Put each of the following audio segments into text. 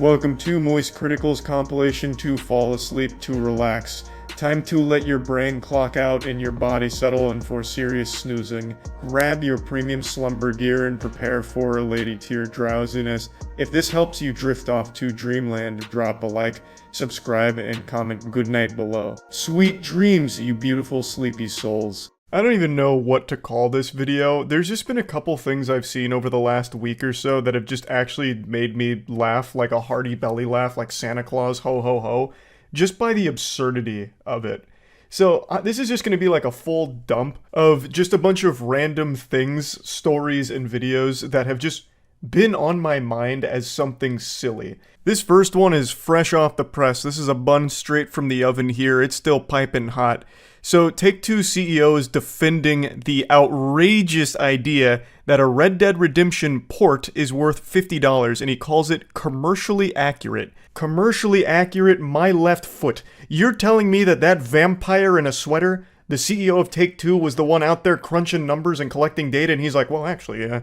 Welcome to moistcritikal's compilation to fall asleep to relax. Time to let your brain clock out and your body settle in for serious snoozing. Grab your premium slumber gear and prepare for a lady tier drowsiness. If this helps you drift off to dreamland, drop a like, subscribe, and comment goodnight below. Sweet dreams, you beautiful sleepy souls. I don't even know what to call this video. There's just been a couple things I've seen over the last week or so that have just actually made me laugh like a hearty belly laugh, like Santa Claus ho ho ho, just by the absurdity of it. So this is just going to be like a full dump of just a bunch of random things, stories, and videos that have just been on my mind as something silly. This first one is fresh off the press. This is a bun straight from the oven here. It's still piping hot. So Take-Two CEO is defending the outrageous idea that a Red Dead Redemption port is worth $50, and he calls it commercially accurate. Commercially accurate, my left foot. You're telling me that that vampire in a sweater, the CEO of Take-Two, was the one out there crunching numbers and collecting data, and he's like, well, actually,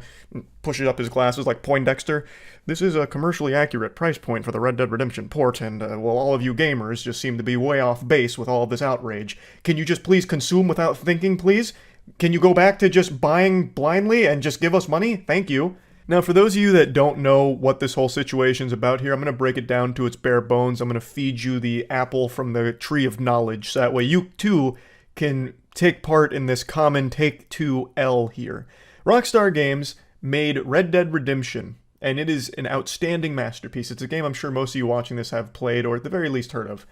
pushes up his glasses like Poindexter. This is a commercially accurate price point for the Red Dead Redemption port, and, well, all of you gamers just seem to be way off base with all of this outrage. Can you just please consume without thinking, please? Can you go back to just buying blindly and just give us money? Thank you. Now, for those of you that don't know what this whole situation's about here, I'm going to break it down to its bare bones. I'm going to feed you the apple from the tree of knowledge, so that way you, too, can take part in this common Take-Two L here. Rockstar Games made Red Dead Redemption, and it is an outstanding masterpiece. It's a game I'm sure most of you watching this have played, or at the very least heard of.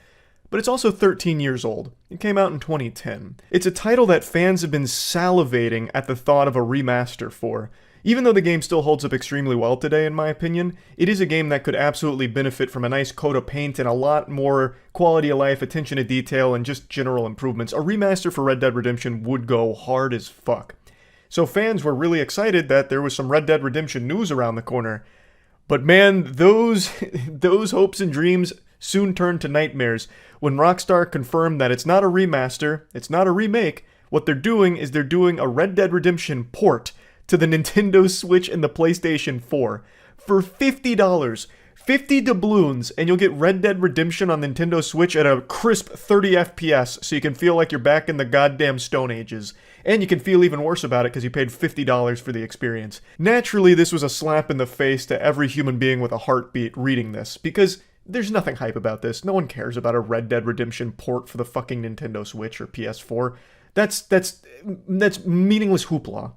But it's also 13 years old. It came out in 2010. It's a title that fans have been salivating at the thought of a remaster for. Even though the game still holds up extremely well today, in my opinion, it is a game that could absolutely benefit from a nice coat of paint and a lot more quality of life, attention to detail, and just general improvements. A remaster for Red Dead Redemption would go hard as fuck. So fans were really excited that there was some Red Dead Redemption news around the corner. But man, those hopes and dreams soon turned to nightmares when Rockstar confirmed that it's not a remaster, it's not a remake. What they're doing is they're doing a Red Dead Redemption port to the Nintendo Switch and the PlayStation 4 for $50. 50 doubloons, and you'll get Red Dead Redemption on Nintendo Switch at a crisp 30 FPS, so you can feel like you're back in the goddamn Stone Ages. And you can feel even worse about it because you paid $50 for the experience. Naturally, this was a slap in the face to every human being with a heartbeat reading this, because there's nothing hype about this. No one cares about a Red Dead Redemption port for the fucking Nintendo Switch or PS4. That's meaningless hoopla.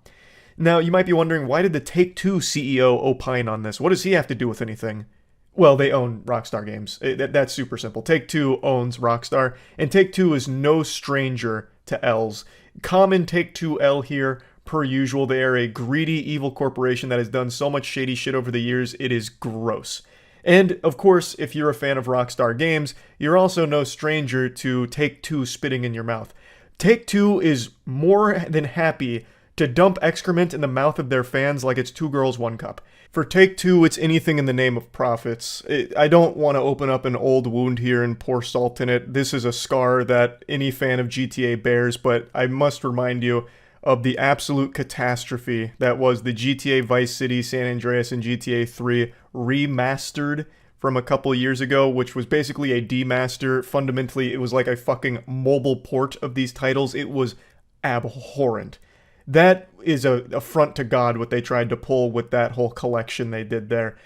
Now, you might be wondering, why did the Take-Two CEO opine on this? What does he have to do with anything? Well, they own Rockstar Games. That's super simple. Take-Two owns Rockstar, and Take-Two is no stranger to L's. Common Take-Two L here, per usual. They are a greedy, evil corporation that has done so much shady shit over the years, it is gross. And, of course, if you're a fan of Rockstar Games, you're also no stranger to Take-Two spitting in your mouth. Take-Two is more than happy to dump excrement in the mouth of their fans like it's 2 girls, 1 cup. For Take-Two, it's anything in the name of profits. I don't want to open up an old wound here and pour salt in it. This is a scar that any fan of GTA bears, but I must remind you of the absolute catastrophe that was the GTA Vice City, San Andreas, and GTA 3 remastered from a couple years ago, which was basically a demaster. Fundamentally, it was like a fucking mobile port of these titles. It was abhorrent. That is a affront to God, what they tried to pull with that whole collection they did there.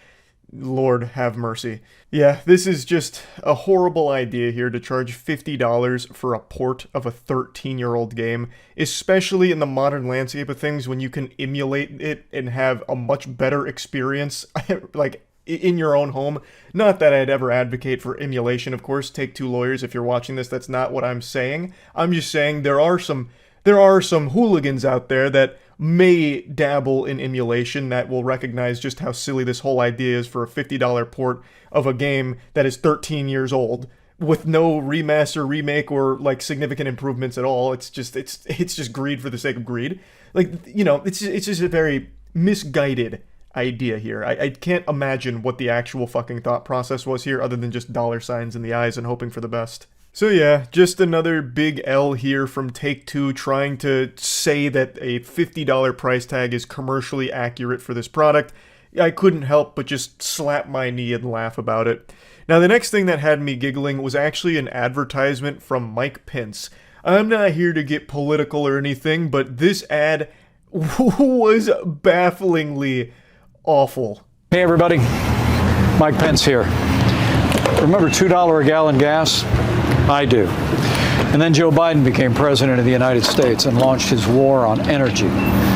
Lord have mercy. Yeah, this is just a horrible idea here to charge $50 for a port of a 13-year-old game, especially in the modern landscape of things when you can emulate it and have a much better experience, like, in your own home. Not that I'd ever advocate for emulation, of course. Take-Two lawyers, if you're watching this, that's not what I'm saying. I'm just saying there are some hooligans out there that may dabble in emulation that will recognize just how silly this whole idea is for a $50 port of a game that is 13 years old with no remaster, remake, or like significant improvements at all. It's just greed for the sake of greed. Like, you know, it's just a very misguided idea here. I can't imagine what the actual fucking thought process was here other than just dollar signs in the eyes and hoping for the best. So yeah, just another big L here from Take-Two trying to say that a $50 price tag is commercially accurate for this product. I couldn't help but just slap my knee and laugh about it. Now, the next thing that had me giggling was actually an advertisement from Mike Pence. I'm not here to get political or anything, but this ad was bafflingly awful. Hey everybody, Mike Pence here. Remember $2 a gallon gas? I do. And then Joe Biden became president of the United States and launched his war on energy.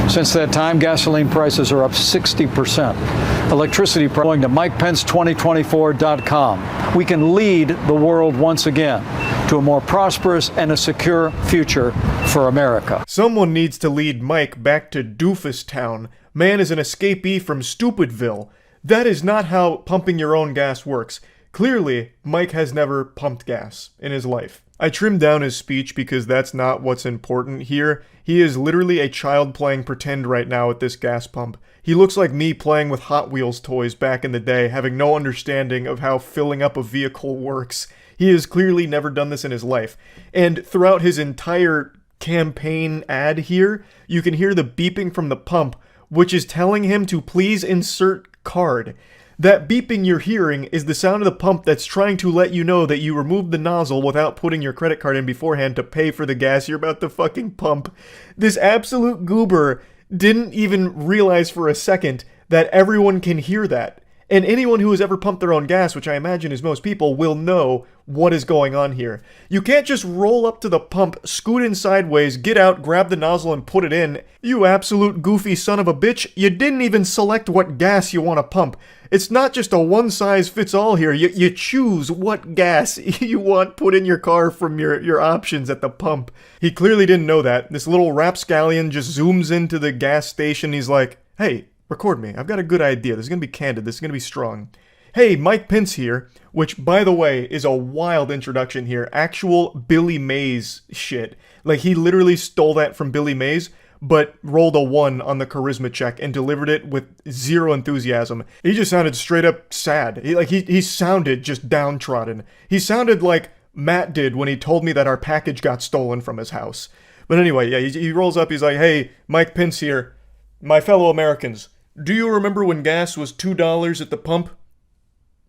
Since that time, gasoline prices are up 60%. Electricity going to MikePence2024.com. We can lead the world once again to a more prosperous and a secure future for America. Someone needs to lead Mike back to Doofus Town. Man is an escapee from Stupidville. That is not how pumping your own gas works. Clearly, Mike has never pumped gas in his life. I trimmed down his speech because that's not what's important here. He is literally a child playing pretend right now at this gas pump. He looks like me playing with Hot Wheels toys back in the day, having no understanding of how filling up a vehicle works. He has clearly never done this in his life. And throughout his entire campaign ad here, you can hear the beeping from the pump, which is telling him to please insert card. That beeping you're hearing is the sound of the pump that's trying to let you know that you removed the nozzle without putting your credit card in beforehand to pay for the gas you're about to fucking pump. This absolute goober didn't even realize for a second that everyone can hear that. And anyone who has ever pumped their own gas, which I imagine is most people, will know what is going on here. You can't just roll up to the pump, scoot in sideways, get out, grab the nozzle, and put it in. You absolute goofy son of a bitch, you didn't even select what gas you want to pump. It's not just a one-size-fits-all here. You choose what gas you want put in your car from your options at the pump. He clearly didn't know that. This little rapscallion just zooms into the gas station. He's like, hey, record me. I've got a good idea. This is going to be candid. This is going to be strong. Hey, Mike Pence here, which, by the way, is a wild introduction here. Actual Billy Mays shit. Like, he literally stole that from Billy Mays, but rolled a 1 on the charisma check and delivered it with zero enthusiasm. He just sounded straight up sad. He sounded just downtrodden. He sounded like Matt did when he told me that our package got stolen from his house. But anyway, yeah, he rolls up, he's like, hey, Mike Pence here. My fellow Americans, do you remember when gas was $2 at the pump?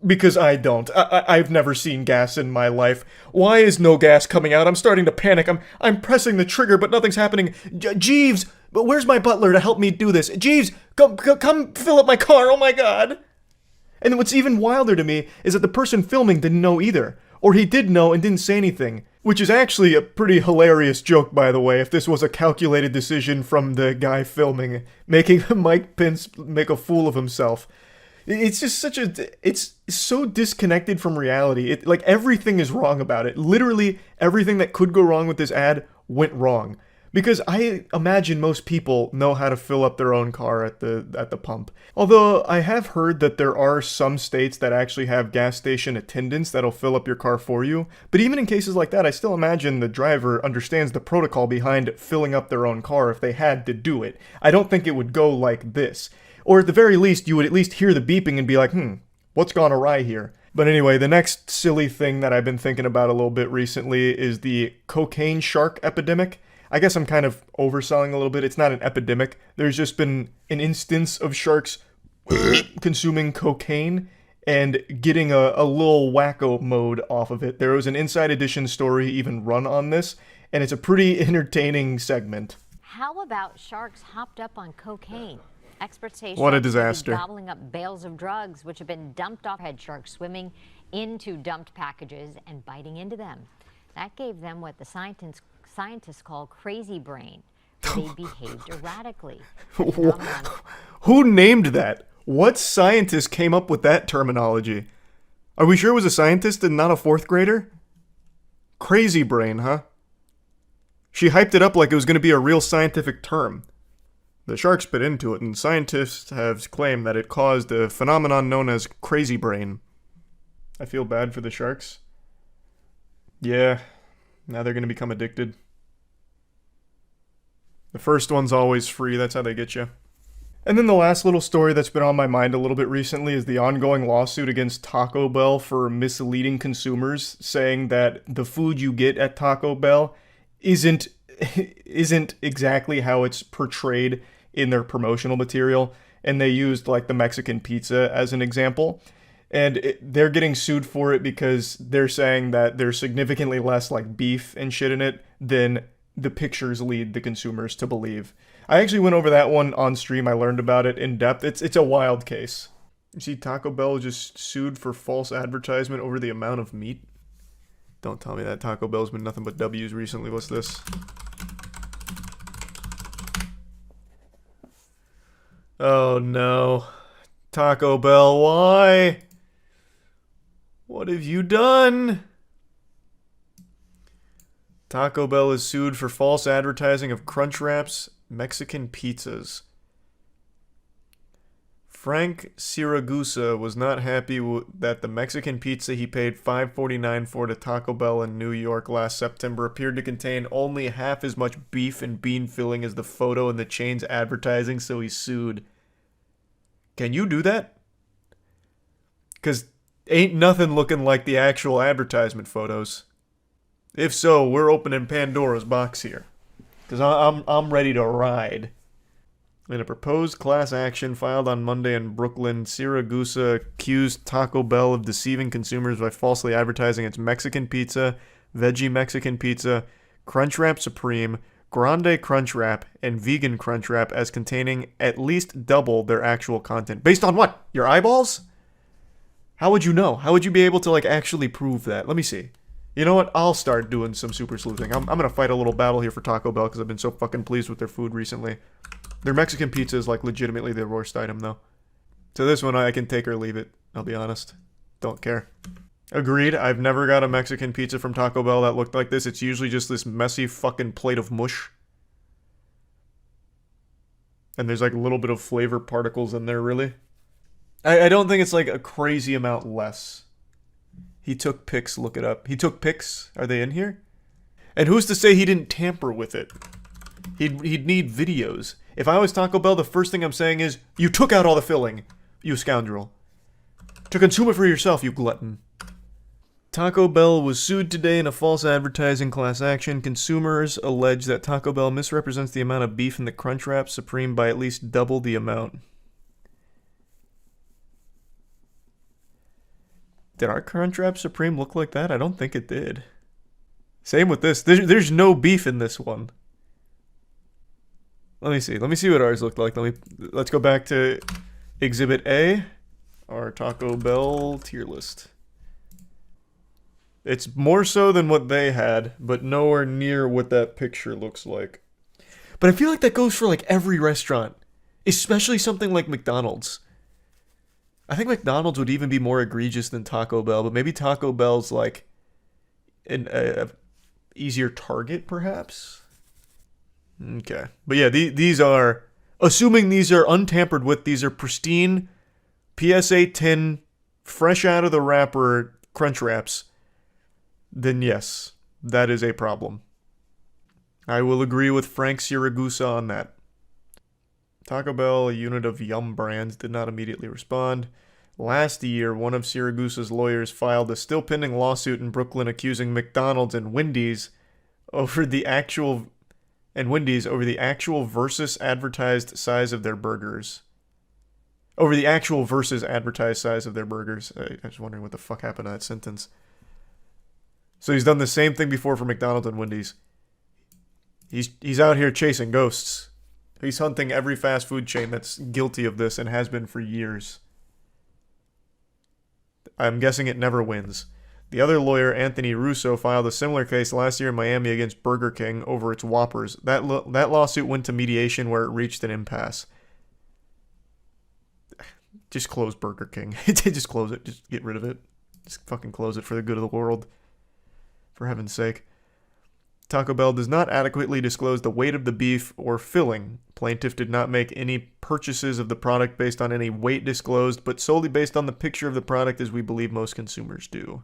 Because I don't. I've never seen gas in my life. Why is no gas coming out? I'm starting to panic. I'm pressing the trigger, but nothing's happening. Jeeves, but where's my butler to help me do this? Jeeves, come fill up my car. Oh my god. And what's even wilder to me is that the person filming didn't know either. Or he did know and didn't say anything. Which is actually a pretty hilarious joke, by the way, if this was a calculated decision from the guy filming, making Mike Pence make a fool of himself. It's just it's so disconnected from reality. Like, everything is wrong about it. Literally, everything that could go wrong with this ad went wrong. Because I imagine most people know how to fill up their own car at the pump. Although, I have heard that there are some states that actually have gas station attendants that'll fill up your car for you. But even in cases like that, I still imagine the driver understands the protocol behind filling up their own car if they had to do it. I don't think it would go like this. Or at the very least, you would at least hear the beeping and be like, what's gone awry here? But anyway, the next silly thing that I've been thinking about a little bit recently is the cocaine shark epidemic. I guess I'm kind of overselling a little bit. It's not an epidemic. There's just been an instance of sharks consuming cocaine and getting a little wacko mode off of it. There was an Inside Edition story even run on this, and it's a pretty entertaining segment. How about sharks hopped up on cocaine? Experts say what a sharks disaster. are gobbling up bales of drugs which have been dumped off. Head sharks swimming into dumped packages and biting into them. That gave them what the scientists call crazy brain. They behaved erratically. Who named that? What scientist came up with that terminology? Are we sure it was a scientist and not a 4th grader? Crazy brain, huh? She hyped it up like it was going to be a real scientific term. The sharks bit into it, and scientists have claimed that it caused a phenomenon known as crazy brain. I feel bad for the sharks. Yeah, now they're going to become addicted. The first one's always free, that's how they get you. And then the last little story that's been on my mind a little bit recently is the ongoing lawsuit against Taco Bell for misleading consumers, saying that the food you get at Taco Bell isn't exactly how it's portrayed in their promotional material. and they used like the Mexican pizza as an example. And they're getting sued for it because they're saying that there's significantly less like beef and shit in it than the pictures lead the consumers to believe. I actually went over that one on stream. I learned about it in depth. It's a wild case. You see, Taco Bell just sued for false advertisement over the amount of meat. Don't tell me that Taco Bell's been nothing but W's recently. What's this? Oh no. Taco Bell, why? What have you done? Taco Bell is sued for false advertising of Crunchwrap's Mexican pizzas. Frank Siragusa was not happy that the Mexican pizza he paid $5.49 for to Taco Bell in New York last September appeared to contain only half as much beef and bean filling as the photo in the chain's advertising, so he sued. Can you do that? Because ain't nothing looking like the actual advertisement photos. If so, we're opening Pandora's box here. Because I'm ready to ride. In a proposed class action filed on Monday in Brooklyn, Siragusa accused Taco Bell of deceiving consumers by falsely advertising its Mexican pizza, veggie Mexican pizza, Crunchwrap Supreme, Grande Crunchwrap, and Vegan Crunchwrap as containing at least double their actual content. Based on what? Your eyeballs? How would you know? How would you be able to like actually prove that? Let me see. You know what? I'll start doing some super sleuthing. I'm gonna fight a little battle here for Taco Bell because I've been so fucking pleased with their food recently. Their Mexican pizza is like legitimately their worst item though. So this one I can take or leave it. I'll be honest. Don't care. Agreed. I've never got a Mexican pizza from Taco Bell that looked like this. It's usually just this messy fucking plate of mush. And there's like a little bit of flavor particles in there, really. I don't think it's like a crazy amount less. He took pics, look it up. He took pics? Are they in here? And who's to say he didn't tamper with it? He'd need videos. If I was Taco Bell, the first thing I'm saying is, you took out all the filling, you scoundrel. To consume it for yourself, you glutton. Taco Bell was sued today in a false advertising class action. Consumers allege that Taco Bell misrepresents the amount of beef in the Crunchwrap Supreme by at least double the amount. Did our Crunchwrap Supreme look like that? I don't think it did. Same with this. There's no beef in this one. Let me see. Let me see what ours looked like. Let's go back to Exhibit A, our Taco Bell tier list. It's more so than what they had, but nowhere near what that picture looks like. But I feel like that goes for like every restaurant, especially something like McDonald's. I think McDonald's would even be more egregious than Taco Bell, but maybe Taco Bell's like an easier target, perhaps? Okay. But yeah, these are, assuming these are untampered with, these are pristine, PSA tin, fresh out of the wrapper Crunchwraps, then yes, that is a problem. I will agree with Frank Siragusa on that. Taco Bell, a unit of Yum Brands, did not immediately respond. Last year, one of Siragusa's lawyers filed a still pending lawsuit in Brooklyn accusing McDonald's and Wendy's over the actual versus advertised size of their burgers. Over the actual versus advertised size of their burgers. I was wondering what the fuck happened to that sentence. So he's done the same thing before for McDonald's and Wendy's. He's out here chasing ghosts. He's hunting every fast food chain that's guilty of this and has been for years. I'm guessing it never wins. The other lawyer, Anthony Russo, filed a similar case last year in Miami against Burger King over its Whoppers. That lawsuit went to mediation where it reached an impasse. Just close Burger King. Just close it. Just get rid of it. Just fucking close it for the good of the world. For heaven's sake. Taco Bell does not adequately disclose the weight of the beef or filling. Plaintiff did not make any purchases of the product based on any weight disclosed, but solely based on the picture of the product, as we believe most consumers do.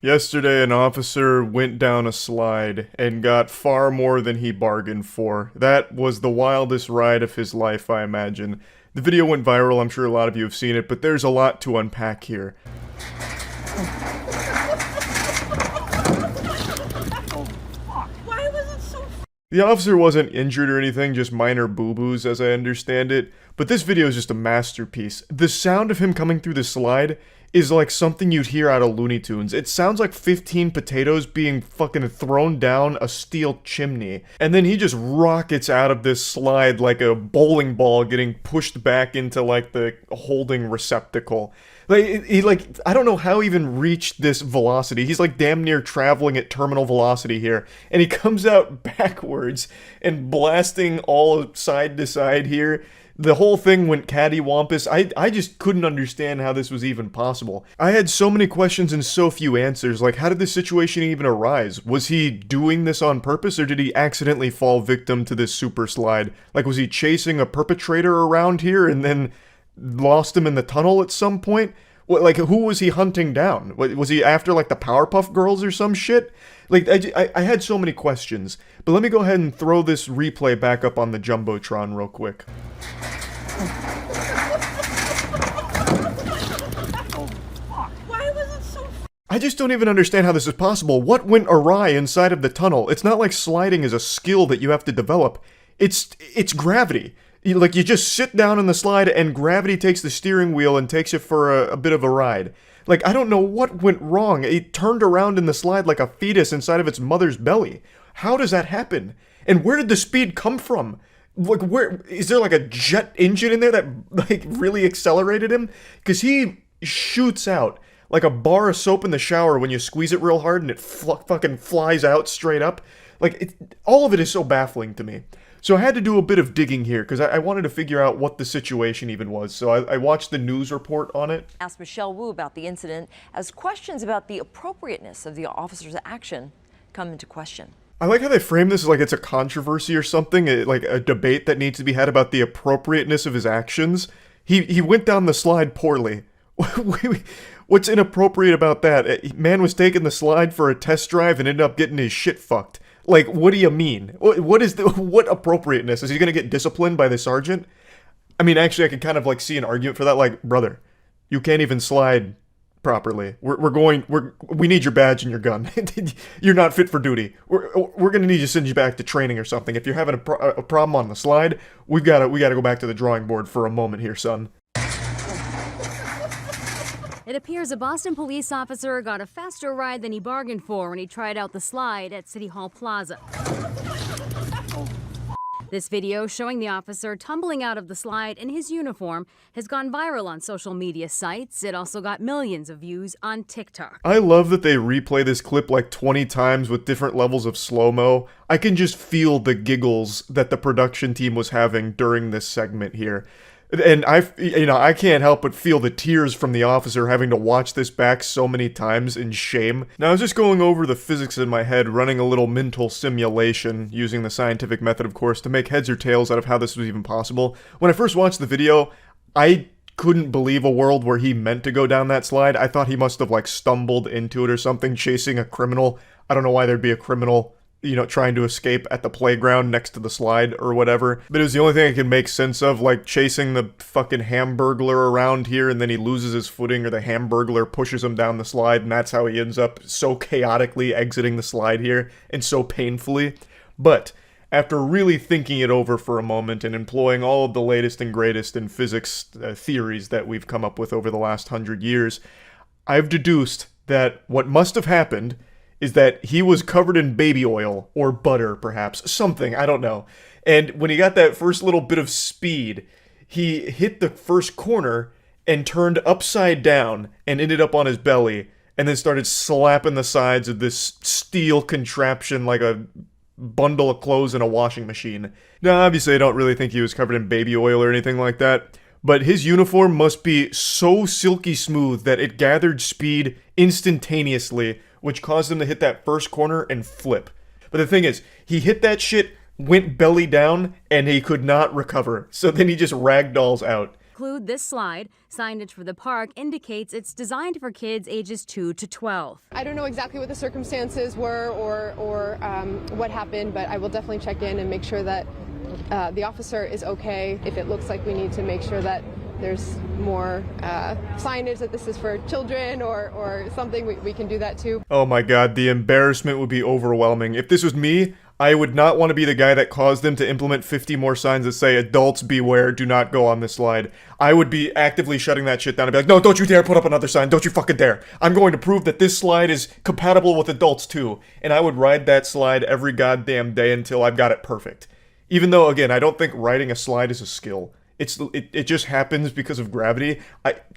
Yesterday, an officer went down a slide and got far more than he bargained for. That was the wildest ride of his life, I imagine. The video went viral, I'm sure a lot of you have seen it, but there's a lot to unpack here. The officer wasn't injured or anything, just minor boo-boos as I understand it, but this video is just a masterpiece. The sound of him coming through the slide is like something you'd hear out of Looney Tunes. It sounds like 15 potatoes being fucking thrown down a steel chimney, and then he just rockets out of this slide like a bowling ball getting pushed back into like the holding receptacle. Like, I don't know how he even reached this velocity. He's like damn near traveling at terminal velocity here. And he comes out backwards and blasting all side to side here. The whole thing went cattywampus. I just couldn't understand how this was even possible. I had so many questions and so few answers. Like, how did this situation even arise? Was he doing this on purpose, or did he accidentally fall victim to this super slide? Like, was he chasing a perpetrator around here and then lost him in the tunnel at some point? What, like, who was he hunting down? Was he after, like, the Powerpuff Girls or some shit? Like, I had so many questions. But let me go ahead and throw this replay back up on the Jumbotron real quick. Why was it so... I just don't even understand how this is possible. What went awry inside of the tunnel? It's not like sliding is a skill that you have to develop. It's gravity. Like, you just sit down in the slide and gravity takes the steering wheel and takes you for a bit of a ride. Like, I don't know what went wrong. It turned around in the slide like a fetus inside of its mother's belly. How does that happen? And where did the speed come from? Like, where is there like a jet engine in there that like really accelerated him? Because he shoots out like a bar of soap in the shower when you squeeze it real hard and it fucking flies out straight up. Like, all of it is so baffling to me. So I had to do a bit of digging here because I wanted to figure out what the situation even was. So I watched the news report on it. Asked Michelle Wu about the incident as questions about the appropriateness of the officer's action come into question. I like how they frame this like it's a controversy or something, like a debate that needs to be had about the appropriateness of his actions. He went down the slide poorly. What's inappropriate about that? Man was taking the slide for a test drive and ended up getting his shit fucked. Like, what do you mean? What appropriateness? Is he gonna get disciplined by the sergeant? I mean, actually, I could kind of like see an argument for that. Like, brother, you can't even slide properly. We need your badge and your gun. You're not fit for duty. We're gonna need to send you back to training or something. If you're having a problem on the slide, we gotta go back to the drawing board for a moment here, son. It appears a Boston police officer got a faster ride than he bargained for when he tried out the slide at City Hall Plaza. This video showing the officer tumbling out of the slide in his uniform has gone viral on social media sites. It also got millions of views on TikTok. I love that they replay this clip like 20 times with different levels of slow-mo. I can just feel the giggles that the production team was having during this segment here. And I can't help but feel the tears from the officer having to watch this back so many times in shame. Now, I was just going over the physics in my head, running a little mental simulation, using the scientific method, of course, to make heads or tails out of how this was even possible. When I first watched the video, I couldn't believe a world where he meant to go down that slide. I thought he must have, like, stumbled into it or something, chasing a criminal. I don't know why there'd be a criminal, trying to escape at the playground next to the slide or whatever. But it was the only thing I could make sense of, like chasing the fucking Hamburglar around here and then he loses his footing or the Hamburglar pushes him down the slide and that's how he ends up so chaotically exiting the slide here and so painfully. But after really thinking it over for a moment and employing all of the latest and greatest in physics theories that we've come up with over the last 100 years, I've deduced that what must have happened is that he was covered in baby oil, or butter, perhaps, something, I don't know. And when he got that first little bit of speed, he hit the first corner and turned upside down and ended up on his belly, and then started slapping the sides of this steel contraption like a bundle of clothes in a washing machine. Now, obviously, I don't really think he was covered in baby oil or anything like that, but his uniform must be so silky smooth that it gathered speed instantaneously, which caused him to hit that first corner and flip. But the thing is, he hit that shit, went belly down, and he could not recover. So then he just ragdolls out. Include this slide. Signage for the park indicates it's designed for kids ages 2 to 12. I don't know exactly what the circumstances were or what happened, but I will definitely check in and make sure that the officer is okay. If it looks like we need to make sure that there's more signage that this is for children or something, we can do that too. Oh my god, the embarrassment would be overwhelming. If this was me, I would not want to be the guy that caused them to implement 50 more signs that say, adults beware, do not go on this slide. I would be actively shutting that shit down and be like, no, don't you dare put up another sign, don't you fucking dare. I'm going to prove that this slide is compatible with adults too. And I would ride that slide every goddamn day until I've got it perfect. Even though, again, I don't think riding a slide is a skill. It just happens because of gravity.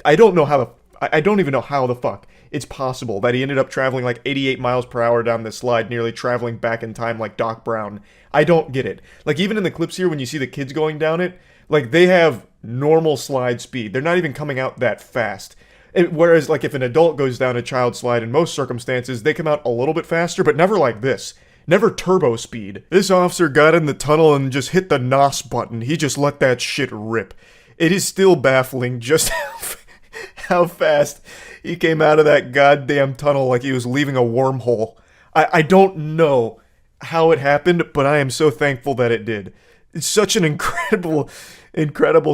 I don't know how the... I don't even know how the fuck it's possible that he ended up traveling like 88 miles per hour down this slide, nearly traveling back in time like Doc Brown. I don't get it. Like, even in the clips here, when you see the kids going down it, like, they have normal slide speed. They're not even coming out that fast. Whereas, like, if an adult goes down a child slide, in most circumstances, they come out a little bit faster, but never like this. Never turbo speed. This officer got in the tunnel and just hit the NOS button. He just let that shit rip. It is still baffling just how fast he came out of that goddamn tunnel like he was leaving a wormhole. I don't know how it happened, but I am so thankful that it did. It's such an incredible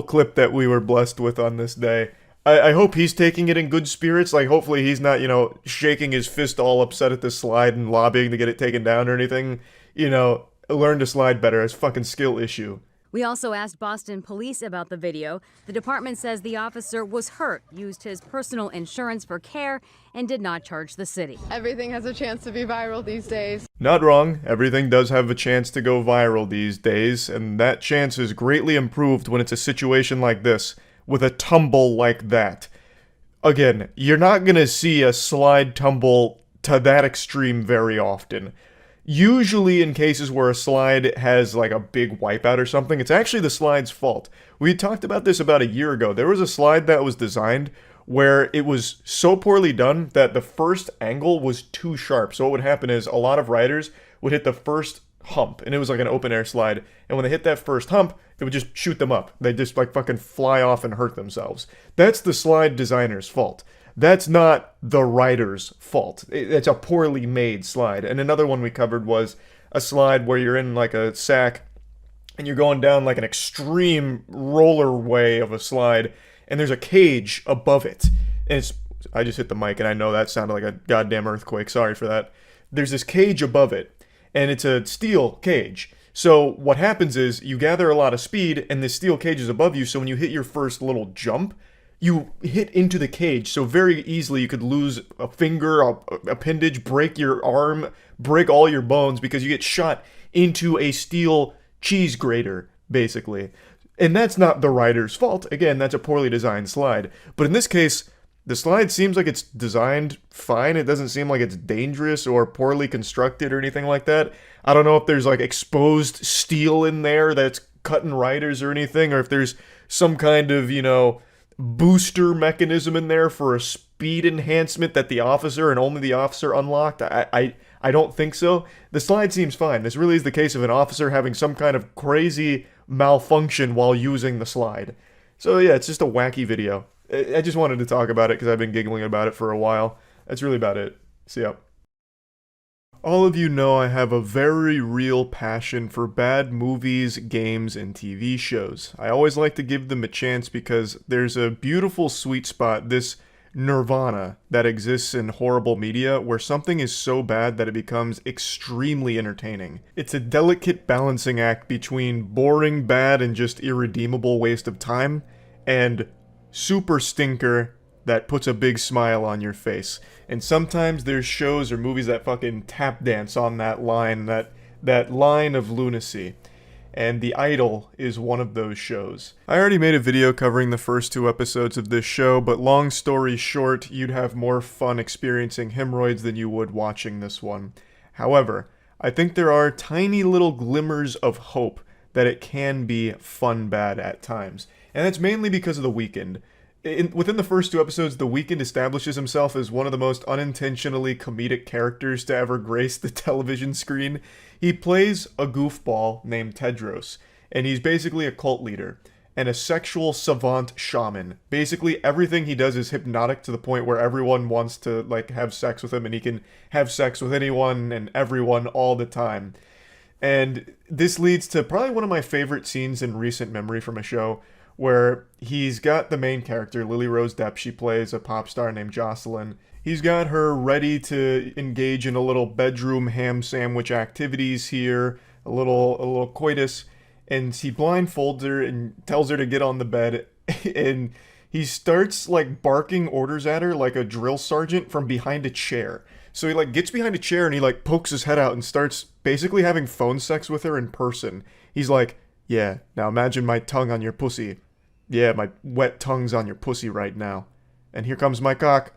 clip that we were blessed with on this day. I hope he's taking it in good spirits. Like, hopefully he's not, shaking his fist all upset at this slide and lobbying to get it taken down or anything. Learn to slide better. It's a fucking skill issue. We also asked Boston police about the video. The department says the officer was hurt, used his personal insurance for care, and did not charge the city. Everything has a chance to be viral these days. Not wrong. Everything does have a chance to go viral these days, and that chance is greatly improved when it's a situation like this, with a tumble like that. Again, you're not gonna see a slide tumble to that extreme very often. Usually in cases where a slide has like a big wipeout or something, it's actually the slide's fault. We talked about this about a year ago. There was a slide that was designed where it was so poorly done that the first angle was too sharp. So what would happen is a lot of riders would hit the first hump, and it was like an open air slide, and when they hit that first hump, it would just shoot them up. They just like fucking fly off and hurt themselves. That's the slide designer's fault. That's not the rider's fault. It's a poorly made slide. And another one we covered was a slide where you're in like a sack and you're going down like an extreme roller way of a slide, and there's a cage above it. And I just hit the mic and I know that sounded like a goddamn earthquake. Sorry for that. There's this cage above it, and it's a steel cage. So what happens is you gather a lot of speed and this steel cage is above you, so when you hit your first little jump, you hit into the cage, so very easily you could lose a finger, appendage, break your arm, break all your bones because you get shot into a steel cheese grater, basically. And that's not the rider's fault. Again, that's a poorly designed slide. But in this case, the slide seems like it's designed fine. It doesn't seem like it's dangerous or poorly constructed or anything like that. I don't know if there's like exposed steel in there that's cutting riders or anything, or if there's some kind of, booster mechanism in there for a speed enhancement that the officer and only the officer unlocked. I don't think so. The slide seems fine. This really is the case of an officer having some kind of crazy malfunction while using the slide. So yeah, it's just a wacky video. I just wanted to talk about it because I've been giggling about it for a while. That's really about it. See ya. All of you know I have a very real passion for bad movies, games, and TV shows. I always like to give them a chance because there's a beautiful sweet spot, this nirvana that exists in horrible media where something is so bad that it becomes extremely entertaining. It's a delicate balancing act between boring, bad, and just irredeemable waste of time, and super stinker that puts a big smile on your face. And sometimes there's shows or movies that fucking tap dance on that line, that line of lunacy. And The Idol is one of those shows. I already made a video covering the first 2 episodes of this show, but long story short, you'd have more fun experiencing hemorrhoids than you would watching this one. However, I think there are tiny little glimmers of hope that it can be fun bad at times. And that's mainly because of The Weeknd. Within the first 2 episodes, The Weeknd establishes himself as one of the most unintentionally comedic characters to ever grace the television screen. He plays a goofball named Tedros, and he's basically a cult leader and a sexual savant shaman. Basically, everything he does is hypnotic to the point where everyone wants to have sex with him, and he can have sex with anyone and everyone all the time. And this leads to probably one of my favorite scenes in recent memory from a show, where he's got the main character, Lily Rose Depp. She plays a pop star named Jocelyn. He's got her ready to engage in a little bedroom ham sandwich activities here, a little coitus, and he blindfolds her and tells her to get on the bed, and he starts like barking orders at her like a drill sergeant from behind a chair. So he like gets behind a chair and he like pokes his head out and starts basically having phone sex with her in person. He's like, "Yeah, now imagine my tongue on your pussy. Yeah, my wet tongue's on your pussy right now. And here comes my cock.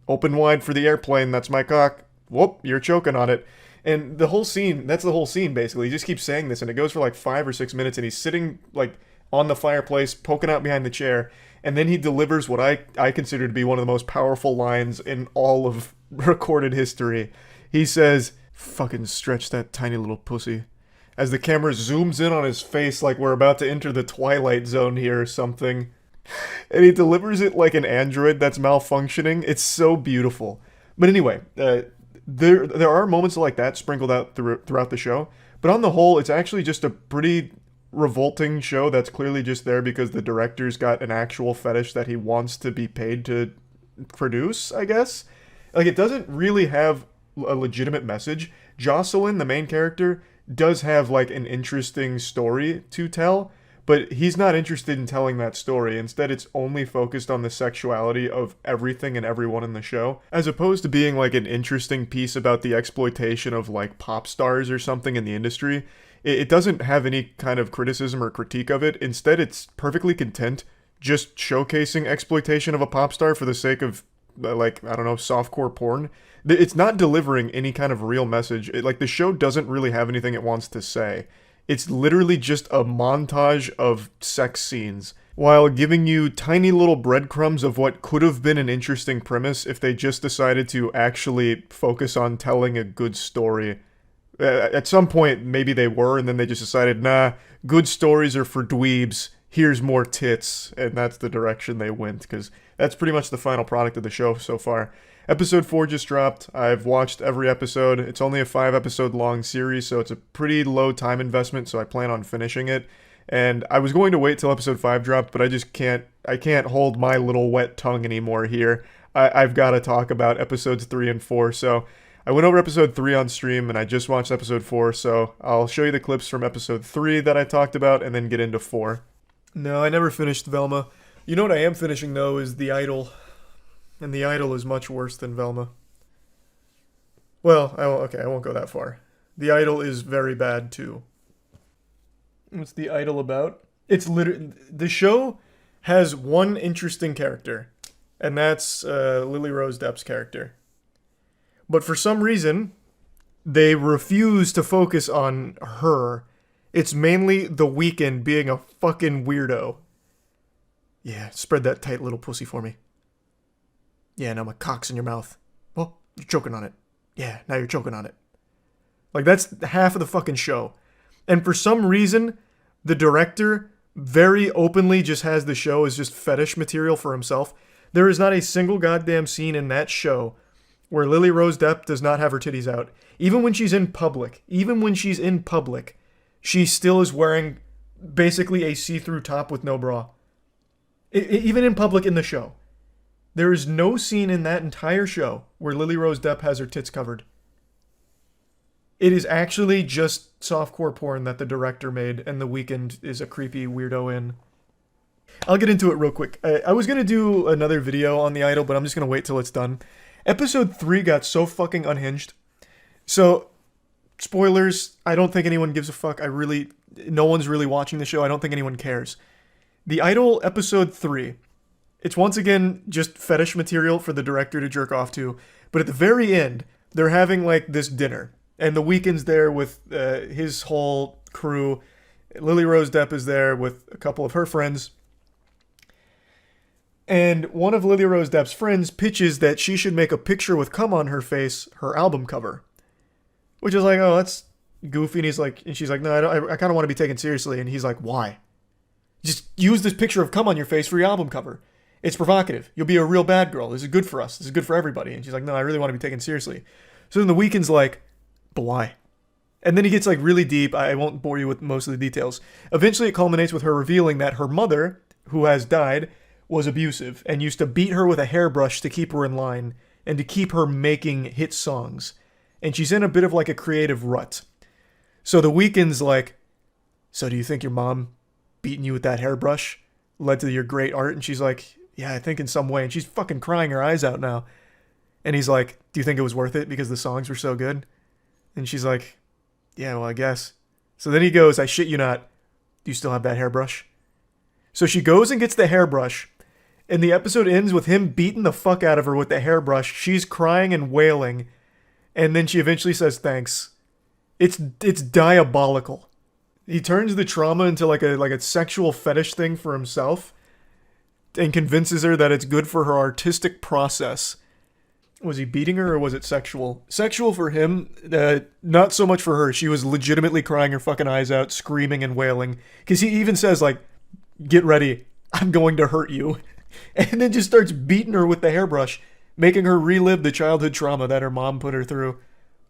Open wide for the airplane, that's my cock. Whoop, you're choking on it." And the whole scene, that's the whole scene basically. He just keeps saying this and it goes for like 5 or 6 minutes and he's sitting like on the fireplace, poking out behind the chair. And then he delivers what I consider to be one of the most powerful lines in all of recorded history. He says, "Fucking stretch that tiny little pussy." As the camera zooms in on his face like we're about to enter the Twilight Zone here or something. And he delivers it like an android that's malfunctioning. It's so beautiful. But anyway, there are moments like that sprinkled out throughout the show. But on the whole, it's actually just a pretty revolting show that's clearly just there because the director's got an actual fetish that he wants to be paid to produce, I guess. Like, it doesn't really have a legitimate message. Jocelyn, the main character, does have like an interesting story to tell, but he's not interested in telling that story. Instead, it's only focused on the sexuality of everything and everyone in the show, as opposed to being like an interesting piece about the exploitation of like pop stars or something in the industry. It doesn't have any kind of criticism or critique of it. Instead, it's perfectly content just showcasing exploitation of a pop star for the sake of, like, I don't know, softcore porn. It's not delivering any kind of real message. Like, the show doesn't really have anything it wants to say. It's literally just a montage of sex scenes, while giving you tiny little breadcrumbs of what could have been an interesting premise if they just decided to actually focus on telling a good story. At some point, maybe they were, and then they just decided, nah, good stories are for dweebs, here's more tits, and that's the direction they went, because that's pretty much the final product of the show so far. Episode 4 just dropped. I've watched every episode. It's only a 5-episode long series, so it's a pretty low time investment, so I plan on finishing it. And I was going to wait till episode 5 dropped, but I can't hold my little wet tongue anymore here. I've got to talk about episodes 3 and 4, so I went over episode 3 on stream, and I just watched episode 4, so I'll show you the clips from episode 3 that I talked about, and then get into 4. No, I never finished Velma. You know what I am finishing, though, is The Idol. And The Idol is much worse than Velma. Well, I won't go that far. The Idol is very bad, too. What's The Idol about? It's literally... The show has one interesting character, and that's Lily Rose Depp's character. But for some reason, they refuse to focus on her. It's mainly The Weeknd being a fucking weirdo. Yeah, spread that tight little pussy for me. Yeah, now my cock's in your mouth. Well, you're choking on it. Yeah, now you're choking on it. Like, that's half of the fucking show. And for some reason, the director very openly just has the show as just fetish material for himself. There is not a single goddamn scene in that show where Lily Rose Depp does not have her titties out. Even when she's in public, she still is wearing basically a see-through top with no bra. Even in public in the show. There is no scene in that entire show where Lily Rose Depp has her tits covered. It is actually just softcore porn that the director made, and The Weeknd is a creepy weirdo in. I'll get into it real quick. I was going to do another video on The Idol, but I'm just going to wait till it's done. Episode 3 got so fucking unhinged. So, spoilers, I don't think anyone gives a fuck. No one's really watching the show. I don't think anyone cares. The Idol episode 3. It's once again just fetish material for the director to jerk off to. But at the very end, they're having like this dinner. And The Weeknd's there with his whole crew. Lily Rose Depp is there with a couple of her friends. And one of Lily Rose Depp's friends pitches that she should make a picture with cum on her face, her album cover. Which is like, oh, that's goofy. And she's like, no, I kind of want to be taken seriously. And he's like, why? Just use this picture of cum on your face for your album cover. It's provocative. You'll be a real bad girl. This is good for us. This is good for everybody. And she's like, no, I really want to be taken seriously. So then The Weeknd's like, but why? And then he gets like really deep. I won't bore you with most of the details. Eventually it culminates with her revealing that her mother, who has died, was abusive and used to beat her with a hairbrush to keep her in line and to keep her making hit songs. And she's in a bit of like a creative rut. So The Weeknd's like, so do you think your mom beating you with that hairbrush led to your great art? And she's like, yeah, I think in some way. And she's fucking crying her eyes out now. And he's like, do you think it was worth it because the songs were so good? And she's like, yeah, well, I guess. So then he goes, I shit you not, do you still have that hairbrush? So she goes and gets the hairbrush. And the episode ends with him beating the fuck out of her with the hairbrush. She's crying and wailing. And then she eventually says thanks. It's diabolical. He turns the trauma into like a sexual fetish thing for himself and convinces her that it's good for her artistic process. Was he beating her or was it sexual? Sexual for him, not so much for her. She was legitimately crying her fucking eyes out, screaming and wailing. Because he even says like, get ready, I'm going to hurt you. And then just starts beating her with the hairbrush, making her relive the childhood trauma that her mom put her through.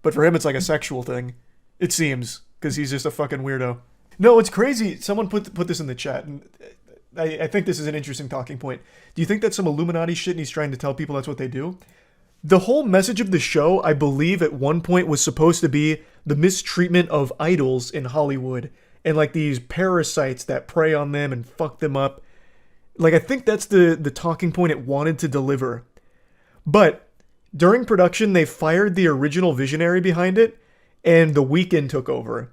But for him, it's like a sexual thing. It seems, because he's just a fucking weirdo. No, it's crazy. Someone put this in the chat, and I think this is an interesting talking point. Do you think that's some Illuminati shit and he's trying to tell people that's what they do? The whole message of the show, I believe at one point was supposed to be the mistreatment of idols in Hollywood and like these parasites that prey on them and fuck them up. Like, I think that's the talking point it wanted to deliver. But during production, they fired the original visionary behind it, and The Weeknd took over.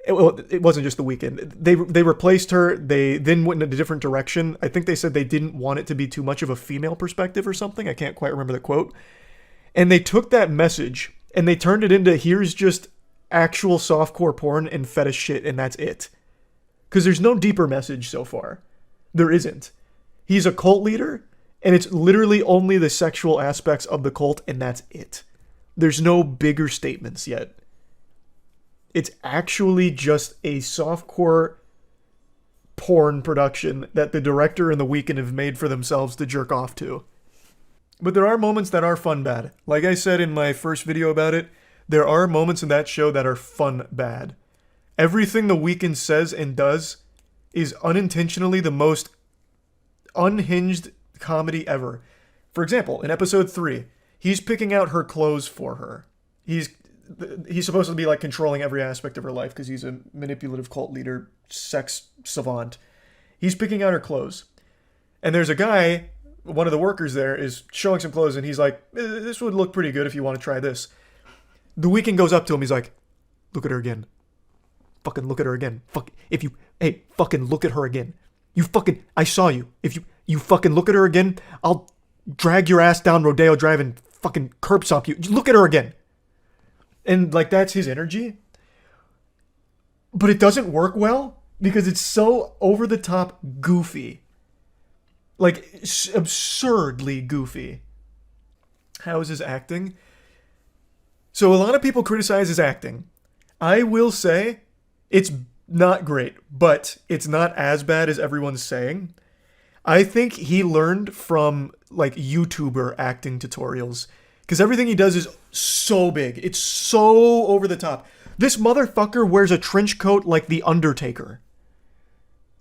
It wasn't just The Weeknd. They replaced her. They then went in a different direction. I think they said they didn't want it to be too much of a female perspective or something. I can't quite remember the quote. And they took that message, and they turned it into, here's just actual softcore porn and fetish shit, and that's it. Because there's no deeper message so far. There isn't. He's a cult leader, and it's literally only the sexual aspects of the cult, and that's it. There's no bigger statements yet. It's actually just a softcore porn production that the director and The Weeknd have made for themselves to jerk off to. But there are moments that are fun bad. Like I said in my first video about it, there are moments in that show that are fun bad. Everything The Weeknd says and does is unintentionally the most unhinged comedy ever. For example, in episode 3, he's picking out her clothes for her. He's supposed to be like controlling every aspect of her life because he's a manipulative cult leader, sex savant. He's picking out her clothes. And there's a guy, one of the workers there, is showing some clothes and he's like, this would look pretty good if you want to try this. The Weeknd goes up to him, he's like, look at her again. Fucking look at her again. Fucking look at her again. I saw you. If you fucking look at her again, I'll drag your ass down Rodeo Drive and fucking curb stomp you. Look at her again. And like, that's his energy. But it doesn't work well because it's so over the top goofy. Like, absurdly goofy. How is his acting? So a lot of people criticize his acting. I will say it's not great, but it's not as bad as everyone's saying. I think he learned from like YouTuber acting tutorials because everything he does is so big. It's so over the top. This motherfucker wears a trench coat like The Undertaker.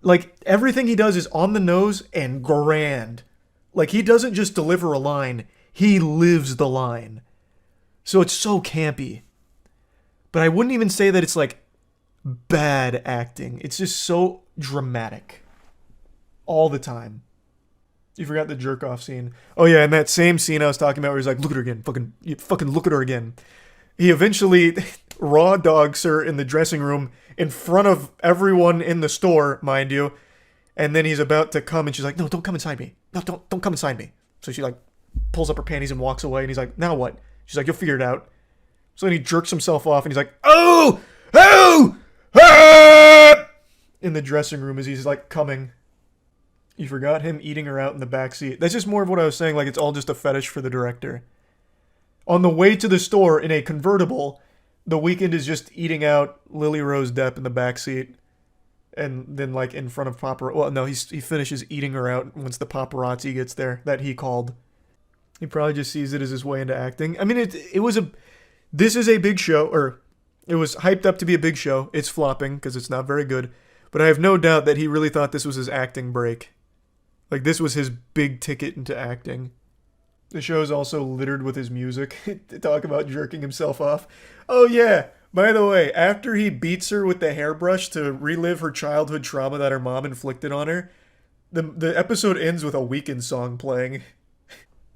Like, everything he does is on the nose and grand. Like, he doesn't just deliver a line, he lives the line. So it's so campy. But I wouldn't even say that it's like bad acting. It's just so dramatic. All the time. You forgot the jerk off scene. Oh yeah, and that same scene I was talking about where he's like, look at her again. Fucking look at her again. He eventually raw dogs her in the dressing room in front of everyone in the store, mind you. And then he's about to come and she's like, no, don't come inside me. No, don't come inside me. So she like pulls up her panties and walks away and he's like, now what? She's like, you'll figure it out. So then he jerks himself off and he's like, oh, ah! In the dressing room as he's like coming. You forgot him eating her out in the backseat. That's just more of what I was saying, like it's all just a fetish for the director. On the way to the store in a convertible, The Weeknd is just eating out Lily Rose Depp in the backseat. And then like in front of paparazzi. Well, no, he finishes eating her out once the paparazzi gets there that he called. He probably just sees it as his way into acting. I mean, this is a big show, or it was hyped up to be a big show. It's flopping because it's not very good. But I have no doubt that he really thought this was his acting break. Like, this was his big ticket into acting. The show is also littered with his music to talk about jerking himself off. Oh yeah, by the way, after he beats her with the hairbrush to relive her childhood trauma that her mom inflicted on her, the episode ends with a Weeknd song playing.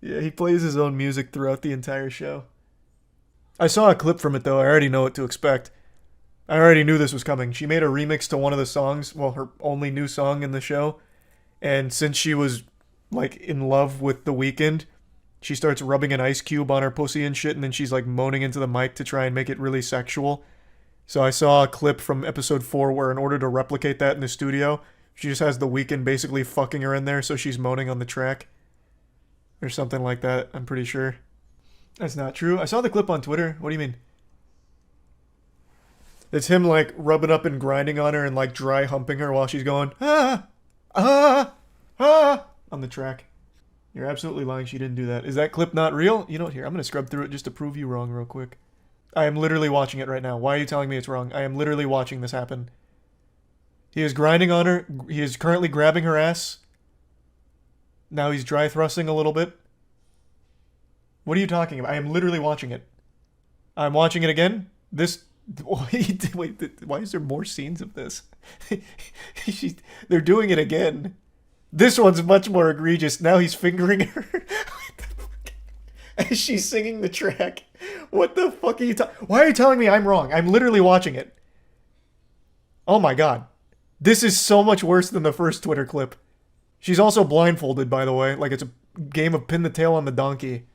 Yeah, he plays his own music throughout the entire show. I saw a clip from it though, I already know what to expect. I already knew this was coming. She made a remix to one of the songs, well, her only new song in the show, and since she was, like, in love with The Weeknd, she starts rubbing an ice cube on her pussy and shit, and then she's like moaning into the mic to try and make it really sexual. So I saw a clip from episode 4 where in order to replicate that in the studio, she just has The Weeknd basically fucking her in there so she's moaning on the track. Or something like that, I'm pretty sure. That's not true. I saw the clip on Twitter. What do you mean? It's him like rubbing up and grinding on her and like dry humping her while she's going, on the track. You're absolutely lying, she didn't do that. Is that clip not real? You know what, here, I'm gonna scrub through it just to prove you wrong real quick. I am literally watching it right now. Why are you telling me it's wrong? I am literally watching this happen. He is grinding on her. He is currently grabbing her ass. Now he's dry thrusting a little bit. What are you talking about? I am literally watching it. I'm watching it again. This... Wait, why is there more scenes of this? They're doing it again. This one's much more egregious. Now he's fingering her. What the fuck? As she's singing the track. What the fuck are you talking? Why are you telling me I'm wrong? I'm literally watching it. Oh my god. This is so much worse than the first Twitter clip. She's also blindfolded, by the way. Like it's a game of pin the tail on the donkey.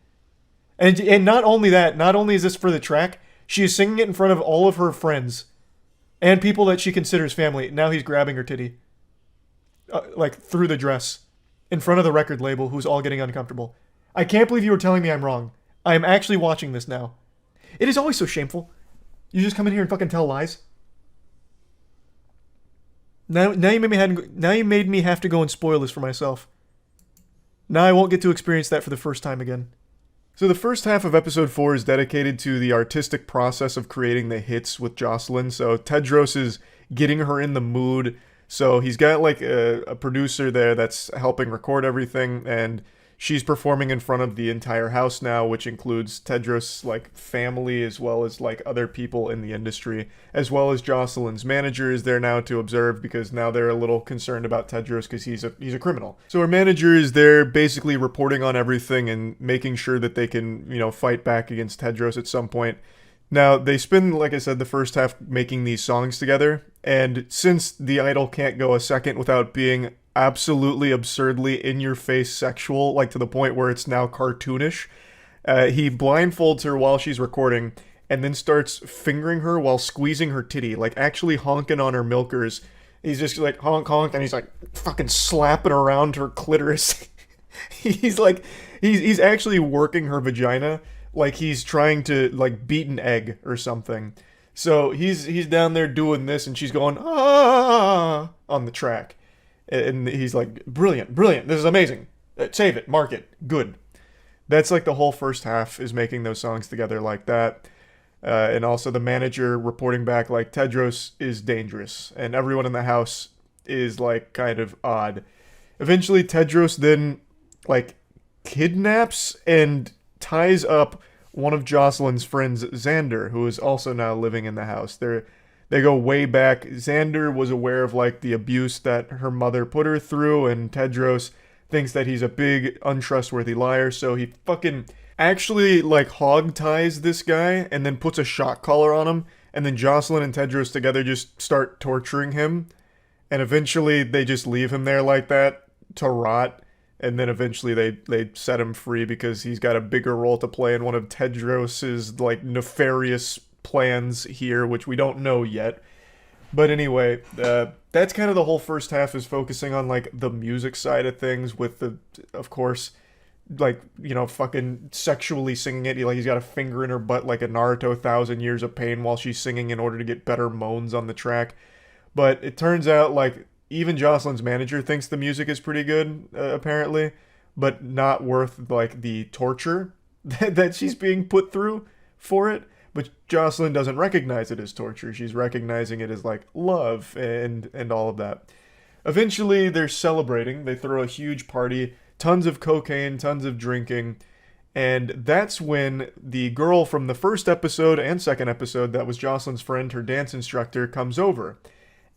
And not only that, not only is this for the track, she is singing it in front of all of her friends. And people that she considers family. Now he's grabbing her titty. Like, through the dress. In front of the record label, who's all getting uncomfortable. I can't believe you were telling me I'm wrong. I am actually watching this now. It is always so shameful. You just come in here and fucking tell lies. Now you made me have to go and spoil this for myself. Now I won't get to experience that for the first time again. So the first half of episode 4 is dedicated to the artistic process of creating the hits with Jocelyn. So Tedros is getting her in the mood. So he's got like a producer there that's helping record everything, and she's performing in front of the entire house now, which includes Tedros' like family as well as like other people in the industry, as well as Jocelyn's manager is there now to observe because now they're a little concerned about Tedros because he's a criminal. So her manager is there basically reporting on everything and making sure that they can, you know, fight back against Tedros at some point. Now, they spend, like I said, the first half making these songs together, and since the idol can't go a second without being absolutely absurdly in-your-face sexual, like to the point where it's now cartoonish, he blindfolds her while she's recording, and then starts fingering her while squeezing her titty, like actually honking on her milkers. He's just like, honk, honk, and he's like fucking slapping around her clitoris. He's actually working her vagina, like he's trying to like beat an egg or something. So he's down there doing this and she's going on the track. And he's like, brilliant, this is amazing. Save it, mark it, good. That's like the whole first half is making those songs together like that. And also the manager reporting back like Tedros is dangerous and everyone in the house is like kind of odd. Eventually Tedros then like kidnaps and ties up one of Jocelyn's friends, Xander, who is also now living in the house. They go way back. Xander was aware of like the abuse that her mother put her through, and Tedros thinks that he's a big, untrustworthy liar, so he fucking actually like hog ties this guy and then puts a shock collar on him, and then Jocelyn and Tedros together just start torturing him, and eventually they just leave him there like that to rot. And then eventually they set him free because he's got a bigger role to play in one of Tedros's like nefarious plans here, which we don't know yet. But anyway, that's kind of the whole first half is focusing on like the music side of things with the, of course, like, you know, fucking sexually singing it. Like he's got a finger in her butt like a Naruto 1,000 Years of Pain while she's singing in order to get better moans on the track. But it turns out like even Jocelyn's manager thinks the music is pretty good, apparently, but not worth, like, the torture that she's being put through for it. But Jocelyn doesn't recognize it as torture. She's recognizing it as, like, love and all of that. Eventually, they're celebrating. They throw a huge party, tons of cocaine, tons of drinking, and that's when the girl from the first episode and second episode that was Jocelyn's friend, her dance instructor, comes over.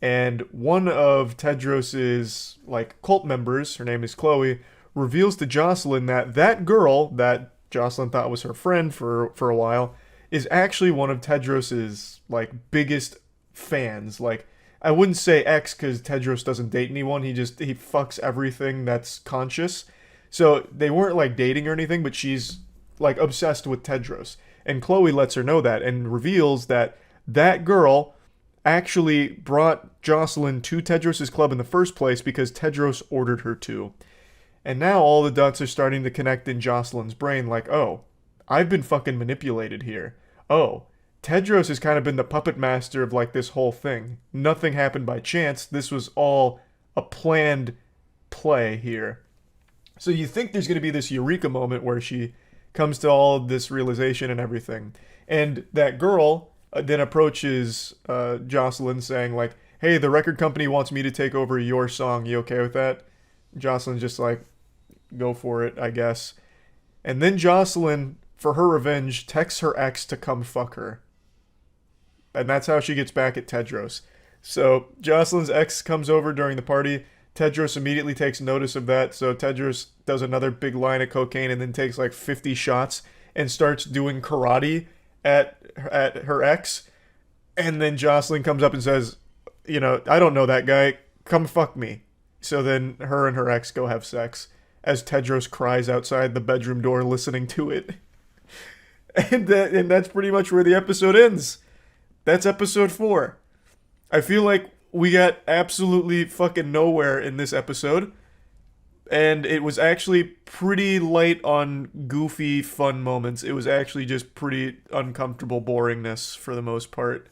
And one of Tedros's, like, cult members, her name is Chloe, reveals to Jocelyn that that girl that Jocelyn thought was her friend for a while is actually one of Tedros's, like, biggest fans. Like, I wouldn't say ex because Tedros doesn't date anyone. He fucks everything that's conscious. So they weren't like dating or anything, but she's like obsessed with Tedros. And Chloe lets her know that and reveals that that girl actually brought Jocelyn to Tedros's club in the first place because Tedros ordered her to. And now all the dots are starting to connect in Jocelyn's brain like, oh, I've been fucking manipulated here. Oh, Tedros has kind of been the puppet master of like this whole thing. Nothing happened by chance. This was all a planned play here. So you think there's going to be this eureka moment where she comes to all of this realization and everything. And that girl then approaches Jocelyn saying like, hey, the record company wants me to take over your song. You okay with that? Jocelyn's just like, go for it, I guess. And then Jocelyn, for her revenge, texts her ex to come fuck her. And that's how she gets back at Tedros. So Jocelyn's ex comes over during the party. Tedros immediately takes notice of that, so Tedros does another big line of cocaine and then takes like 50 shots and starts doing karate at her ex. And then Jocelyn comes up and says, you know, I don't know that guy, come fuck me. So then her and her ex go have sex as Tedros cries outside the bedroom door listening to it. And that's pretty much where the episode ends. That's episode 4. I feel like we got absolutely fucking nowhere in this episode. And it was actually pretty light on goofy, fun moments. It was actually just pretty uncomfortable boringness for the most part.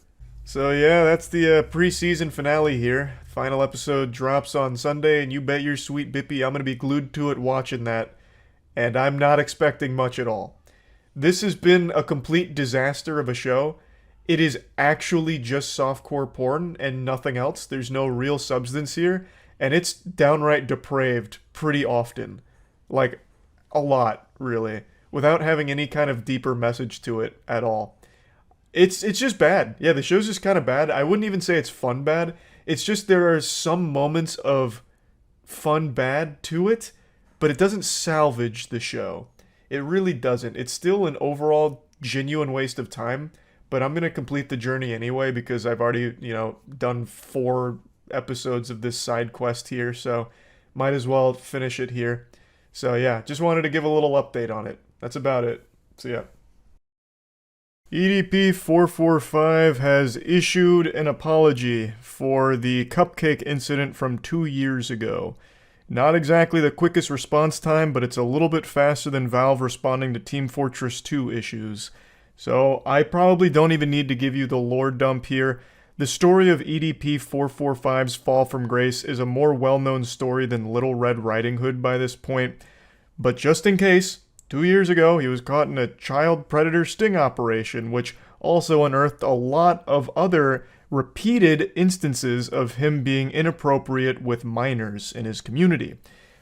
So yeah, that's the pre-season finale here. Final episode drops on Sunday, and you bet your sweet bippy I'm going to be glued to it watching that. And I'm not expecting much at all. This has been a complete disaster of a show. It is actually just softcore porn and nothing else. There's no real substance here. And it's downright depraved pretty often. Like, a lot, really. Without having any kind of deeper message to it at all. It's just bad. Yeah, the show's just kind of bad. I wouldn't even say it's fun bad. It's just there are some moments of fun bad to it. But it doesn't salvage the show. It really doesn't. It's still an overall genuine waste of time. But I'm going to complete the journey anyway because I've already, done 4 episodes of this side quest here. So might as well finish it here. So yeah, just wanted to give a little update on it. That's about it. So yeah. EDP445 has issued an apology for the cupcake incident from 2 years ago. Not exactly the quickest response time, but it's a little bit faster than Valve responding to Team Fortress 2 issues. So I probably don't even need to give you the lore dump here. The story of EDP445's fall from grace is a more well-known story than Little Red Riding Hood by this point. But just in case, 2 years ago he was caught in a child predator sting operation, which also unearthed a lot of other repeated instances of him being inappropriate with minors in his community.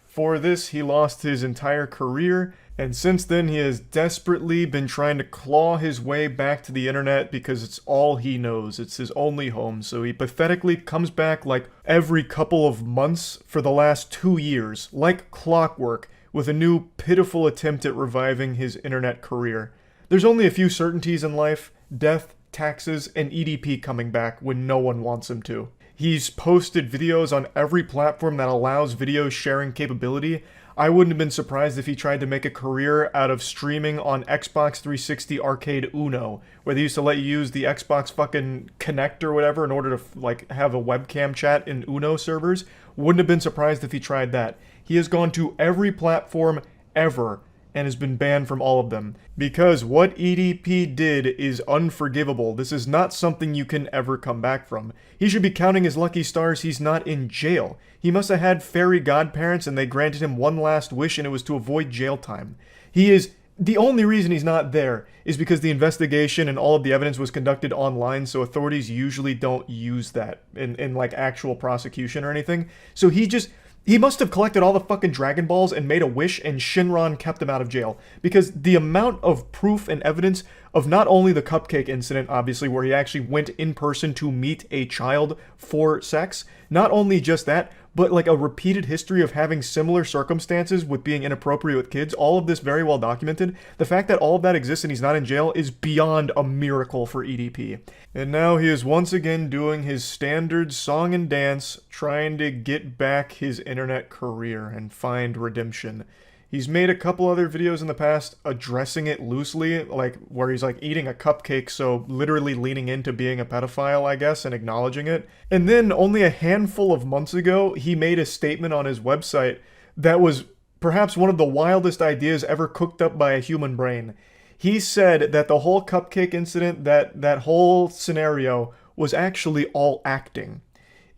For this, he lost his entire career, and since then he has desperately been trying to claw his way back to the internet because it's all he knows. It's his only home, so he pathetically comes back like every couple of months for the last 2 years, like clockwork, with a new pitiful attempt at reviving his internet career. There's only a few certainties in life: death, taxes, and EDP coming back when no one wants him to. He's posted videos on every platform that allows video sharing capability. I wouldn't have been surprised if he tried to make a career out of streaming on Xbox 360 Arcade Uno, where they used to let you use the Xbox fucking Connect or whatever in order to have a webcam chat in Uno servers. Wouldn't have been surprised if he tried that. He has gone to every platform ever and has been banned from all of them. Because what EDP did is unforgivable. This is not something you can ever come back from. He should be counting his lucky stars he's not in jail. He must have had fairy godparents and they granted him one last wish, and it was to avoid jail time. He is The only reason he's not there is because the investigation and all of the evidence was conducted online, so authorities usually don't use that in like actual prosecution or anything. So he must have collected all the fucking Dragon Balls and made a wish, and Shinron kept him out of jail. Because the amount of proof and evidence of not only the cupcake incident, obviously, where he actually went in person to meet a child for sex, not only just that, but like a repeated history of having similar circumstances with being inappropriate with kids, all of this very well documented. The fact that all of that exists and he's not in jail is beyond a miracle for EDP. And now he is once again doing his standard song and dance, trying to get back his internet career and find redemption. He's made a couple other videos in the past addressing it loosely, like where he's like eating a cupcake, so literally leaning into being a pedophile, I guess, and acknowledging it. And then only a handful of months ago, he made a statement on his website that was perhaps one of the wildest ideas ever cooked up by a human brain. He said that the whole cupcake incident, that whole scenario, was actually all acting.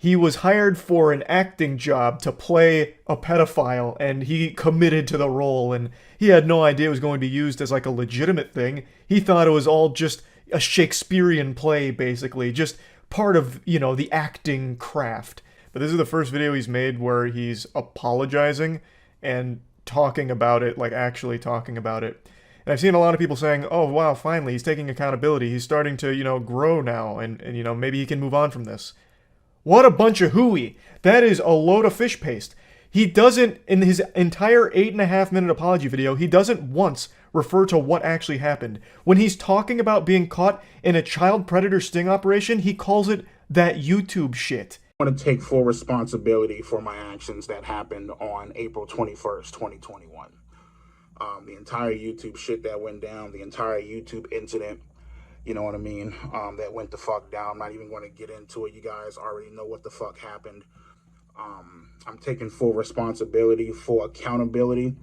He was hired for an acting job to play a pedophile, and he committed to the role, and he had no idea it was going to be used as like a legitimate thing. He thought it was all just a Shakespearean play, basically, just part of, you know, the acting craft. But this is the first video he's made where he's apologizing and talking about it, like actually talking about it. And I've seen a lot of people saying, oh, wow, finally, he's taking accountability. He's starting to, you know, grow now, and you know, maybe he can move on from this. What a bunch of hooey. That is a load of fish paste. He doesn't, in his entire 8.5-minute apology video, he doesn't once refer to what actually happened. When he's talking about being caught in a child predator sting operation, he calls it that YouTube shit. I want to take full responsibility for my actions that happened on April 21st, 2021. The entire YouTube shit that went down, the entire YouTube incident, you know what I mean, that went the fuck down. I'm not even going to get into it. You guys already know what the fuck happened. I'm taking full responsibility, full accountability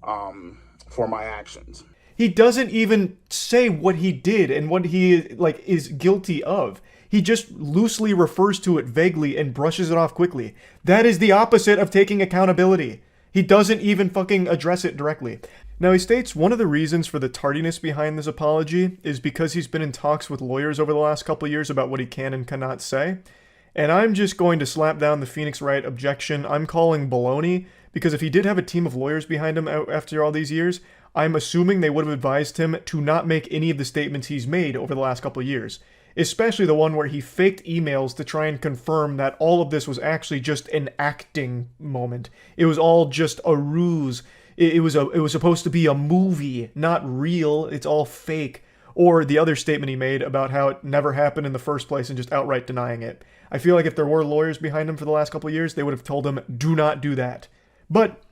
for my actions. He doesn't even say what he did and what he like is guilty of. He just loosely refers to it vaguely and brushes it off quickly. That is the opposite of taking accountability. He doesn't even fucking address it directly. Now, he states one of the reasons for the tardiness behind this apology is because he's been in talks with lawyers over the last couple of years about what he can and cannot say. And I'm just going to slap down the Phoenix Wright objection. I'm calling baloney, because if he did have a team of lawyers behind him after all these years, I'm assuming they would have advised him to not make any of the statements he's made over the last couple of years. Especially the one where he faked emails to try and confirm that all of this was actually just an acting moment. It was all just a ruse. It was supposed to be a movie, not real. It's all fake. Or the other statement he made about how it never happened in the first place and just outright denying it. I feel like if there were lawyers behind him for the last couple of years, they would have told him, do not do that. But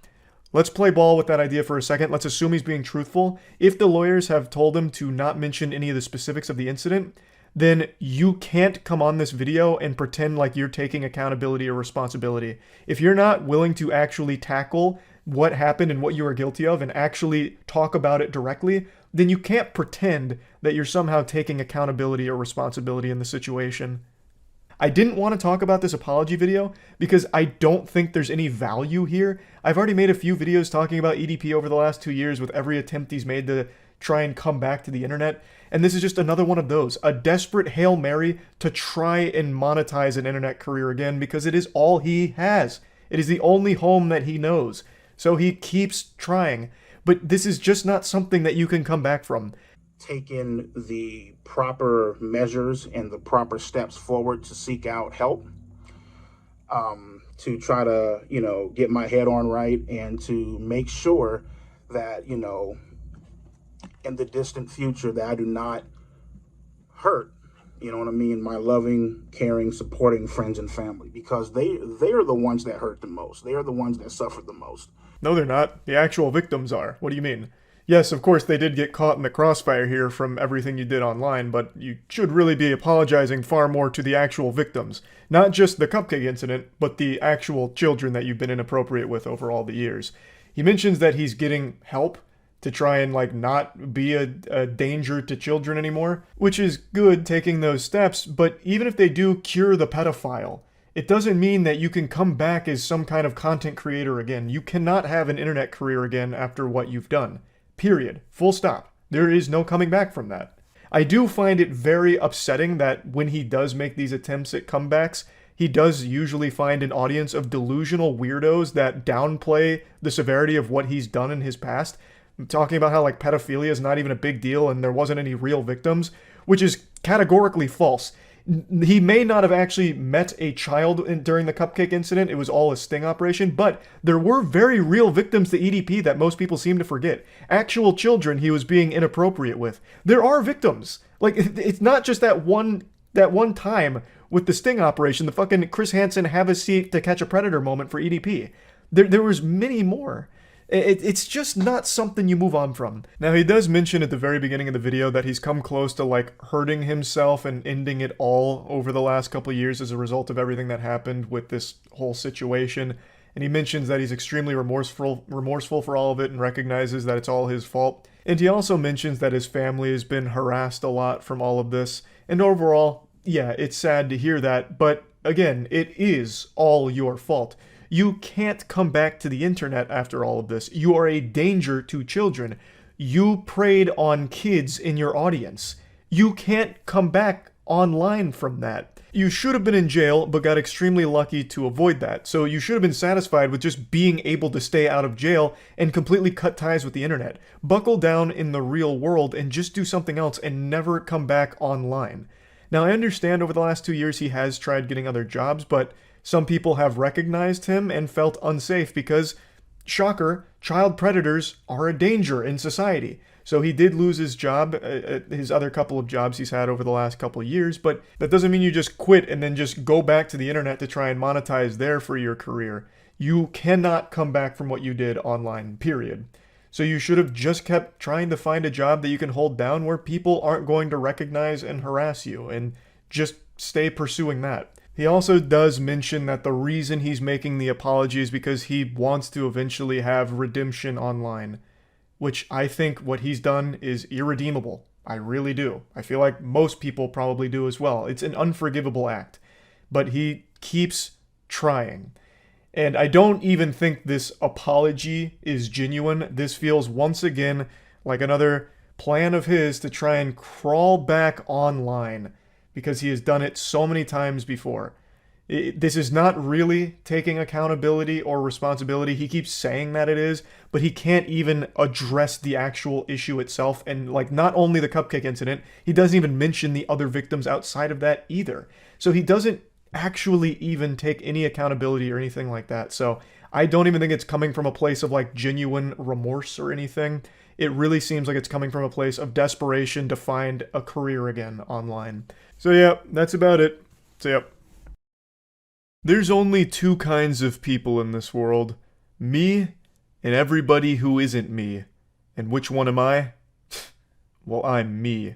let's play ball with that idea for a second. Let's assume he's being truthful. If the lawyers have told him to not mention any of the specifics of the incident, then you can't come on this video and pretend like you're taking accountability or responsibility. If you're not willing to actually tackle what happened and what you are guilty of and actually talk about it directly, then you can't pretend that you're somehow taking accountability or responsibility in the situation. I didn't want to talk about this apology video because I don't think there's any value here. I've already made a few videos talking about EDP over the last 2 years with every attempt he's made to try and come back to the internet. And this is just another one of those. A desperate Hail Mary to try and monetize an internet career again because it is all he has. It is the only home that he knows. So he keeps trying. But this is just not something that you can come back from. Taking the proper measures and the proper steps forward to seek out help, to try to, you know, get my head on right and to make sure that, you know, in the distant future that I do not hurt, you know what I mean, my loving, caring, supporting friends and family, because they are the ones that hurt the most. They are the ones that suffer the most. No, they're not. The actual victims are. What do you mean? Yes, of course, they did get caught in the crossfire here from everything you did online, but you should really be apologizing far more to the actual victims. Not just the cupcake incident, but the actual children that you've been inappropriate with over all the years. He mentions that he's getting help to try and, like, not be a danger to children anymore, which is good, taking those steps, but even if they do cure the pedophile, it doesn't mean that you can come back as some kind of content creator again. You cannot have an internet career again after what you've done. Period. Full stop. There is no coming back from that. I do find it very upsetting that when he does make these attempts at comebacks, he does usually find an audience of delusional weirdos that downplay the severity of what he's done in his past. I'm talking about how like pedophilia is not even a big deal and there wasn't any real victims, which is categorically false. He may not have actually met a child during the cupcake incident. It was all a sting operation, but there were very real victims to EDP that most people seem to forget. Actual children he was being inappropriate with. There are victims. Like, it's not just that one time with the sting operation, the fucking Chris Hansen have a seat to catch a predator moment for EDP. There was many more. It's just not something you move on from. Now, he does mention at the very beginning of the video that he's come close to, like, hurting himself and ending it all over the last couple of years as a result of everything that happened with this whole situation. And he mentions that he's extremely remorseful for all of it and recognizes that it's all his fault. And he also mentions that his family has been harassed a lot from all of this. And overall, yeah, it's sad to hear that, but again, it is all your fault. You can't come back to the internet after all of this. You are a danger to children. You preyed on kids in your audience. You can't come back online from that. You should have been in jail, but got extremely lucky to avoid that. So you should have been satisfied with just being able to stay out of jail and completely cut ties with the internet. Buckle down in the real world and just do something else and never come back online. Now, I understand over the last 2 years he has tried getting other jobs, but some people have recognized him and felt unsafe because, shocker, child predators are a danger in society. So he did lose his job, his other couple of jobs he's had over the last couple of years, but that doesn't mean you just quit and then just go back to the internet to try and monetize there for your career. You cannot come back from what you did online, period. So you should have just kept trying to find a job that you can hold down where people aren't going to recognize and harass you, and just stay pursuing that. He also does mention that the reason he's making the apology is because he wants to eventually have redemption online, which I think what he's done is irredeemable. I really do. I feel like most people probably do as well. It's an unforgivable act, but he keeps trying. And I don't even think this apology is genuine. This feels once again like another plan of his to try and crawl back online, because he has done it so many times before. This is not really taking accountability or responsibility. He keeps saying that it is, but he can't even address the actual issue itself. And like, not only the cupcake incident, he doesn't even mention the other victims outside of that either. So he doesn't actually even take any accountability or anything like that. So I don't even think it's coming from a place of like genuine remorse or anything. It really seems like it's coming from a place of desperation to find a career again online. So yeah, that's about it. So yep. There's only two kinds of people in this world. Me and everybody who isn't me. And which one am I? Well, I'm me.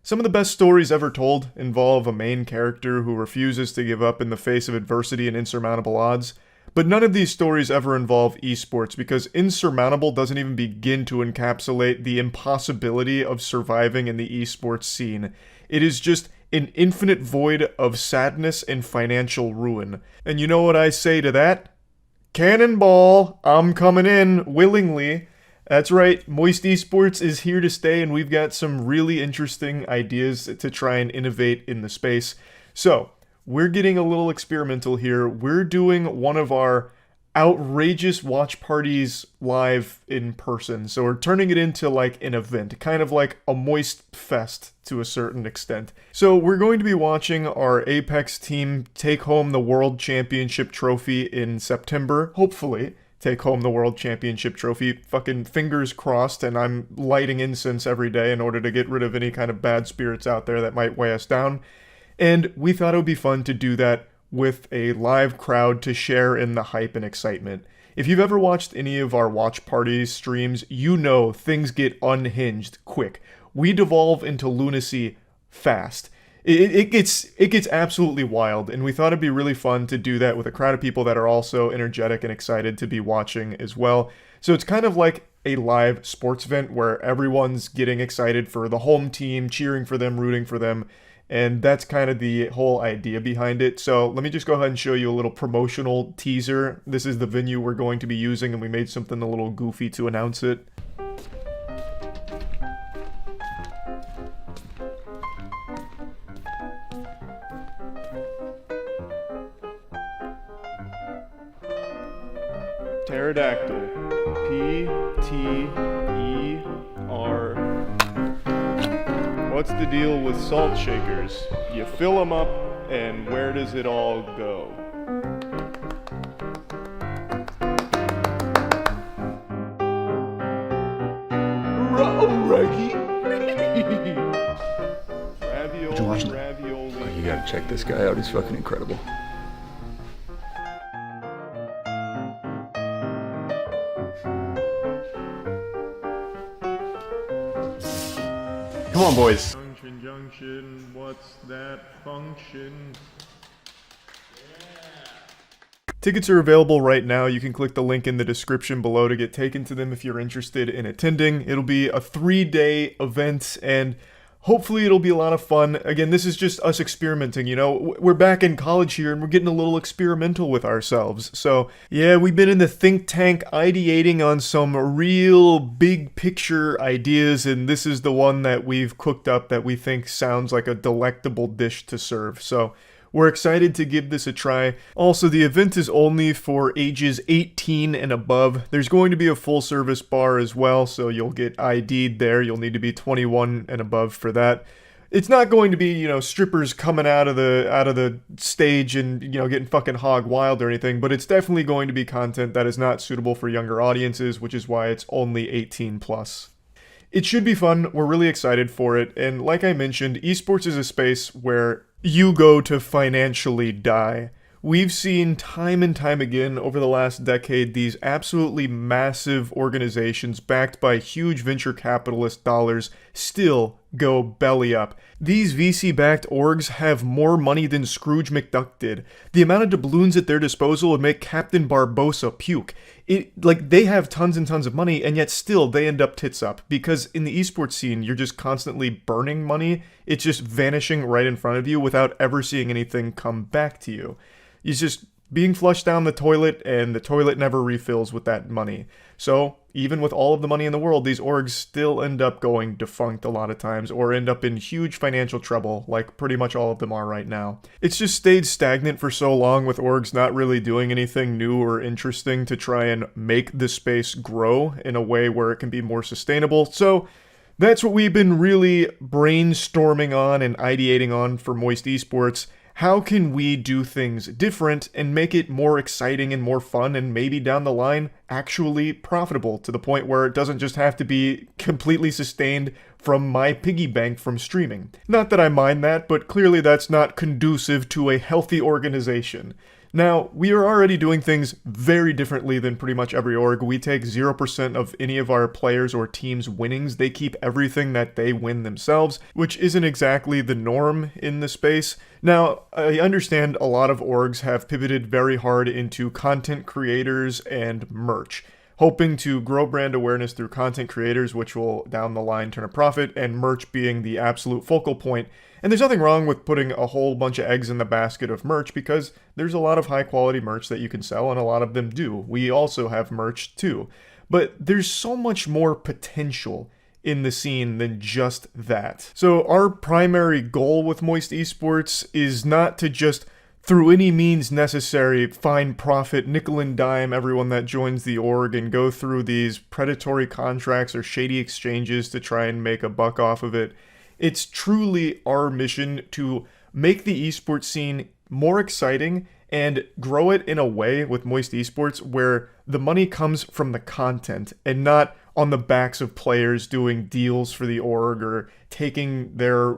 Some of the best stories ever told involve a main character who refuses to give up in the face of adversity and insurmountable odds. But none of these stories ever involve esports, because insurmountable doesn't even begin to encapsulate the impossibility of surviving in the esports scene. It is just an infinite void of sadness and financial ruin. And you know what I say to that? Cannonball! I'm coming in, willingly. That's right, Moist Esports is here to stay, and we've got some really interesting ideas to try and innovate in the space. So, we're getting a little experimental here. We're doing one of our outrageous watch parties live in person. So we're turning it into like an event, kind of like a Moist Fest to a certain extent. So we're going to be watching our Apex team take home the World Championship trophy in September, hopefully. Take home the World Championship trophy. Fucking fingers crossed, and I'm lighting incense every day in order to get rid of any kind of bad spirits out there that might weigh us down. And we thought it would be fun to do that with a live crowd to share in the hype and excitement. If you've ever watched any of our watch party streams, you know things get unhinged quick. We devolve into lunacy fast. It gets absolutely wild, and we thought it'd be really fun to do that with a crowd of people that are also energetic and excited to be watching as well. So it's kind of like a live sports event where everyone's getting excited for the home team, cheering for them, rooting for them, and that's kind of the whole idea behind it. So let me just go ahead and show you a little promotional teaser. This is the venue we're going to be using, and we made something a little goofy to announce it. Pterodactyl. P-T-E-R. What's the deal with salt shakers? You fill them up, and where does it all go? Ravioli. Oh, you gotta check this guy out. He's fucking incredible. Come on, boys. Junction, what's that function? Tickets are available right now. You can click the link in the description below to get taken to them if you're interested in attending. It'll be a 3-day event, and hopefully it'll be a lot of fun. Again, this is just us experimenting, you know? We're back in college here, and we're getting a little experimental with ourselves. So, yeah, we've been in the think tank ideating on some real big picture ideas, and this is the one that we've cooked up that we think sounds like a delectable dish to serve. So, we're excited to give this a try. Also, the event is only for ages 18 and above. There's going to be a full service bar as well, so you'll get ID'd there. You'll need to be 21 and above for that. It's not going to be, you know, strippers coming out of the stage and, you know, getting fucking hog wild or anything, but it's definitely going to be content that is not suitable for younger audiences, which is why it's only 18 plus. It should be fun. We're really excited for it. And like I mentioned, esports is a space where you go to financially die. We've seen time and time again over the last decade these absolutely massive organizations backed by huge venture capitalist dollars still go belly up. These VC-backed orgs have more money than Scrooge McDuck did. The amount of doubloons at their disposal would make Captain Barbossa puke. They have tons and tons of money, and yet still they end up tits up. Because in the esports scene, you're just constantly burning money. It's just vanishing right in front of you without ever seeing anything come back to you. It's just being flushed down the toilet, and the toilet never refills with that money. So, even with all of the money in the world, these orgs still end up going defunct a lot of times, or end up in huge financial trouble, like pretty much all of them are right now. It's just stayed stagnant for so long, with orgs not really doing anything new or interesting to try and make the space grow in a way where it can be more sustainable. So, that's what we've been really brainstorming on and ideating on for Moist Esports. How can we do things different and make it more exciting and more fun and maybe down the line actually profitable to the point where it doesn't just have to be completely sustained from my piggy bank from streaming? Not that I mind that, but clearly that's not conducive to a healthy organization. Now, we are already doing things very differently than pretty much every org. We take 0% of any of our players or teams' winnings. They keep everything that they win themselves, which isn't exactly the norm in the space. Now, I understand a lot of orgs have pivoted very hard into content creators and merch, hoping to grow brand awareness through content creators, which will down the line turn a profit, and merch being the absolute focal point. And there's nothing wrong with putting a whole bunch of eggs in the basket of merch, because there's a lot of high quality merch that you can sell, and a lot of them do. We also have merch too. But there's so much more potential in the scene than just that. So our primary goal with Moist Esports is not to just, through any means necessary, find profit, nickel and dime everyone that joins the org and go through these predatory contracts or shady exchanges to try and make a buck off of it. It's truly our mission to make the esports scene more exciting and grow it in a way with Moist Esports where the money comes from the content and not on the backs of players doing deals for the org or taking their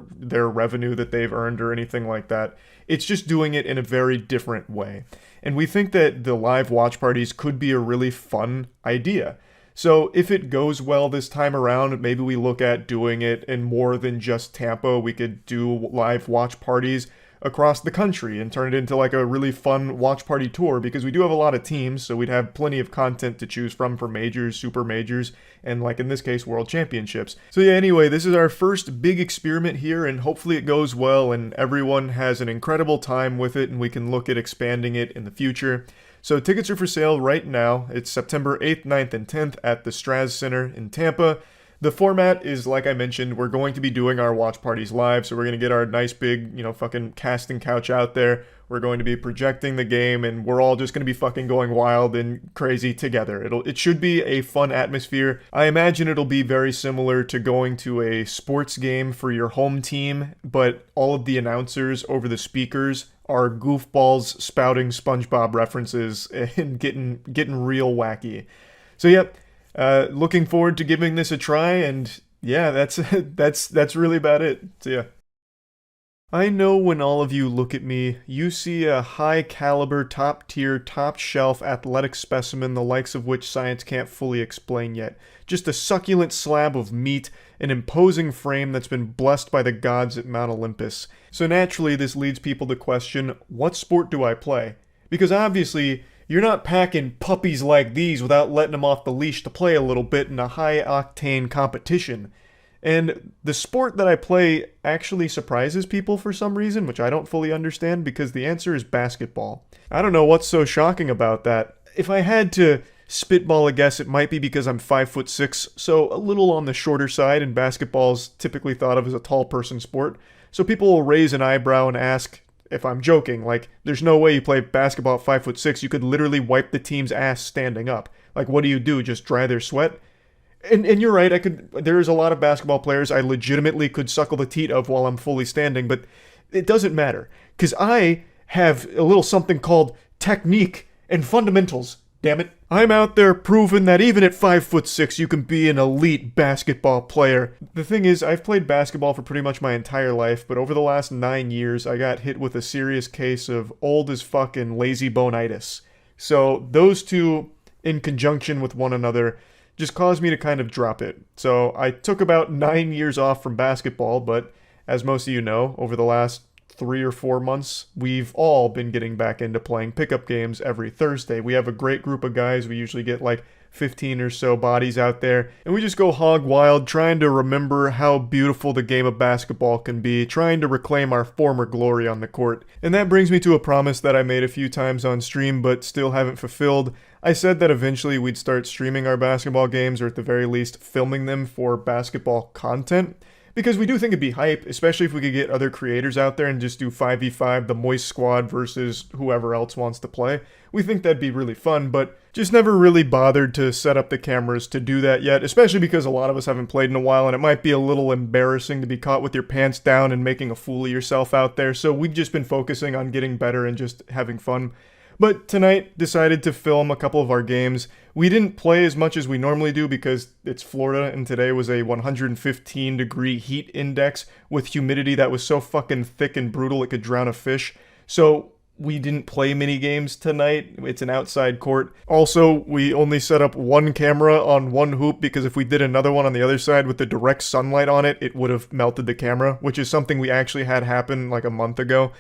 revenue that they've earned or anything like that. It's just doing it in a very different way. And we think that the live watch parties could be a really fun idea. So if it goes well this time around, maybe we look at doing it in more than just Tampa. We could do live watch parties across the country and turn it into like a really fun watch party tour, because we do have a lot of teams, so we'd have plenty of content to choose from for majors, super majors, and like in this case, world championships. So yeah, anyway, this is our first big experiment here, and hopefully it goes well and everyone has an incredible time with it, and we can look at expanding it in the future. So tickets are for sale right now. It's September 8th, 9th, and 10th at the Straz Center in Tampa. The format is, like I mentioned, we're going to be doing our watch parties live, so we're going to get our nice big, fucking casting couch out there. We're going to be projecting the game, and we're all just going to be fucking going wild and crazy together. It should be a fun atmosphere. I imagine it'll be very similar to going to a sports game for your home team, but all of the announcers over the speakers are goofballs spouting SpongeBob references and getting real wacky. So yep, looking forward to giving this a try, and yeah, that's really about it. So yeah. I know when all of you look at me, you see a high-caliber, top-tier, top-shelf athletic specimen the likes of which science can't fully explain yet. Just a succulent slab of meat, an imposing frame that's been blessed by the gods at Mount Olympus. So naturally, this leads people to question, what sport do I play? Because obviously, you're not packing puppies like these without letting them off the leash to play a little bit in a high-octane competition. And the sport that I play actually surprises people for some reason, which I don't fully understand, because the answer is basketball. I don't know what's so shocking about that. If I had to spitball a guess, it might be because I'm 5'6", so a little on the shorter side, and basketball's typically thought of as a tall person sport. So people will raise an eyebrow and ask if I'm joking, like, there's no way you play basketball at 5'6", you could literally wipe the team's ass standing up. Like, what do? Just dry their sweat? And you're right, there's a lot of basketball players I legitimately could suckle the teat of while I'm fully standing, but it doesn't matter, because I have a little something called technique and fundamentals, damn it. I'm out there proving that even at 5'6", you can be an elite basketball player. The thing is, I've played basketball for pretty much my entire life, but over the last 9 years, I got hit with a serious case of old as fucking lazy bone-itis. So those two, in conjunction with one another, just caused me to kind of drop it. So I took about 9 years off from basketball, but as most of you know, over the last 3 or 4 months, we've all been getting back into playing pickup games every Thursday. We have a great group of guys. We usually get like 15 or so bodies out there, and we just go hog wild trying to remember how beautiful the game of basketball can be, trying to reclaim our former glory on the court. And that brings me to a promise that I made a few times on stream but still haven't fulfilled. I said that eventually we'd start streaming our basketball games, or at the very least filming them for basketball content, because we do think it'd be hype, especially if we could get other creators out there and just do 5v5, the Moist Squad versus whoever else wants to play. We think that'd be really fun, but just never really bothered to set up the cameras to do that yet, especially because a lot of us haven't played in a while, and it might be a little embarrassing to be caught with your pants down and making a fool of yourself out there, so we've just been focusing on getting better and just having fun. But tonight, decided to film a couple of our games. We didn't play as much as we normally do because it's Florida, and today was a 115 degree heat index with humidity that was so fucking thick and brutal it could drown a fish. So we didn't play mini games tonight. It's an outside court. Also, we only set up one camera on one hoop because if we did another one on the other side with the direct sunlight on it, it would have melted the camera, which is something we actually had happen like a month ago.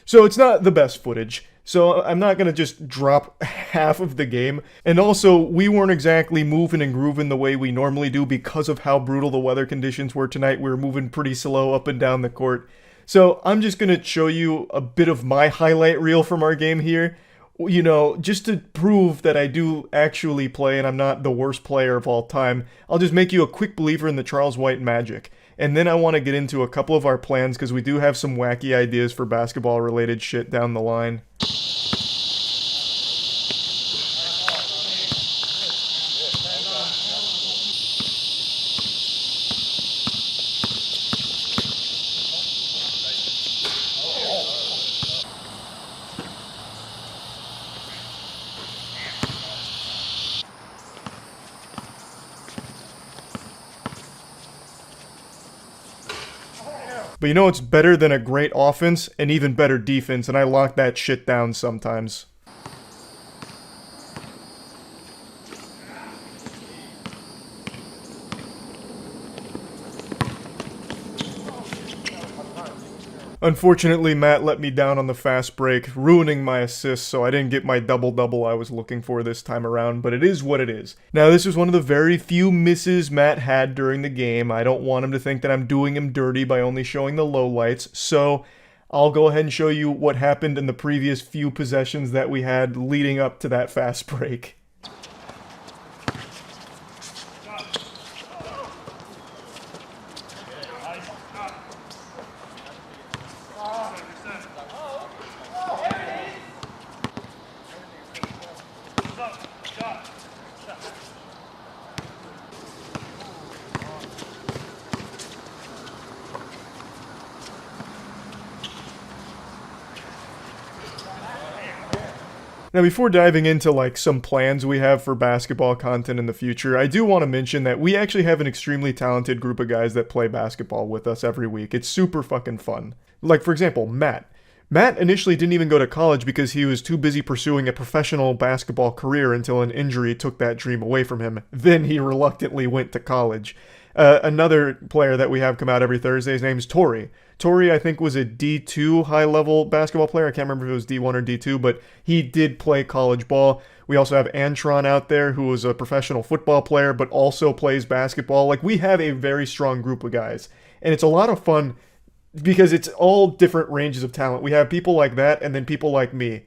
So it's not the best footage. So I'm not going to just drop half of the game. And also, we weren't exactly moving and grooving the way we normally do because of how brutal the weather conditions were tonight. We were moving pretty slow up and down the court. So I'm just going to show you a bit of my highlight reel from our game here. You know, just to prove that I do actually play and I'm not the worst player of all time. I'll just make you a quick believer in the Charles White magic. And then I want to get into a couple of our plans because we do have some wacky ideas for basketball related shit down the line. But you know what's better than a great offense? An even better defense, and I lock that shit down sometimes. Unfortunately, Matt let me down on the fast break, ruining my assist, so I didn't get my double-double I was looking for this time around, but it is what it is. Now, this is one of the very few misses Matt had during the game. I don't want him to think that I'm doing him dirty by only showing the lowlights, so I'll go ahead and show you what happened in the previous few possessions that we had leading up to that fast break. Now, before diving into like some plans we have for basketball content in the future, I do want to mention that we actually have an extremely talented group of guys that play basketball with us every week. It's super fucking fun. Like, for example, Matt. Matt initially didn't even go to college because he was too busy pursuing a professional basketball career until an injury took that dream away from him. Then he reluctantly went to college. Another player that we have come out every Thursday, his name's Tori. Tori, I think, was a D2 high-level basketball player. I can't remember if it was D1 or D2, but he did play college ball. We also have Antron out there, who was a professional football player, but also plays basketball. Like, we have a very strong group of guys, and it's a lot of fun because it's all different ranges of talent. We have people like that, and then people like me.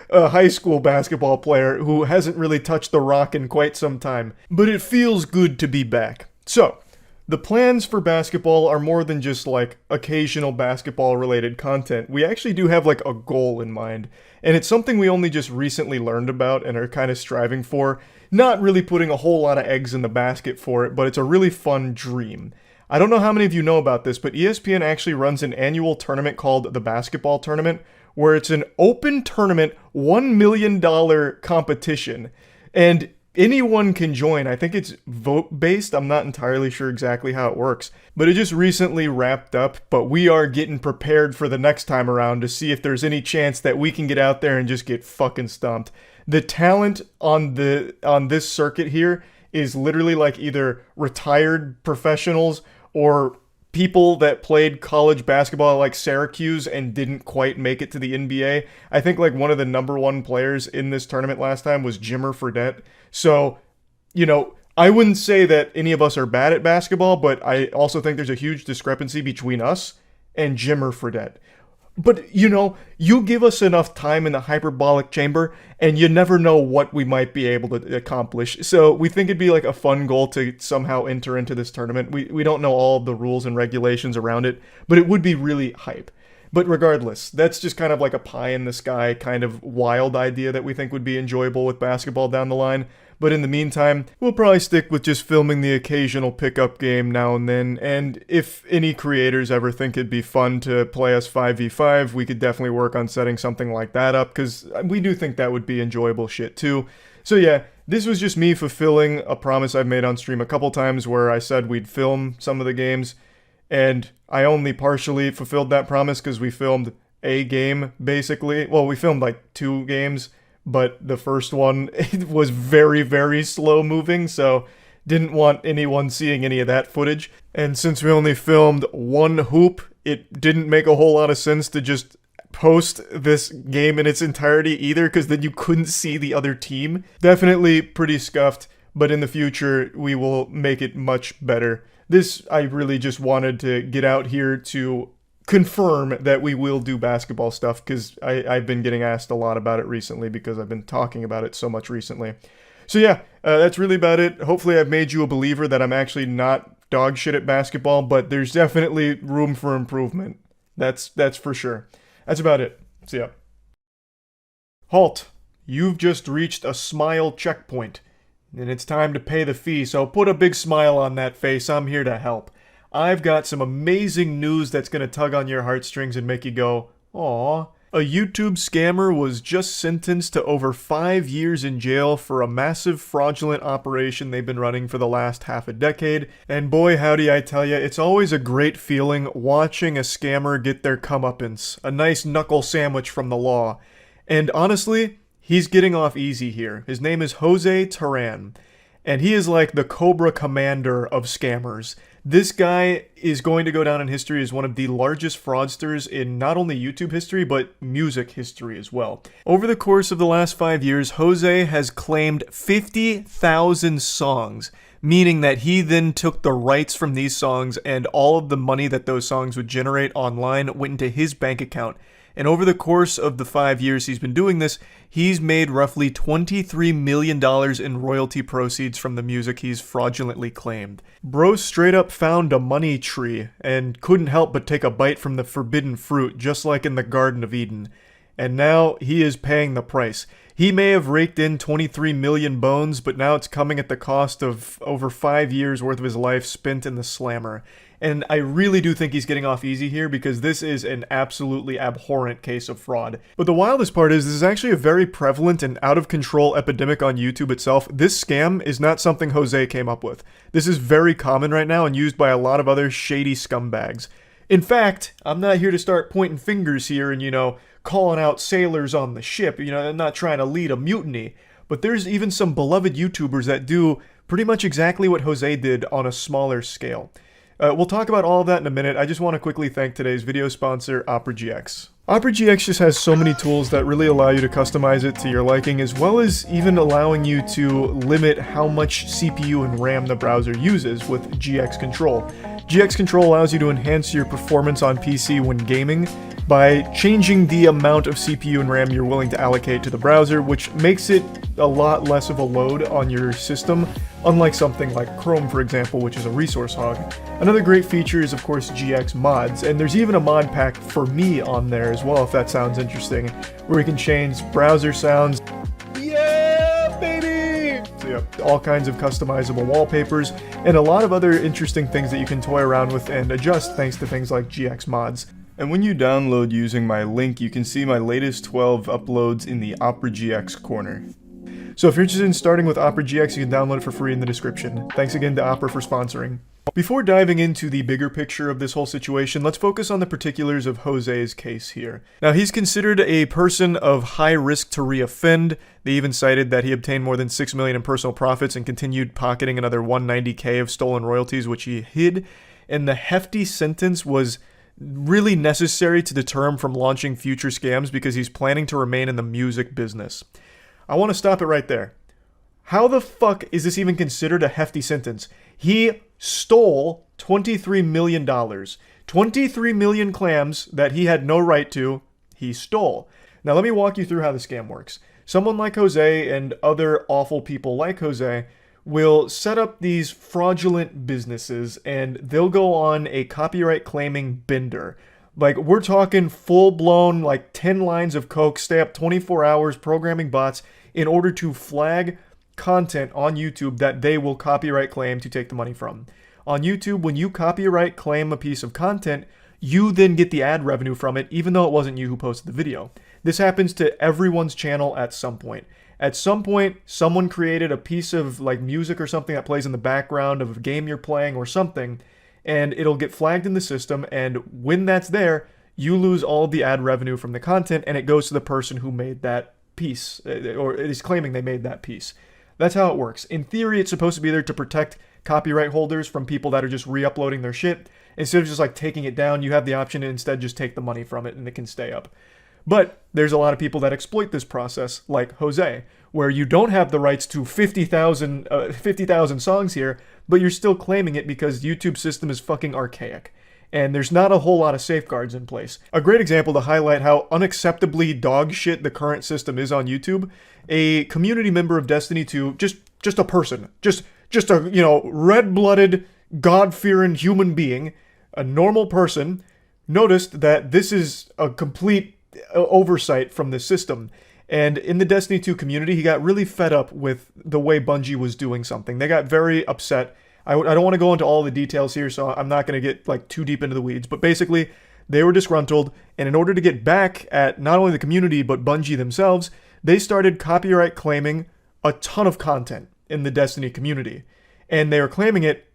A high school basketball player who hasn't really touched the rock in quite some time. But it feels good to be back. So, the plans for basketball are more than just like occasional basketball related content. We actually do have like a goal in mind. And it's something we only just recently learned about and are kind of striving for. Not really putting a whole lot of eggs in the basket for it, but it's a really fun dream. I don't know how many of you know about this, but ESPN actually runs an annual tournament called the Basketball Tournament, where it's an open tournament, $1 million competition. And anyone can join. I think it's vote-based. I'm not entirely sure exactly how it works. But it just recently wrapped up, but we are getting prepared for the next time around to see if there's any chance that we can get out there and just get fucking stumped. The talent on this circuit here is literally like either retired professionals or people that played college basketball like Syracuse and didn't quite make it to the NBA. I think like one of the number one players in this tournament last time was Jimmer Fredette. So, you know, I wouldn't say that any of us are bad at basketball, but I also think there's a huge discrepancy between us and Jimmer Fredette. But, you know, you give us enough time in the hyperbolic chamber, and you never know what we might be able to accomplish. So we think it'd be like a fun goal to somehow enter into this tournament. We don't know all of the rules and regulations around it, but it would be really hype. But regardless, that's just kind of like a pie-in-the-sky kind of wild idea that we think would be enjoyable with basketball down the line. But in the meantime, we'll probably stick with just filming the occasional pickup game now and then, and if any creators ever think it'd be fun to play us 5v5, we could definitely work on setting something like that up, because we do think that would be enjoyable shit too. So yeah, this was just me fulfilling a promise I've made on stream a couple times where I said we'd film some of the games, and I only partially fulfilled that promise because we filmed a game, basically. Well, we filmed like 2 games, but the first one was very, very slow moving, so didn't want anyone seeing any of that footage. And since we only filmed 1 hoop, it didn't make a whole lot of sense to just post this game in its entirety either, because then you couldn't see the other team. Definitely pretty scuffed, but in the future, we will make it much better. This, I really just wanted to get out here to confirm that we will do basketball stuff, because I've been getting asked a lot about it recently because I've been talking about it so much recently. So yeah, that's really about it. Hopefully I've made you a believer that I'm actually not dog shit at basketball, but there's definitely room for improvement. That's for sure. That's about it. See ya. Halt. You've just reached a smile checkpoint, and it's time to pay the fee, so put a big smile on that face. I'm here to help. I've got some amazing news that's going to tug on your heartstrings and make you go, aww. A YouTube scammer was just sentenced to over 5 years in jail for a massive fraudulent operation they've been running for the last half a decade. And boy, howdy I tell ya, it's always a great feeling watching a scammer get their comeuppance. A nice knuckle sandwich from the law. And honestly, he's getting off easy here. His name is Jose Terran, and he is like the Cobra Commander of scammers. This guy is going to go down in history as one of the largest fraudsters in not only YouTube history, but music history as well. Over the course of the last 5 years, Jose has claimed 50,000 songs, meaning that he then took the rights from these songs, and all of the money that those songs would generate online went into his bank account. And over the course of the 5 years he's been doing this, he's made roughly $23 million in royalty proceeds from the music he's fraudulently claimed. Bro straight up found a money tree and couldn't help but take a bite from the forbidden fruit, just like in the Garden of Eden. And now he is paying the price. He may have raked in 23 million bones, but now it's coming at the cost of over 5 years worth of his life spent in the slammer. And I really do think he's getting off easy here because this is an absolutely abhorrent case of fraud. But the wildest part is this is actually a very prevalent and out of control epidemic on YouTube itself. This scam is not something Jose came up with. This is very common right now and used by a lot of other shady scumbags. In fact, I'm not here to start pointing fingers here and, calling out sailors on the ship. I'm not trying to lead a mutiny. But there's even some beloved YouTubers that do pretty much exactly what Jose did on a smaller scale. We'll talk about all of that in a minute. I just want to quickly thank today's video sponsor, Opera GX. Opera GX just has so many tools that really allow you to customize it to your liking, as well as even allowing you to limit how much CPU and RAM the browser uses with GX Control. GX Control allows you to enhance your performance on PC when gaming by changing the amount of CPU and RAM you're willing to allocate to the browser, which makes it a lot less of a load on your system, unlike something like Chrome, for example, which is a resource hog. Another great feature is, of course, GX mods, and there's even a mod pack for me on there as well, if that sounds interesting, where you can change browser sounds. Yeah, baby! So yeah, all kinds of customizable wallpapers, and a lot of other interesting things that you can toy around with and adjust thanks to things like GX mods. And when you download using my link, you can see my latest 12 uploads in the Opera GX corner. So if you're interested in starting with Opera GX, you can download it for free in the description. Thanks again to Opera for sponsoring. Before diving into the bigger picture of this whole situation, let's focus on the particulars of Jose's case here. Now, he's considered a person of high risk to reoffend. They even cited that he obtained more than $6 million in personal profits and continued pocketing another $190K of stolen royalties, which he hid. And the hefty sentence was really necessary to deter him from launching future scams because he's planning to remain in the music business. I want to stop it right there. How the fuck is this even considered a hefty sentence? He stole $23 million. 23 million clams that he had no right to, he stole. Now let me walk you through how the scam works. Someone like Jose and other awful people like Jose will set up these fraudulent businesses and they'll go on a copyright claiming bender. Like, we're talking full-blown, like 10 lines of coke, stay up 24 hours programming bots in order to flag content on YouTube that they will copyright claim to take the money from. On YouTube, when you copyright claim a piece of content, you then get the ad revenue from it, even though it wasn't you who posted the video. This happens to everyone's channel at some point. At some point, someone created a piece of like music or something that plays in the background of a game you're playing or something, and it'll get flagged in the system, and when that's there, you lose all of the ad revenue from the content, and it goes to the person who made that piece, or is claiming they made that piece. That's how it works. In theory, it's supposed to be there to protect copyright holders from people that are just re-uploading their shit. Instead of just like taking it down, you have the option to instead just take the money from it and it can stay up. But there's a lot of people that exploit this process, like Jose, where you don't have the rights to 50,000 songs here, but you're still claiming it because YouTube's system is fucking archaic. And there's not a whole lot of safeguards in place. A great example to highlight how unacceptably dog shit the current system is on YouTube, a community member of Destiny 2, just a person, just a, red-blooded, God-fearing human being, a normal person, noticed that this is a complete oversight from the system. And in the Destiny 2 community, he got really fed up with the way Bungie was doing something. They got very upset. I don't want to go into all the details here, so I'm not going to get like too deep into the weeds. But basically, they were disgruntled, and in order to get back at not only the community, but Bungie themselves, they started copyright claiming a ton of content in the Destiny community. And they were claiming it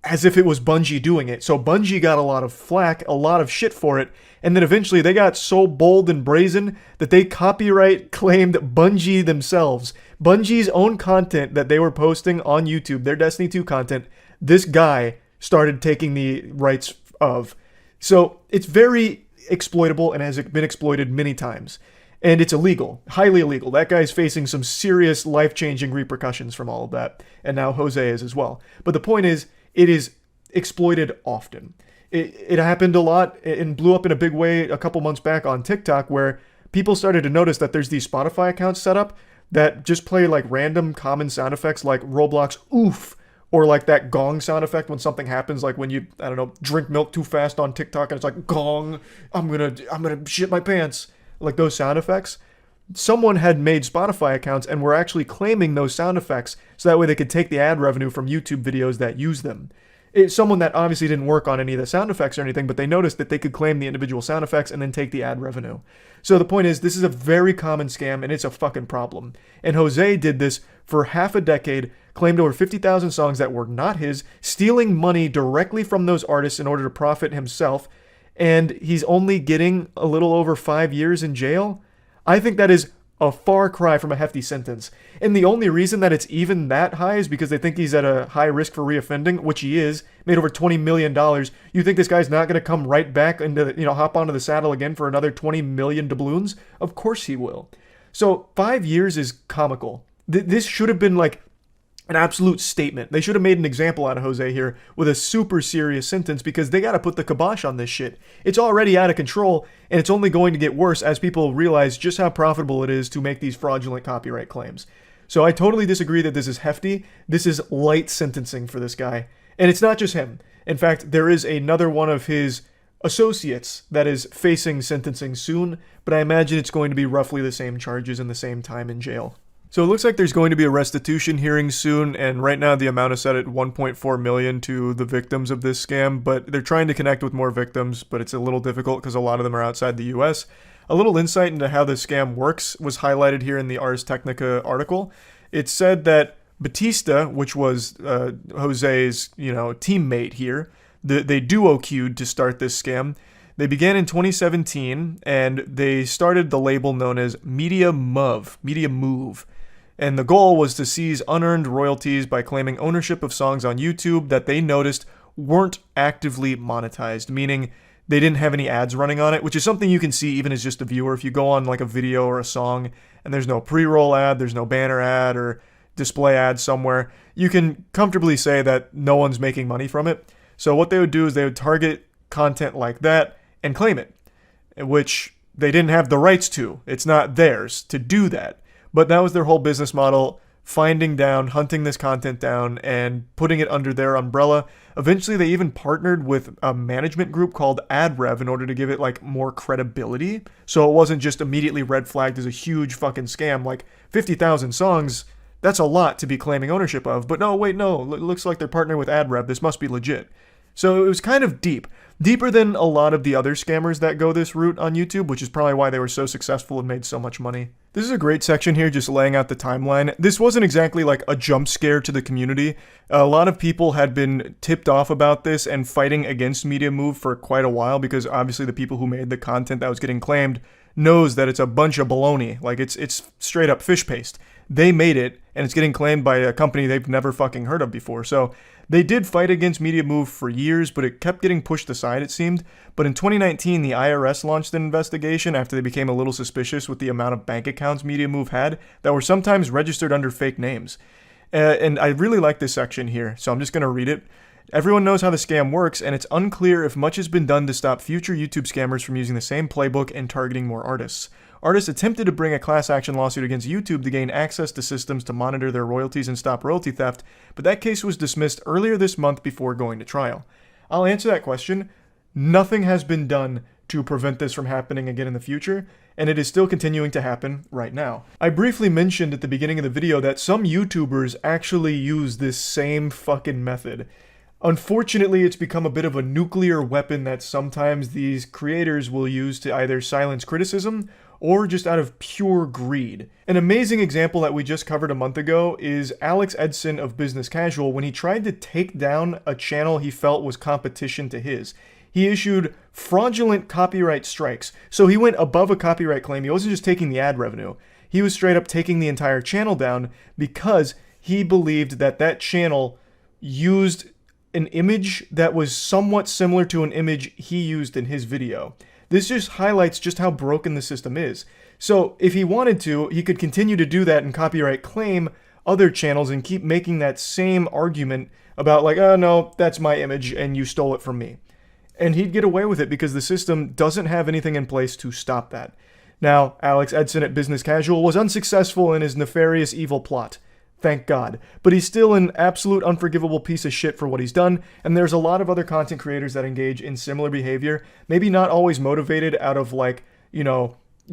as if it was Bungie doing it. So Bungie got a lot of flack, a lot of shit for it, and then eventually they got so bold and brazen that they copyright claimed Bungie themselves. Bungie's own content that they were posting on YouTube, their Destiny 2 content, this guy started taking the rights of. So it's very exploitable and has been exploited many times. And it's illegal, highly illegal. That guy's facing some serious life-changing repercussions from all of that. And now Jose is as well. But the point is, it is exploited often. It happened a lot and blew up in a big way a couple months back on TikTok, where people started to notice that there's these Spotify accounts set up that just play like random common sound effects like Roblox oof, or like that gong sound effect when something happens, like when you, I don't know, drink milk too fast on TikTok and it's like gong, I'm gonna shit my pants, like those sound effects. Someone had made Spotify accounts and were actually claiming those sound effects so that way they could take the ad revenue from YouTube videos that use them. someone that obviously didn't work on any of the sound effects or anything, but they noticed that they could claim the individual sound effects and then take the ad revenue. So the point is, this is a very common scam, and it's a fucking problem. And Jose did this for half a decade, claimed over 50,000 songs that were not his, stealing money directly from those artists in order to profit himself, and he's only getting a little over 5 years in jail? I think that is a far cry from a hefty sentence. And the only reason that it's even that high is because they think he's at a high risk for reoffending, which he is, made over $20 million. You think this guy's not going to come right back into, hop onto the saddle again for another 20 million doubloons? Of course he will. So 5 years is comical. This should have been like an absolute statement. They should have made an example out of Jose here with a super serious sentence, because they got to put the kibosh on this shit. It's already out of control, and it's only going to get worse as people realize just how profitable it is to make these fraudulent copyright claims. So I totally disagree that this is hefty. This is light sentencing for this guy. And it's not just him. In fact, there is another one of his associates that is facing sentencing soon, but I imagine it's going to be roughly the same charges and the same time in jail. So it looks like there's going to be a restitution hearing soon, and right now the amount is set at $1.4 million to the victims of this scam, but they're trying to connect with more victims, but it's a little difficult because a lot of them are outside the US. A little insight into how this scam works was highlighted here in the Ars Technica article. It said that Batista, which was Jose's, teammate here, they duo queued to start this scam. They began in 2017, and they started the label known as Media Move. And the goal was to seize unearned royalties by claiming ownership of songs on YouTube that they noticed weren't actively monetized, meaning they didn't have any ads running on it, which is something you can see even as just a viewer. If you go on like a video or a song and there's no pre-roll ad, there's no banner ad or display ad somewhere, you can comfortably say that no one's making money from it. So what they would do is they would target content like that and claim it, which they didn't have the rights to. It's not theirs to do that. But that was their whole business model, hunting this content down and putting it under their umbrella. Eventually, they even partnered with a management group called AdRev in order to give it like more credibility. So it wasn't just immediately red flagged as a huge fucking scam. Like 50,000 songs, that's a lot to be claiming ownership of. But no, it looks like they're partnering with AdRev. This must be legit. So it was kind of deeper than a lot of the other scammers that go this route on YouTube, which is probably why they were so successful and made so much money. This is a great section here, just laying out the timeline. This wasn't exactly like a jump scare to the community. A lot of people had been tipped off about this and fighting against Media Move for quite a while, because obviously the people who made the content that was getting claimed knows that it's a bunch of baloney. Like it's straight up fish paste. They made it, and it's getting claimed by a company they've never fucking heard of before. So they did fight against Media Move for years, but it kept getting pushed aside, it seemed. But in 2019, the IRS launched an investigation after they became a little suspicious with the amount of bank accounts Media Move had that were sometimes registered under fake names. And I really like this section here, so I'm just going to read it. Everyone knows how the scam works, and it's unclear if much has been done to stop future YouTube scammers from using the same playbook and targeting more artists. Artists attempted to bring a class action lawsuit against YouTube to gain access to systems to monitor their royalties and stop royalty theft, but that case was dismissed earlier this month before going to trial. I'll answer that question. Nothing has been done to prevent this from happening again in the future, and it is still continuing to happen right now. I briefly mentioned at the beginning of the video that some YouTubers actually use this same fucking method. Unfortunately, it's become a bit of a nuclear weapon that sometimes these creators will use to either silence criticism or just out of pure greed. An amazing example that we just covered a month ago is Alex Edson of Business Casual when he tried to take down a channel he felt was competition to his. He issued fraudulent copyright strikes. So he went above a copyright claim. He wasn't just taking the ad revenue. He was straight up taking the entire channel down because he believed that that channel used an image that was somewhat similar to an image he used in his video. This just highlights just how broken the system is. So if he wanted to, he could continue to do that and copyright claim other channels and keep making that same argument about like, oh no, that's my image and you stole it from me. And he'd get away with it because the system doesn't have anything in place to stop that. Now, Alex Edson at Business Casual was unsuccessful in his nefarious evil plot. Thank God. But he's still an absolute unforgivable piece of shit for what he's done, and there's a lot of other content creators that engage in similar behavior, maybe not always motivated out of like,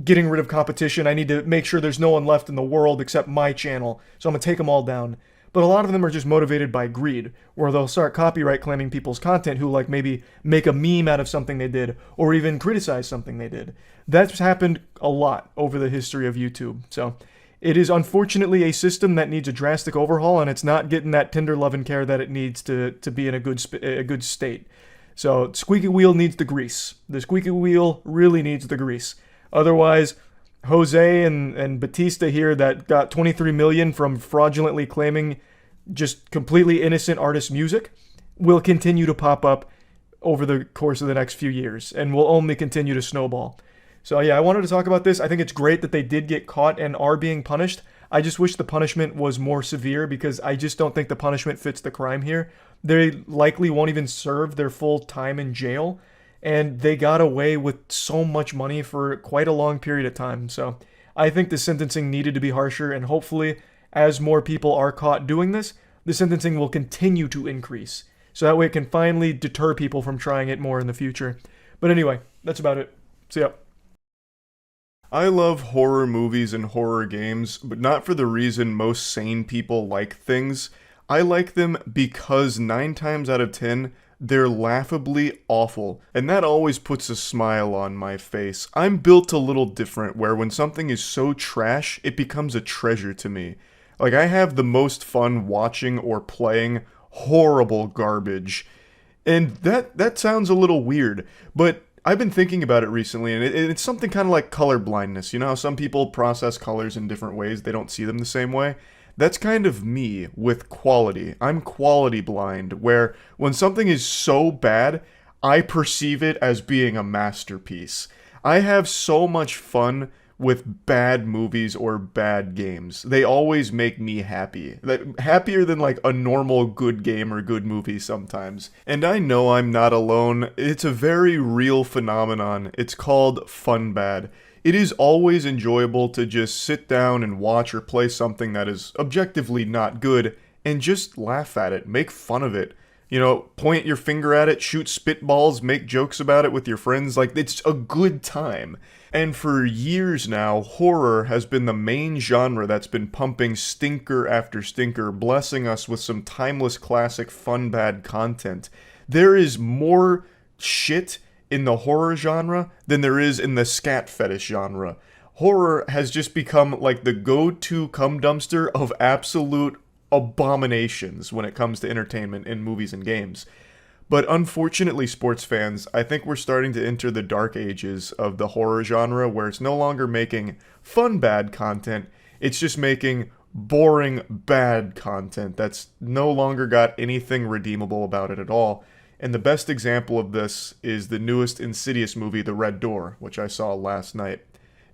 getting rid of competition. I need to make sure there's no one left in the world except my channel, so I'm gonna take them all down. but a lot of them are just motivated by greed, where they'll start copyright claiming people's content who like maybe make a meme out of something they did or even criticize something they did. That's happened a lot over the history of YouTube. So it is unfortunately a system that needs a drastic overhaul, and it's not getting that tender love and care that it needs to be in a good state. So squeaky wheel needs the grease. The squeaky wheel really needs the grease. Otherwise, Jose and Batista here that got 23 million from fraudulently claiming just completely innocent artist music will continue to pop up over the course of the next few years and will only continue to snowball. So yeah, I wanted to talk about this. I think it's great that they did get caught and are being punished. I just wish the punishment was more severe because I just don't think the punishment fits the crime here. They likely won't even serve their full time in jail. And they got away with so much money for quite a long period of time. So I think the sentencing needed to be harsher, and hopefully, as more people are caught doing this, the sentencing will continue to increase. So that way it can finally deter people from trying it more in the future. But anyway, that's about it. See ya. I love horror movies and horror games, but not for the reason most sane people like things. I like them because 9 times out of 10, they're laughably awful, and that always puts a smile on my face. I'm built a little different, where when something is so trash, it becomes a treasure to me. Like, I have the most fun watching or playing horrible garbage. And that sounds a little weird, but I've been thinking about it recently, and it's something kind of like color blindness. You know how some people process colors in different ways, they don't see them the same way? That's kind of me with quality. I'm quality blind, where when something is so bad, I perceive it as being a masterpiece. I have so much fun with bad movies or bad games. They always make me happy. Happier than like a normal good game or good movie sometimes. And I know I'm not alone. It's a very real phenomenon. It's called fun bad. It is always enjoyable to just sit down and watch or play something that is objectively not good and just laugh at it, make fun of it. You know, point your finger at it, shoot spitballs, make jokes about it with your friends. Like, it's a good time. And for years now, horror has been the main genre that's been pumping stinker after stinker, blessing us with some timeless classic fun bad content. There is more shit in the horror genre than there is in the scat fetish genre. Horror has just become like the go-to cum dumpster of absolute abominations when it comes to entertainment in movies and games. But unfortunately, sports fans, I think we're starting to enter the dark ages of the horror genre, where it's no longer making fun bad content, it's just making boring bad content that's no longer got anything redeemable about it at all. And the best example of this is the newest Insidious movie, The Red Door, which I saw last night.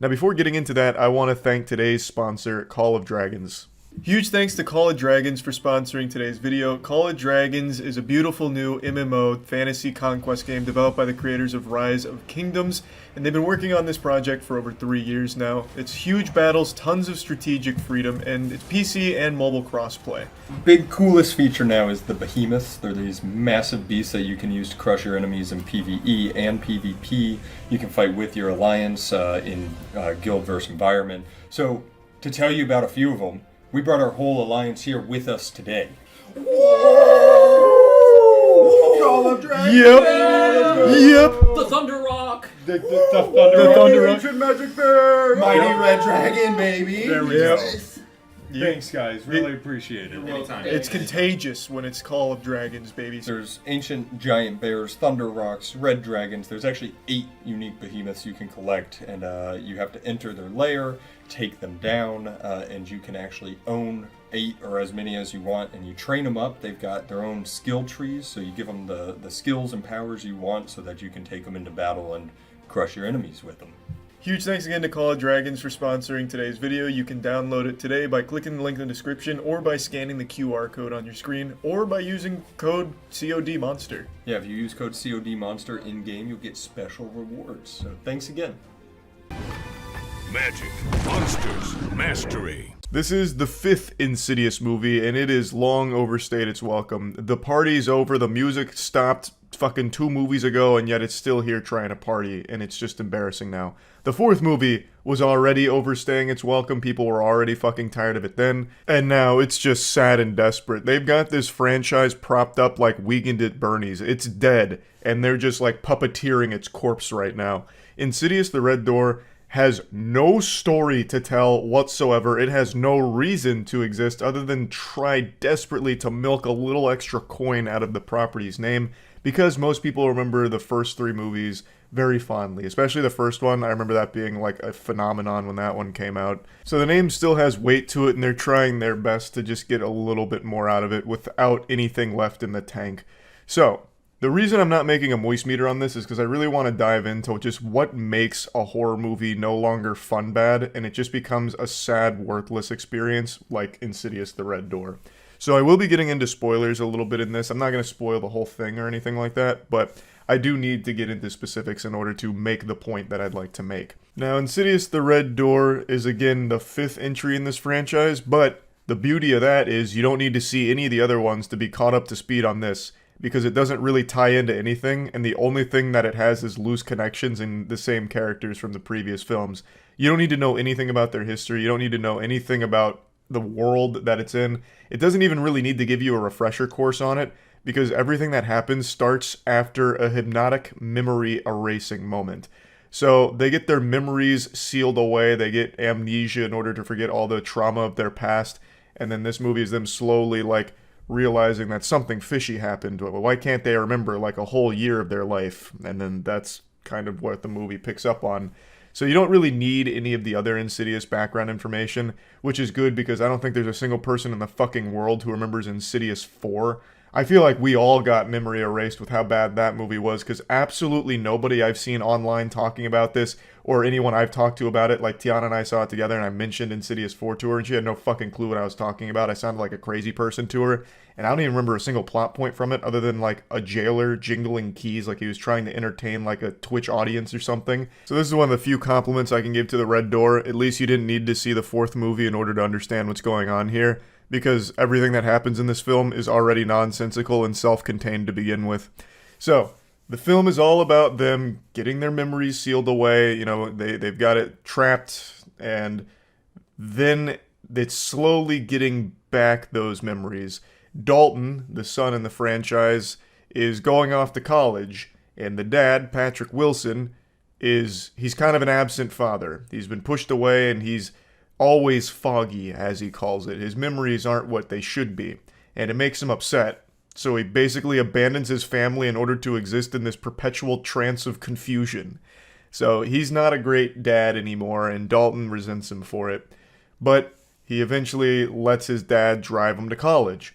Now, before getting into that, I want to thank today's sponsor, Call of Dragons. Huge thanks to Call of Dragons for sponsoring today's video. Call of Dragons is a beautiful new MMO fantasy conquest game developed by the creators of Rise of Kingdoms, and they've been working on this project for over 3 years now. It's huge battles, tons of strategic freedom, and it's PC and mobile crossplay. Big coolest feature now is the behemoths. They're these massive beasts that you can use to crush your enemies in PvE and PvP. You can fight with your alliance in guild versus environment. So, to tell you about a few of them, we brought our whole alliance here with us today. Whoa! Call of Dragons! Yep! The Thunder Rock! The Thunder Rock! Ancient Magic Bear! Mighty Red Dragon, baby! There we go. Thanks, guys. Really appreciate it. Anytime. It's contagious when it's Call of Dragons, baby. There's ancient giant bears, thunder rocks, red dragons. There's actually 8 unique behemoths you can collect, and you have to enter their lair, take them down, and you can actually own 8 or as many as you want, and you train them up. They've got their own skill trees, so you give them the skills and powers you want so that you can take them into battle and crush your enemies with them. Huge thanks again to Call of Dragons for sponsoring today's video. You can download it today by clicking the link in the description, or by scanning the QR code on your screen, or by using code CODMonster. Yeah, if you use code CODMonster in-game, you'll get special rewards. So thanks again. Magic, monsters, mastery. This is the 5th Insidious movie, and it is long overstayed its welcome. The party's over, the music stopped fucking 2 movies ago, and yet it's still here trying to party, and it's just embarrassing now. The 4th movie was already overstaying its welcome. People were already fucking tired of it then, and now it's just sad and desperate. They've got this franchise propped up like Weekend at Bernie's. It's dead, and they're just like puppeteering its corpse right now. Insidious the Red Door has no story to tell whatsoever. It has no reason to exist other than try desperately to milk a little extra coin out of the property's name, because most people remember the first 3 movies very fondly, especially the first one. I remember that being like a phenomenon when that one came out. So the name still has weight to it, and they're trying their best to just get a little bit more out of it without anything left in the tank. So the reason I'm not making a moist meter on this is because I really want to dive into just what makes a horror movie no longer fun bad, and it just becomes a sad, worthless experience like Insidious the Red Door. So I will be getting into spoilers a little bit in this. I'm not going to spoil the whole thing or anything like that, but I do need to get into specifics in order to make the point that I'd like to make. Now, Insidious the Red Door is again the 5th entry in this franchise, but the beauty of that is you don't need to see any of the other ones to be caught up to speed on this, because it doesn't really tie into anything, and the only thing that it has is loose connections in the same characters from the previous films. You don't need to know anything about their history. You don't need to know anything about the world that it's in. It doesn't even really need to give you a refresher course on it, because everything that happens starts after a hypnotic memory erasing moment. So they get their memories sealed away, they get amnesia in order to forget all the trauma of their past, and then this movie is them slowly, like, realizing that something fishy happened. Why can't they remember like a whole year of their life? And then that's kind of what the movie picks up on. So you don't really need any of the other Insidious background information, which is good because I don't think there's a single person in the fucking world who remembers Insidious 4. I feel like we all got memory erased with how bad that movie was, because absolutely nobody I've seen online talking about this, or anyone I've talked to about it, like Tiana and I saw it together and I mentioned Insidious 4 to her and she had no fucking clue what I was talking about. I sounded like a crazy person to her, and I don't even remember a single plot point from it other than like a jailer jingling keys like he was trying to entertain like a Twitch audience or something. So this is one of the few compliments I can give to the Red Door. At least you didn't need to see the 4th movie in order to understand what's going on here, because everything that happens in this film is already nonsensical and self-contained to begin with. So the film is all about them getting their memories sealed away. You know, they've got it trapped, and then it's slowly getting back those memories. Dalton, the son in the franchise, is going off to college, and the dad, Patrick Wilson, he's kind of an absent father. He's been pushed away, and he's always foggy, as he calls it. His memories aren't what they should be, and it makes him upset. So he basically abandons his family in order to exist in this perpetual trance of confusion. So he's not a great dad anymore, and Dalton resents him for it. But he eventually lets his dad drive him to college.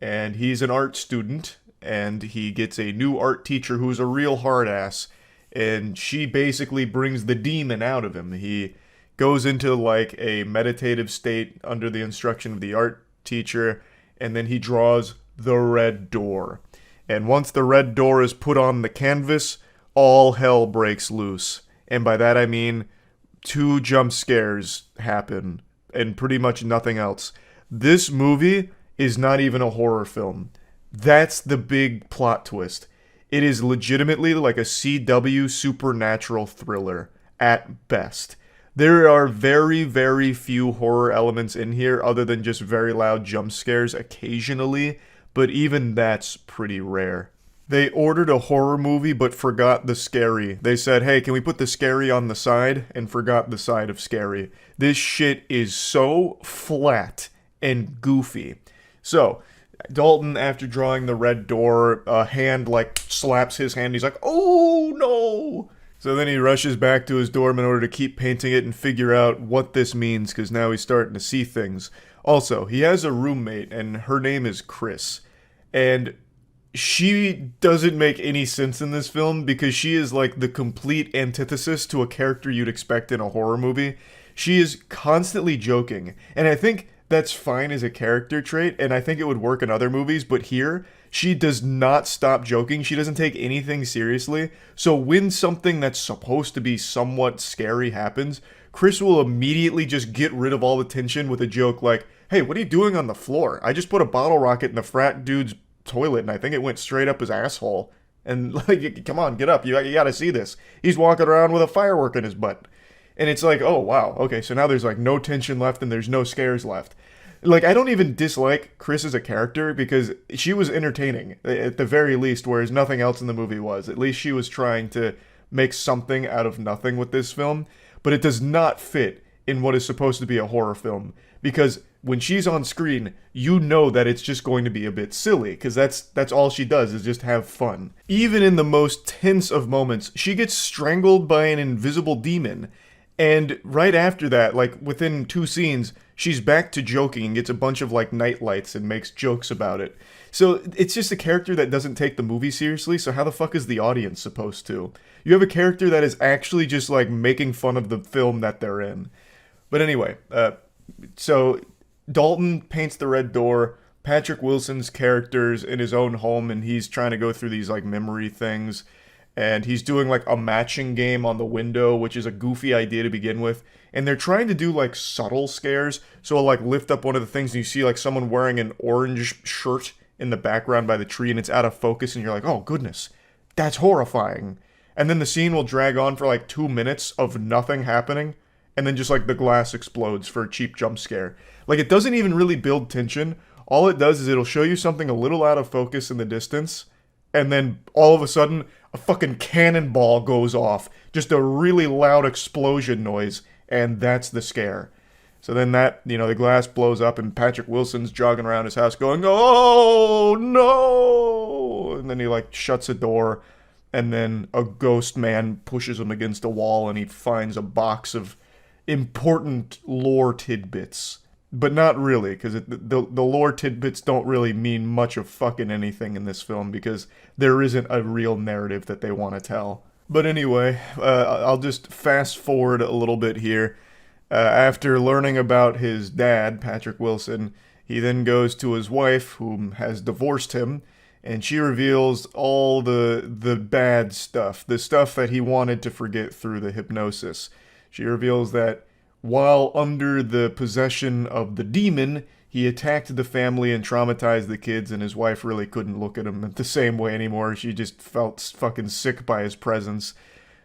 And he's an art student, and he gets a new art teacher who's a real hard ass. And she basically brings the demon out of him. He goes into like a meditative state under the instruction of the art teacher, and then he draws the Red Door. And once the Red Door is put on the canvas, all hell breaks loose. And by that I mean 2 jump scares happen, and pretty much nothing else. This movie is not even a horror film. That's the big plot twist. It is legitimately like a CW supernatural thriller, at best. There are very, very few horror elements in here other than just very loud jump scares occasionally, but even that's pretty rare. They ordered a horror movie but forgot the scary. They said, hey, can we put the scary on the side? And forgot the side of scary. This shit is so flat and goofy. So, Dalton, after drawing the Red Door, a hand like slaps his hand. He's like, oh no! So then he rushes back to his dorm in order to keep painting it and figure out what this means, because now he's starting to see things. Also, he has a roommate, and her name is Chris. And she doesn't make any sense in this film because she is like the complete antithesis to a character you'd expect in a horror movie. She is constantly joking, and I think that's fine as a character trait, and I think it would work in other movies, but here, she does not stop joking. She doesn't take anything seriously. So when something that's supposed to be somewhat scary happens, Chris will immediately just get rid of all the tension with a joke like, hey, what are you doing on the floor? I just put a bottle rocket in the frat dude's toilet, and I think it went straight up his asshole. And like, come on, get up. You got to see this. He's walking around with a firework in his butt. And it's like, oh, wow. Okay, so now there's like no tension left and there's no scares left. Like, I don't even dislike Chris as a character because she was entertaining at the very least, whereas nothing else in the movie was. At least she was trying to make something out of nothing with this film. But it does not fit in what is supposed to be a horror film because when she's on screen, you know that it's just going to be a bit silly because that's all she does is just have fun. Even in the most tense of moments, she gets strangled by an invisible demon. And right after that, like within 2 scenes, she's back to joking and gets a bunch of like night lights and makes jokes about it. So it's just a character that doesn't take the movie seriously, so how the fuck is the audience supposed to? You have a character that is actually just like making fun of the film that they're in. But anyway, so Dalton paints the red door. Patrick Wilson's character's in his own home and he's trying to go through these like memory things. And he's doing like a matching game on the window, which is a goofy idea to begin with. And they're trying to do like subtle scares. So I'll like lift up one of the things and you see like someone wearing an orange shirt in the background by the tree and it's out of focus and you're like, oh goodness, that's horrifying. And then the scene will drag on for like 2 minutes of nothing happening. And then just like the glass explodes for a cheap jump scare. Like it doesn't even really build tension. All it does is it'll show you something a little out of focus in the distance. And then all of a sudden, a fucking cannonball goes off. Just a really loud explosion noise. And that's the scare. So then that, the glass blows up and Patrick Wilson's jogging around his house going, oh, no! And then he like shuts a door. And then a ghost man pushes him against a wall and he finds a box of important lore tidbits. But not really, because the lore tidbits don't really mean much of fucking anything in this film, because there isn't a real narrative that they want to tell. But anyway, I'll just fast forward a little bit here. After learning about his dad, Patrick Wilson, he then goes to his wife, who has divorced him, and she reveals all the bad stuff, the stuff that he wanted to forget through the hypnosis. She reveals that while under the possession of the demon, he attacked the family and traumatized the kids, and his wife really couldn't look at him the same way anymore. She just felt fucking sick by his presence.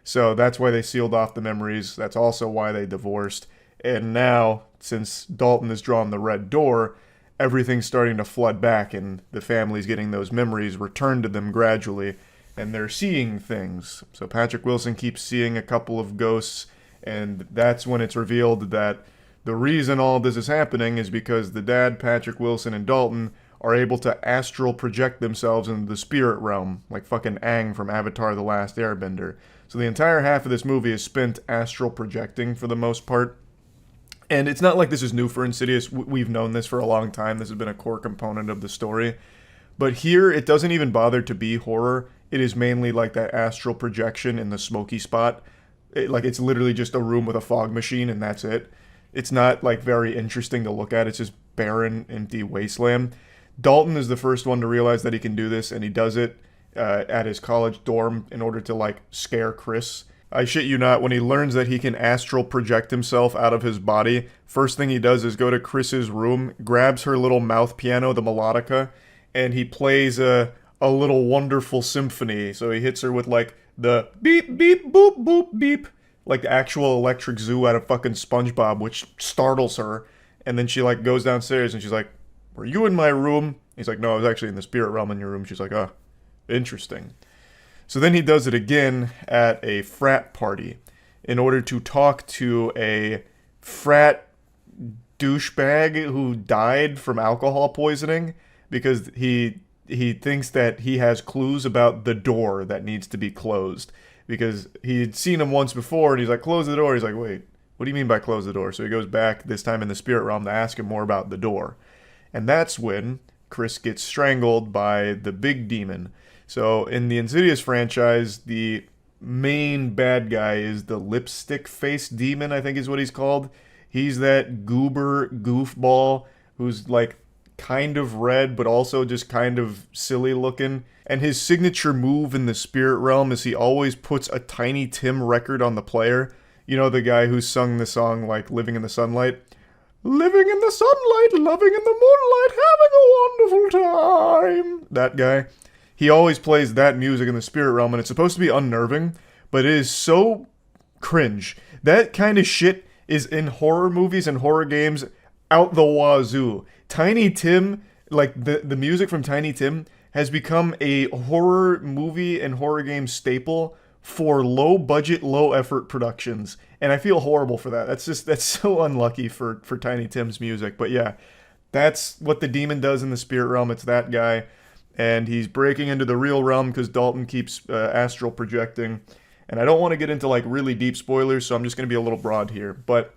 So that's why they sealed off the memories. That's also why they divorced. And now, since Dalton has drawn the red door, everything's starting to flood back, and the family's getting those memories returned to them gradually, and they're seeing things. So Patrick Wilson keeps seeing a couple of ghosts, and that's when it's revealed that the reason all this is happening is because the dad, Patrick Wilson, and Dalton are able to astral project themselves into the spirit realm, like fucking Aang from Avatar: The Last Airbender. So the entire half of this movie is spent astral projecting for the most part. And it's not like this is new for Insidious. We've known this for a long time. This has been a core component of the story. But here, it doesn't even bother to be horror. It is mainly like that astral projection in the smoky spot. It's literally just a room with a fog machine and that's it. It's not like very interesting to look at. It's just barren, empty wasteland. Dalton is the first one to realize that he can do this, and he does it at his college dorm in order to like scare Chris. I shit you not, when he learns that he can astral project himself out of his body, first thing he does is go to Chris's room, grabs her little mouth piano, the melodica, and he plays a little wonderful symphony. So he hits her with like the beep, beep, boop, boop, beep, like the actual electric zoo out of fucking SpongeBob, which startles her. And then she like goes downstairs and she's like, were you in my room? He's like, no, I was actually in the spirit realm in your room. She's like, oh, interesting. So then he does it again at a frat party in order to talk to a frat douchebag who died from alcohol poisoning because he thinks that he has clues about the door that needs to be closed because he'd seen him once before and he's like, close the door. He's like, wait, what do you mean by close the door? So he goes back, this time in the spirit realm, to ask him more about the door. And that's when Chris gets strangled by the big demon. So in the Insidious franchise, the main bad guy is the lipstick face demon, I think is what he's called. He's that goober goofball who's like kind of red, but also just kind of silly looking. And his signature move in the spirit realm is he always puts a Tiny Tim record on the player. You know, the guy who sung the song like Living in the Sunlight? Living in the sunlight, loving in the moonlight, having a wonderful time. That guy. he always plays that music in the spirit realm, and it's supposed to be unnerving, but it is so cringe. That kind of shit is in horror movies and horror games out the wazoo. Tiny Tim, like the music from Tiny Tim, has become a horror movie and horror game staple for low budget, low effort productions. And I feel horrible for that. That's so unlucky for Tiny Tim's music. But yeah, that's what the demon does in the spirit realm. It's that guy. And he's breaking into the real realm because Dalton keeps astral projecting. And I don't want to get into like really deep spoilers, so I'm just going to be a little broad here. But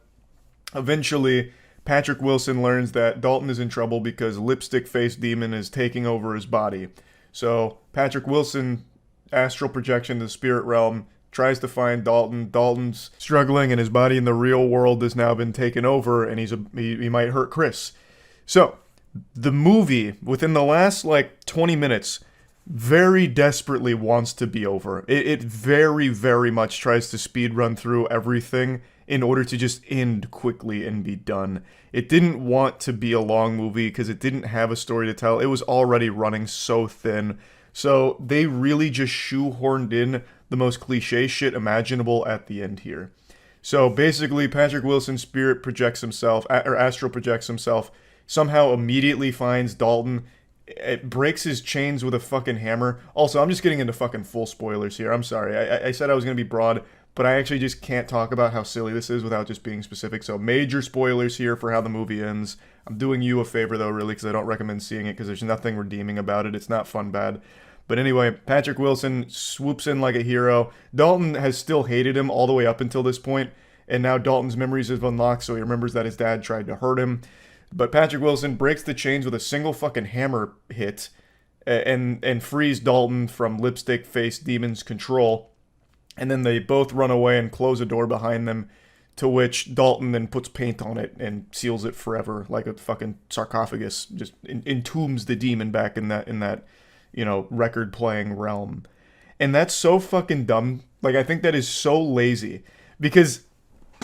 eventually, Patrick Wilson learns that Dalton is in trouble because Lipstick-Faced Demon is taking over his body. So Patrick Wilson, astral projection to the spirit realm, tries to find Dalton. Dalton's struggling, and his body in the real world has now been taken over, and he might hurt Chris. So the movie, within the last like 20 minutes, very desperately wants to be over. It very, very much tries to speed run through everything in order to just end quickly and be done. It didn't want to be a long movie because it didn't have a story to tell. It was already running so thin. So they really just shoehorned in the most cliche shit imaginable at the end here. So basically, Patrick Wilson's spirit projects himself, or astral projects himself, somehow immediately finds Dalton. It breaks his chains with a fucking hammer. Also, I'm just getting into fucking full spoilers here. I'm sorry. I said I was going to be broad, but I actually just can't talk about how silly this is without just being specific. So major spoilers here for how the movie ends. I'm doing you a favor, though, really, because I don't recommend seeing it because there's nothing redeeming about it. It's not fun bad. But anyway, Patrick Wilson swoops in like a hero. Dalton has still hated him all the way up until this point, and now Dalton's memories have unlocked, so he remembers that his dad tried to hurt him. But Patrick Wilson breaks the chains with a single fucking hammer hit and frees Dalton from Lipstick-Faced Demon's control. And then they both run away and close a door behind them, to which Dalton then puts paint on it and seals it forever, like a fucking sarcophagus, just entombs the demon back in that record-playing realm. And that's so fucking dumb. Like, I think that is so lazy, because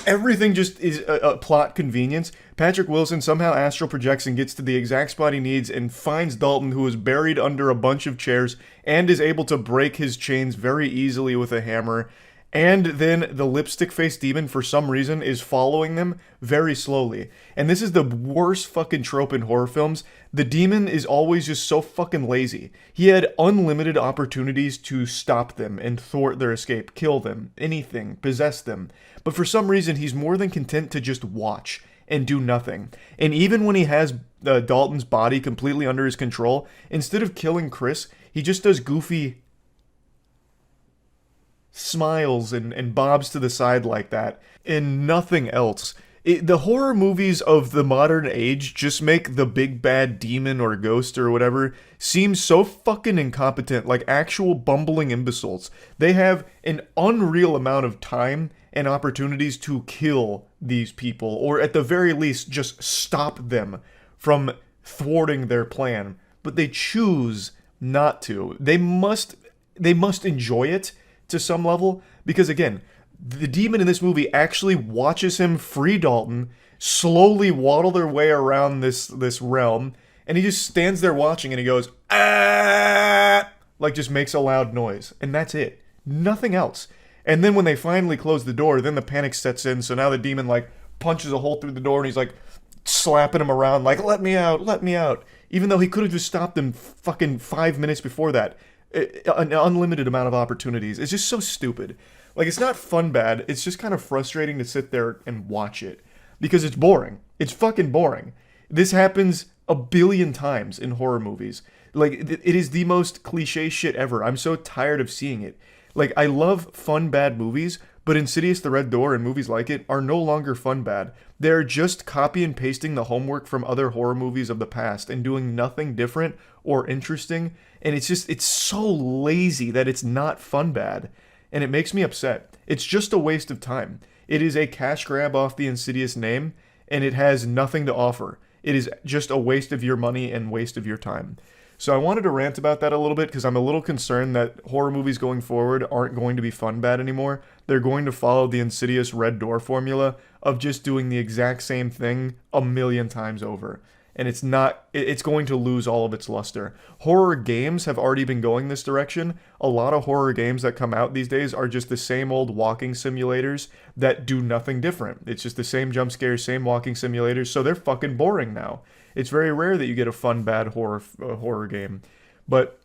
everything just is a plot convenience. Patrick Wilson somehow astral projects and gets to the exact spot he needs and finds Dalton, who is buried under a bunch of chairs, and is able to break his chains very easily with a hammer. And then the Lipstick-Faced Demon, for some reason, is following them very slowly. And this is the worst fucking trope in horror films. The demon is always just so fucking lazy. He had unlimited opportunities to stop them and thwart their escape, kill them, anything, possess them. But for some reason, he's more than content to just watch and do nothing. And even when he has Dalton's body completely under his control, instead of killing Chris, he just does goofy smiles and bobs to the side like that, and nothing else. The horror movies of the modern age just make the big bad demon or ghost or whatever seem so fucking incompetent, like actual bumbling imbeciles. They have an unreal amount of time and opportunities to kill these people, or at the very least just stop them from thwarting their plan, but they choose not to. They must enjoy it to some level, because again, the demon in this movie actually watches him free Dalton, slowly waddle their way around this realm, and he just stands there watching, and he goes, ah, like just makes a loud noise, and that's it. Nothing else. And then when they finally close the door, then the panic sets in, so now the demon like punches a hole through the door, and he's like slapping him around like, let me out, even though he could have just stopped him fucking 5 minutes before that. An unlimited amount of opportunities. It's just so stupid. Like, it's not fun bad, it's just kind of frustrating to sit there and watch it, because it's boring. It's fucking boring. This happens a billion times in horror movies. Like, it is the most cliche shit ever. I'm so tired of seeing it. Like, I love fun bad movies, but Insidious the Red Door and movies like it are no longer fun bad. They're just copy and pasting the homework from other horror movies of the past and doing nothing different or interesting. And it's so lazy that it's not fun bad. And it makes me upset. It's just a waste of time. It is a cash grab off the Insidious name, and it has nothing to offer. It is just a waste of your money and waste of your time. So I wanted to rant about that a little bit, because I'm a little concerned that horror movies going forward aren't going to be fun bad anymore. They're going to follow the Insidious Red Door formula of just doing the exact same thing a million times over. and it's going to lose all of its luster. Horror games have already been going this direction. A lot of horror games that come out these days are just the same old walking simulators that do nothing different. It's just the same jump scares, same walking simulators, so they're fucking boring now. It's very rare that you get a fun, bad horror game. But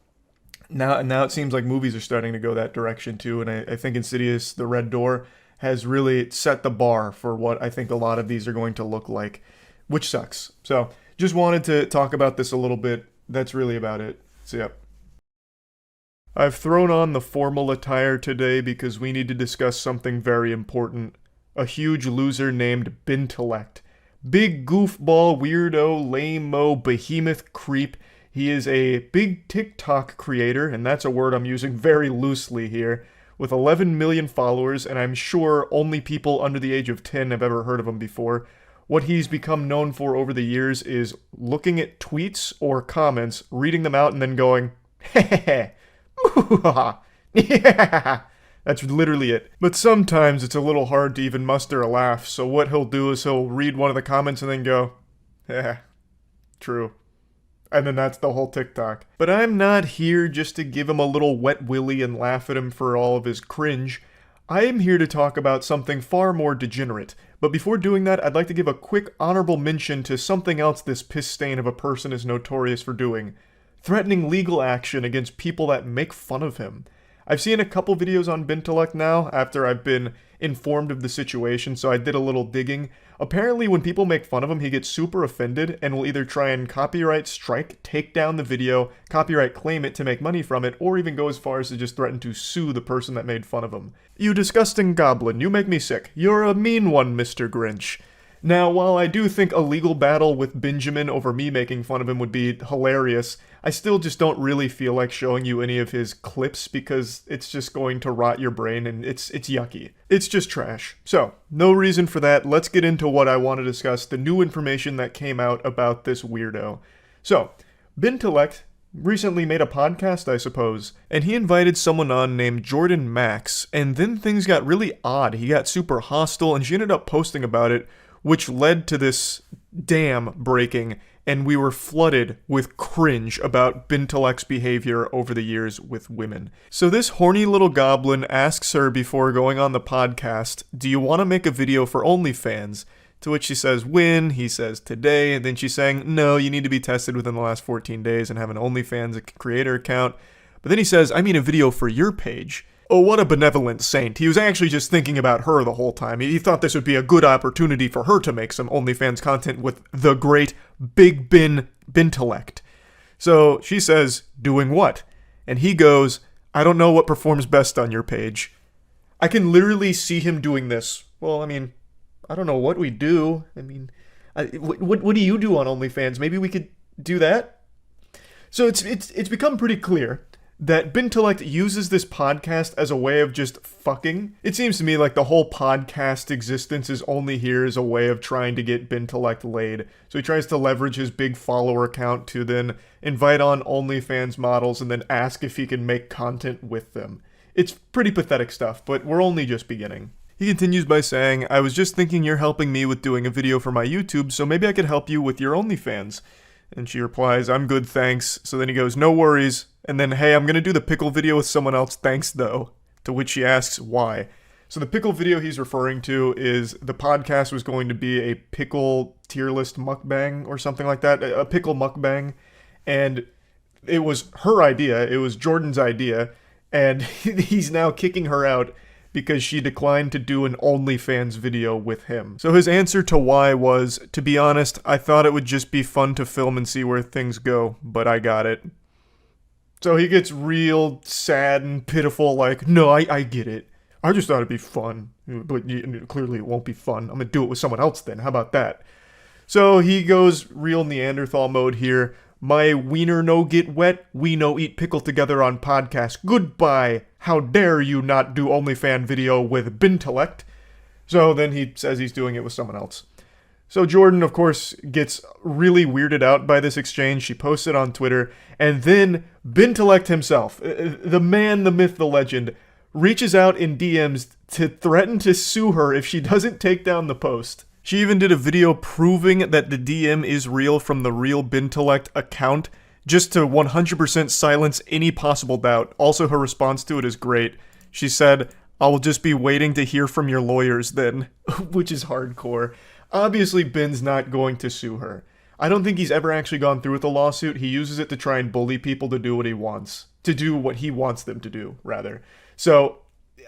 now it seems like movies are starting to go that direction too, and I think Insidious: The Red Door has really set the bar for what I think a lot of these are going to look like, which sucks. So just wanted to talk about this a little bit. That's really about it. So yep. I've thrown on the formal attire today because we need to discuss something very important. A huge loser named Bintellect. Big goofball, weirdo, lame-mo, behemoth creep. He is a big TikTok creator, and that's a word I'm using very loosely here, with 11 million followers, and I'm sure only people under the age of 10 have ever heard of him before. What he's become known for over the years is looking at tweets or comments, reading them out, and then going, heh, yeah. That's literally it. But sometimes it's a little hard to even muster a laugh, so what he'll do is he'll read one of the comments and then go, true. And then that's the whole TikTok. But I'm not here just to give him a little wet willy and laugh at him for all of his cringe. I am here to talk about something far more degenerate. But before doing that, I'd like to give a quick honorable mention to something else this piss stain of a person is notorious for doing. Threatening legal action against people that make fun of him. I've seen a couple videos on Bintellect now, after I've been informed of the situation, so I did a little digging. Apparently, when people make fun of him, he gets super offended and will either try and copyright strike, take down the video, copyright claim it to make money from it, or even go as far as to just threaten to sue the person that made fun of him. You disgusting goblin, you make me sick. You're a mean one, Mr. Grinch. Now, while I do think a legal battle with Benjamin over me making fun of him would be hilarious, I still just don't really feel like showing you any of his clips because it's just going to rot your brain and it's yucky. It's just trash. So, no reason for that. Let's get into what I want to discuss, the new information that came out about this weirdo. So, Bintellect recently made a podcast, I suppose, and he invited someone on named Jordan Max, and then things got really odd. He got super hostile, and she ended up posting about it, which led to this dam breaking, and we were flooded with cringe about Bintellect's behavior over the years with women. So this horny little goblin asks her before going on the podcast, "Do you want to make a video for OnlyFans?" To which she says, "When?" He says, "Today." And then she's saying, "No, you need to be tested within the last 14 days and have an OnlyFans creator account." But then he says, "I mean a video for your page." Oh, what a benevolent saint. He was actually just thinking about her the whole time. He thought this would be a good opportunity for her to make some OnlyFans content with the great Big Bintellect. So she says, "Doing what?" And he goes, "I don't know what performs best on your page." I can literally see him doing this. Well, I mean, I don't know what we do. I mean, what do you do on OnlyFans? Maybe we could do that? So it's become pretty clear that Bintellect uses this podcast as a way of just fucking. It seems to me like the whole podcast existence is only here as a way of trying to get Bintellect laid. So he tries to leverage his big follower count to then invite on OnlyFans models and then ask if he can make content with them. It's pretty pathetic stuff, but we're only just beginning. He continues by saying, "I was just thinking you're helping me with doing a video for my YouTube, so maybe I could help you with your OnlyFans." And she replies, "I'm good, thanks." So then he goes, "No worries." And then, "Hey, I'm going to do the pickle video with someone else, thanks though." To which she asks why. So the pickle video he's referring to is the podcast was going to be a pickle tier list mukbang or something like that. A pickle mukbang. And it was her idea. It was Jordan's idea. And he's now kicking her out because she declined to do an OnlyFans video with him. So his answer to why was, "To be honest, I thought it would just be fun to film and see where things go, but I got it." So he gets real sad and pitiful, like, "No, I get it. I just thought it'd be fun, but clearly it won't be fun. I'm gonna do it with someone else then. How about that?" So he goes real Neanderthal mode here. "My wiener no get wet, we no eat pickle together on podcast. Goodbye. How dare you not do OnlyFans video with Bintellect?" So then he says he's doing it with someone else. So Jordan, of course, gets really weirded out by this exchange. She posts it on Twitter, and then Bintellect himself, the man, the myth, the legend, reaches out in DMs to threaten to sue her if she doesn't take down the post. She even did a video proving that the DM is real from the real Bintellect account, just to 100% silence any possible doubt. Also, her response to it is great. She said, "I will just be waiting to hear from your lawyers then," which is hardcore. Obviously, Ben's not going to sue her. I don't think he's ever actually gone through with a lawsuit. He uses it to try and bully people to do what he wants. To do what he wants them to do, rather. So,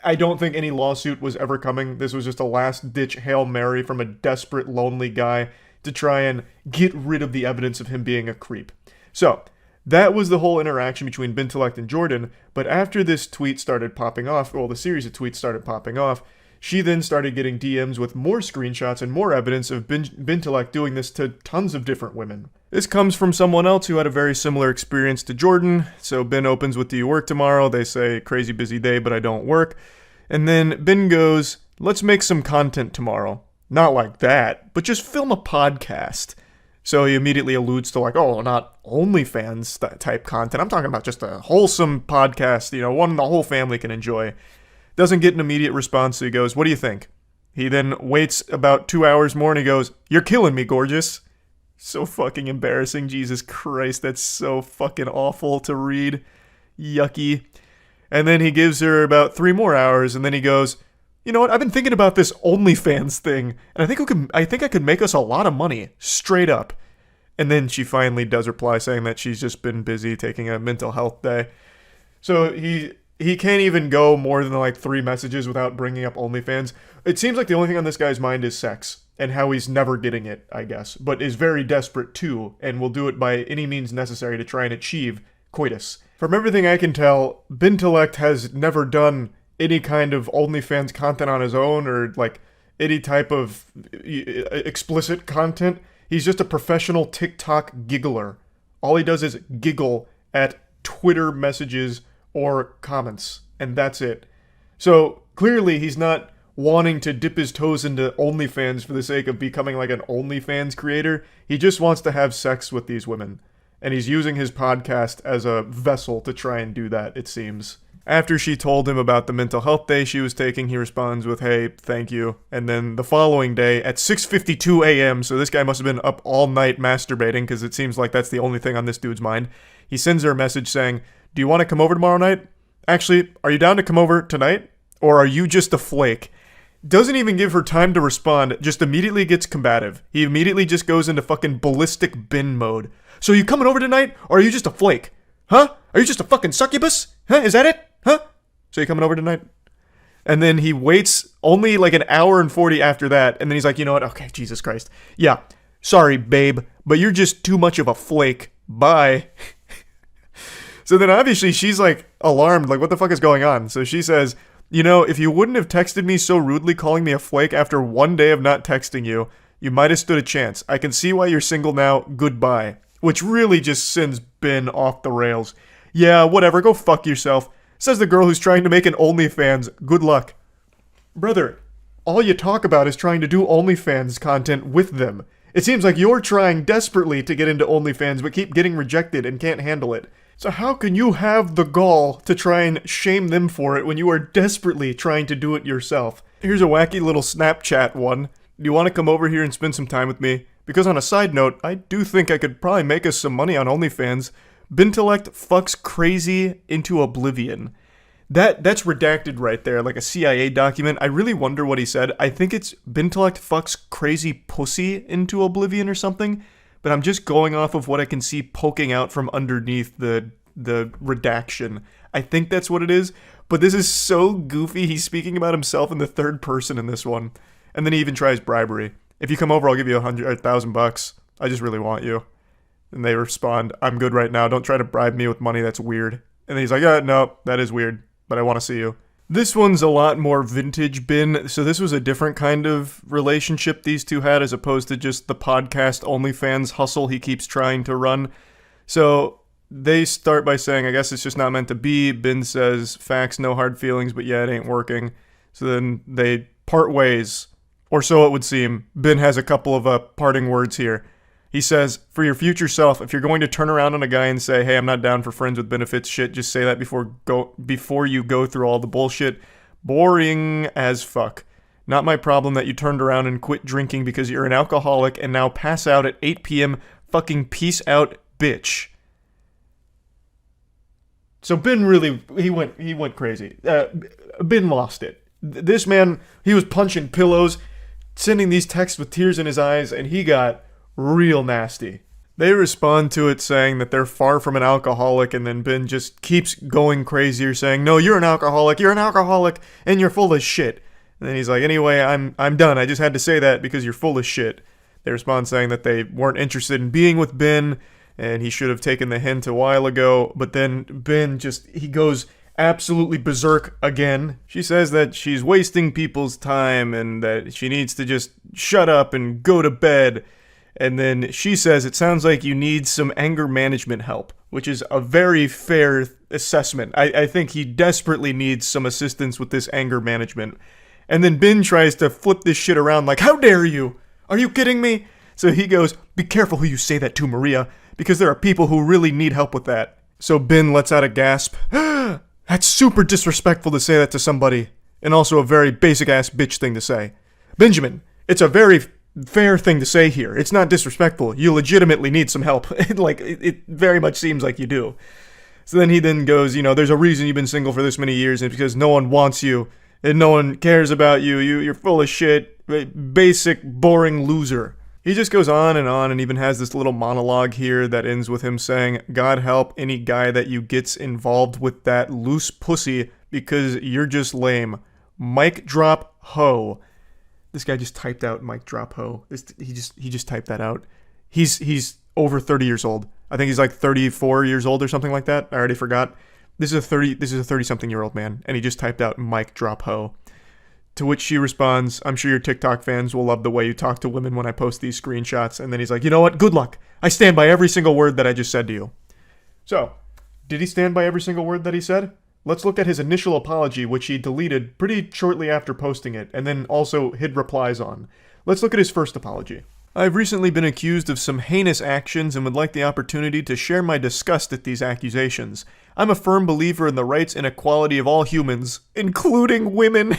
I don't think any lawsuit was ever coming. This was just a last-ditch Hail Mary from a desperate, lonely guy to try and get rid of the evidence of him being a creep. So, that was the whole interaction between Bintellect and Jordan, but after this tweet started popping off, well, the series of tweets started popping off, she then started getting DMs with more screenshots and more evidence of Bintellect doing this to tons of different women. This comes from someone else who had a very similar experience to Jordan. So Ben opens with, "Do you work tomorrow?" They say, "Crazy busy day, but I don't work." And then Ben goes, "Let's make some content tomorrow." Not like that, but just film a podcast. So he immediately alludes to like, oh, not OnlyFans type content. I'm talking about just a wholesome podcast, one the whole family can enjoy. Doesn't get an immediate response, so he goes, "What do you think?" He then waits about 2 hours more and he goes, "You're killing me, gorgeous." So fucking embarrassing. Jesus Christ, that's so fucking awful to read. Yucky. And then he gives her about 3 more hours and then he goes, "You know what? I've been thinking about this OnlyFans thing, and I think I could make us a lot of money, straight up." And then she finally does reply saying that she's just been busy taking a mental health day. So he can't even go more than like 3 messages without bringing up OnlyFans. It seems like the only thing on this guy's mind is sex, and how he's never getting it, I guess, but is very desperate too, and will do it by any means necessary to try and achieve coitus. From everything I can tell, Bintellect has never done any kind of OnlyFans content on his own, or like any type of explicit content. He's just a professional TikTok giggler. All he does is giggle at Twitter messages or comments, and that's it. So clearly he's not wanting to dip his toes into OnlyFans for the sake of becoming like an OnlyFans creator. He just wants to have sex with these women, and he's using his podcast as a vessel to try and do that, it seems. After she told him about the mental health day she was taking, he responds with, "Hey, thank you." And then the following day at 6:52 a.m., so this guy must have been up all night masturbating, because it seems like that's the only thing on this dude's mind, he sends her a message saying, "Do you want to come over tomorrow night? Actually, are you down to come over tonight? Or are you just a flake?" Doesn't even give her time to respond, just immediately gets combative. He immediately just goes into fucking ballistic bin mode. "So you coming over tonight, or are you just a flake? Huh? Are you just a fucking succubus? Huh? Is that it? Huh? So you coming over tonight?" And then he waits only like an hour and 40 after that, and then he's like, "You know what? Okay, Jesus Christ. Yeah, sorry, babe, but you're just too much of a flake. Bye." So then obviously she's like alarmed, like what the fuck is going on? So she says, "You know, if you wouldn't have texted me so rudely calling me a flake after one day of not texting you, you might have stood a chance. I can see why you're single now. Goodbye." Which really just sends Ben off the rails. "Yeah, whatever, go fuck yourself," says the girl who's trying to make an OnlyFans. Good luck. Brother, all you talk about is trying to do OnlyFans content with them. It seems like you're trying desperately to get into OnlyFans but keep getting rejected and can't handle it. So how can you have the gall to try and shame them for it when you are desperately trying to do it yourself? Here's a wacky little Snapchat one. "Do you want to come over here and spend some time with me? Because on a side note, I do think I could probably make us some money on OnlyFans. Bintellect fucks crazy into oblivion." That's redacted right there, like a CIA document. I really wonder what he said. I think it's Bintellect fucks crazy pussy into oblivion or something. But I'm just going off of what I can see poking out from underneath the redaction. I think that's what it is. But this is so goofy. He's speaking about himself in the third person in this one. And then he even tries bribery. "If you come over, I'll give you $1,000. I just really want you." And they respond, "I'm good right now. Don't try to bribe me with money. That's weird." And then he's like, "No, that is weird, but I want to see you." This one's a lot more vintage Ben, so this was a different kind of relationship these two had as opposed to just the podcast OnlyFans hustle he keeps trying to run. So they start by saying, "I guess it's just not meant to be." Ben says, "Facts, no hard feelings, but yeah, it ain't working." So then they part ways, or so it would seem. Ben has a couple of parting words here. He says, "For your future self, if you're going to turn around on a guy and say, 'Hey, I'm not down for friends with benefits shit,' just say that before you go through all the bullshit. Boring as fuck. Not my problem that you turned around and quit drinking because you're an alcoholic and now pass out at 8 p.m. Fucking peace out, bitch. So Ben really, he went crazy. Ben lost it. This man, he was punching pillows, sending these texts with tears in his eyes, and he got real nasty. They respond to it saying that they're far from an alcoholic, and then Ben just keeps going crazier, saying, no, you're an alcoholic, and you're full of shit. And then he's like, anyway, I'm done. I just had to say that because you're full of shit. They respond saying that they weren't interested in being with Ben, and he should have taken the hint a while ago, but then Ben he goes absolutely berserk again. She says that she's wasting people's time and that she needs to just shut up and go to bed. And then she says, it sounds like you need some anger management help, which is a very fair assessment. I think he desperately needs some assistance with this anger management. And then Ben tries to flip this shit around like, how dare you? Are you kidding me? So he goes, be careful who you say that to, Maria, because there are people who really need help with that. So Ben lets out a gasp. That's super disrespectful to say that to somebody, and also a very basic-ass bitch thing to say. Benjamin, it's a very fair thing to say here. It's not disrespectful. You legitimately need some help. It very much seems like you do. So then he goes, there's a reason you've been single for this many years, and it's because no one wants you, and no one cares about you. You're full of shit. Basic, boring loser. He just goes on and even has this little monologue here that ends with him saying, God help any guy that you gets involved with that loose pussy because you're just lame. Mic drop ho. This guy just typed out mic drop ho. He just typed that out. He's over 30 years old. I think he's like 34 years old or something like that. I already forgot. This is a 30-something year old man, and he just typed out mic drop ho. To which she responds, I'm sure your TikTok fans will love the way you talk to women when I post these screenshots. And then he's like, you know what? Good luck. I stand by every single word that I just said to you. So, did he stand by every single word that he said? Let's look at his initial apology, which he deleted pretty shortly after posting it, and then also hid replies on. Let's look at his first apology. I've recently been accused of some heinous actions and would like the opportunity to share my disgust at these accusations. I'm a firm believer in the rights and equality of all humans, including women.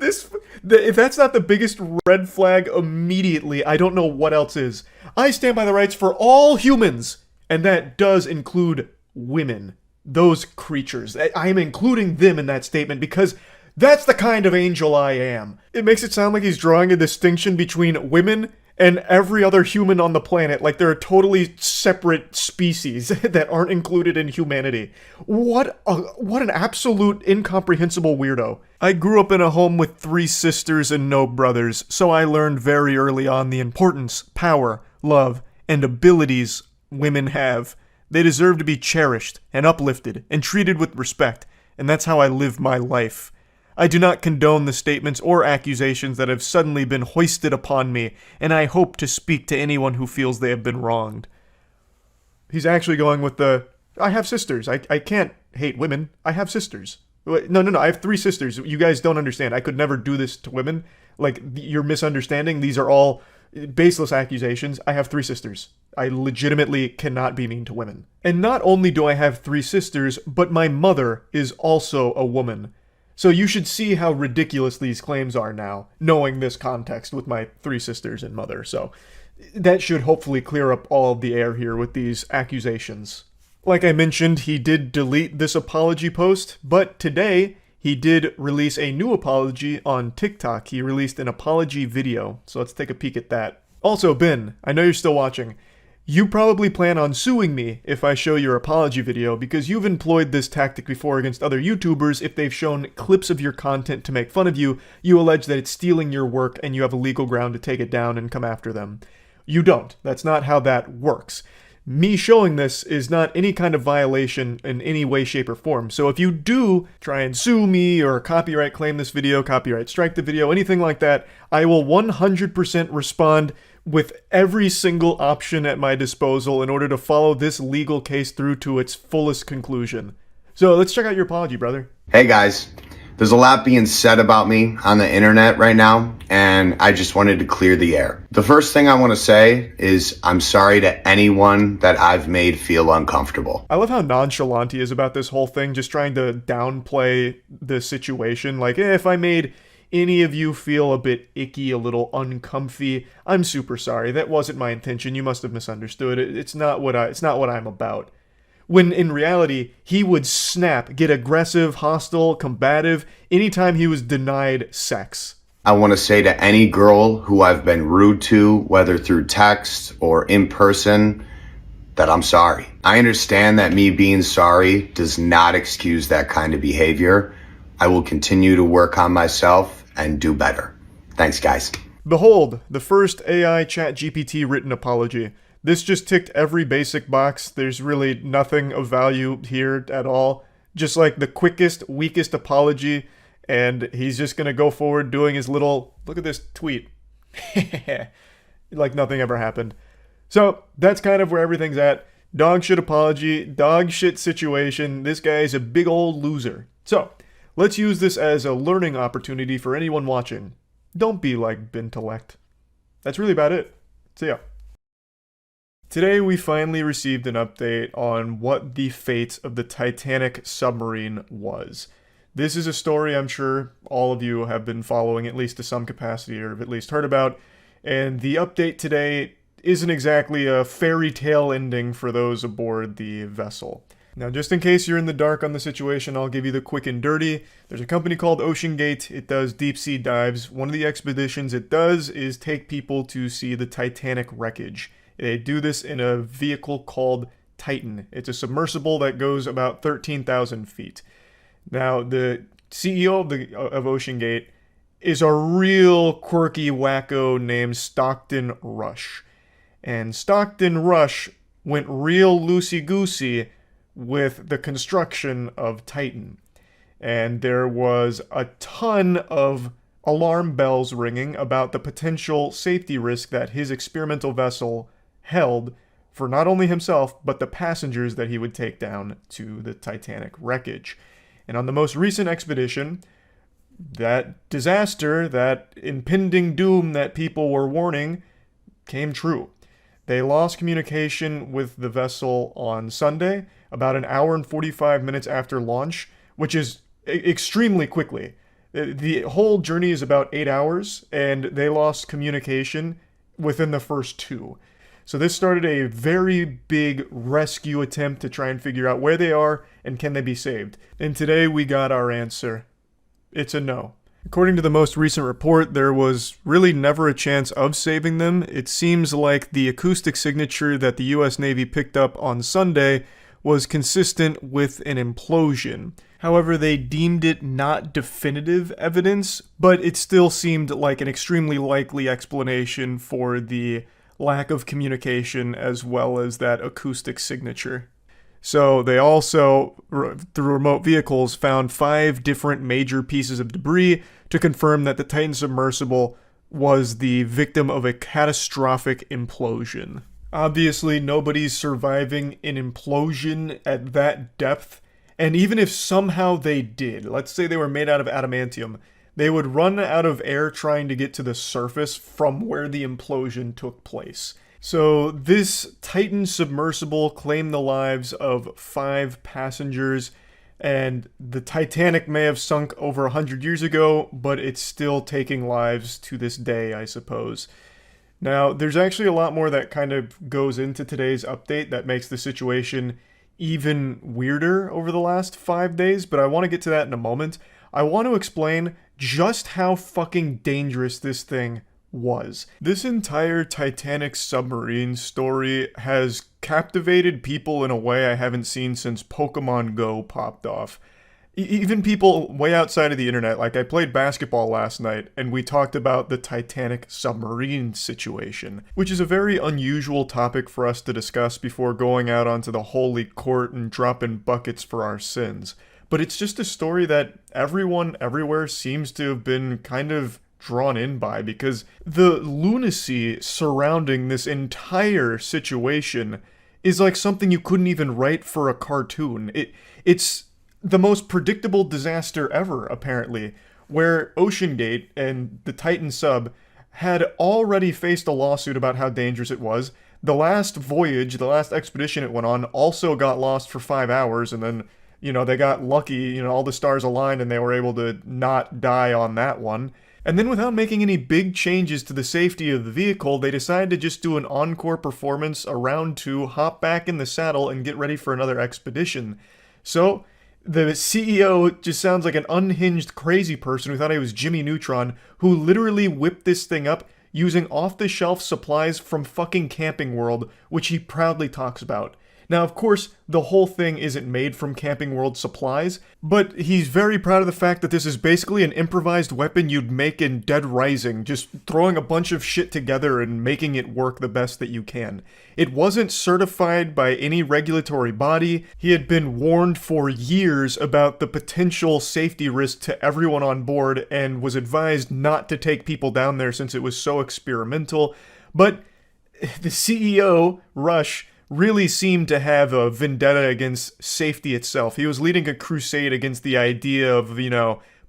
If that's not the biggest red flag immediately, I don't know what else is. I stand by the rights for all humans, and that does include women. Those creatures. I am including them in that statement because that's the kind of angel I am. It makes it sound like he's drawing a distinction between women and every other human on the planet, like they're a totally separate species that aren't included in humanity. What an absolute incomprehensible weirdo. I grew up in a home with 3 sisters and no brothers, so I learned very early on the importance, power, love, and abilities women have. They deserve to be cherished and uplifted and treated with respect, and that's how I live my life. I do not condone the statements or accusations that have suddenly been hoisted upon me, and I hope to speak to anyone who feels they have been wronged. He's actually going with I have sisters. I can't hate women. I have sisters. No. I have 3 sisters. You guys don't understand. I could never do this to women. Like, you're misunderstanding. These are all baseless accusations. I have 3 sisters. I legitimately cannot be mean to women. And not only do I have 3 sisters, but my mother is also a woman. So you should see how ridiculous these claims are now, knowing this context with my 3 sisters and mother. So that should hopefully clear up all of the air here with these accusations. Like I mentioned, he did delete this apology post, but today he did release a new apology on TikTok. He released an apology video, so let's take a peek at that. Also, Ben, I know you're still watching. You probably plan on suing me if I show your apology video because you've employed this tactic before against other YouTubers. If they've shown clips of your content to make fun of you, you allege that it's stealing your work and you have a legal ground to take it down and come after them. You don't. That's not how that works. Me showing this is not any kind of violation in any way, shape, or form. So if you do try and sue me or copyright claim this video, copyright strike the video, anything like that, I will 100% respond with every single option at my disposal in order to follow this legal case through to its fullest conclusion. So let's check out your apology, brother. Hey guys, there's a lot being said about me on the internet right now, and I just wanted to clear the air. The first thing I want to say is I'm sorry to anyone that I've made feel uncomfortable. I love how nonchalant he is about this whole thing, just trying to downplay the situation. Like, if I made any of you feel a bit icky, a little uncomfy, I'm super sorry. That wasn't my intention. You must have misunderstood. It's not what I'm about. When in reality, he would snap, get aggressive, hostile, combative anytime he was denied sex. I want to say to any girl who I've been rude to, whether through text or in person, that I'm sorry. I understand that me being sorry does not excuse that kind of behavior. I will continue to work on myself and do better. Thanks, guys. Behold, the first AI ChatGPT written apology. This just ticked every basic box. There's really nothing of value here at all. Just like the quickest, weakest apology, and he's just gonna go forward doing his little, look at this tweet. Like nothing ever happened. So, that's kind of where everything's at. Dog shit apology, dog shit situation. This guy is a big old loser. So, let's use this as a learning opportunity for anyone watching. Don't be like Bintellect. That's really about it. See ya. Today we finally received an update on what the fate of the Titanic submarine was. This is a story I'm sure all of you have been following at least to some capacity or have at least heard about, and the update today isn't exactly a fairy tale ending for those aboard the vessel. Now, just in case you're in the dark on the situation, I'll give you the quick and dirty. There's a company called OceanGate. It does deep sea dives. One of the expeditions it does is take people to see the Titanic wreckage. They do this in a vehicle called Titan. It's a submersible that goes about 13,000 feet. Now, the CEO of OceanGate is a real quirky wacko named Stockton Rush. And Stockton Rush went real loosey-goosey with the construction of Titan. And there was a ton of alarm bells ringing about the potential safety risk that his experimental vessel held for not only himself, but the passengers that he would take down to the Titanic wreckage. And on the most recent expedition, that disaster, that impending doom that people were warning, came true. They lost communication with the vessel on Sunday, about an hour and 45 minutes after launch, which is extremely quickly. The whole journey is about 8 hours, and they lost communication within the first 2. So this started a very big rescue attempt to try and figure out where they are and can they be saved. And today we got our answer. It's a no. According to the most recent report, there was really never a chance of saving them. It seems like the acoustic signature that the US Navy picked up on Sunday was consistent with an implosion. However, they deemed it not definitive evidence, but it still seemed like an extremely likely explanation for the lack of communication as well as that acoustic signature. So they also, through remote vehicles, found 5 different major pieces of debris to confirm that the Titan submersible was the victim of a catastrophic implosion. Obviously, nobody's surviving an implosion at that depth, and even if somehow they did, let's say they were made out of adamantium, they would run out of air trying to get to the surface from where the implosion took place. So this Titan submersible claimed the lives of 5 passengers, and the Titanic may have sunk over 100 years ago, but it's still taking lives to this day, I suppose. Now, there's actually a lot more that kind of goes into today's update that makes the situation even weirder over the last 5 days, but I want to get to that in a moment. I want to explain just how fucking dangerous this thing was. This entire Titanic submarine story has captivated people in a way I haven't seen since Pokemon Go popped off. Even people way outside of the internet, like I played basketball last night and we talked about the Titanic submarine situation, which is a very unusual topic for us to discuss before going out onto the holy court and dropping buckets for our sins. But it's just a story that everyone everywhere seems to have been kind of drawn in by, because the lunacy surrounding this entire situation is like something you couldn't even write for a cartoon. It's the most predictable disaster ever, apparently, where OceanGate and the Titan sub had already faced a lawsuit about how dangerous it was. The last voyage, the last expedition it went on, also got lost for 5 hours and then they got lucky, all the stars aligned and they were able to not die on that one. And then without making any big changes to the safety of the vehicle, they decided to just do an encore performance, a round 2, hop back in the saddle, and get ready for another expedition. So, the CEO just sounds like an unhinged crazy person who thought he was Jimmy Neutron, who literally whipped this thing up using off-the-shelf supplies from fucking Camping World, which he proudly talks about. Now, of course, the whole thing isn't made from Camping World supplies, but he's very proud of the fact that this is basically an improvised weapon you'd make in Dead Rising, just throwing a bunch of shit together and making it work the best that you can. It wasn't certified by any regulatory body. He had been warned for years about the potential safety risk to everyone on board and was advised not to take people down there since it was so experimental. But the CEO, Rush, really seemed to have a vendetta against safety itself. He was leading a crusade against the idea of,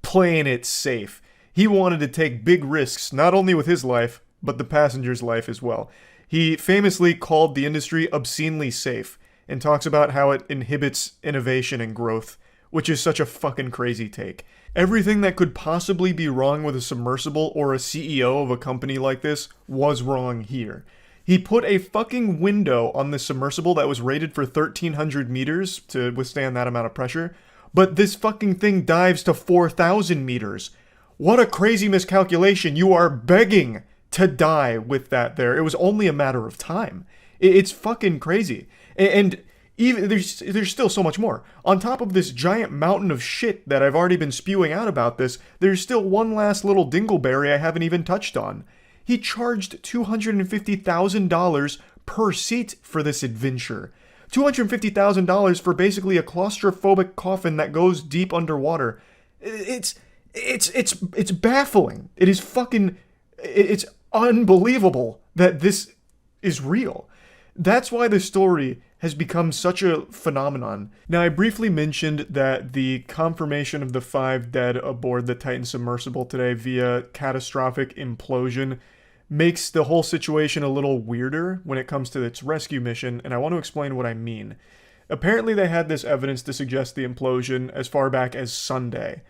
playing it safe. He wanted to take big risks, not only with his life, but the passenger's life as well. He famously called the industry obscenely safe, and talks about how it inhibits innovation and growth, which is such a fucking crazy take. Everything that could possibly be wrong with a submersible or a CEO of a company like this was wrong here. He put a fucking window on the submersible that was rated for 1,300 meters to withstand that amount of pressure, but this fucking thing dives to 4,000 meters. What a crazy miscalculation. You are begging to die with that there. It was only a matter of time. It's fucking crazy. And even there's still so much more. On top of this giant mountain of shit that I've already been spewing out about this, there's still one last little dingleberry I haven't even touched on. He charged $250,000 per seat for this adventure. $250,000 for basically a claustrophobic coffin that goes deep underwater. It's baffling. It is fucking... It's unbelievable that this is real. That's why the story has become such a phenomenon. Now, I briefly mentioned that the confirmation of the 5 dead aboard the Titan submersible today via catastrophic implosion makes the whole situation a little weirder when it comes to its rescue mission, and I want to explain what I mean. Apparently they had this evidence to suggest the implosion as far back as Sunday.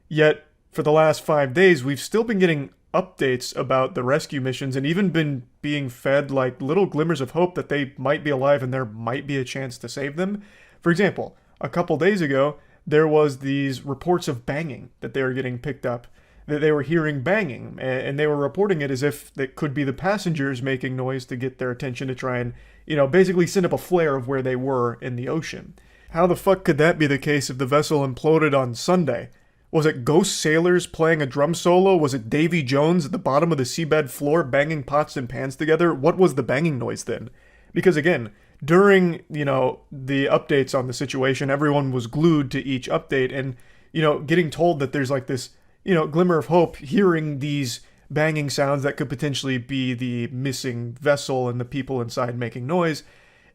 Yet, for the last 5 days, we've still been getting updates about the rescue missions and even been being fed like little glimmers of hope that they might be alive and there might be a chance to save them. For example, a couple days ago, there was these reports of banging that they were getting picked up, that they were hearing banging, and they were reporting it as if it could be the passengers making noise to get their attention to try and, basically send up a flare of where they were in the ocean. How the fuck could that be the case if the vessel imploded on Sunday? Was it ghost sailors playing a drum solo? Was it Davy Jones at the bottom of the seabed floor banging pots and pans together? What was the banging noise then? Because again, during, the updates on the situation, everyone was glued to each update and, getting told that there's like this, glimmer of hope, hearing these banging sounds that could potentially be the missing vessel and the people inside making noise.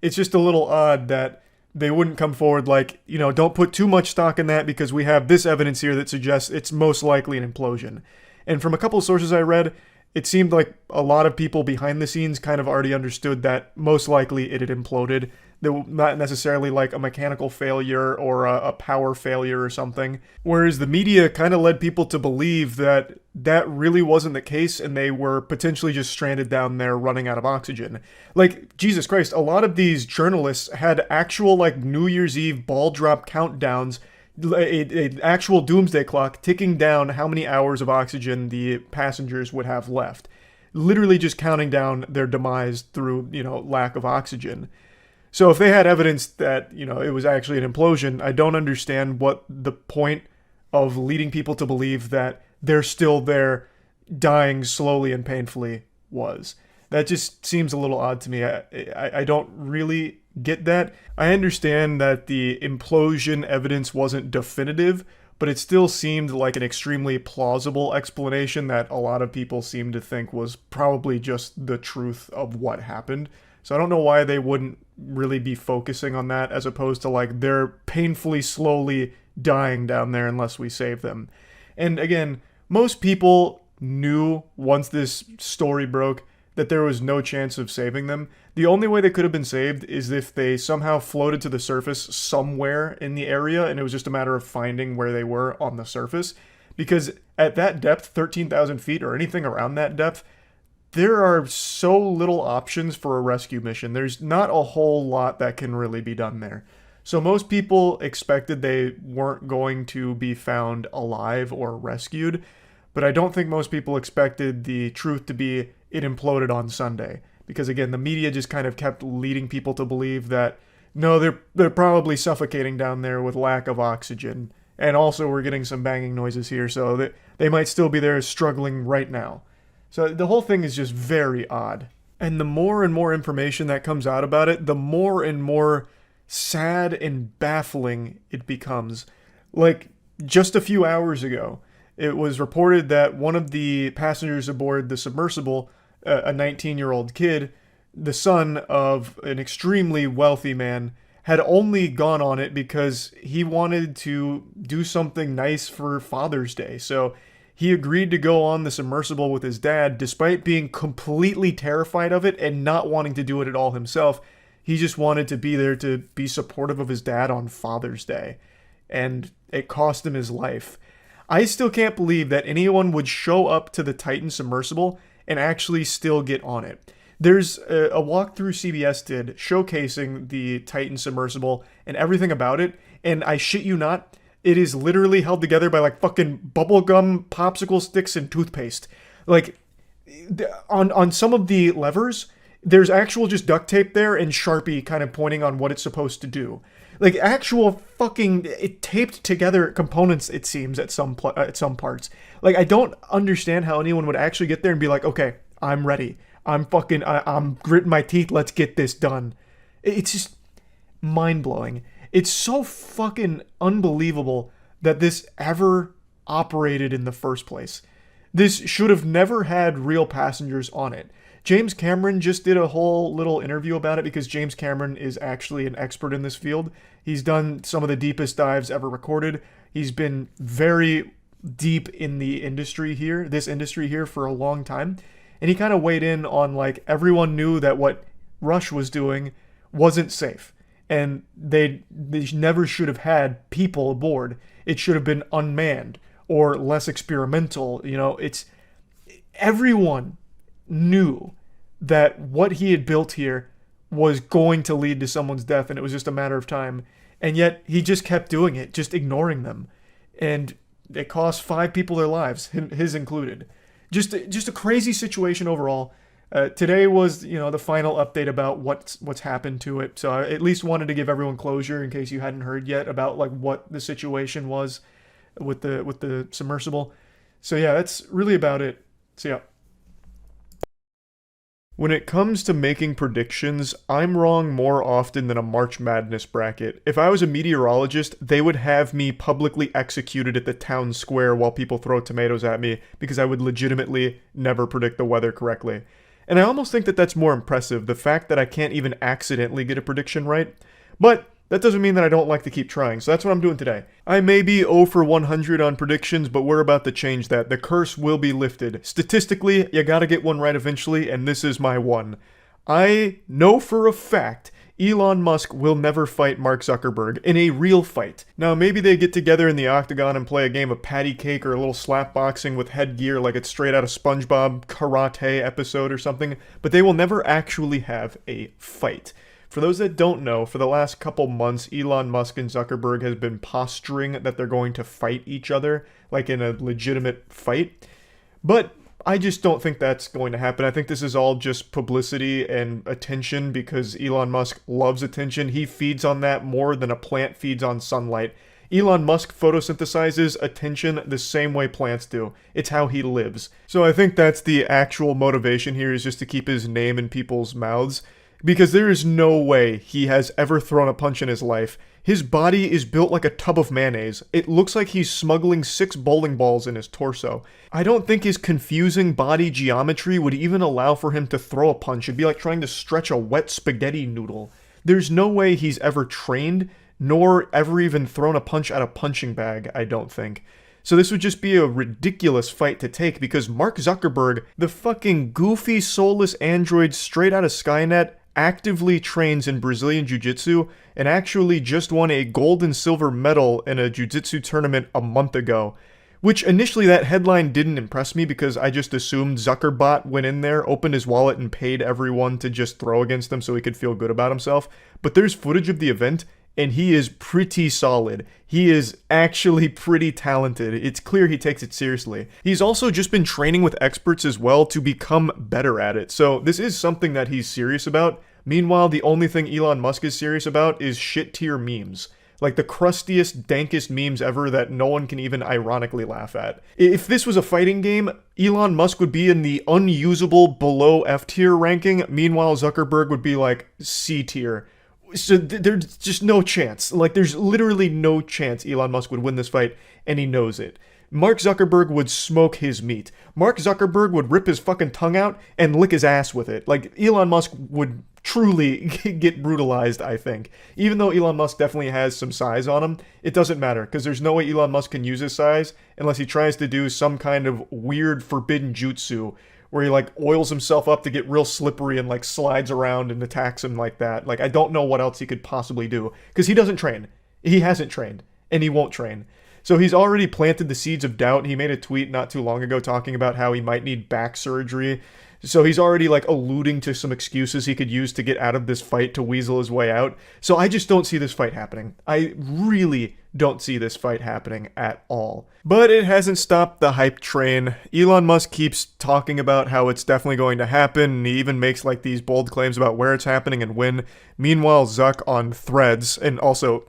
It's just a little odd that they wouldn't come forward like, don't put too much stock in that because we have this evidence here that suggests it's most likely an implosion. And from a couple of sources I read, it seemed like a lot of people behind the scenes kind of already understood that most likely it had imploded. Not necessarily like a mechanical failure or a power failure or something. Whereas the media kind of led people to believe that that really wasn't the case and they were potentially just stranded down there running out of oxygen. Like, Jesus Christ, a lot of these journalists had actual like New Year's Eve ball drop countdowns, an actual doomsday clock ticking down how many hours of oxygen the passengers would have left. Literally just counting down their demise through, lack of oxygen. So if they had evidence that, it was actually an implosion, I don't understand what the point of leading people to believe that they're still there dying slowly and painfully was. That just seems a little odd to me. I don't really get that. I understand that the implosion evidence wasn't definitive, but it still seemed like an extremely plausible explanation that a lot of people seem to think was probably just the truth of what happened. So I don't know why they wouldn't really be focusing on that as opposed to like they're painfully slowly dying down there unless we save them. And again, most people knew once this story broke that there was no chance of saving them. The only way they could have been saved is if they somehow floated to the surface somewhere in the area, and it was just a matter of finding where they were on the surface. Because at that depth, 13,000 feet or anything around that depth, there are so little options for a rescue mission. There's not a whole lot that can really be done there. So most people expected they weren't going to be found alive or rescued, but I don't think most people expected the truth to be it imploded on Sunday. Because again, the media just kind of kept leading people to believe that, no, they're probably suffocating down there with lack of oxygen. And also we're getting some banging noises here, so that they might still be there struggling right now. So the whole thing is just very odd. And the more and more information that comes out about it, the more and more sad and baffling it becomes. Like, just a few hours ago, it was reported that one of the passengers aboard the submersible, a 19-year-old kid, the son of an extremely wealthy man, had only gone on it because he wanted to do something nice for Father's Day. So he agreed to go on the submersible with his dad, despite being completely terrified of it and not wanting to do it at all himself. He just wanted to be there to be supportive of his dad on Father's Day. And it cost him his life. I still can't believe that anyone would show up to the Titan submersible and actually still get on it. There's a walkthrough CBS did showcasing the Titan submersible and everything about it, and I shit you not, it is literally held together by like fucking bubblegum, popsicle sticks, and toothpaste. Like, on some of the levers, there's actual just duct tape there and Sharpie kind of pointing on what it's supposed to do. Like actual fucking it taped together components, it seems, at some parts. Like, I don't understand how anyone would actually get there and be like, okay, I'm ready. I'm gritting my teeth. Let's get this done. It's just mind-blowing. It's so fucking unbelievable that this ever operated in the first place. This should have never had real passengers on it. James Cameron just did a whole little interview about it because James Cameron is actually an expert in this field. He's done some of the deepest dives ever recorded. He's been very deep in the industry here, this industry here, for a long time. And he kind of weighed in on, like, everyone knew that what Rush was doing wasn't safe. And they never should have had people aboard. It should have been unmanned or less experimental. You know, everyone knew that what he had built here was going to lead to someone's death, and it was just a matter of time. And yet he just kept doing it, just ignoring them. And it cost 5 people their lives, his included. Just a crazy situation overall. Today was, the final update about what's happened to it. So I at least wanted to give everyone closure in case you hadn't heard yet about like what the situation was with the submersible. So yeah, that's really about it. So yeah. When it comes to making predictions, I'm wrong more often than a March Madness bracket. If I was a meteorologist, they would have me publicly executed at the town square while people throw tomatoes at me because I would legitimately never predict the weather correctly. And I almost think that that's more impressive, the fact that I can't even accidentally get a prediction right. But that doesn't mean that I don't like to keep trying, so that's what I'm doing today. I may be 0 for 100 on predictions, but we're about to change that. The curse will be lifted. Statistically, you gotta get one right eventually, and this is my one. I know for a fact Elon Musk will never fight Mark Zuckerberg in a real fight. Now, maybe they get together in the octagon and play a game of patty cake or a little slap boxing with headgear like it's straight out of SpongeBob karate episode or something, but they will never actually have a fight. For those that don't know, for the last couple months, Elon Musk and Zuckerberg has been posturing that they're going to fight each other, like in a legitimate fight. But I just don't think that's going to happen. I think this is all just publicity and attention because Elon Musk loves attention. He feeds on that more than a plant feeds on sunlight. Elon Musk photosynthesizes attention the same way plants do. It's how he lives. So I think that's the actual motivation here, is just to keep his name in people's mouths. Because there is no way he has ever thrown a punch in his life. His body is built like a tub of mayonnaise. It looks like he's smuggling 6 bowling balls in his torso. I don't think his confusing body geometry would even allow for him to throw a punch. It'd be like trying to stretch a wet spaghetti noodle. There's no way he's ever trained, nor ever even thrown a punch at a punching bag, I don't think. So this would just be a ridiculous fight to take because Mark Zuckerberg, the fucking goofy, soulless android straight out of Skynet, actively trains in Brazilian Jiu-Jitsu and actually just won a gold and silver medal in a Jiu-Jitsu tournament a month ago. Which initially that headline didn't impress me because I just assumed Zuckerbot went in there, opened his wallet, and paid everyone to just throw against him so he could feel good about himself. But there's footage of the event, and he is pretty solid. He is actually pretty talented. It's clear he takes it seriously. He's also just been training with experts as well to become better at it. So this is something that he's serious about. Meanwhile, the only thing Elon Musk is serious about is shit-tier memes. Like the crustiest, dankest memes ever that no one can even ironically laugh at. If this was a fighting game, Elon Musk would be in the unusable below F tier ranking. Meanwhile, Zuckerberg would be like C tier. So there's just no chance. Like there's literally no chance Elon Musk would win this fight, and he knows it. Mark Zuckerberg would smoke his meat. Mark Zuckerberg would rip his fucking tongue out and lick his ass with it. Like Elon Musk would truly get brutalized, I think. Even though Elon Musk definitely has some size on him, it doesn't matter, because there's no way Elon Musk can use his size unless he tries to do some kind of weird forbidden jutsu where he like oils himself up to get real slippery and like slides around and attacks him like that. Like I don't know what else he could possibly do, because he doesn't train. He hasn't trained, and he won't train. So he's already planted the seeds of doubt. He made a tweet not too long ago talking about how he might need back surgery. So he's already like alluding to some excuses he could use to get out of this fight to weasel his way out. So I just don't see this fight happening. I really don't see this fight happening at all. But it hasn't stopped the hype train. Elon Musk keeps talking about how it's definitely going to happen, and he even makes like these bold claims about where it's happening and when. Meanwhile, Zuck on Threads, and also,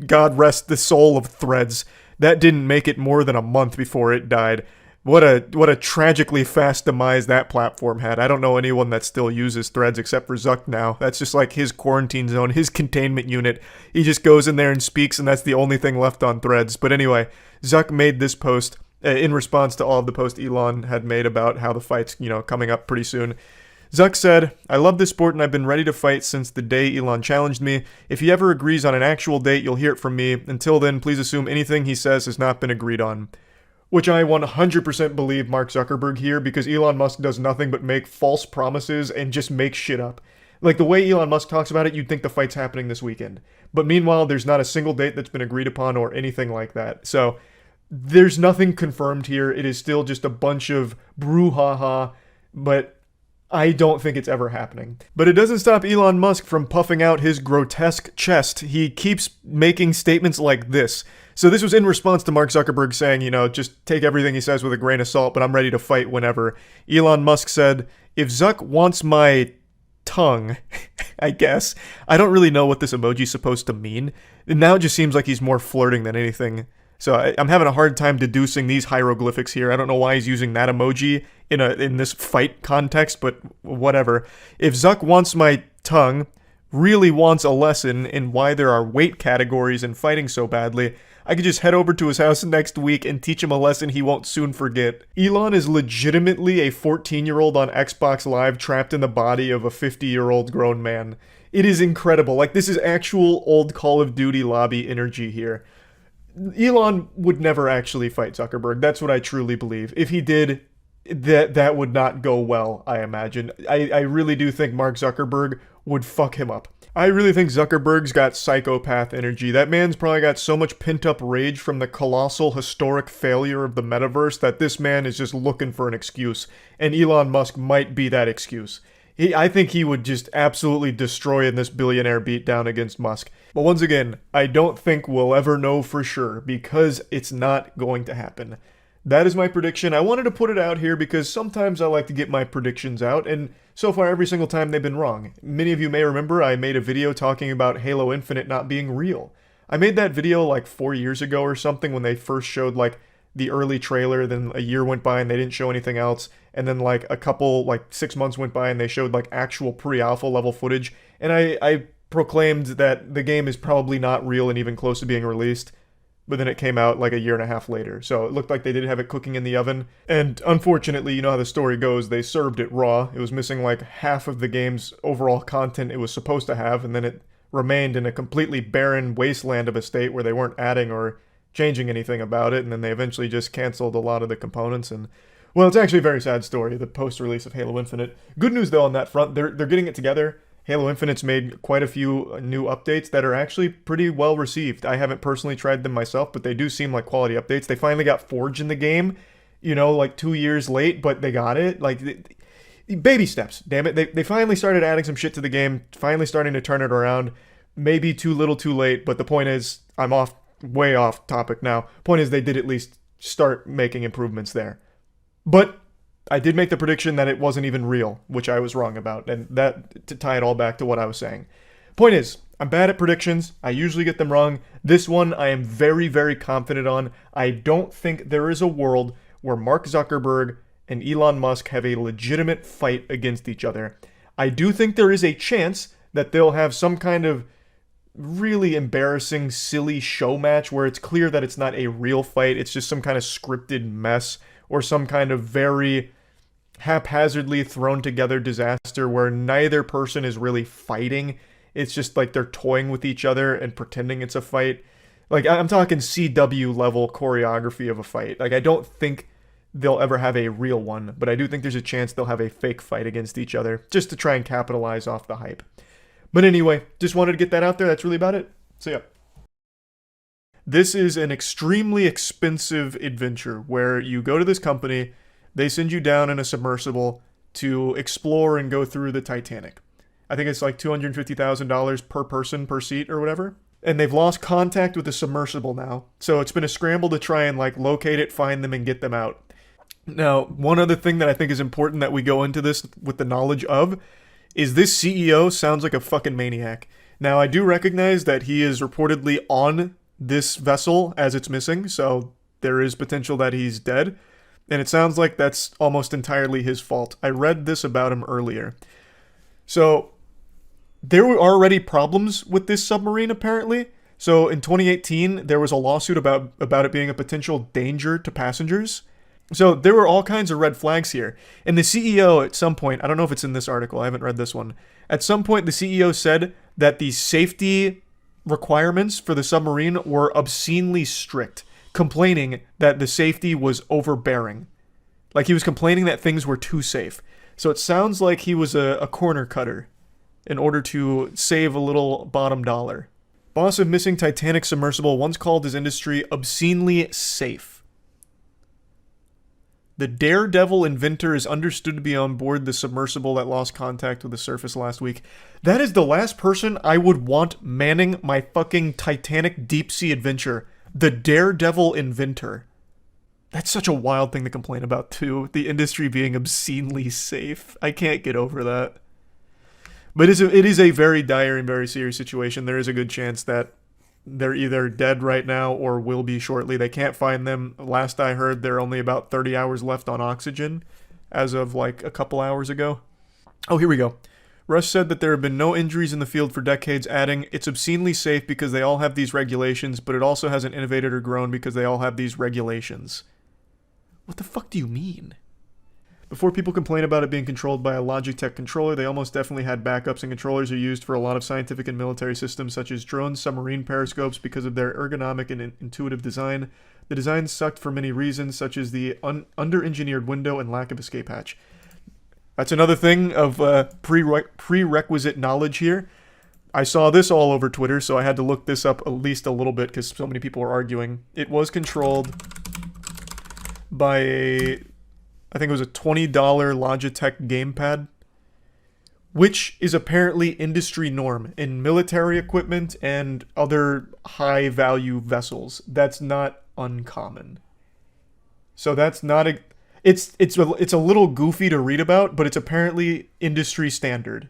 God rest the soul of Threads, that didn't make it more than a month before it died. What a tragically fast demise that platform had. I don't know anyone that still uses Threads except for Zuck now. That's just like his quarantine zone, his containment unit. He just goes in there and speaks, and that's the only thing left on Threads. But anyway, Zuck made this post in response to all of the posts Elon had made about how the fight's, coming up pretty soon. Zuck said, "I love this sport and I've been ready to fight since the day Elon challenged me. If he ever agrees on an actual date, you'll hear it from me. Until then, please assume anything he says has not been agreed on." Which I 100% believe Mark Zuckerberg here, because Elon Musk does nothing but make false promises and just make shit up. Like the way Elon Musk talks about it, you'd think the fight's happening this weekend. But meanwhile, there's not a single date that's been agreed upon or anything like that. So there's nothing confirmed here. It is still just a bunch of brouhaha, but I don't think it's ever happening. But it doesn't stop Elon Musk from puffing out his grotesque chest. He keeps making statements like this. So this was in response to Mark Zuckerberg saying, just take everything he says with a grain of salt, but I'm ready to fight whenever. Elon Musk said, "If Zuck wants my tongue," I guess. I don't really know what this emoji's supposed to mean. And now it just seems like he's more flirting than anything. So I'm having a hard time deducing these hieroglyphics here. I don't know why he's using that emoji in this fight context, but whatever. "If Zuck wants my tongue, really wants a lesson in why there are weight categories in fighting so badly, I could just head over to his house next week and teach him a lesson he won't soon forget." Elon is legitimately a 14-year-old on Xbox Live trapped in the body of a 50-year-old grown man. It is incredible. Like, this is actual old Call of Duty lobby energy here. Elon would never actually fight Zuckerberg. That's what I truly believe. If he did, that would not go well, I imagine. I really do think Mark Zuckerberg would fuck him up. I really think Zuckerberg's got psychopath energy. That man's probably got so much pent-up rage from the colossal historic failure of the metaverse that this man is just looking for an excuse. And Elon Musk might be that excuse. I think he would just absolutely destroy in this billionaire beatdown against Musk. But once again, I don't think we'll ever know for sure, because it's not going to happen. That is my prediction. I wanted to put it out here because sometimes I like to get my predictions out, and so far every single time they've been wrong. Many of you may remember I made a video talking about Halo Infinite not being real. I made that video like 4 years ago or something when they first showed like the early trailer, then a year went by and they didn't show anything else, and then like 6 months went by and they showed like actual pre-alpha level footage, and I proclaimed that the game is probably not real and even close to being released. But then it came out like a year and a half later, so it looked like they did have it cooking in the oven. And unfortunately, you know how the story goes, they served it raw. It was missing like half of the game's overall content it was supposed to have, and then it remained in a completely barren wasteland of a state where they weren't adding or changing anything about it, and then they eventually just canceled a lot of the components. And well, it's actually a very sad story, the post-release of Halo Infinite. Good news though on that front, they're getting it together. Halo Infinite's made quite a few new updates that are actually pretty well received. I haven't personally tried them myself, but they do seem like quality updates. They finally got Forge in the game, you know, like 2 years late, but they got it. Like, baby steps, damn it. They finally started adding some shit to the game, finally starting to turn it around. Maybe too little too late, but the point is, I'm way off topic now. Point is, they did at least start making improvements there. But I did make the prediction that it wasn't even real, which I was wrong about, and that to tie it all back to what I was saying. Point is, I'm bad at predictions. I usually get them wrong. This one I am very, very confident on. I don't think there is a world where Mark Zuckerberg and Elon Musk have a legitimate fight against each other. I do think there is a chance that they'll have some kind of really embarrassing, silly show match where it's clear that it's not a real fight. It's just some kind of scripted mess, or some kind of very haphazardly thrown together disaster where neither person is really fighting. It's just like they're toying with each other and pretending it's a fight. Like, I'm talking CW level choreography of a fight. Like, I don't think they'll ever have a real one, but I do think there's a chance they'll have a fake fight against each other just to try and capitalize off the hype. But anyway, just wanted to get that out there. That's really about it. So yeah. This is an extremely expensive adventure where you go to this company, they send you down in a submersible to explore and go through the Titanic. I think it's like $250,000 per person per seat or whatever. And they've lost contact with the submersible now. So it's been a scramble to try and like locate it, find them, and get them out. Now, one other thing that I think is important that we go into this with the knowledge of is this CEO sounds like a fucking maniac. Now, I do recognize that he is reportedly on this vessel as it's missing, so there is potential that he's dead, and it sounds like that's almost entirely his fault. I read this about him earlier. So, there were already problems with this submarine, apparently. So, in 2018, there was a lawsuit about it being a potential danger to passengers. So, there were all kinds of red flags here. And the CEO, at some point, I don't know if it's in this article, I haven't read this one. At some point, the CEO said that the safety requirements for the submarine were obscenely strict, complaining that the safety was overbearing. Like, he was complaining that things were too safe. So it sounds like he was a corner cutter in order to save a little bottom dollar. Boss of missing Titanic submersible once called his industry obscenely safe. The daredevil inventor is understood to be on board the submersible that lost contact with the surface last week. That is the last person I would want manning my fucking Titanic deep sea adventure. The daredevil inventor. That's such a wild thing to complain about too. The industry being obscenely safe. I can't get over that. But it is a very dire and very serious situation. There is a good chance that they're either dead right now or will be shortly. They can't find them. Last I heard, there are only about 30 hours left on oxygen as of like a couple hours ago. Oh, here we go. Rush said that there have been no injuries in the field for decades, adding, it's obscenely safe because they all have these regulations, but it also hasn't innovated or grown because they all have these regulations. What the fuck do you mean? Before people complain about it being controlled by a Logitech controller, they almost definitely had backups, and controllers are used for a lot of scientific and military systems such as drones, submarine periscopes because of their ergonomic and intuitive design. The design sucked for many reasons, such as the under-engineered window and lack of escape hatch. That's another thing of prerequisite knowledge here. I saw this all over Twitter, so I had to look this up at least a little bit because so many people were arguing. It was controlled by I think it was a $20 Logitech gamepad, which is apparently industry norm in military equipment and other high-value vessels. That's not uncommon. So that's not a... It's a little goofy to read about, but it's apparently industry standard.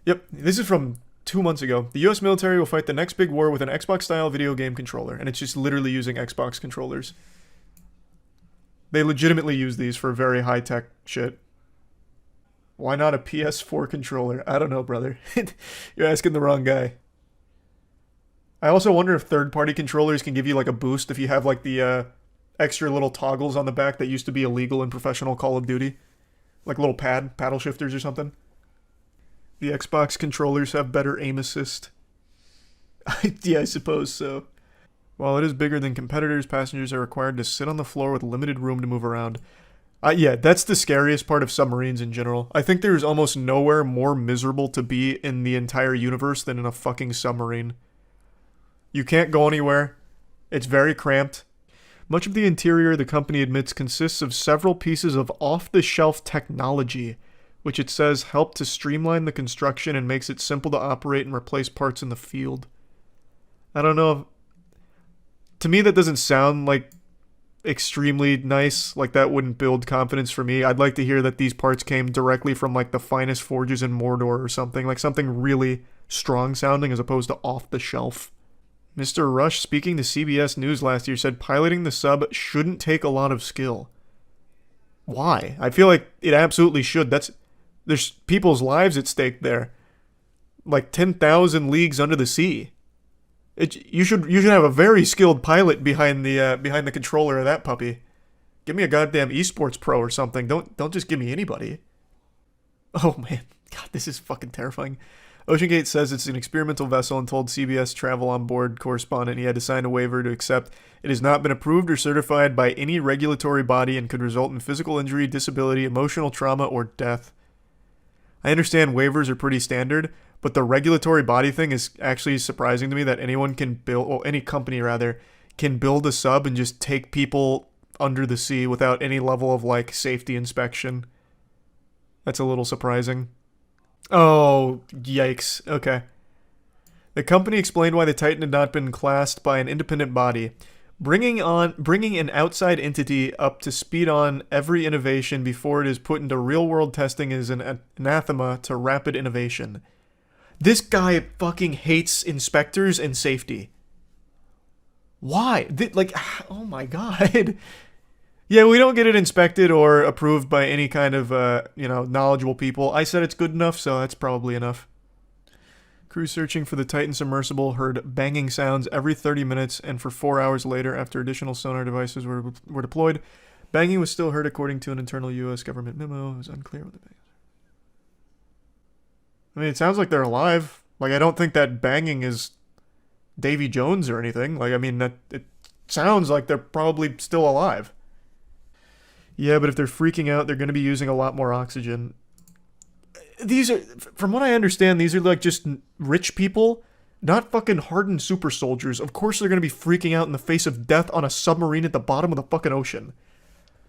Yep, this is from 2 months ago. The US military will fight the next big war with an Xbox-style video game controller, and it's just literally using Xbox controllers. They legitimately use these for very high-tech shit. Why not a PS4 controller? I don't know, brother. You're asking the wrong guy. I also wonder if third-party controllers can give you like a boost if you have like the extra little toggles on the back that used to be illegal in professional Call of Duty. Like little paddle shifters or something. The Xbox controllers have better aim assist. Yeah, I suppose so. While it is bigger than competitors, passengers are required to sit on the floor with limited room to move around. Yeah, that's the scariest part of submarines in general. I think there's almost nowhere more miserable to be in the entire universe than in a fucking submarine. You can't go anywhere. It's very cramped. Much of the interior, the company admits, consists of several pieces of off-the-shelf technology, which it says help to streamline the construction and makes it simple to operate and replace parts in the field. I don't know. To me, that doesn't sound like extremely nice. Like, that wouldn't build confidence for me. I'd like to hear that these parts came directly from, like, the finest forges in Mordor or something. Like, something really strong sounding as opposed to off the shelf. Mr. Rush, speaking to CBS News last year, said piloting the sub shouldn't take a lot of skill. Why? I feel like it absolutely should. There's people's lives at stake there. Like 10,000 leagues under the sea. You should have a very skilled pilot behind the controller of that puppy. Give me a goddamn esports pro or something. Don't just give me anybody. Oh man, God, this is fucking terrifying. OceanGate says it's an experimental vessel and told CBS Travel on board correspondent he had to sign a waiver to accept it has not been approved or certified by any regulatory body and could result in physical injury, disability, emotional trauma, or death. I understand waivers are pretty standard, but the regulatory body thing is actually surprising to me that anyone can build, or any company rather, can build a sub and just take people under the sea without any level of, like, safety inspection. That's a little surprising. Oh, yikes. Okay. The company explained why the Titan had not been classed by an independent body. Bringing an outside entity up to speed on every innovation before it is put into real-world testing is an anathema to rapid innovation. This guy fucking hates inspectors and safety. Why? Oh my god. Yeah, we don't get it inspected or approved by any kind of, knowledgeable people. I said it's good enough, so that's probably enough. Crew searching for the Titan submersible heard banging sounds every 30 minutes, and for 4 hours later, after additional sonar devices were deployed, banging was still heard according to an internal U.S. government memo. It was unclear what the bang. I mean, it sounds like they're alive. Like, I don't think that banging is Davy Jones or anything. Like, I mean, it sounds like they're probably still alive. Yeah, but if they're freaking out, they're going to be using a lot more oxygen. These are, from what I understand, these are like just rich people, not fucking hardened super soldiers. Of course they're going to be freaking out in the face of death on a submarine at the bottom of the fucking ocean.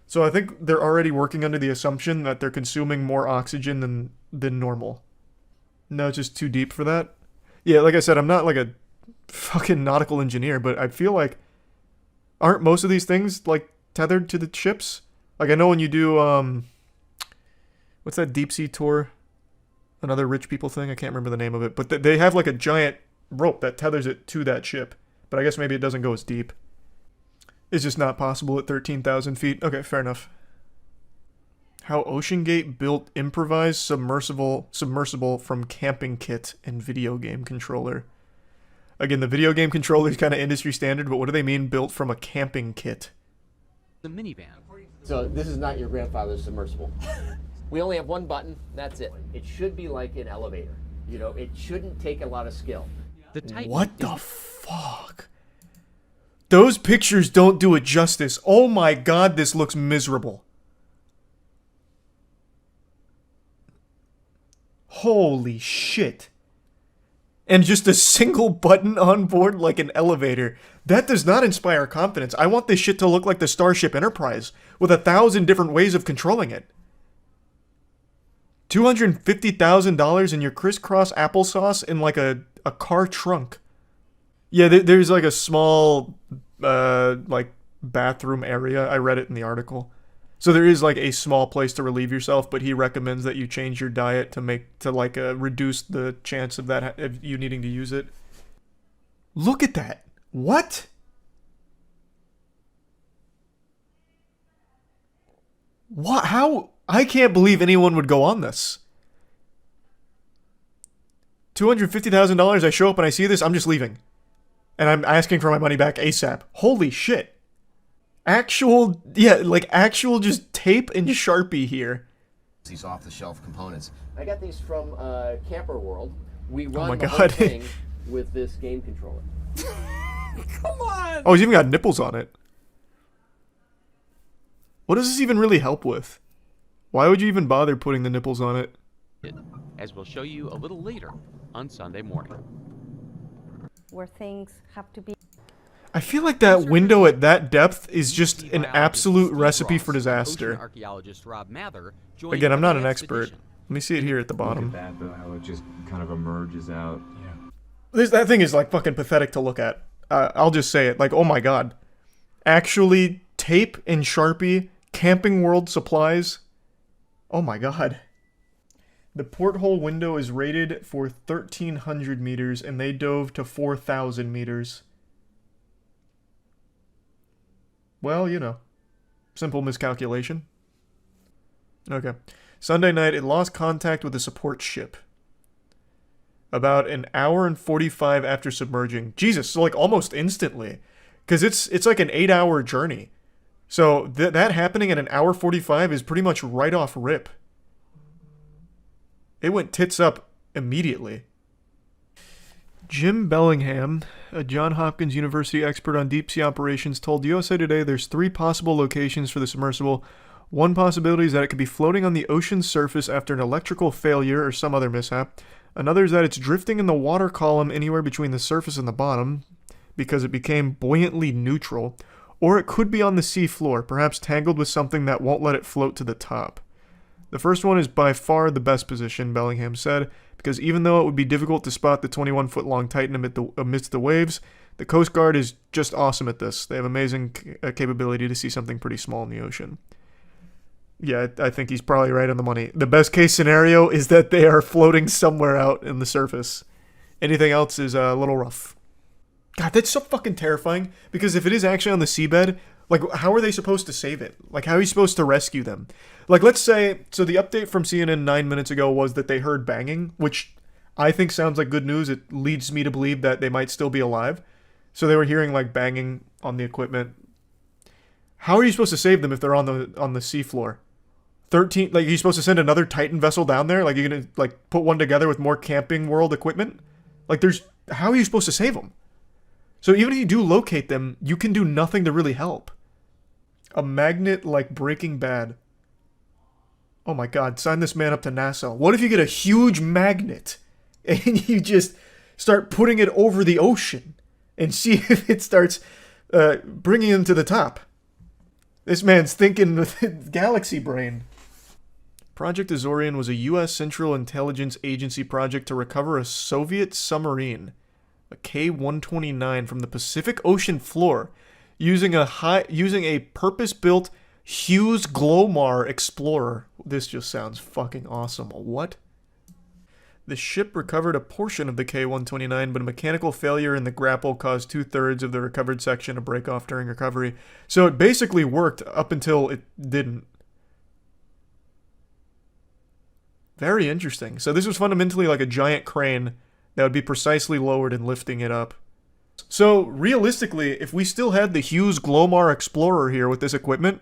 So I think they're already working under the assumption that they're consuming more oxygen than normal. No, it's just too deep for that. Yeah, like I said, I'm not like a fucking nautical engineer, but I feel like, aren't most of these things like tethered to the ships? Like, I know when you do, what's that deep sea tour? Another rich people thing? I can't remember the name of it. But they have like a giant rope that tethers it to that ship. But I guess maybe it doesn't go as deep. It's just not possible at 13,000 feet. Okay, fair enough. How OceanGate built improvised submersible from camping kit and video game controller. Again, the video game controller is kind of industry standard, but what do they mean built from a camping kit? The minivan. So this is not your grandfather's submersible. We only have one button, that's it. It should be like an elevator. You know, it shouldn't take a lot of skill. The Titan. What the fuck? Those pictures don't do it justice. Oh my god, this looks miserable. Holy shit. And just a single button on board like an elevator. That does not inspire confidence. I want this shit to look like the Starship Enterprise, with 1,000 different ways of controlling it. $250,000 in your crisscross applesauce in like a car trunk. Yeah, there's like a small, like bathroom area. I read it in the article. So there is like a small place to relieve yourself, but he recommends that you change your diet to reduce the chance of that, of you needing to use it. Look at that. What? What? How? I can't believe anyone would go on this. $250,000, I show up and I see this, I'm just leaving. And I'm asking for my money back ASAP. Holy shit. Actual just tape and Sharpie here. These off-the-shelf components. I got these from Camper World. We run my the whole God. thing with this game controller. Come on! Oh, he's even got nipples on it. What does this even really help with? Why would you even bother putting the nipples on it? As we'll show you a little later on Sunday morning. Where things have to be. I feel like that window at that depth is just an absolute recipe for disaster. Archaeologist Rob Mather Again, I'm not an expert. Let me see it here at the bottom. Look at that, though, how it just kind of emerges out. That thing is like fucking pathetic to look at. I'll just say it. Like, oh my god. Actually, tape and Sharpie, Camping World supplies. Oh my god. The porthole window is rated for 1,300 meters, and they dove to 4,000 meters. Well, you know. Simple miscalculation. Okay. Sunday night, it lost contact with a support ship. About an hour and 45 after submerging. Jesus, so like almost instantly. Because it's like an 8-hour journey. So that happening at an hour 45 is pretty much right off rip. It went tits up immediately. Jim Bellingham, a Johns Hopkins University expert on deep sea operations, told USA Today there's 3 possible locations for the submersible. One possibility is that it could be floating on the ocean's surface after an electrical failure or some other mishap. Another is that it's drifting in the water column anywhere between the surface and the bottom because it became buoyantly neutral. Or it could be on the sea floor, perhaps tangled with something that won't let it float to the top. The first one is by far the best position, Bellingham said, because even though it would be difficult to spot the 21-foot-long Titan amidst the waves, the Coast Guard is just awesome at this. They have amazing capability to see something pretty small in the ocean. Yeah, I think he's probably right on the money. The best case scenario is that they are floating somewhere out in the surface. Anything else is a little rough. God, that's so fucking terrifying, because if it is actually on the seabed, like, how are they supposed to save it? Like, how are you supposed to rescue them? Like, let's say, so the update from CNN 9 minutes ago was that they heard banging, which I think sounds like good news. It leads me to believe that they might still be alive. So they were hearing, like, banging on the equipment. How are you supposed to save them if they're on the seafloor? 13, like, you're supposed to send another Titan vessel down there? Like, you're gonna, like, put one together with more Camping World equipment? Like, how are you supposed to save them? So even if you do locate them, you can do nothing to really help. A magnet like Breaking Bad. Oh my god, sign this man up to NASA. What if you get a huge magnet and you just start putting it over the ocean and see if it starts bringing him to the top? This man's thinking with galaxy brain. Project Azorian was a U.S. Central Intelligence Agency project to recover a Soviet submarine, a K-129, from the Pacific Ocean floor, using a purpose-built Hughes Glomar Explorer. This just sounds fucking awesome. What? The ship recovered a portion of the K-129, but a mechanical failure in the grapple caused 2/3 of the recovered section to break off during recovery. So it basically worked up until it didn't. Very interesting. So this was fundamentally like a giant crane that would be precisely lowered and lifting it up. So realistically, if we still had the Hughes Glomar Explorer here with this equipment,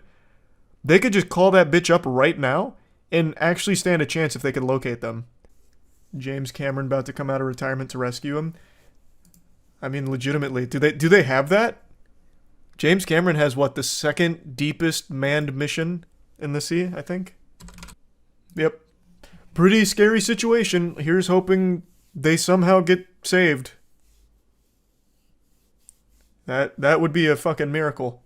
they could just call that bitch up right now and actually stand a chance if they could locate them. James Cameron about to come out of retirement to rescue him. I mean, legitimately, do they have that? James Cameron has what, the second deepest manned mission in the sea, I think? Yep. Pretty scary situation. Here's hoping they somehow get saved. That would be a fucking miracle.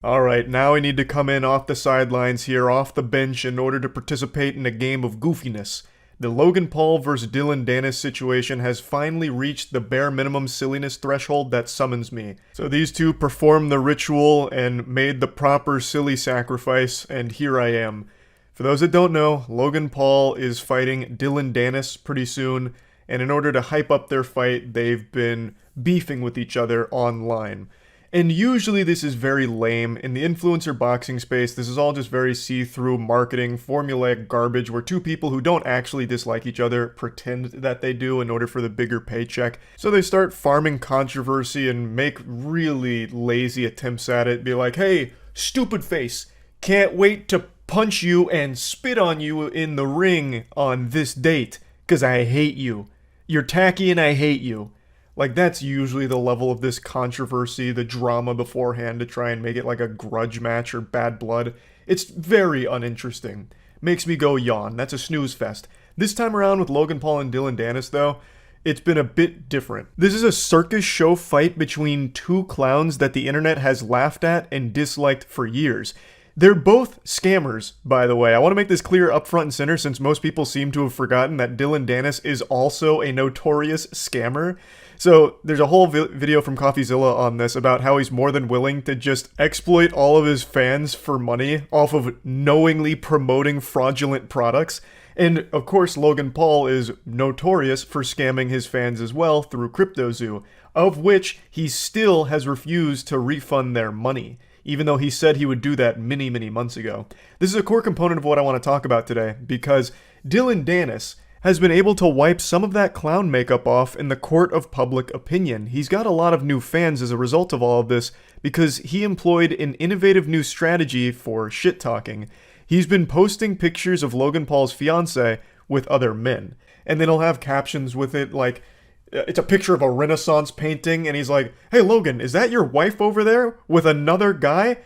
Alright, now we need to come in off the sidelines here, off the bench, in order to participate in a game of goofiness. The Logan Paul vs. Dylan Dennis situation has finally reached the bare minimum silliness threshold that summons me. So these two performed the ritual and made the proper silly sacrifice, and here I am. For those that don't know, Logan Paul is fighting Dylan Dennis pretty soon, and in order to hype up their fight, they've been beefing with each other online. And usually this is very lame. In the influencer boxing space, this is all just very see-through marketing, formulaic garbage where two people who don't actually dislike each other pretend that they do in order for the bigger paycheck. So they start farming controversy and make really lazy attempts at it. Be like, hey, stupid face, can't wait to punch you and spit on you in the ring on this date, 'cause I hate you. You're tacky and I hate you. Like, that's usually the level of this controversy, the drama beforehand to try and make it like a grudge match or bad blood. It's very uninteresting. Makes me go yawn. That's a snooze fest. This time around with Logan Paul and Dylan Dennis, though, it's been a bit different. This is a circus show fight between two clowns that the internet has laughed at and disliked for years. They're both scammers, by the way. I want to make this clear up front and center since most people seem to have forgotten that Dylan Dennis is also a notorious scammer. So there's a whole video from CoffeeZilla on this about how he's more than willing to just exploit all of his fans for money off of knowingly promoting fraudulent products. And of course, Logan Paul is notorious for scamming his fans as well through CryptoZoo, of which he still has refused to refund their money, even though he said he would do that many, many months ago. This is a core component of what I want to talk about today, because Dylan Dennis has been able to wipe some of that clown makeup off in the court of public opinion. He's got a lot of new fans as a result of all of this, because he employed an innovative new strategy for shit-talking. He's been posting pictures of Logan Paul's fiancée with other men, and then he'll have captions with it like, it's a picture of a Renaissance painting, and he's like, "Hey Logan, is that your wife over there with another guy?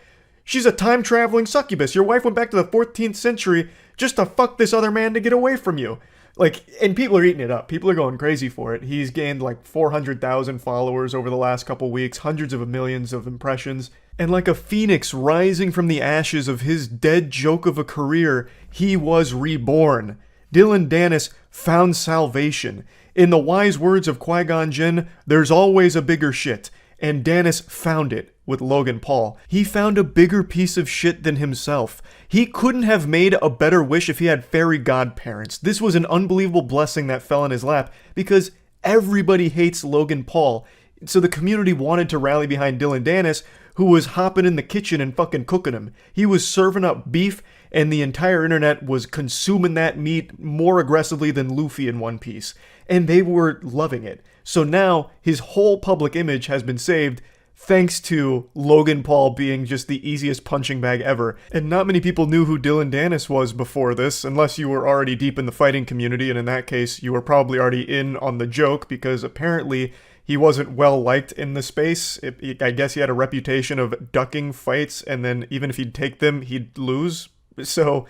She's a time-traveling succubus. Your wife went back to the 14th century just to fuck this other man to get away from you." Like, and people are eating it up. People are going crazy for it. He's gained like 400,000 followers over the last couple weeks, hundreds of millions of impressions. And like a phoenix rising from the ashes of his dead joke of a career, he was reborn. Dylan Dennis found salvation. In the wise words of Qui-Gon Jinn, there's always a bigger shit. And Dennis found it with Logan Paul. He found a bigger piece of shit than himself. He couldn't have made a better wish if he had fairy godparents. This was an unbelievable blessing that fell in his lap because everybody hates Logan Paul. So the community wanted to rally behind Dylan Dennis, who was hopping in the kitchen and fucking cooking him. He was serving up beef, and the entire internet was consuming that meat more aggressively than Luffy in One Piece. And they were loving it. So now his whole public image has been saved thanks to Logan Paul being just the easiest punching bag ever. And not many people knew who Dylan Dennis was before this, unless you were already deep in the fighting community, and in that case, you were probably already in on the joke, because apparently he wasn't well liked in the space. I guess he had a reputation of ducking fights, and then even if he'd take them, he'd lose. So,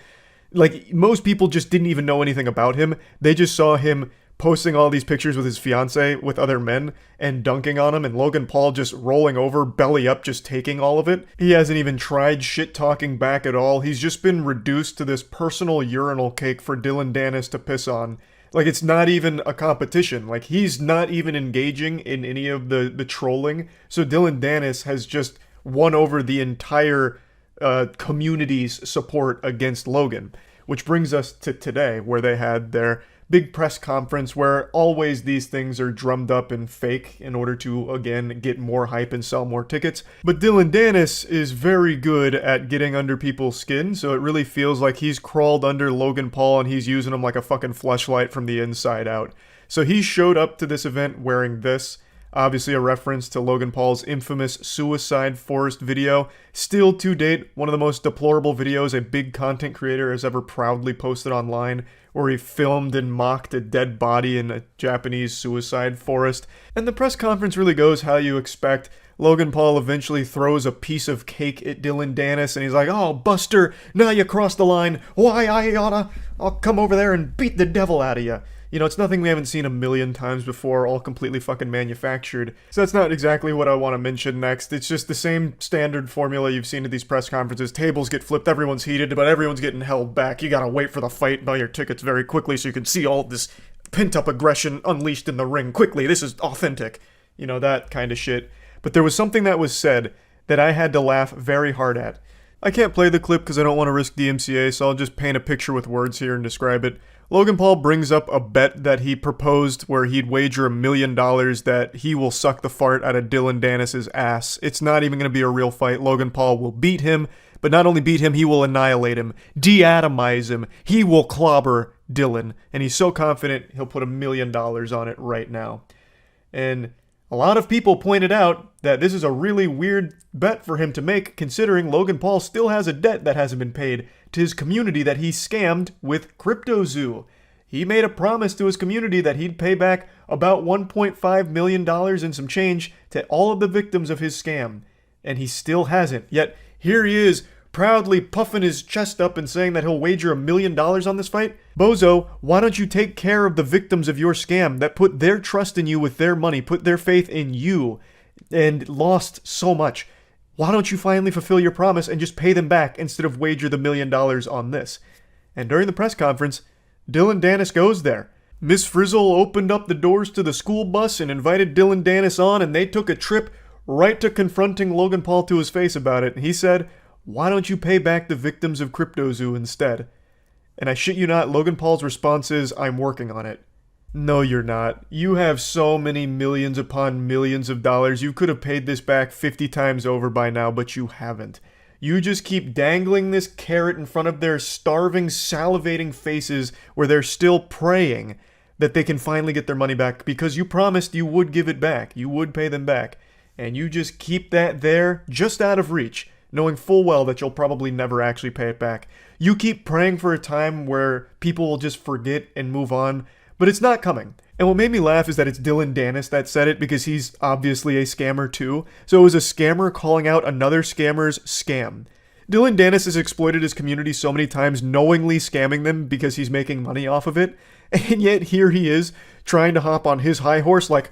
like, most people just didn't even know anything about him. They just saw him posting all these pictures with his fiancée with other men and dunking on him, and Logan Paul just rolling over, belly up, just taking all of it. He hasn't even tried shit-talking back at all. He's just been reduced to this personal urinal cake for Dylan Dennis to piss on. Like, it's not even a competition. Like, he's not even engaging in any of the trolling. So Dylan Dennis has just won over the entire community's support against Logan. Which brings us to today, where they had their big press conference where always these things are drummed up and fake in order to, again, get more hype and sell more tickets. But Dylan Dennis is very good at getting under people's skin, so it really feels like he's crawled under Logan Paul and he's using him like a fucking fleshlight from the inside out. So he showed up to this event wearing this. Obviously a reference to Logan Paul's infamous Suicide Forest video. Still to date, one of the most deplorable videos a big content creator has ever proudly posted online, where he filmed and mocked a dead body in a Japanese suicide forest. And the press conference really goes how you expect. Logan Paul eventually throws a piece of cake at Dylan Dennis, and he's like, "Oh, Buster, now you crossed the line. Why, I'll come over there and beat the devil out of you." You know, it's nothing we haven't seen a million times before, all completely fucking manufactured. So that's not exactly what I want to mention next. It's just the same standard formula you've seen at these press conferences. Tables get flipped, everyone's heated, but everyone's getting held back. You gotta wait for the fight, buy your tickets very quickly so you can see all this pent-up aggression unleashed in the ring quickly. This is authentic. You know, that kind of shit. But there was something that was said that I had to laugh very hard at. I can't play the clip because I don't want to risk DMCA, so I'll just paint a picture with words here and describe it. Logan Paul brings up a bet that he proposed where he'd wager $1 million that he will suck the fart out of Dylan Dennis's ass. It's not even going to be a real fight. Logan Paul will beat him, but not only beat him, he will annihilate him, deatomize him. He will clobber Dylan, and he's so confident he'll put $1 million on it right now. And a lot of people pointed out that this is a really weird bet for him to make, considering Logan Paul still has a debt that hasn't been paid to his community that he scammed with CryptoZoo. he made a promise to his community that he'd pay back about $1.5 million and some change to all of the victims of his scam. And he still hasn't. Yet, here he is, proudly puffing his chest up and saying that he'll wager $1 million on this fight? Bozo, why don't you take care of the victims of your scam that put their trust in you with their money, put their faith in you, and lost so much? Why don't you finally fulfill your promise and just pay them back instead of wager the $1 million on this? And during the press conference, Dylan Dennis goes there. Miss Frizzle opened up the doors to the school bus and invited Dylan Dennis on, and they took a trip right to confronting Logan Paul to his face about it. He said, "Why don't you pay back the victims of CryptoZoo instead?" And I shit you not, Logan Paul's response is, "I'm working on it." No, you're not. You have so many millions upon millions of dollars. You could have paid this back 50 times over by now, but you haven't. You just keep dangling this carrot in front of their starving, salivating faces where they're still praying that they can finally get their money back because you promised you would give it back. You would pay them back. And you just keep that there, just out of reach, knowing full well that you'll probably never actually pay it back. You keep praying for a time where people will just forget and move on, but it's not coming. And what made me laugh is that it's Dylan Dennis that said it because he's obviously a scammer too. So it was a scammer calling out another scammer's scam. Dylan Dennis has exploited his community so many times, knowingly scamming them because he's making money off of it. And yet here he is trying to hop on his high horse like,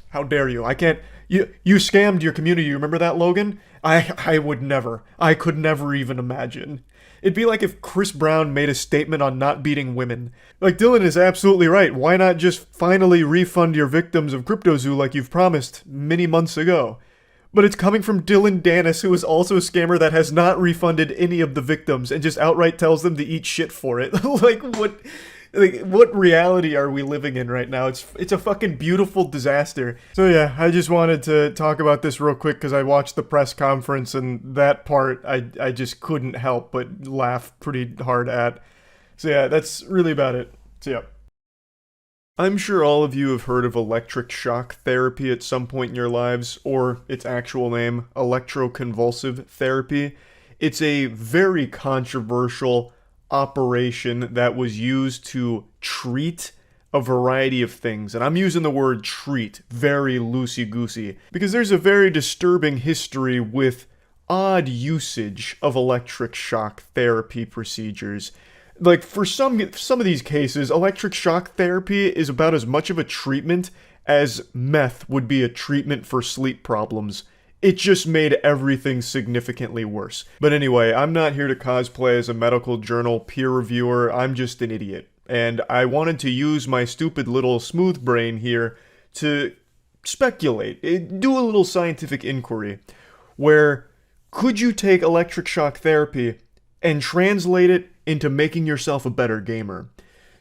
how dare you? I can't... You scammed your community. You remember that, Logan? I would never. I could never even imagine. It'd be like if Chris Brown made a statement on not beating women. Like, Dylan is absolutely right. Why not just finally refund your victims of CryptoZoo like you've promised many months ago? But it's coming from Dylan Dennis, who is also a scammer that has not refunded any of the victims and just outright tells them to eat shit for it. What reality are we living in right now? It's a fucking beautiful disaster. So yeah, I just wanted to talk about this real quick because I watched the press conference and that part I just couldn't help but laugh pretty hard at. So yeah, that's really about it. So yeah. I'm sure all of you have heard of electric shock therapy at some point in your lives, or its actual name, electroconvulsive therapy. It's a very controversial operation that was used to treat a variety of things. And I'm using the word treat very loosey-goosey because there's a very disturbing history with odd usage of electric shock therapy procedures. Like, for some of these cases, electric shock therapy is about as much of a treatment as meth would be a treatment for sleep problems. It just made everything significantly worse. But anyway, I'm not here to cosplay as a medical journal peer reviewer. I'm just an idiot. And I wanted to use my stupid little smooth brain here to speculate, do a little scientific inquiry, where could you take electric shock therapy and translate it into making yourself a better gamer?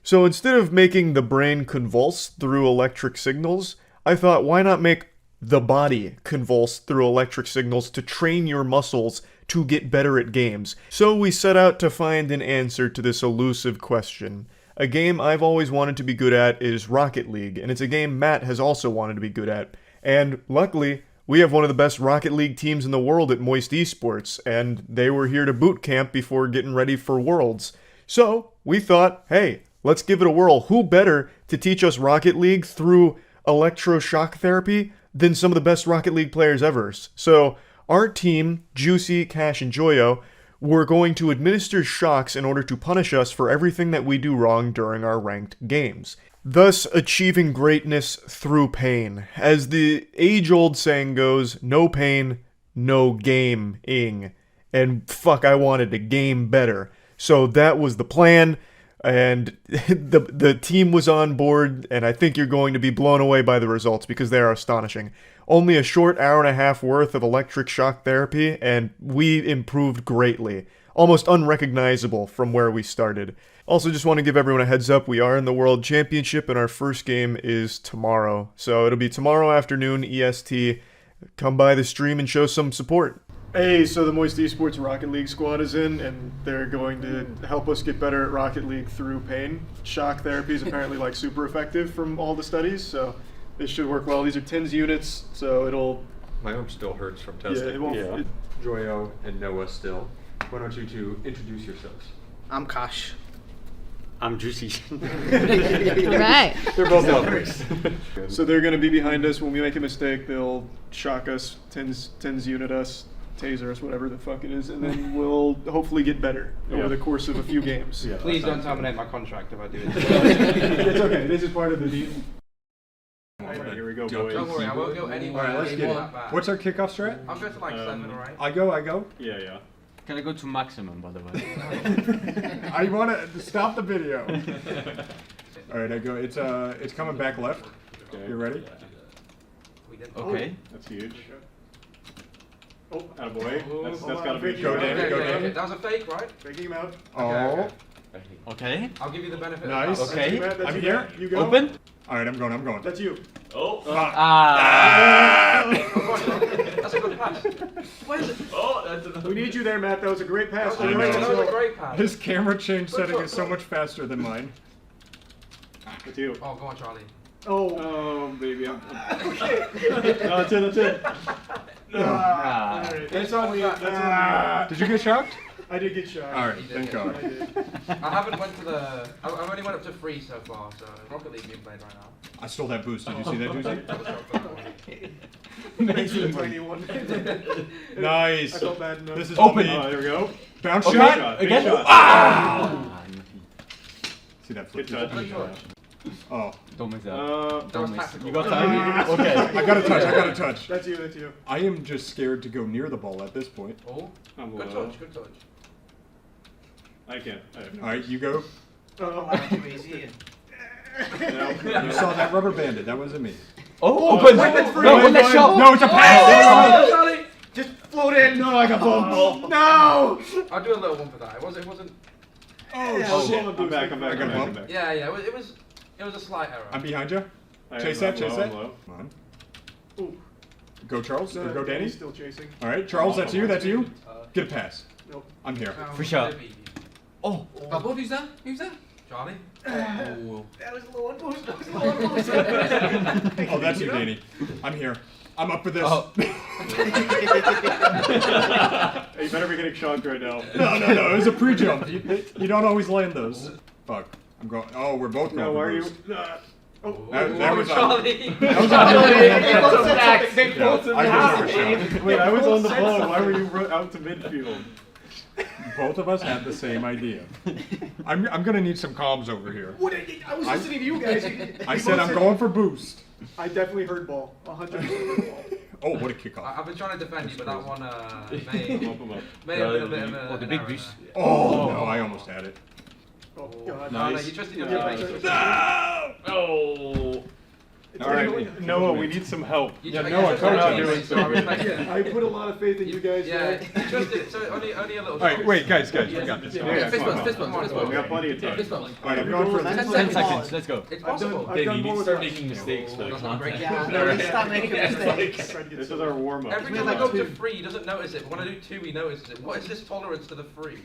So instead of making the brain convulse through electric signals, I thought, why not make the body convulse through electric signals to train your muscles to get better at games? So we set out to find an answer to this elusive question. A game I've always wanted to be good at is Rocket League, and it's a game Matt has also wanted to be good at. And luckily, we have one of the best Rocket League teams in the world at moistcritikal, and they were here to boot camp before getting ready for Worlds. So we thought, hey, let's give it a whirl. Who better to teach us Rocket League through electroshock therapy than some of the best Rocket League players ever? So our team, Juicy, Cash, and Joyo, were going to administer shocks in order to punish us for everything that we do wrong during our ranked games, thus achieving greatness through pain. As the age-old saying goes, no pain, no game-ing. And fuck, I wanted to game better. So that was the plan, and the team was on board, and I think you're going to be blown away by the results because they are astonishing. Only a short hour and a half worth of electric shock therapy, and we improved greatly. Almost unrecognizable from where we started. Also, just want to give everyone a heads up, we are in the World Championship, and our first game is tomorrow. So it'll be tomorrow afternoon, EST. Come by the stream and show some support. Hey, so the Moist Esports Rocket League squad is in, and they're going to help us get better at Rocket League through pain. Shock therapy is apparently like super effective from all the studies, so this should work well. These are TENS units, so it'll... My arm still hurts from testing. Yeah, it won't... Yeah. Joyo and Noah still. Why don't you two introduce yourselves? I'm Kash. I'm juicy. Right. They're both helpers. So they're gonna be behind us when we make a mistake. They'll shock us, tens unit us, taser us, whatever the fuck it is, and then we'll hopefully get better over the course of a few games. Yeah, please don't terminate my contract if I do it. It's okay. This is part of the deal. Alright, here we go, boys. Don't worry, I won't go anywhere. Alright, let's get it. What's our kickoff strat? I'll go to like 7, alright? I go. Yeah. Can I go to maximum, by the way? I want to stop the video. Alright, I go. It's coming back left. Okay. You ready? Okay. That's huge. Oh, attaboy. That's gotta be Go, Danny. Go, Danny. That was a fake, right? Faking him out. Oh. Okay. I'll give you the benefit. Nice. Of that. Okay. I'm here. You go. Open. Alright, I'm going. That's you. Oh. That's a good pass. Where is it? Oh, that's We need you there, Matt. That was a great pass. That was a great pass. His camera change setting is so much faster than mine. That's you. Oh, go on, Charlie. Oh, baby. No, that's it. That's on me. Did you get shocked? I did get shocked. Alright, thank God. I haven't went to the... I've only went up to 3 so far, so Rocket League being played right now. I stole that boost. Did you see that, Doozy? Nice. I felt bad enough. This is Open. There we go. Bounce Okay. shot. Again? shot. Ah! See that flip Good touch. shot? Oh. Don't miss that. Don't miss. tactical. You got time? Okay. I got a touch. That's you. I am just scared to go near the ball at this point. Oh. Good touch. I can't. Alright, you go. Oh. Too easy. You saw that rubber banded. That wasn't me. Oh, open! No, let's shot! No, it's a pass! Charlie! Just float in. No, I got bumped. No! I'll do a little one for that. It wasn't. Oh, shit. I'm back. I got bumped. Yeah. It was a slight error. I'm behind you. Chase that. Come on. Ooh. Go, Charles. Or go, Danny. He's still chasing. Alright, Charles, that's you. Get a pass. Nope. I'm here. For sure. Oh, who's that? Charlie. Oh. That was a little one boost. Oh, that's you, Danny. I'm here. I'm up for this. Oh. Hey, you better be getting shocked right now. No. It was a pre-jump. You don't always land those. Fuck. I'm going. Oh, we're both going. No, why are you? That was Charlie. That was on. Wait, I was on the ball. Why were you out to midfield? Both of us had the same idea. I'm gonna need some comms over here. What? I was listening to you guys. I said I'm going for boost. I definitely heard ball. 100% ball. Oh, what a kickoff! I've been trying to defend you, but that one may have been a bit of a... the big boost. Oh no, I almost had it. Oh God! No, you trusted your teammates. Oh. Alright, Noah, we need some help. Noah, come on. I put a lot of faith in you guys. Yeah, you trusted it, so only a little. Alright, wait, guys, we got this. Fist bumps. We got plenty of time. Alright, I'm going for 10 seconds. Let's go. It's possible. I've done you need more to with start that. making mistakes for the content. Yeah, no, stop making mistakes. This is our warm up. Every time I go up to 3, he doesn't notice it. When I do 2, he notices it. What is this tolerance to the 3?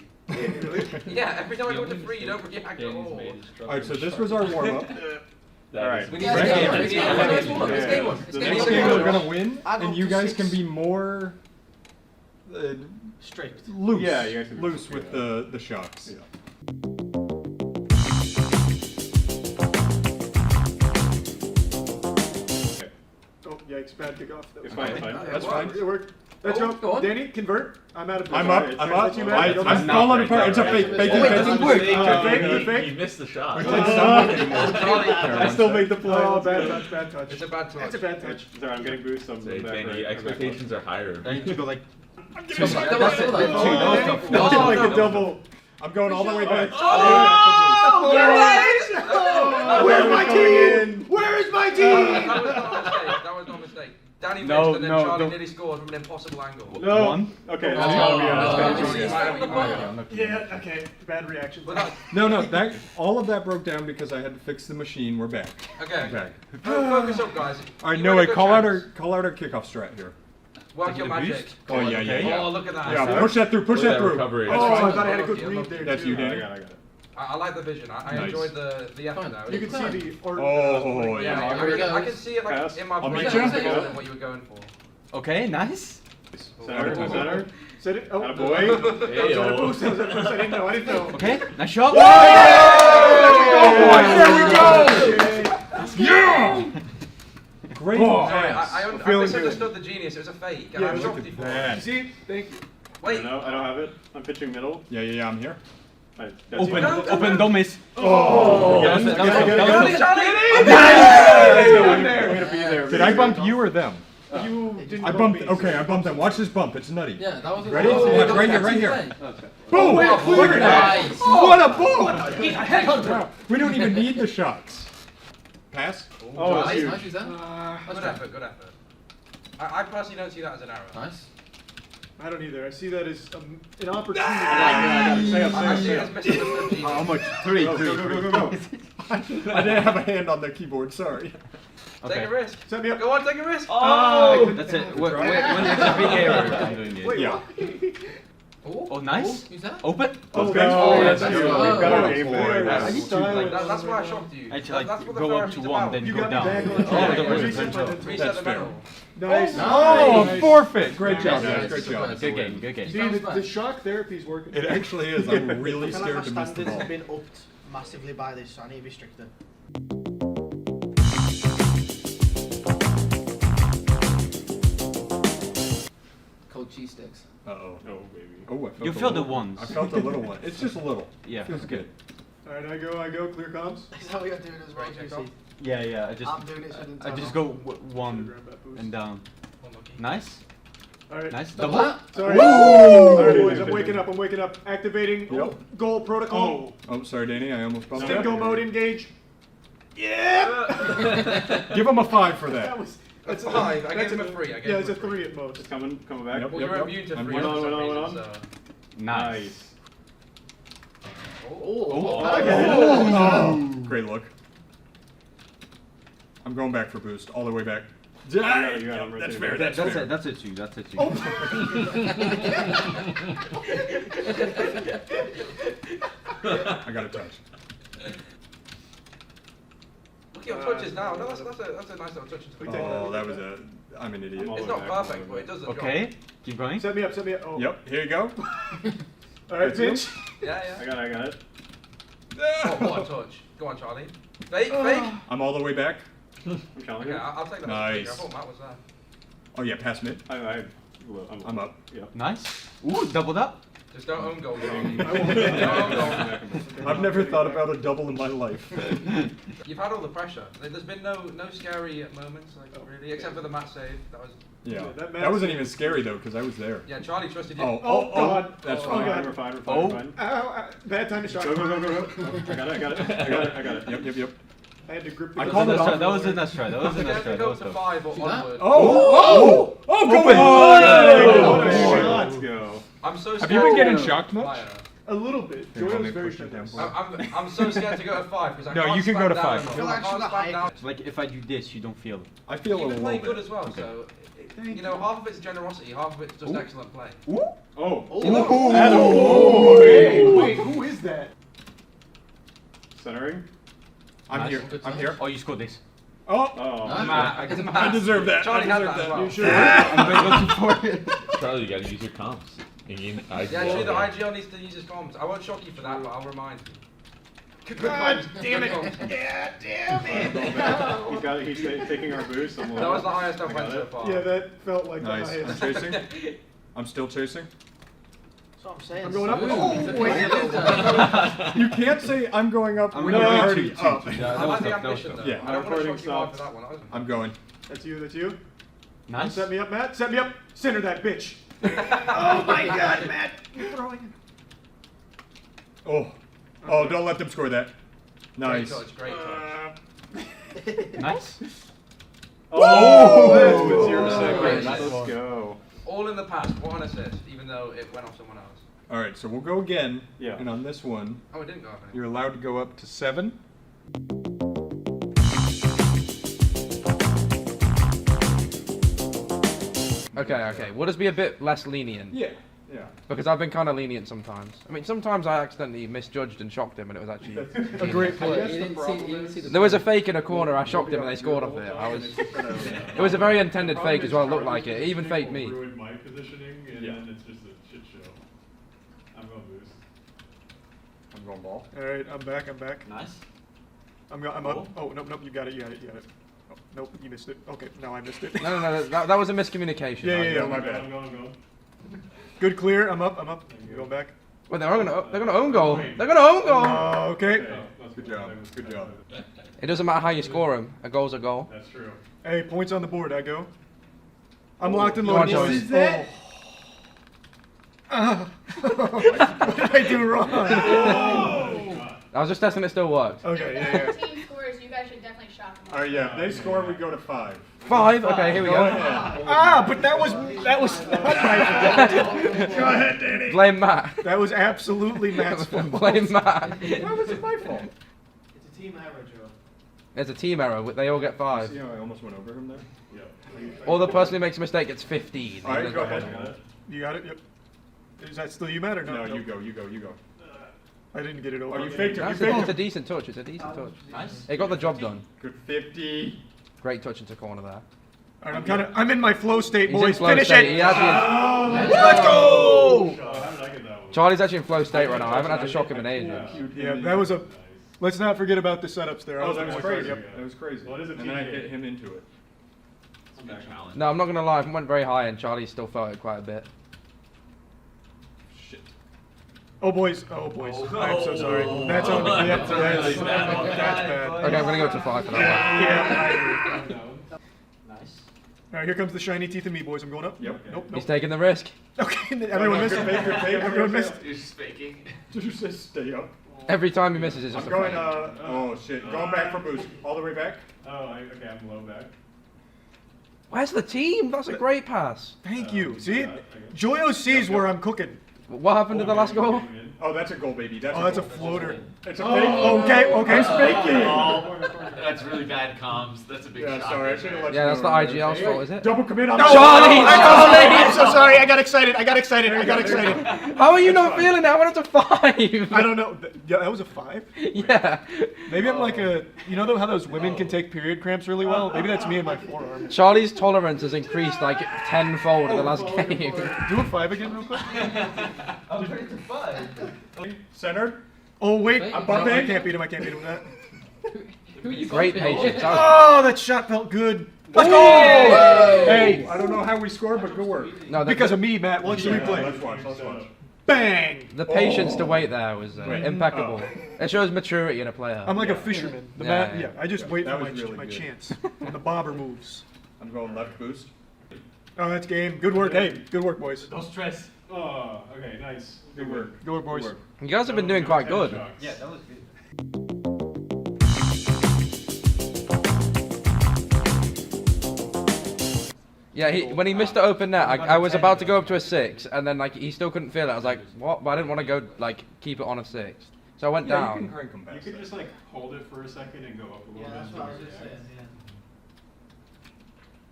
Yeah, every time I go to 3, you don't react at all. Alright, so this was our warm up. Alright. We need this game one. The next game we're gonna win, and you guys can be more Straight. loose. Yeah, you guys can be loose with the shots. Oh, yikes, bad kickoff. It's fine. That's fine. It worked. Let's Go go. on. Danny, convert. I'm out of I'm up. Alright, I'm that's up. you, Matt. I'm falling apart. It's a fake. Fake. You missed the shot. I still made the play. Oh, bad touch. It's a bad touch. It's a bad touch. Sorry, I'm getting boost. I'm Say, back Benny, right. expectations are higher. I need to go like... That's like a double. I'm going all the way back. Oh! Where's my team? Where is my team? That was no mistake. Danny missed and then Charlie nearly scored from an impossible angle. No. Okay, that's gotta be Oh. Yeah, okay. Bad reaction. No, that all of that broke down because I had to fix the machine. We're back. Okay. Back. Focus up, guys. All right, Noah, call out our kickoff strat here. Work your magic. Oh yeah. Oh, look at that. Yeah, push that through. Push that through. Oh, I thought I had a good read there. That's you, Danny. I got it. I like the vision. I enjoyed the effort now. You can see the art. Oh, yeah. I can see it like in my I'll brain. meet you. What you were going for. Okay, nice. Center. Set it. Oh, Attaboy. I was at a boost. I didn't know. Okay, nice shot. Yeah! Great. Sorry, I misunderstood the genius. It was a fake. And I was shocked before. Bad. See? Thank you. Wait. No, I don't have it. I'm pitching middle. Yeah, I'm here. Open, don't miss. Oh! Charlie! Did I bump you or them? You didn't I bumped. Okay, I bumped them. Watch this bump. It's nutty. Yeah, that was Ready? Watch right here, right here. Boom! Look at that! Nice. What a boom! He's a headhunter. We don't even need the shots. Pass. Oh, nice, huge. nice, good effort, good effort. I personally don't see that as an error. Nice. I don't either. I see that as an opportunity. I see it as misunderstood genius. How much? Three. Go. I didn't have a hand on the keyboard. Sorry. Take a risk. Set me up. Go on, take a risk. Oh! That's it. When there's a big error, I'm doing it. Wait, Yeah. Oh, nice. Who's that? Open. Oh, that's that's good. good. We've got our game Very board. nice. That's why I shocked you. Actually, That's what the go up therapy's to one, about. then You go got me down. back on track. Reset That's the fair. medal. Nice. Oh, forfeit. Great job, Nice. guys. Great job. Good game. Good game. See, the shock therapy is working. It actually is. I'm really I feel like scared my to miss the standards ball. have been upped massively by this, so I need to be stricter. Cold cheese sticks. Uh-oh. Oh, baby. Oh, I felt You a felt the little- ones. I felt a little one. It's just a little. Yeah. Feels good. All right, I go. Clear comms. Is that what you're doing as well, JC? Yeah. I'm doing it so it doesn't I turn just off. go one and down. Nice. All right. Nice. Double. Double. Sorry. Woo! All right, boys. I'm waking up. Activating goal protocol. Oh, sorry, Danny. I almost bumped Stinko mode engage. Yeah. Give him a 5 for that. That's a 5. I gave him a 3. Yeah, it's a 3 at most. It's coming back. Well, you're immune to 3 Went on, for some went on, reason, went on. so... Nice. Oh. Great look. I'm going back for boost. All the way back. You got him right That's there. fair. That's fair. That's it too. That's it too. I got a touch. Look at your touches now. No, that's a nice little touch into the Oh, that was a... I'm an idiot. It's not perfect, but it does the job. Okay. Keep going. Set me up. Oh. Yep, here you go. All right, Mitch. Yeah. I got it. Oh, what a touch. Go on, Charlie. Fake. I'm all the way back. I'm challenging. Okay, I'll take that. Nice. I thought Matt was there. Oh yeah, pass mid. I'm up. Yeah. Nice. Ooh, doubled up. Just don't own goal, Charlie. I've never thought about a double in my life. You've had all the pressure. There's been no scary moments, like really, except for the Matt save. That was. Yeah, that wasn't even scary though, because I was there. Yeah, Charlie trusted you. Oh, God. That's fine. God. We're fine. Ow, bad time to shot. Go. I got it. Yep. I had to grip the I called it off. That was a nice try. That was a nice try. That Go was to tough. 5 or onward. Oh, Open. Let's go. I'm so scared. Have you been getting to go shocked much? higher. A little bit. Joy was very sure. I'm so scared to go to 5 because I can't. No, you can go to spam down 5. enough. I can't spam down. It's like if I do this, you don't feel it. I feel You've a been little playing bit. good as well, so you know half of it's generosity, half of it's just excellent play. Wait, who is that? Centering. I'm here. Oh, you scored this. Oh, I deserve that. Charlie had that as well. You sure? I'm looking for it. Charlie, you gotta use your comms. Yeah, actually, the IGL needs to use his comms. I won't shock you for that, but I'll remind you. God damn it! Yeah, damn it! He's taking our boost. That was the highest I've went so far. Yeah, that felt like Nice. the I'm highest. chasing. I'm still chasing. That's what I'm saying. I'm going up. Ooh. Wait. You can't say I'm going up when going you're up. already up. I like the ambition though. Yeah. I don't want to Recording shock you hard for stopped. that one. That was I'm going. That's you. Nice. Set me up, Matt. Set me up. Center that bitch. Oh my God, Matt! You're throwing it. Oh, don't let them score that. Nice. Great touch. Nice. Oh, that's Ooh. 0 seconds. Let's go. All in the past. What an assist, even though it went off someone else. All right, so we'll go again. Yeah. And on this one, Oh, it didn't go off. you're allowed to go up to 7. Okay. Will this be a bit less lenient? Yeah. Yeah. Because I've been kind of lenient sometimes. I mean, sometimes I accidentally misjudged and shocked him, and it was actually a great play. There was a fake in a corner. I shocked him, and they scored off it. It was a very intended fake as well. It looked like it. It even faked me. Ruined my positioning, and then it's just a shit show. I'm going boost. I'm going ball. All right, I'm back. Nice. I'm up. Oh, nope, you got it. Oh, nope, you missed it. Okay, now I missed it. No, that was a miscommunication. Yeah, my bad. I'm going. Good clear. I'm up. You going back? Well, they're gonna own goal. They're gonna own goal. Okay. Good job. Good job. It doesn't matter how you score them. A goal's a goal. That's true. Hey, points on the board. I go. I'm locked and Come on, loaded. Joyce. What did I do wrong? I was just testing it still works. Okay, yeah. Team scores, you guys should definitely shock them. All right, yeah. If they score, we go to 5. 5? Okay, here we go. But that was not my fault. Go ahead, Danny. Blame Matt. That was absolutely Matt's fault. Blame Matt. Why was it my fault? It's a team error, Joe. It's a team error. They all get 5. See how I almost went over him there? Yeah. Or the person who makes a mistake gets 15. All right, go ahead. You got it? Yep. Is that still you, Matt, or No, not? you go. I didn't get it over. Oh, you faked him. It's a decent touch. Nice. It got the job done. Good 50. Great touch into corner there. All right, I'm in my flow state, He's boys. in flow Finish state. it. He has Let's go! How did I get that one? Charlie's actually in flow state right now. I haven't had to shock him in ages. Yeah, that was a. Let's not forget about the setups there. Oh, that was crazy. Yep. That was crazy. Well, it is a And then I team hit game. him into it. It's a big challenge. No, I'm not gonna lie. I went very high, and Charlie still felt it quite a bit. Shit. Oh boys. I'm so sorry. That's on me. Yep, that's bad. Okay, I'm gonna go to 5 for that Yeah, I agree. Nice. All right, here comes the shiny teeth of me, boys. I'm going up. Yep. Nope. one. He's taking the risk. Okay, everyone missed. Everyone missed. You're just faking. Did you say stay up? Every time he misses, it's just I'm a going, fake. oh shit. Going back for boost. All the way back? Okay, I'm low back. Where's the team? That's a great pass. Thank you. See, Joyo sees where I'm cooking. What happened to the last goal? Oh, that's a goal, baby. That's That's a goal. floater. It's a fake. Okay. It's faking. That's really bad comms. That's a big Yeah, shot. sorry. I should have let Yeah, you that's know. the IGL's fault, is it? Double commit on Charlie! I'm so sorry. I got excited. How are you not feeling that? I went up to 5. I don't know. Yeah, that was a 5. Yeah. Maybe I'm like a. You know how those women can take period cramps really well? Maybe that's me and my forearm. Charlie's tolerance has increased like tenfold in the last game. Do a 5 again, real quick. I'm ready for 5. Centered. Oh wait, Wait, I'm no, bumping. I can't beat him. with that. Who are you Great bumping? patience. Oh, that shot felt good. Let's go! Hey, I don't know how we scored, but good work. No, Because of me, Matt. Watch the replay. Let's watch. Bang! The patience to wait there was impeccable. It shows maturity in a player. I'm like a fisherman. Yeah. I just wait That for was really my good. chance. And the bobber moves. I'm going left boost. Oh, that's game. Good work. Hey, good work, boys. Don't stress. Oh, okay, nice. Good work. Good work, boys. You guys have been doing quite good. Yeah, that was good. Yeah, when he missed the open net, I was about to go up to a 6, and then like he still couldn't feel it. I was like, what? But I didn't want to go like keep it on a 6, so I went down. You can crank 'em past You could that. just like hold it for a second and go up a little bit. That's what I was just saying,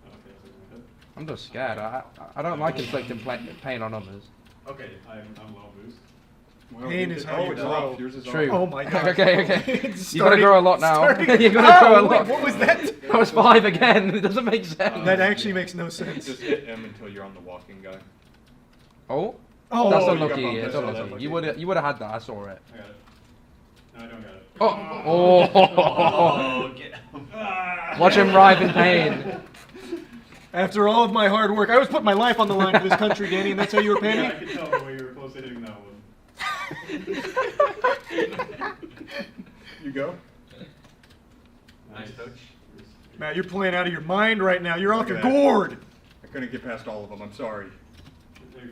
Okay, that's a good. I'm just scared. I don't like inflicting pain on others. Okay, I'm low boost. Well, Pain is how you it's grow. off. Yours is True. Oh my god. Okay. You gotta grow a lot now. You gotta grow a lot. What was that? That was 5 again. It doesn't make sense. That actually makes no sense. Just hit M until you're on the walking guy. Oh. Oh, That's you got unlucky. bumped. It's That's unlucky. unlucky. You would have had that. I saw it. I got it. No, I don't got it. Oh. Oh, get him. Watch him writhe in pain. After all of my hard work, I was putting my life on the line for this country, Danny, and that's how you were paying Yeah, I me? could tell the way you were close to hitting that one. You go. Nice touch. Matt, you're playing out of your mind right now. You're off Look your at that. gourd. I couldn't get past all of them. I'm sorry.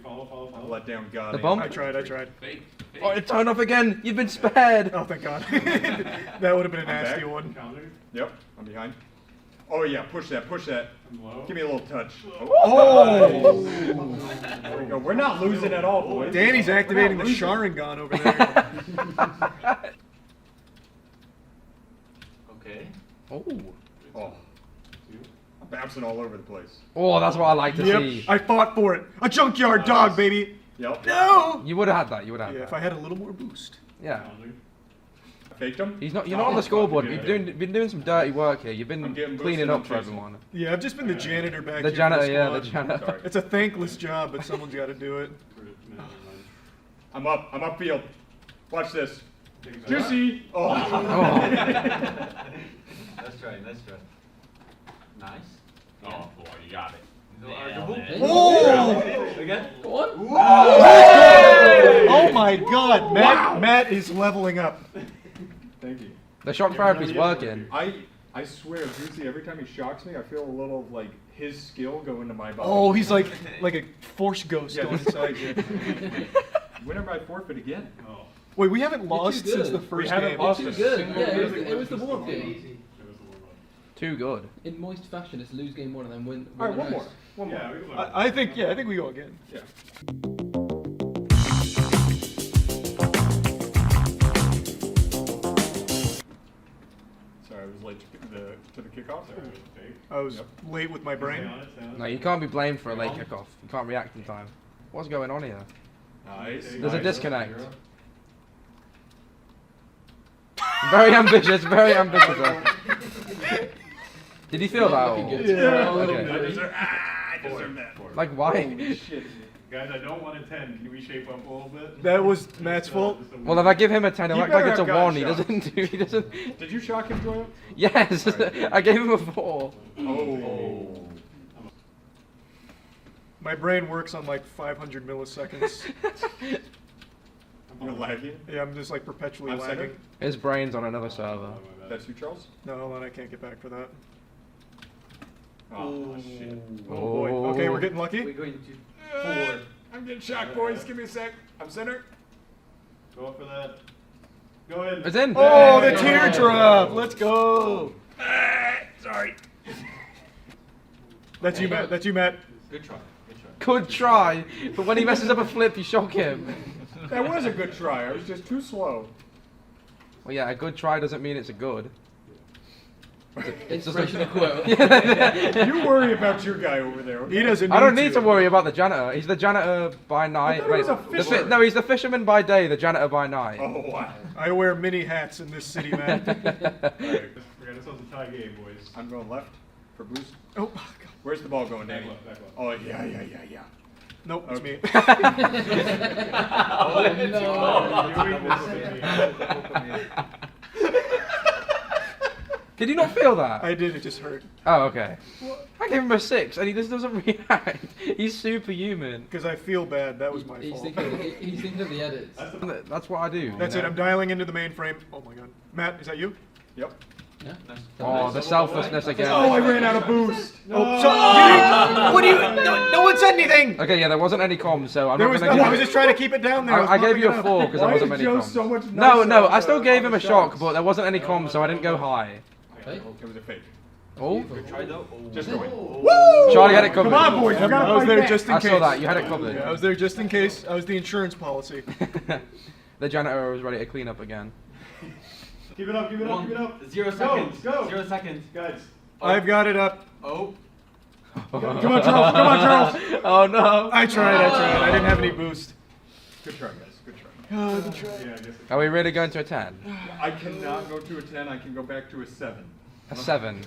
Follow. I let down God. The bump? I tried. Fake. Oh, it turned off again. You've been spared. Oh, thank God. That would have been a I'm nasty back. one. Counter. Yep, I'm behind. Oh yeah, push that. I'm low. Give me a little touch. Oh! There we go. We're not losing at all, boys. Danny's activating the We're not losing. Sharingan over there. Okay. Oh. I'm bouncing all over the place. Oh, that's what I like to Yep, see. I fought for it. A junkyard dog, baby. Yep. No! You would have had that. You would have had Yeah, that. if I had a little more boost. Yeah. Faked him? He's not. You're not on the scoreboard. You've been doing some dirty work here. You've been cleaning up for everyone. Yeah, I've just been the janitor back The here. janitor, for the yeah, the squad. janitor. It's a thankless job, but someone's got to do it. I'm up. I'm upfield. Watch this. Juicy. Oh. Let's try. Let's try. Nice. Oh boy, you got it. Oh! Again? Go on. Oh my God, Matt is leveling up. Thank you. The shock therapy's working. I swear, Juicy, every time he shocks me, I feel a little of like his skill go into my body. Oh, he's like a force ghost going inside you. When am I forfeit again? Oh. Wait, we haven't lost since the first We haven't game. lost Too a good. single Yeah, game. it was the warm game. Too good. In moist fashion, it's lose game one and then win. All right, the one more. next. One more. Yeah, we can I think we go again. Yeah. Sorry, I was late to the kickoff. I was late with my brain. No, you can't be blamed for a late kickoff. You can't react in time. What's going on here? Nice. There's a disconnect. Very ambitious. Very ambitious. Did you feel that? Or? Yeah. Okay. I deserve that. Like why? Holy shit. Guys, I don't want a 10. Can we shape up a little bit? That was Matt's fault. Well, if I give him a 10, he'll You act like better it's a have gotten 1. He shots. doesn't do. He doesn't. Did you shock him, Joel? Yes, I gave him a 4. Oh. My brain works on like 500 milliseconds. You're lagging? Yeah, I'm just like perpetually I'm lagging. second. His brain's on another server. That's you, Charles? No, hold on, I can't get back for that. Oh, shit. Oh boy. Okay, we're getting lucky. We're going to forward. I'm getting shocked, boys. Give me a sec. I'm center. Go up for that. Go in. It's in. Oh, the teardrop! Let's go! Sorry. That's you, Matt. That's you, Matt. Good try. Good try. Good try, but when he messes up a flip, you shock him. That was a good try. I was just too slow. Well, yeah, a good try doesn't mean it's a good. Inspirational quote. You worry about your guy over there. Okay? He doesn't. I don't need to worry about the janitor. He's the janitor by night. thought he was a fisher. No, he's the fisherman by day, the janitor by night. Oh, wow. I wear mini hats in this city, man. Alright, We got ourselves a tie game, boys. I'm going left for boost. Oh, God. Where's the ball going, Back Danny? left, back left. Oh, yeah. Nope, it's me. Oh no. Did you not feel that? I did, it just hurt. Oh, okay. I gave him a 6, and he just doesn't react. He's superhuman. Because I feel bad, that was my He's fault. thinking of the edits. That's what I do. That's it, I'm dialing into the mainframe. Oh my God. Matt, is that you? Yep. Yeah. Nice. Oh, the selflessness again. Oh, I ran out of boost. Oh, so, what do you? No one said anything. Okay, yeah, there wasn't any comms, so I'm There not was gonna no. give I was just trying to keep it down there. I gave you a 4 because there Why wasn't is many Joe comms. so much No, nicer I still on gave the him a shots? shock, but there wasn't any comms, so I didn't go high. Okay. It was a fake. Oh, Good try though. Oh. Just go in. Woo! Charlie had it covered. Come on, boys. You gotta I was fight there back. just in I case. saw that. You had it covered. Yeah, I was there just in case. I was the insurance policy. The janitor was ready to clean up again. Keep it up, keep it up, keep it up. 0 seconds. Go. 0 seconds. Guys. I've got it up. Oh. Come on, Charles. Come on, Charles. Oh no. I tried. I didn't have any boost. Good try, guys. Good try. Good try. Yeah, I guess. Are we really going to a 10? I cannot go to a 10. I can go back to a 7. A 7.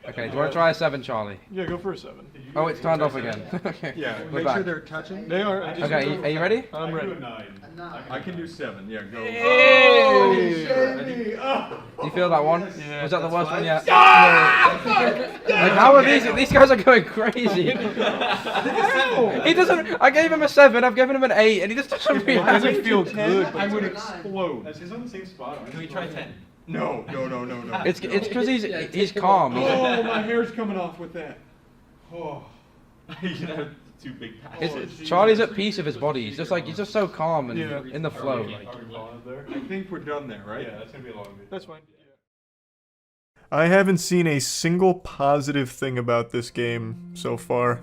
Okay, do you want to try a 7, Charlie? Yeah, go for a 7. Oh, it's turned off again. Okay. Yeah, We're make back. sure they're touching. They are. Okay, are you ready? I'm ready. I can do a 9. I can do 7. Yeah, go. Hey! Oh. Do you feel that one? Yeah, Was that the worst one yet? Ah! Like, how are these guys are going crazy. He doesn't. I gave him a 7. I've given him an 8, and he just doesn't It react. doesn't feel good. I would explode. He's on the same spot. Can we try 10? No. It's because he's calm. Oh, my hair's coming off with that. Oh. You have 2 big packs. Charlie's at peace with his body. He's just so calm and Yeah. in the flow. Are we falling up there? I think we're done there, right? Yeah, that's gonna be a long video. That's fine. I haven't seen a single positive thing about this game so far.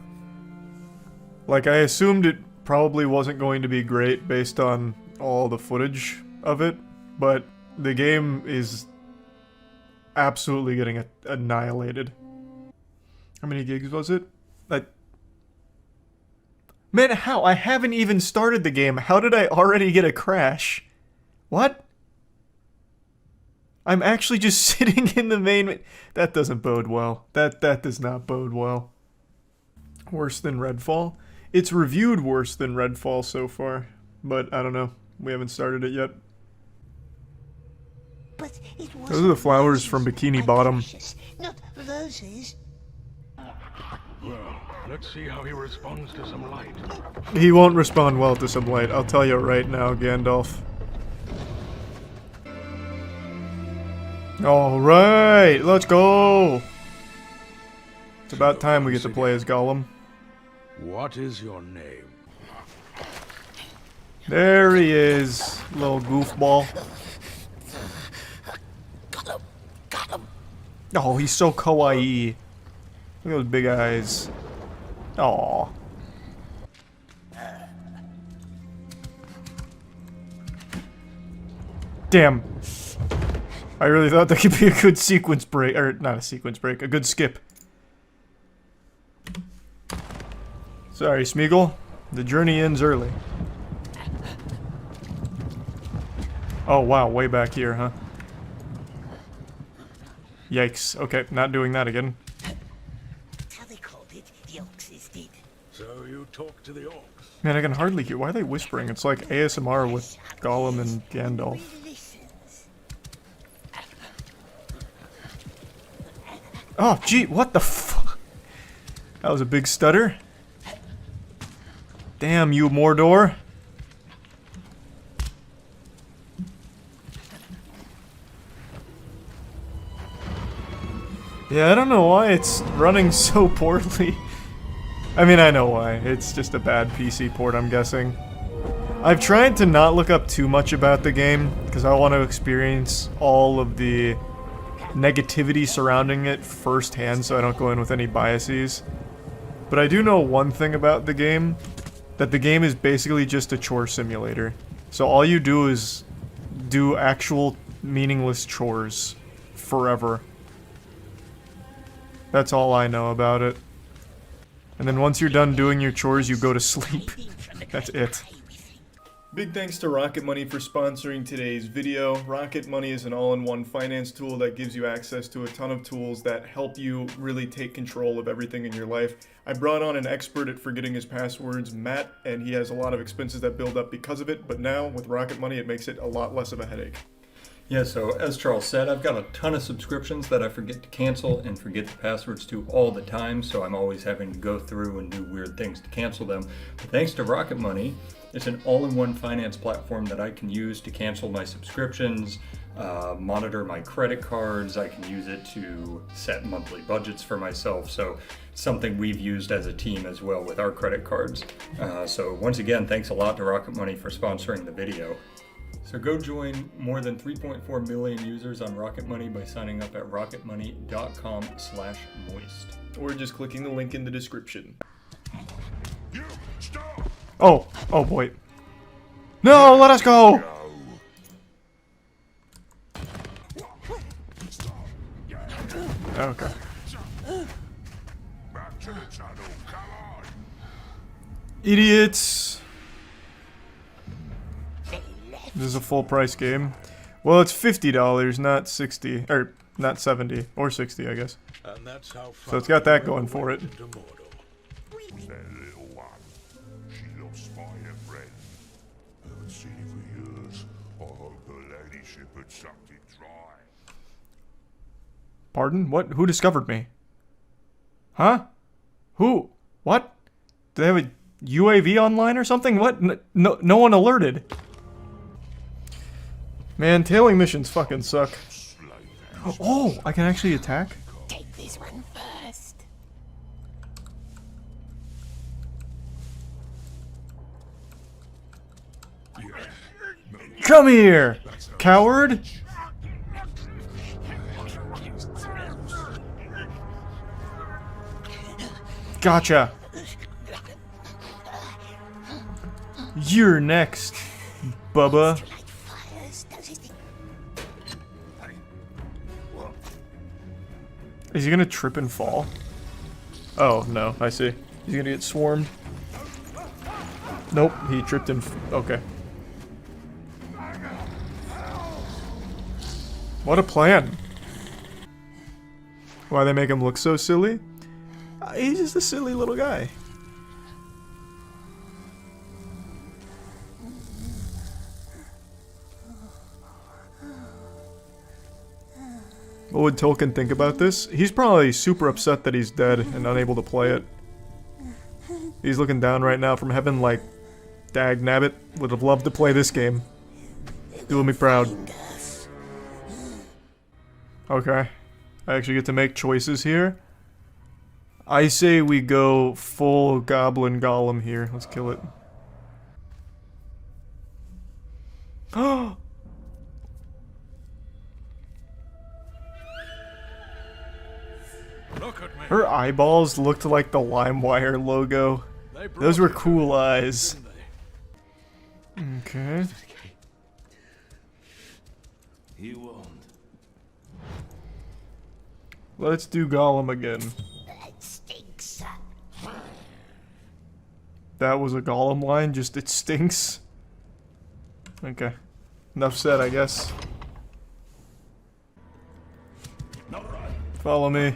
Like, I assumed it probably wasn't going to be great based on all the footage of it, but the game is absolutely getting annihilated. How many gigs was it? Man, how? I haven't even started the game. How did I already get a crash? What? I'm actually just sitting in the main... That doesn't bode well. That does not bode well. Worse than Redfall? It's reviewed worse than Redfall so far. But, I don't know. We haven't started it yet. But it Those are the flowers from Bikini Bottom. not roses. Well, let's see how he responds to some light. He won't respond well to some light, I'll tell you right now, Gandalf. Alright, let's go! It's about time we get to play as Gollum. What is your name? There he is, little goofball. Oh, he's so kawaii. Look at those big eyes. Aww. Damn. I really thought that could be a good sequence break. Or, not a sequence break, a good skip. Sorry, Smeagol. The journey ends early. Oh, wow, way back here, huh? Yikes. Okay, not doing that again. How they called it, the Orcs did. So you talk to the orcs? Man, I can hardly hear. Why are they whispering? It's like ASMR with Gollum and Gandalf. Oh, gee, what the fuck? That was a big stutter. Damn you, Mordor. Yeah, I don't know why it's running so poorly. I mean, I know why. It's just a bad PC port, I'm guessing. I've tried to not look up too much about the game, because I want to experience all of the negativity surrounding it firsthand, so I don't go in with any biases. But I do know one thing about the game, that the game is basically just a chore simulator. So all you do is do actual meaningless chores forever. That's all I know about it. And then once you're done doing your chores, you go to sleep. That's it. Big thanks to Rocket Money for sponsoring today's video. Rocket Money is an all-in-one finance tool that gives you access to a ton of tools that help you really take control of everything in your life. I brought on an expert at forgetting his passwords, Matt, and he has a lot of expenses that build up because of it, but now with Rocket Money it makes it a lot less of a headache. Yeah, so as Charles said, I've got a ton of subscriptions that I forget to cancel and forget the passwords to all the time, so I'm always having to go through and do weird things to cancel them. But thanks to Rocket Money, it's an all-in-one finance platform that I can use to cancel my subscriptions, monitor my credit cards. I can use it to set monthly budgets for myself, so it's something we've used as a team as well with our credit cards. So once again, thanks a lot to Rocket Money for sponsoring the video. So go join more than 3.4 million users on Rocket Money by signing up at rocketmoney.com/moist. Or just clicking the link in the description. Oh, oh boy. No, let us go! Okay. Idiots! This is a full price game. Well, it's $50, not 60, or not 70, or 60, I guess. So it's got that going for it. That little one, she lost my friend. Haven't seen him for years. I hope her ladyship had sucked it dry. Pardon? What? Who discovered me? Huh? Who? What? Do they have a UAV online or something? What? No one alerted. Man, tailing missions fucking suck. Oh, I can actually attack? Take this one first. Come here, coward! Gotcha. You're next, Bubba. Is he gonna trip and fall? Oh, no, I see. He's gonna get swarmed. Nope, he tripped him. Okay. What a plan. Why they make him look so silly? He's just a silly little guy. What would Tolkien think about this? He's probably super upset that he's dead and unable to play it. He's looking down right now from heaven like, dag nabbit, would have loved to play this game. Doing me proud. Okay. I actually get to make choices here. I say we go full goblin golem here. Let's kill it. Oh! Her eyeballs looked like the LimeWire logo. Those were cool eyes. Okay. He won't. Let's do Gollum again. That stinks. That was a Gollum line, just it stinks. Okay. Enough said, I guess. Follow me.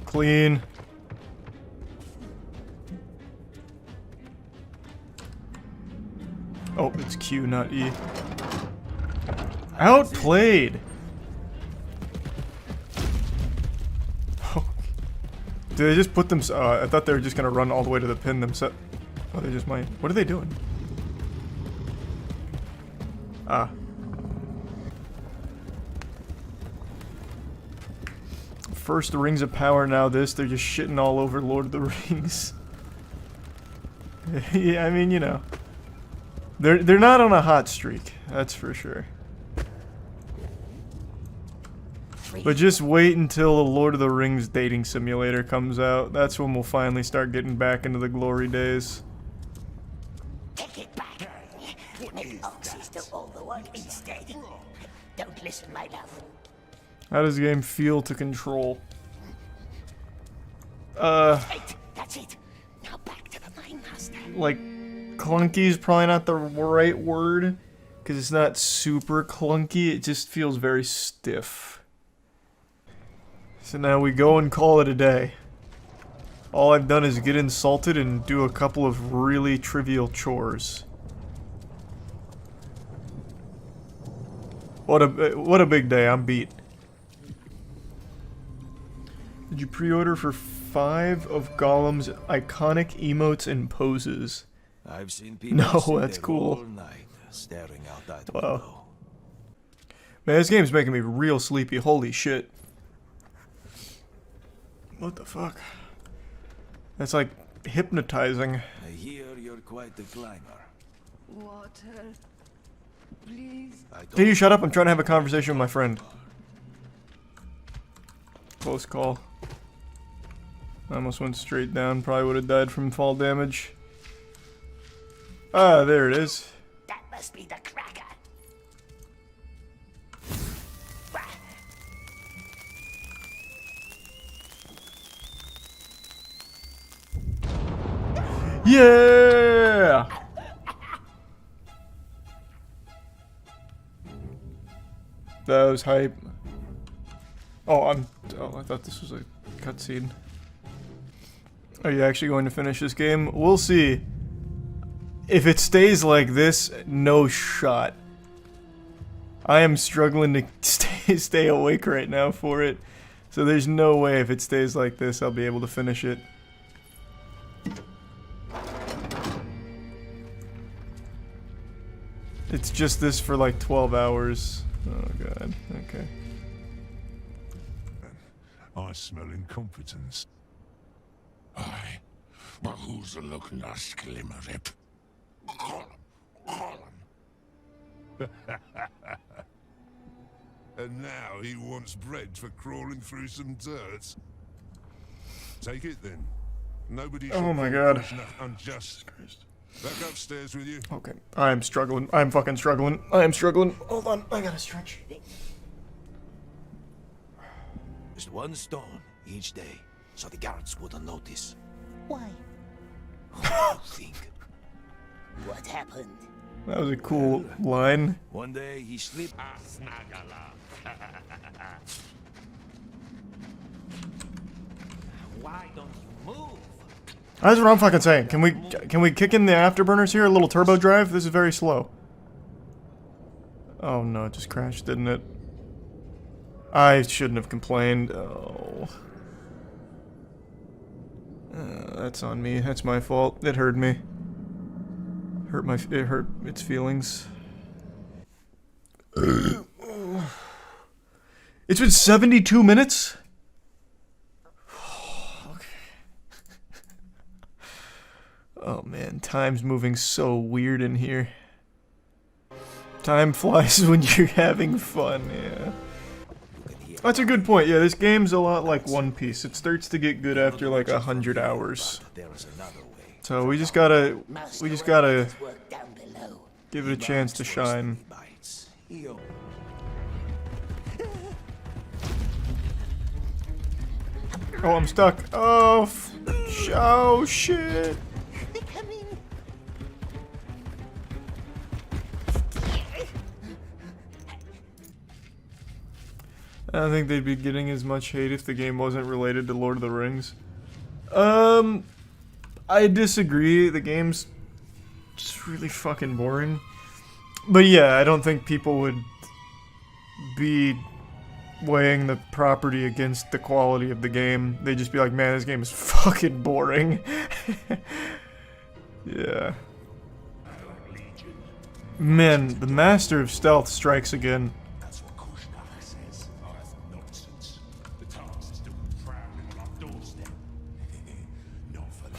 Clean. Oh, it's Q, not E. Outplayed! Did they just put them... I thought they were just gonna run all the way to the pin themselves. Oh, they just might. What are they doing? Ah. First Rings of Power, now this. They're just shitting all over Lord of the Rings. Yeah, I mean, you know. They're not on a hot streak, that's for sure. But just wait until the Lord of the Rings dating simulator comes out. That's when we'll finally start getting back into the glory days. Take it back. Make Oxys do all the work instead. Don't listen, my love. How does the game feel to control? That's it. Now back to the Mine Master. Like, clunky is probably not the right word, because it's not super clunky, it just feels very stiff. So now we go and call it a day. All I've done is get insulted and do a couple of really trivial chores. What a big day, I'm beat. Did you pre-order for 5 of Gollum's iconic emotes and poses? I've seen people No, that's cool. all night staring out that Wow. window. Man, this game's making me real sleepy. Holy shit. What the fuck? That's like hypnotizing. I hear you're quite the climber. Water, please. Can you shut up? I'm trying to have a conversation with my friend. Close call. I almost went straight down. Probably would have died from fall damage. Ah, there it is. That must be the cracker. Yeah! That was hype. Oh, I thought this was a cutscene. Are you actually going to finish this game? We'll see. If it stays like this, no shot. I am struggling to stay awake right now for it. So there's no way if it stays like this I'll be able to finish it. It's just this for like 12 hours. Oh god, okay. I smell incompetence. Aye, but who's a looking at Sklimmerip? And now he wants bread for crawling through some dirt. Take it then. Nobody Oh my god. Unjust. Back upstairs with you. Okay. I'm struggling. I'm fucking struggling. I am struggling. Hold on. I gotta stretch. Just one stone each day, so the guards wouldn't notice. Why? Who do you think? What happened? That was a cool line. One day he slipped. Why don't you move? That's what I'm fucking saying. Can we kick in the afterburners here? A little turbo drive? This is very slow. Oh no, it just crashed, didn't it? I shouldn't have complained. Oh. That's on me. That's my fault. It hurt me. It hurt its feelings. It's been 72 minutes? Oh man, time's moving so weird in here. Time flies when you're having fun, yeah. That's a good point, yeah, this game's a lot like One Piece. It starts to get good after like 100 hours. So we just gotta give it a chance to shine. Oh, I'm stuck. Oh, oh shit. I don't think they'd be getting as much hate if the game wasn't related to Lord of the Rings. I disagree. The game's just really fucking boring. But yeah, I don't think people would be weighing the property against the quality of the game. They'd just be like, man, this game is fucking boring. Yeah. Man, the Master of Stealth strikes again.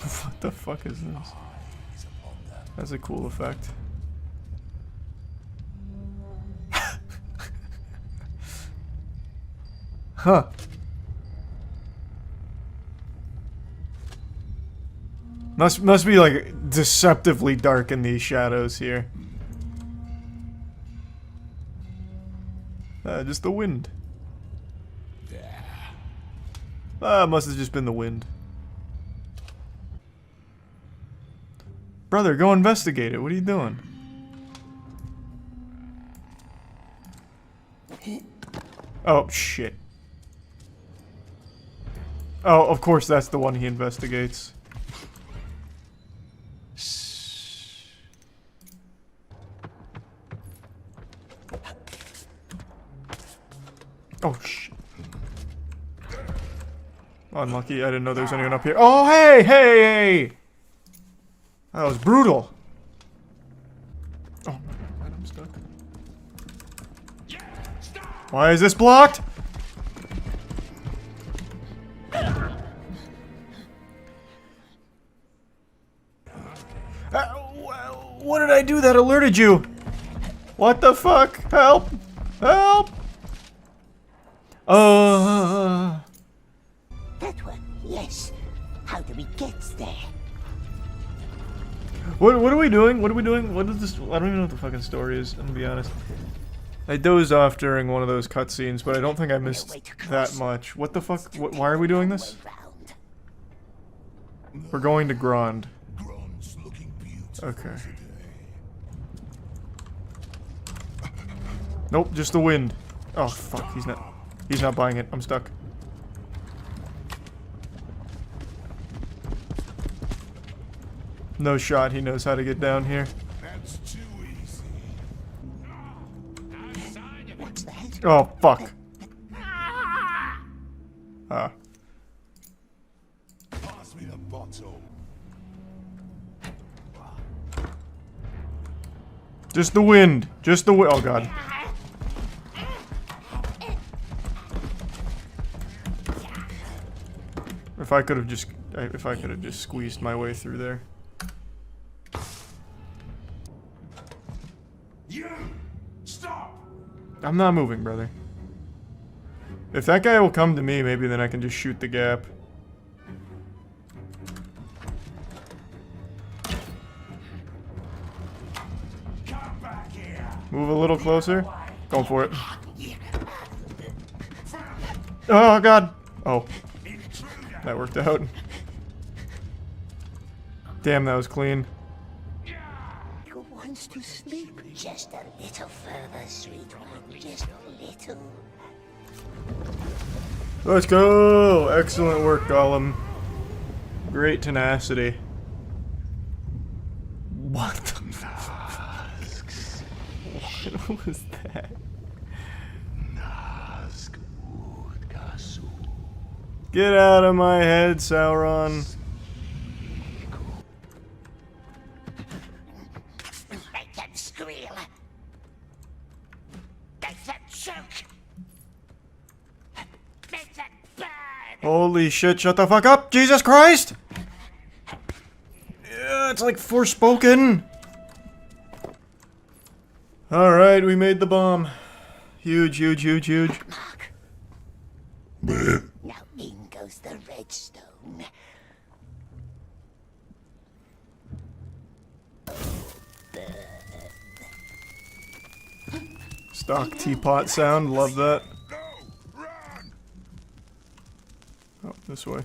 What the fuck is this? That's a cool effect. Huh. Must be like deceptively dark in these shadows here. Just the wind. Must have just been the wind. Brother, go investigate it. What are you doing? Oh, shit. Oh, of course that's the one he investigates. Oh, shit. Unlucky, I didn't know there was anyone up here. Oh, hey, hey, hey! That was brutal. Oh, my God, I'm stuck. Why is this blocked? What did I do that alerted you? What the fuck? Help! Help! That one, yes. How do we get there? What are we doing? What are we doing? What is this? I don't even know what the fucking story is, I'm gonna be honest. I dozed off during one of those cutscenes, but I don't think I missed that much. What the fuck? Why are we doing this? We're going to Grand. Okay. Nope, just the wind. Oh fuck, he's not buying it. I'm stuck. No shot, he knows how to get down here. That's too easy. Oh, fuck. Ah. Pass me the bottle. Just the wind. Just the wind. Oh, God. If I could have just squeezed my way through there. Stop! I'm not moving, brother. If that guy will come to me, maybe then I can just shoot the gap. Come back here. Move a little closer. Going for it. Oh god! Oh. That worked out. Damn, that was clean. Who wants to sleep? Just a little further, sweet one. Just a little. Let's go! Excellent work, Gollum. Great tenacity. What the What was that? Get out of my head, Sauron. Make them squeal. Make them choke. Make them burn. Holy shit, shut the fuck up! Jesus Christ! Yeah, it's like Forspoken. Alright, we made the bomb. Huge, huge, huge, huge. Now in goes the redstone. Stock teapot sound, love that. Oh, this way.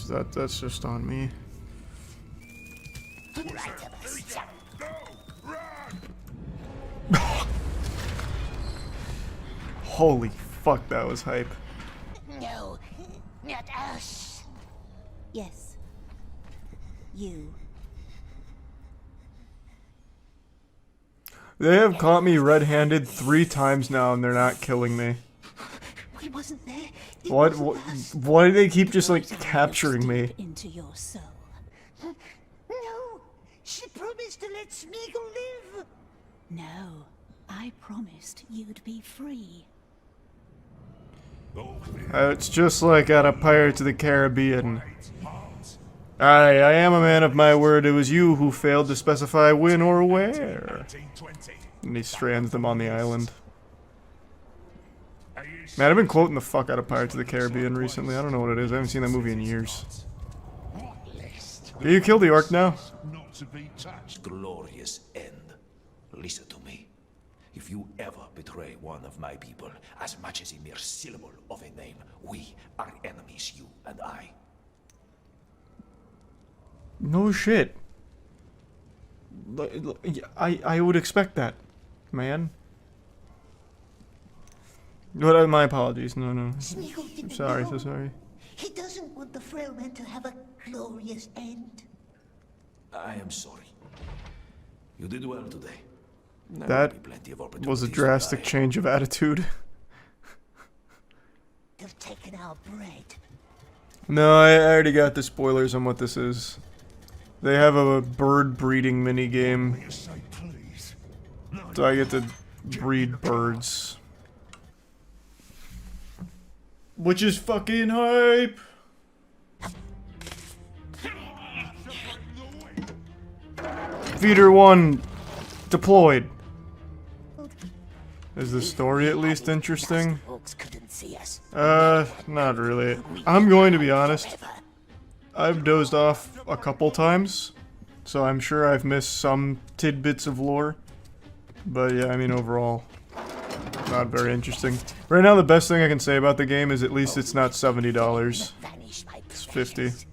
Yeah, that's just on me. Holy fuck, that was hype. No, not us. Yes. You. They have caught me red-handed 3 times now and they're not killing me. We wasn't there. Why do they keep just like capturing me? Into your soul. No, she promised to let Smeagol live. No, I promised you'd be free. It's just like at a Pirates of the Caribbean. I am a man of my word. It was you who failed to specify when or where. And he strands them on the island. Man, I've been quoting the fuck out of Pirates of the Caribbean recently. I don't know what it is. I haven't seen that movie in years. Do you kill the orc now? Glorious end. Listen to me. If you ever betray one of my people, as much as a mere syllable of a name, we are enemies, you and I. No shit. I would expect that, man. But my apologies. No. I'm sorry, so sorry. He doesn't want the frail man to have a glorious end. I am sorry. You did well today. That was a drastic change of attitude. They've taken our bread. No, I already got the spoilers on what this is. They have a bird breeding mini game. So I get to breed birds. Which is fucking hype! Feeder 1 deployed. Is the story at least interesting? Not really. I'm going to be honest. I've dozed off a couple times, so I'm sure I've missed some tidbits of lore. But yeah, I mean overall, not very interesting. Right now the best thing I can say about the game is at least it's not $70. It's $50.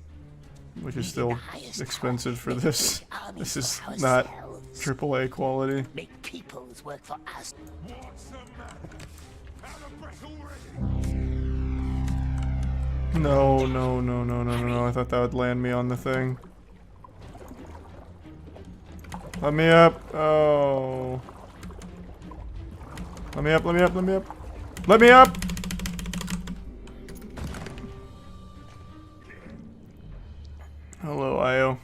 Which is still expensive for this. This is not AAA quality. Make peoples work for us. No. I thought that would land me on the thing. Let me up. Oh. Let me up. Let me up! Hello, Io.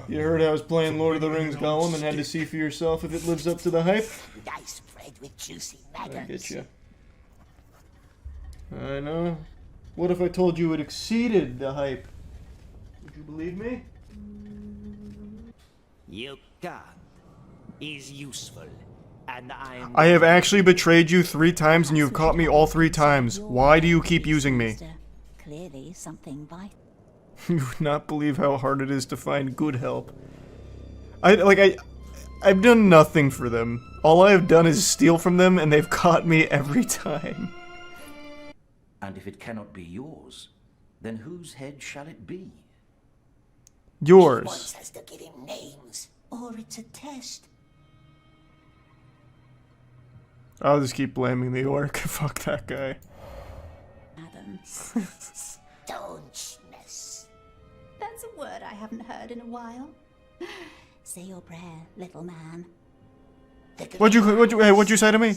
You heard I was playing Lord of the Rings Gollum and had to see for yourself if it lives up to the hype? Nice bread with juicy I maggots. get you. I know. What if I told you it exceeded the hype? Would you believe me? Your gun is useful, and I have actually betrayed you 3 times and you've caught me all 3 times. Why do you keep using me? Clearly something vital. You would not believe how hard it is to find good help. I've done nothing for them. All I have done is steal from them, and they've caught me every time. And if it cannot be yours, then whose head shall it be? Yours. Wants us to give him names, or it's a test. I'll just keep blaming the orc. Fuck that guy. Adams. Staunchness. That's a word I haven't heard in a while. Say your prayer, little man. What'd you say to me?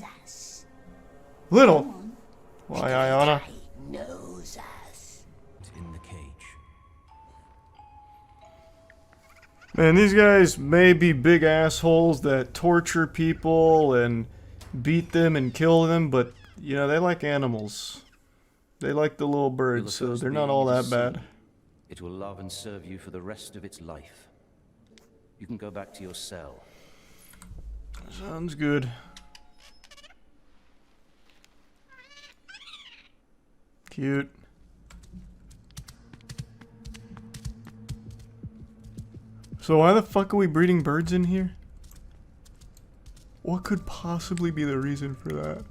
Little? Why, Iona? Knows us. In the cage. Man, these guys may be big assholes that torture people and beat them and kill them, but, you know, they like animals. They like the little birds, so they're not all that bad. It will love and serve you for the rest of its life. You can go back to your cell. Sounds good. Cute. So why the fuck are we breeding birds in here? What could possibly be the reason for that?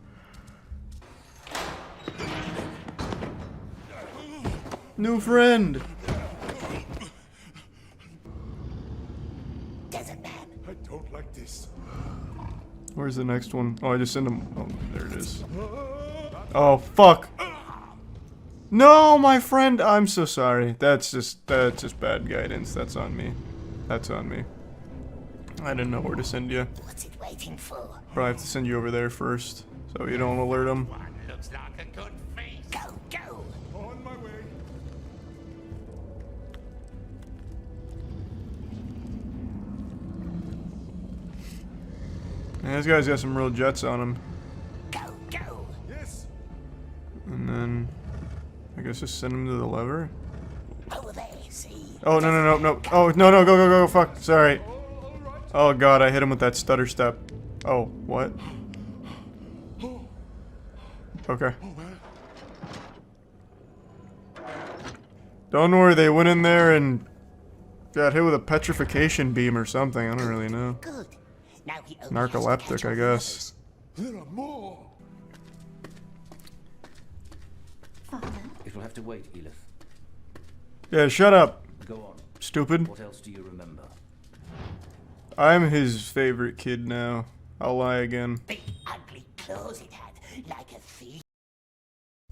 New friend! Desert man. I don't like this. Where's the next one? Oh, I just sent him. Oh, there it is. Oh, fuck! No, my friend! I'm so sorry. That's just bad guidance. That's on me. That's on me. I didn't know where to send you. What's it waiting for? Probably have to send you over there first, so you don't alert him. Looks like a good face. Go, go. On my way. Yeah, this guy's got some real jets on him. Go, go. Yes. And then, I guess just send him to the lever. Over there, see? Oh, no. Oh, no, go, fuck, sorry. Oh god, I hit him with that stutter step. Oh, what? Okay. Don't worry, they went in there and got hit with a petrification beam or something, I don't really know. Good. Now he Narcoleptic, I guess. There are more. It will have to wait, Elith. Yeah, shut up. Go on. Stupid. What else do you remember? I'm his favorite kid now. I'll lie again. Big ugly claws it had, like a thief.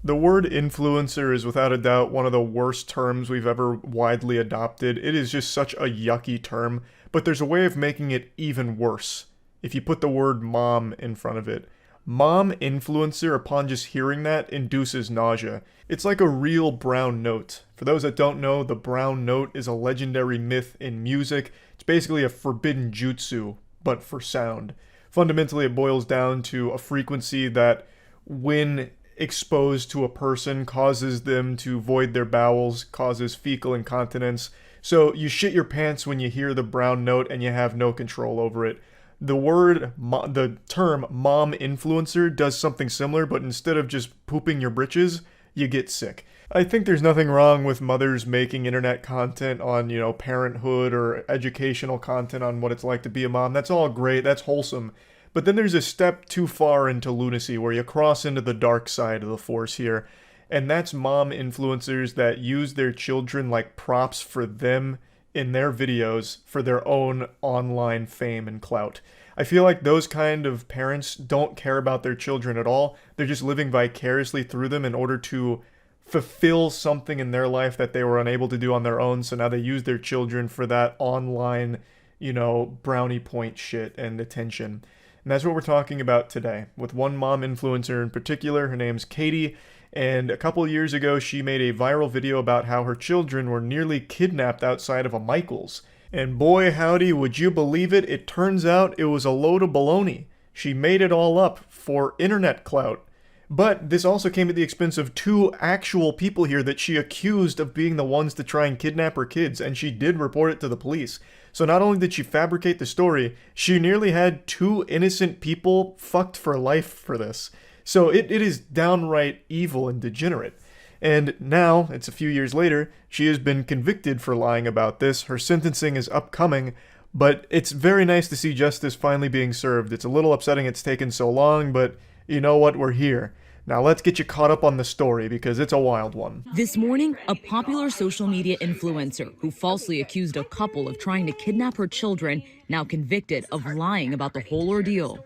The word influencer is without a doubt one of the worst terms we've ever widely adopted. It is just such a yucky term, but there's a way of making it even worse. If you put the word mom in front of it. Mom influencer, upon just hearing that, induces nausea. It's like a real brown note. For those that don't know, the brown note is a legendary myth in music. It's basically a forbidden jutsu, but for sound. Fundamentally, it boils down to a frequency that, when exposed to a person, causes them to void their bowels, causes fecal incontinence. So you shit your pants when you hear the brown note and you have no control over it. The term mom influencer does something similar, but instead of just pooping your britches, you get sick. I think there's nothing wrong with mothers making internet content on, you know, parenthood or educational content on what it's like to be a mom. That's all great, that's wholesome. But then there's a step too far into lunacy where you cross into the dark side of the force here. And that's mom influencers that use their children like props for them in their videos for their own online fame and clout. I feel like those kind of parents don't care about their children at all. They're just living vicariously through them in order to fulfill something in their life that they were unable to do on their own. So now they use their children for that online, you know, brownie point shit and attention. And that's what we're talking about today, with one mom influencer in particular. Her name's Katie, and a couple of years ago she made a viral video about how her children were nearly kidnapped outside of a Michael's. And boy howdy, would you believe it, it turns out it was a load of baloney. She made it all up for internet clout. But this also came at the expense of two actual people here that she accused of being the ones to try and kidnap her kids, and she did report it to the police. So not only did she fabricate the story, she nearly had two innocent people fucked for life for this. So it is downright evil and degenerate. And now, it's a few years later, she has been convicted for lying about this. Her sentencing is upcoming, But it's very nice to see justice finally being served. It's a little upsetting it's taken so long, but you know what? We're here. Now let's get you caught up on the story because it's a wild one. This morning, a popular social media influencer who falsely accused a couple of trying to kidnap her children, now convicted of lying about the whole ordeal.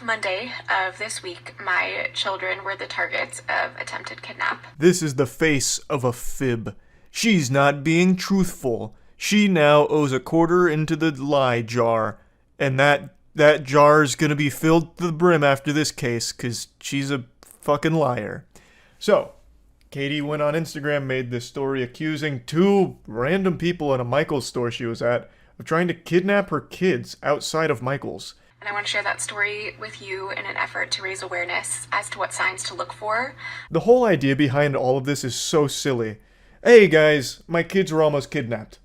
Monday of this week, my children were the targets of attempted kidnap. This is the face of a fib. She's not being truthful. She now owes a quarter into the lie jar. And that jar's gonna be filled to the brim after this case, because she's a fucking liar. So, Katie went on Instagram, made this story accusing 2 random people in a Michaels store she was at of trying to kidnap her kids outside of Michaels. And I want to share that story with you in an effort to raise awareness as to what signs to look for. The whole idea behind all of this is so silly. Hey guys, my kids were almost kidnapped.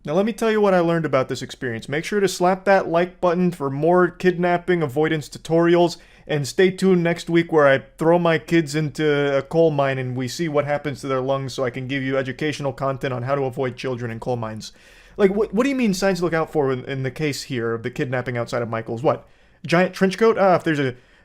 Now let me tell you what I learned about this experience. Make sure to slap that like button for more kidnapping avoidance tutorials, and stay tuned next week where I throw my kids into a coal mine and we see what happens to their lungs so I can give you educational content on how to avoid children in coal mines. Like, what do you mean signs to look out for in the case here of the kidnapping outside of Michael's? What? Giant trench coat?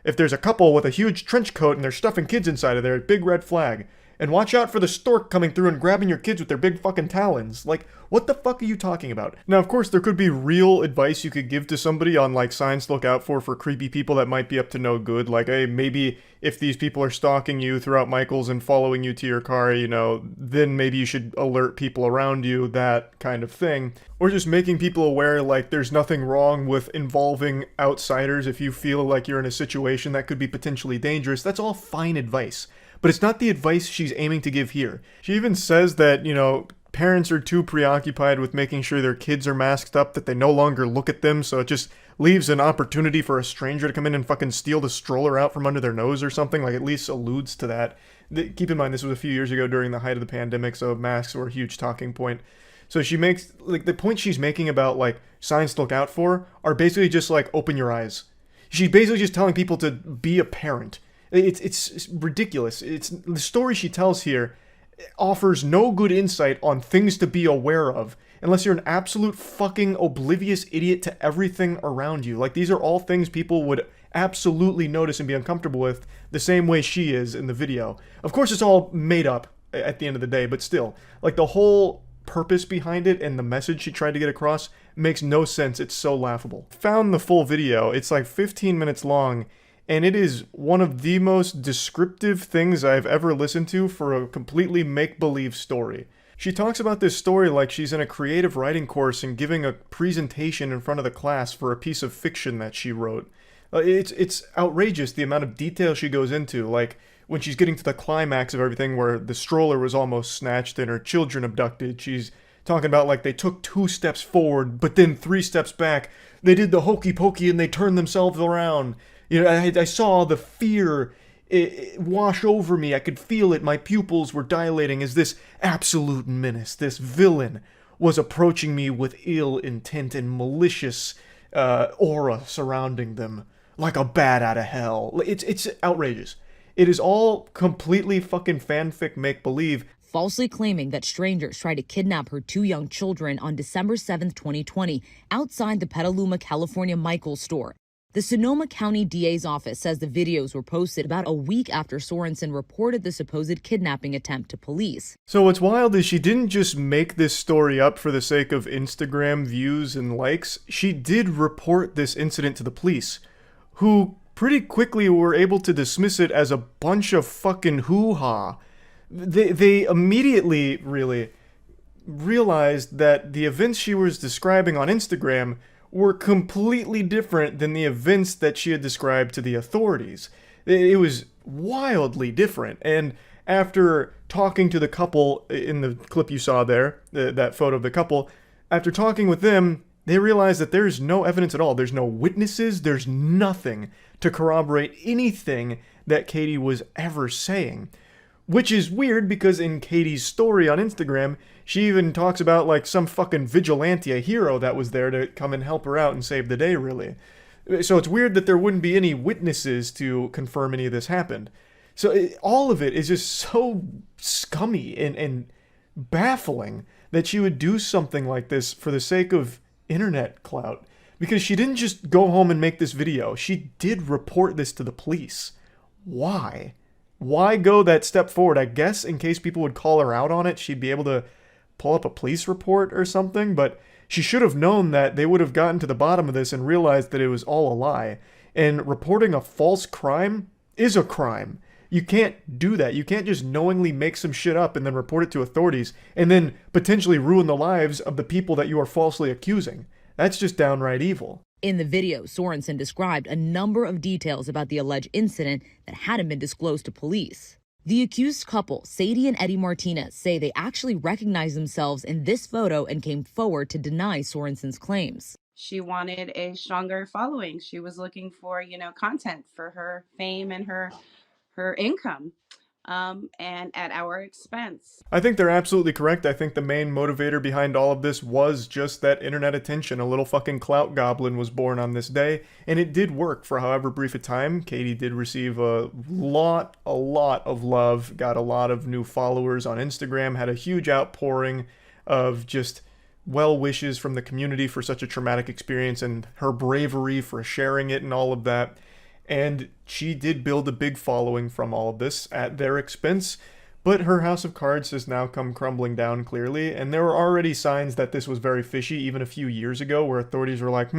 If there's a couple with a huge trench coat and they're stuffing kids inside of there, big red flag. And watch out for the stork coming through and grabbing your kids with their big fucking talons. Like, what the fuck are you talking about? Now, of course, there could be real advice you could give to somebody on, like, signs to look out for creepy people that might be up to no good. Like, hey, maybe if these people are stalking you throughout Michael's and following you to your car, you know, then maybe you should alert people around you, that kind of thing. Or just making people aware, like, there's nothing wrong with involving outsiders if you feel like you're in a situation that could be potentially dangerous. That's all fine advice. But it's not the advice she's aiming to give here. She even says that, you know, parents are too preoccupied with making sure their kids are masked up that they no longer look at them, so it just leaves an opportunity for a stranger to come in and fucking steal the stroller out from under their nose or something. Like, at least alludes to that. Keep in mind, this was a few years ago during the height of the pandemic, so masks were a huge talking point. So she makes, like, the point she's making about, like, signs to look out for are basically just, like, open your eyes. She's basically just telling people to be a parent. It's ridiculous. It's the story she tells here offers no good insight on things to be aware of unless you're an absolute fucking oblivious idiot to everything around you. Like, these are all things people would absolutely notice and be uncomfortable with the same way she is in the video. Of course, it's all made up at the end of the day, but still, like, the whole purpose behind it and the message she tried to get across makes no sense. It's so laughable. Found the full video. It's like 15 minutes long. And it is one of the most descriptive things I've ever listened to for a completely make-believe story. She talks about this story like she's in a creative writing course and giving a presentation in front of the class for a piece of fiction that she wrote. It's outrageous the amount of detail she goes into, like when she's getting to the climax of everything where the stroller was almost snatched and her children abducted. She's talking about like they took 2 steps forward, but then 3 steps back. They did the hokey pokey and they turned themselves around. You know, I saw the fear wash over me. I could feel it. My pupils were dilating as this absolute menace, this villain, was approaching me with ill intent and malicious aura surrounding them, like a bat out of hell. It's outrageous. It is all completely fucking fanfic make-believe. Falsely claiming that strangers tried to kidnap her 2 young children on December 7th, 2020, outside the Petaluma, California Michaels store. The Sonoma County DA's office says the videos were posted about a week after Sorensen reported the supposed kidnapping attempt to police. So what's wild is she didn't just make this story up for the sake of Instagram views and likes. She did report this incident to the police, who pretty quickly were able to dismiss it as a bunch of fucking hoo-ha. They immediately really realized that the events she was describing on Instagram were completely different than the events that she had described to the authorities. It was wildly different. And after talking to the couple in the clip you saw there, that photo of the couple, after talking with them, they realized that there's no evidence at all. There's no witnesses. There's nothing to corroborate anything that Katie was ever saying. Which is weird because in Katie's story on Instagram, she even talks about like some fucking vigilante, a hero that was there to come and help her out and save the day, really. So it's weird that there wouldn't be any witnesses to confirm any of this happened. So all of it is just so scummy and baffling that she would do something like this for the sake of internet clout. Because she didn't just go home and make this video. She did report this to the police. Why? Why go that step forward? I guess in case people would call her out on it, she'd be able to pull up a police report or something, but she should have known that they would have gotten to the bottom of this and realized that it was all a lie. And reporting a false crime is a crime. You can't do that. You can't just knowingly make some shit up and then report it to authorities and then potentially ruin the lives of the people that you are falsely accusing. That's just downright evil. In the video, Sorensen described a number of details about the alleged incident that hadn't been disclosed to police. The accused couple, Sadie and Eddie Martinez, say they actually recognized themselves in this photo and came forward to deny Sorensen's claims. She wanted a stronger following. She was looking for, content for her fame and her income, and at our expense. I think they're absolutely correct. I think the main motivator behind all of this was just that internet attention. A little fucking clout goblin was born on this day, and it did work for however brief a time. Katie did receive a lot of love, got a lot of new followers on Instagram, had a huge outpouring of just well wishes from the community for such a traumatic experience and her bravery for sharing it and all of that. And she did build a big following from all of this at their expense, but her house of cards has now come crumbling down clearly, and there were already signs that this was very fishy even a few years ago where authorities were like,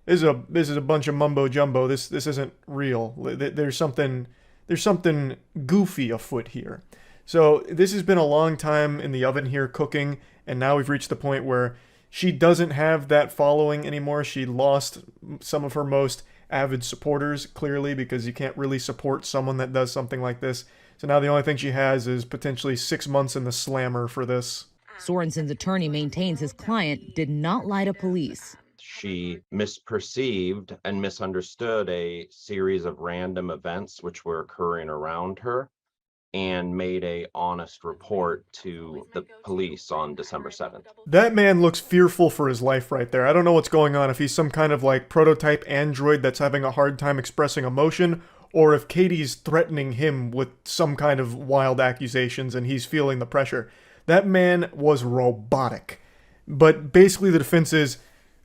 this is a bunch of mumbo jumbo, this isn't real, there's something goofy afoot here. So this has been a long time in the oven here cooking, and now we've reached the point where she doesn't have that following anymore. She lost some of her most avid supporters, clearly, because you can't really support someone that does something like this. So now the only thing she has is potentially 6 months in the slammer for this. Sorensen's attorney maintains his client did not lie to police. She misperceived and misunderstood a series of random events which were occurring around her and made a honest report to the police on December 7th. That man looks fearful for his life right there. I don't know what's going on, if he's some kind of like prototype android that's having a hard time expressing emotion, or if Katie's threatening him with some kind of wild accusations and he's feeling the pressure. That man was robotic. But basically the defense is,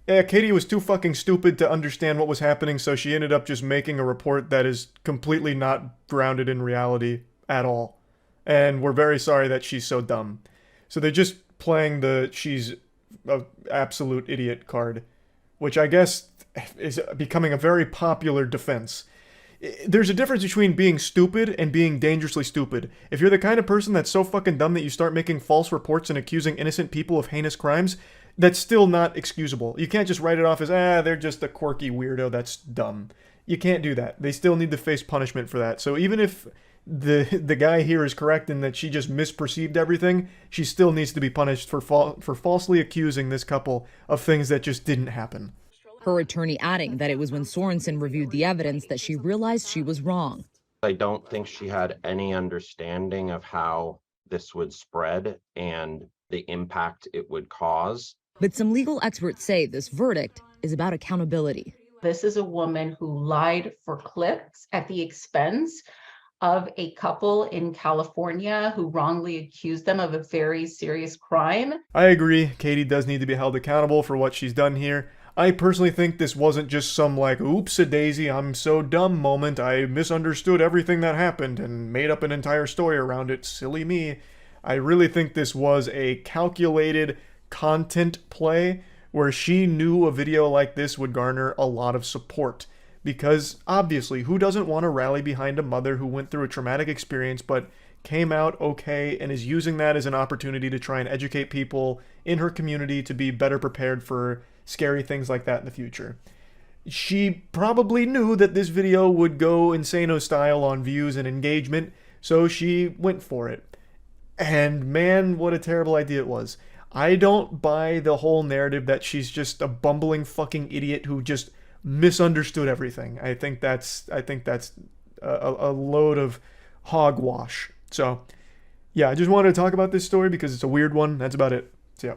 Katie was too fucking stupid to understand what was happening, so she ended up just making a report that is completely not grounded in reality at all. And we're very sorry that she's so dumb. So they're just playing the she's an absolute idiot card, which I guess is becoming a very popular defense. There's a difference between being stupid and being dangerously stupid. If you're the kind of person that's so fucking dumb that you start making false reports and accusing innocent people of heinous crimes, that's still not excusable. You can't just write it off as, they're just a quirky weirdo that's dumb. You can't do that. They still need to face punishment for that. So even if the guy here is correct in that she just misperceived everything, she still needs to be punished for falsely accusing this couple of things that just didn't happen. Her attorney adding that it was when Sorensen reviewed the evidence that she realized she was wrong. I don't think she had any understanding of how this would spread and the impact it would cause. But some legal experts say this verdict is about accountability. This is a woman who lied for clicks at the expense of a couple in California who wrongly accused them of a very serious crime. I agree. Katie does need to be held accountable for what she's done here. I personally think this wasn't just some like, oops-a-daisy, I'm so dumb moment. I misunderstood everything that happened and made up an entire story around it. Silly me. I really think this was a calculated content play where she knew a video like this would garner a lot of support. Because, obviously, who doesn't want to rally behind a mother who went through a traumatic experience but came out okay and is using that as an opportunity to try and educate people in her community to be better prepared for scary things like that in the future. She probably knew that this video would go insano style on views and engagement, so she went for it. And man, what a terrible idea it was. I don't buy the whole narrative that she's just a bumbling fucking idiot who just misunderstood everything. I think that's a load of hogwash. So, yeah, I just wanted to talk about this story because it's a weird one. That's about it. So, yeah.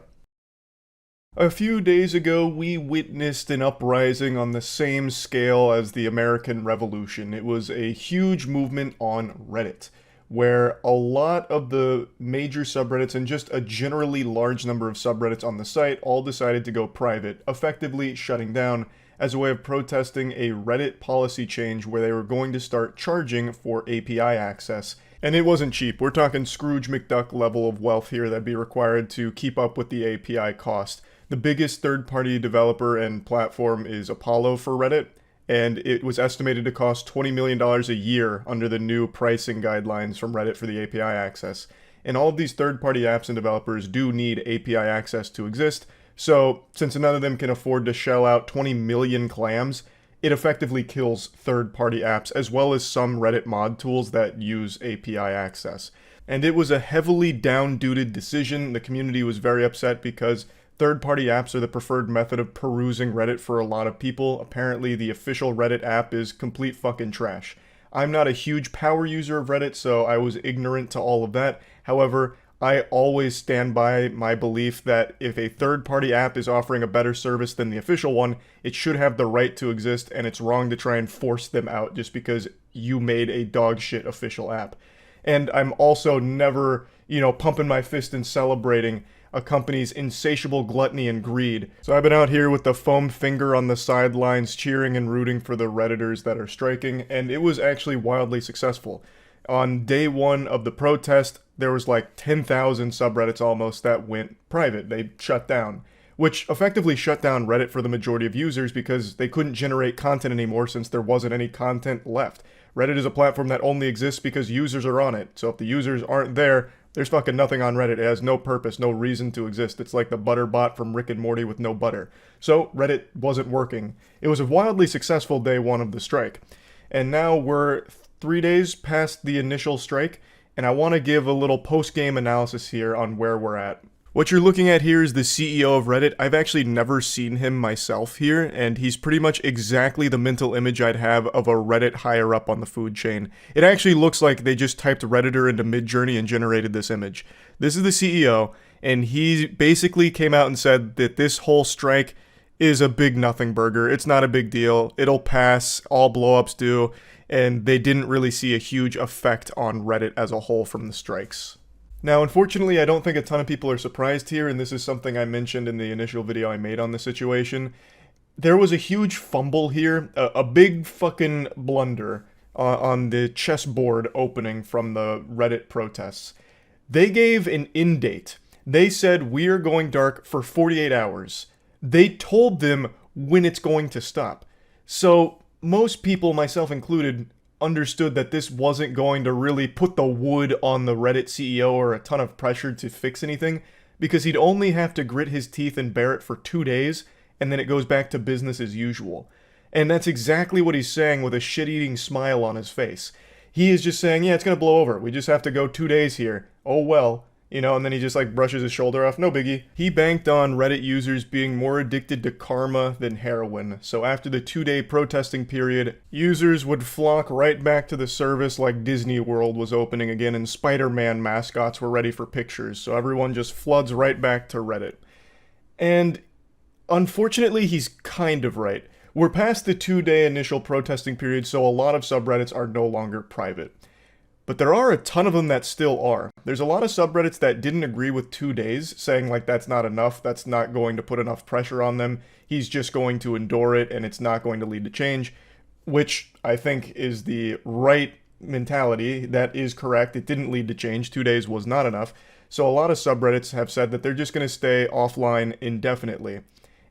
A few days ago, we witnessed an uprising on the same scale as the American Revolution. It was a huge movement on Reddit, where a lot of the major subreddits and just a generally large number of subreddits on the site all decided to go private, effectively shutting down as a way of protesting a Reddit policy change where they were going to start charging for API access. And it wasn't cheap. We're talking Scrooge McDuck level of wealth here that'd be required to keep up with the API cost. The biggest third-party developer and platform is Apollo for Reddit, and it was estimated to cost $20 million a year under the new pricing guidelines from Reddit for the API access. And all of these third-party apps and developers do need API access to exist, so since none of them can afford to shell out 20 million clams, it effectively kills third-party apps as well as some Reddit mod tools that use API access. And it was a heavily down-duted decision. The community was very upset because third-party apps are the preferred method of perusing Reddit for a lot of people. Apparently, the official Reddit app is complete fucking trash. I'm not a huge power user of Reddit, so I was ignorant to all of that. However, I always stand by my belief that if a third-party app is offering a better service than the official one, it should have the right to exist, and it's wrong to try and force them out just because you made a dog shit official app. And I'm also never, pumping my fist and celebrating a company's insatiable gluttony and greed. So I've been out here with the foam finger on the sidelines cheering and rooting for the Redditors that are striking, and it was actually wildly successful. On day one of the protest, there was like 10,000 subreddits almost that went private. They shut down, which effectively shut down Reddit for the majority of users because they couldn't generate content anymore since there wasn't any content left. Reddit is a platform that only exists because users are on it. So if the users aren't there, there's fucking nothing on Reddit. It has no purpose, no reason to exist. It's like the butter bot from Rick and Morty with no butter. So Reddit wasn't working. It was a wildly successful day one of the strike. And now we're 3 days past the initial strike, and I want to give a little post-game analysis here on where we're at. What you're looking at here is the CEO of Reddit. I've actually never seen him myself here, and he's pretty much exactly the mental image I'd have of a Reddit higher up on the food chain. It actually looks like they just typed Redditor into Midjourney and generated this image. This is the CEO, and he basically came out and said that this whole strike is a big nothing burger. It's not a big deal. It'll pass. All blowups do. And they didn't really see a huge effect on Reddit as a whole from the strikes. Now, unfortunately, I don't think a ton of people are surprised here, and this is something I mentioned in the initial video I made on the situation. There was a huge fumble here, a big fucking blunder on the chessboard opening from the Reddit protests. They gave an end date. They said, we are going dark for 48 hours. They told them when it's going to stop. So most people, myself included, understood that this wasn't going to really put the wood on the Reddit CEO or a ton of pressure to fix anything, because he'd only have to grit his teeth and bear it for 2 days, and then it goes back to business as usual. And that's exactly what he's saying with a shit-eating smile on his face. He is just saying, yeah, it's going to blow over. We just have to go 2 days here. Oh well. And then he just brushes his shoulder off. No biggie. He banked on Reddit users being more addicted to karma than heroin. So after the 2-day protesting period, users would flock right back to the service like Disney World was opening again and Spider-Man mascots were ready for pictures. So everyone just floods right back to Reddit. And unfortunately, he's kind of right. We're past the 2-day initial protesting period, so a lot of subreddits are no longer private. But there are a ton of them that still are. There's a lot of subreddits that didn't agree with 2 days, saying that's not enough, that's not going to put enough pressure on them, he's just going to endure it and it's not going to lead to change, which I think is the right mentality. That is correct. It didn't lead to change. 2 days was not enough. So a lot of subreddits have said that they're just going to stay offline indefinitely.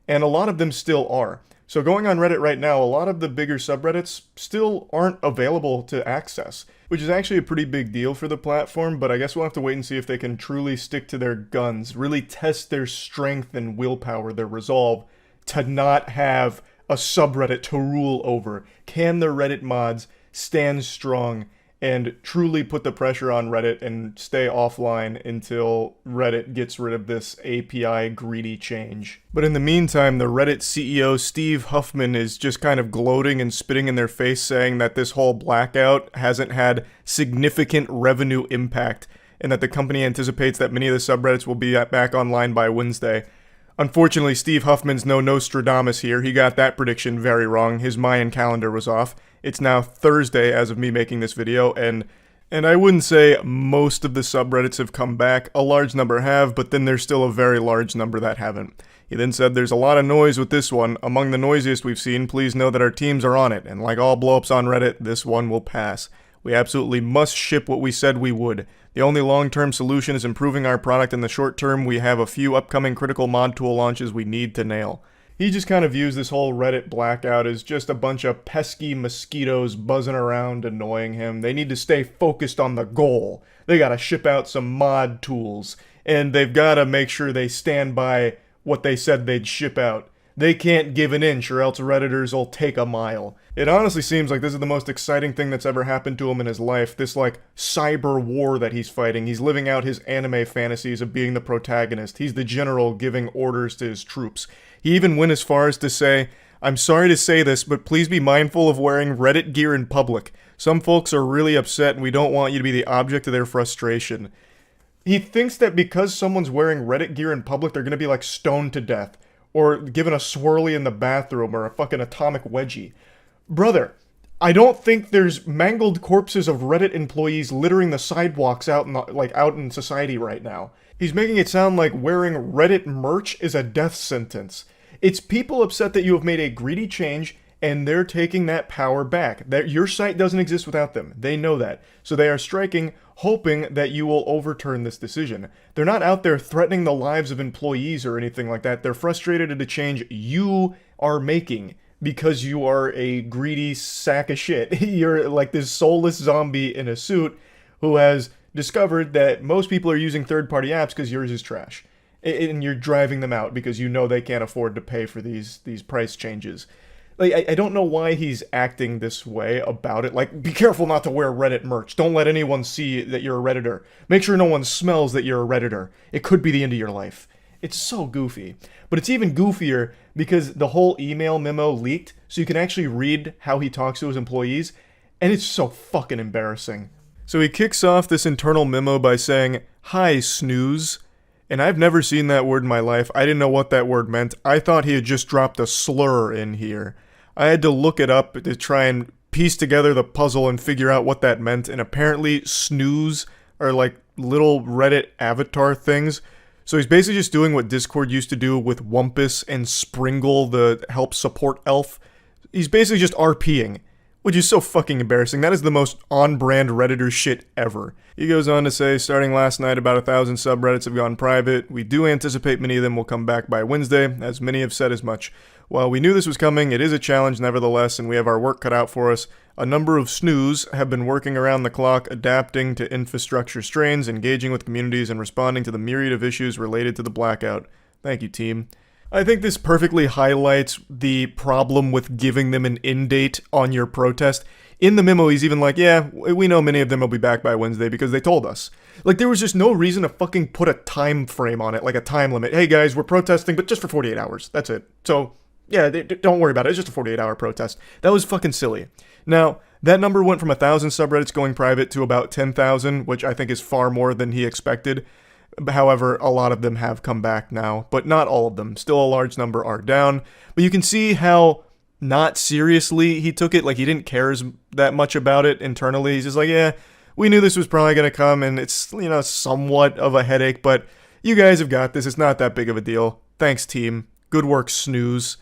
And a lot of them still are. So going on Reddit right now, a lot of the bigger subreddits still aren't available to access, which is actually a pretty big deal for the platform, but I guess we'll have to wait and see if they can truly stick to their guns, really test their strength and willpower, their resolve, to not have a subreddit to rule over. Can the Reddit mods stand strong and truly put the pressure on Reddit and stay offline until Reddit gets rid of this API greedy change? But in the meantime, the Reddit CEO Steve Huffman is just kind of gloating and spitting in their face, saying that this whole blackout hasn't had significant revenue impact and that the company anticipates that many of the subreddits will be back online by Wednesday. Unfortunately, Steve Huffman's no Nostradamus here. He got that prediction very wrong. His Mayan calendar was off. It's now Thursday as of me making this video, and And I wouldn't say most of the subreddits have come back. A large number have, but then there's still a very large number that haven't. He then said, there's a lot of noise with this one. Among the noisiest we've seen, please know that our teams are on it. And like all blowups on Reddit, this one will pass. We absolutely must ship what we said we would. The only long-term solution is improving our product. In the short term, we have a few upcoming critical mod tool launches we need to nail. He just kind of views this whole Reddit blackout as just a bunch of pesky mosquitoes buzzing around annoying him. They need to stay focused on the goal. They gotta ship out some mod tools. And they've gotta make sure they stand by what they said they'd ship out. They can't give an inch or else Redditors will take a mile. It honestly seems like this is the most exciting thing that's ever happened to him in his life. This, like, cyber war that he's fighting. He's living out his anime fantasies of being the protagonist. He's the general giving orders to his troops. He even went as far as to say, I'm sorry to say this, but please be mindful of wearing Reddit gear in public. Some folks are really upset and we don't want you to be the object of their frustration. He thinks that because someone's wearing Reddit gear in public, they're gonna be, like, stoned to death. Or given a swirly in the bathroom, or a fucking atomic wedgie. Brother, I don't think there's mangled corpses of Reddit employees littering the sidewalks out in society right now. He's making it sound like wearing Reddit merch is a death sentence. It's people upset that you have made a greedy change, and they're taking that power back. Your site doesn't exist without them. They know that. So they are striking, hoping that you will overturn this decision. They're not out there threatening the lives of employees or anything like that. They're frustrated at a change you are making because you are a greedy sack of shit. You're like this soulless zombie in a suit who has discovered that most people are using third-party apps because yours is trash. And you're driving them out because you know they can't afford to pay for these price changes. Like, I don't know why he's acting this way about it. Like, be careful not to wear Reddit merch. Don't let anyone see that you're a Redditor. Make sure no one smells that you're a Redditor. It could be the end of your life. It's so goofy. But it's even goofier because the whole email memo leaked, so you can actually read how he talks to his employees, and it's so fucking embarrassing. So he kicks off this internal memo by saying, "Hi, snooze." And I've never seen that word in my life. I didn't know what that word meant. I thought he had just dropped a slur in here. I had to look it up to try and piece together the puzzle and figure out what that meant. And apparently snooze are like little Reddit avatar things. So he's basically just doing what Discord used to do with Wumpus and Springle, the help support elf. He's basically just RPing, which is so fucking embarrassing. That is the most on-brand Redditor shit ever. He goes on to say, starting last night, about 1,000 subreddits have gone private. We do anticipate many of them will come back by Wednesday, as many have said as much. While we knew this was coming, it is a challenge nevertheless, and we have our work cut out for us. A number of snooze have been working around the clock, adapting to infrastructure strains, engaging with communities, and responding to the myriad of issues related to the blackout. Thank you, team. I think this perfectly highlights the problem with giving them an end date on your protest. In the memo, he's even like, yeah, we know many of them will be back by Wednesday because they told us. Like, there was just no reason to fucking put a time frame on it, like a time limit. Hey guys, we're protesting, but just for 48 hours. That's it. So, yeah, don't worry about it. It's just a 48-hour protest. That was fucking silly. Now, that number went from 1,000 subreddits going private to about 10,000, which I think is far more than he expected. However, a lot of them have come back now, but not all of them. Still a large number are down. But you can see how not seriously he took it. Like, he didn't care that much about it internally. He's just like, yeah, we knew this was probably going to come, and it's, you know, somewhat of a headache, but you guys have got this. It's not that big of a deal. Thanks, team. Good work, snooze.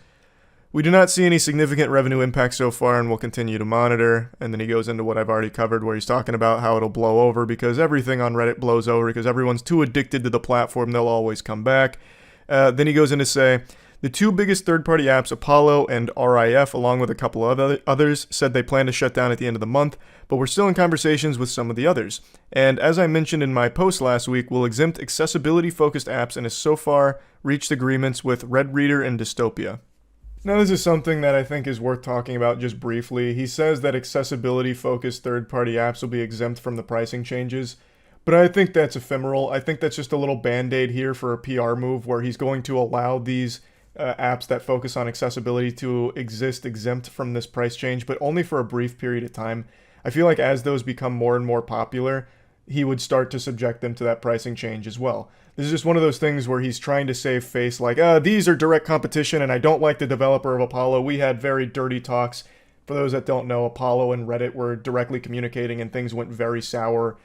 We do not see any significant revenue impact so far, and we'll continue to monitor. And then he goes into what I've already covered, where he's talking about how it'll blow over because everything on Reddit blows over because everyone's too addicted to the platform. They'll always come back. Then he goes in to say, the two biggest third-party apps, Apollo and RIF, along with a couple of others, said they plan to shut down at the end of the month, but we're still in conversations with some of the others. And as I mentioned in my post last week, we'll exempt accessibility-focused apps and has so far reached agreements with Red Reader and Dystopia. Now, this is something that I think is worth talking about just briefly. He says that accessibility-focused third-party apps will be exempt from the pricing changes, but I think that's ephemeral. I think that's just a little band-aid here for a PR move where he's going to allow these apps that focus on accessibility to exist exempt from this price change, but only for a brief period of time. I feel like as those become more and more popular, he would start to subject them to that pricing change as well. This is just one of those things where he's trying to save face, like, these are direct competition and I don't like the developer of Apollo. We had very dirty talks. For those that don't know, Apollo and Reddit were directly communicating and things went very sour.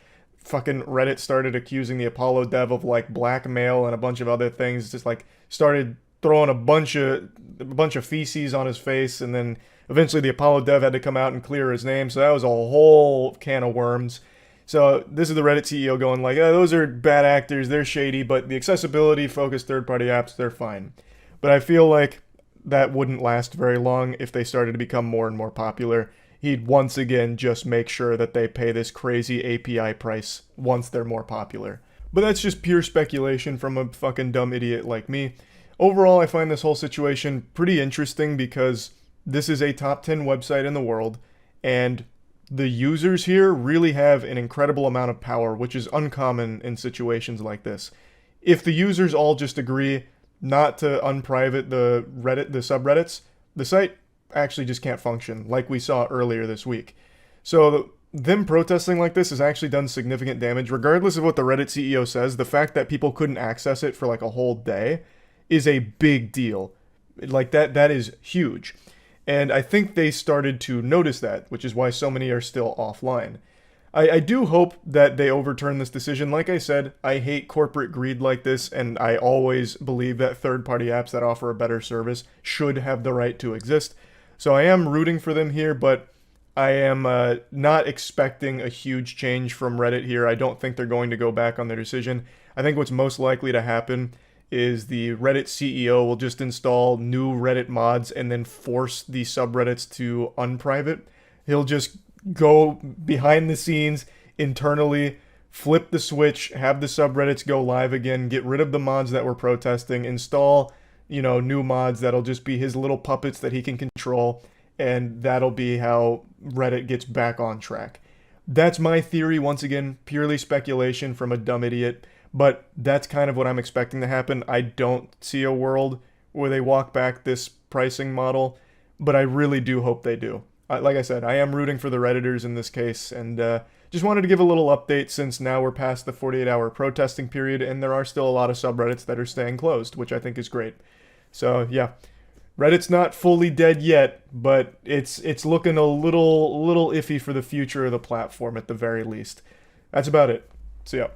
Fucking Reddit started accusing the Apollo dev of like blackmail and a bunch of other things. Just like started throwing a bunch of feces on his face, and then eventually the Apollo dev had to come out and clear his name. So that was a whole can of worms. So this is the Reddit CEO going like, oh, those are bad actors, they're shady, but the accessibility focused third-party apps, they're fine. But I feel like that wouldn't last very long if they started to become more and more popular. He'd once again just make sure that they pay this crazy API price once they're more popular. But that's just pure speculation from a fucking dumb idiot like me. Overall, I find this whole situation pretty interesting because this is a top 10 website in the world, and the users here really have an incredible amount of power, which is uncommon in situations like this. If the users all just agree not to unprivate the subreddits, the site actually just can't function, like we saw earlier this week. So them protesting like this has actually done significant damage. Regardless of what the Reddit CEO says, the fact that people couldn't access it for like a whole day is a big deal. Like that is huge. And I think they started to notice that, which is why so many are still offline. I do hope that they overturn this decision. Like I said, I hate corporate greed like this, and I always believe that third-party apps that offer a better service should have the right to exist. So I am rooting for them here, but I am not expecting a huge change from Reddit here. I don't think they're going to go back on their decision. I think what's most likely to happen is the Reddit CEO will just install new Reddit mods and then force the subreddits to unprivate. He'll just go behind the scenes internally, flip the switch, have the subreddits go live again, get rid of the mods that were protesting, install, new mods that'll just be his little puppets that he can control, and that'll be how Reddit gets back on track. That's my theory, once again, purely speculation from a dumb idiot, but that's kind of what I'm expecting to happen. I don't see a world where they walk back this pricing model, but I really do hope they do. Like I said, I am rooting for the Redditors in this case, and just wanted to give a little update since now we're past the 48-hour protesting period, and there are still a lot of subreddits that are staying closed, which I think is great. So, yeah. Reddit's not fully dead yet, but it's looking a little iffy for the future of the platform at the very least. That's about it. So, yeah.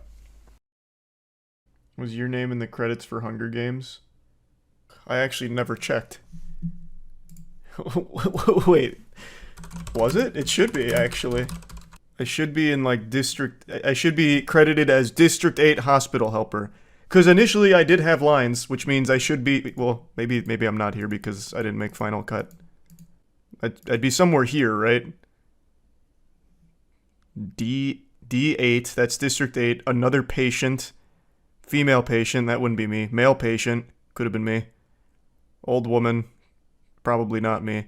Was your name in the credits for Hunger Games? I actually never checked. Wait. Was it? It should be, actually. I should be in, like, I should be credited as District 8 Hospital Helper. Because initially I did have lines, which means I should be... Well, maybe I'm not here because I didn't make Final Cut. I'd be somewhere here, right? D8, that's District 8. Another patient. Female patient, that wouldn't be me. Male patient, could have been me. Old woman, probably not me.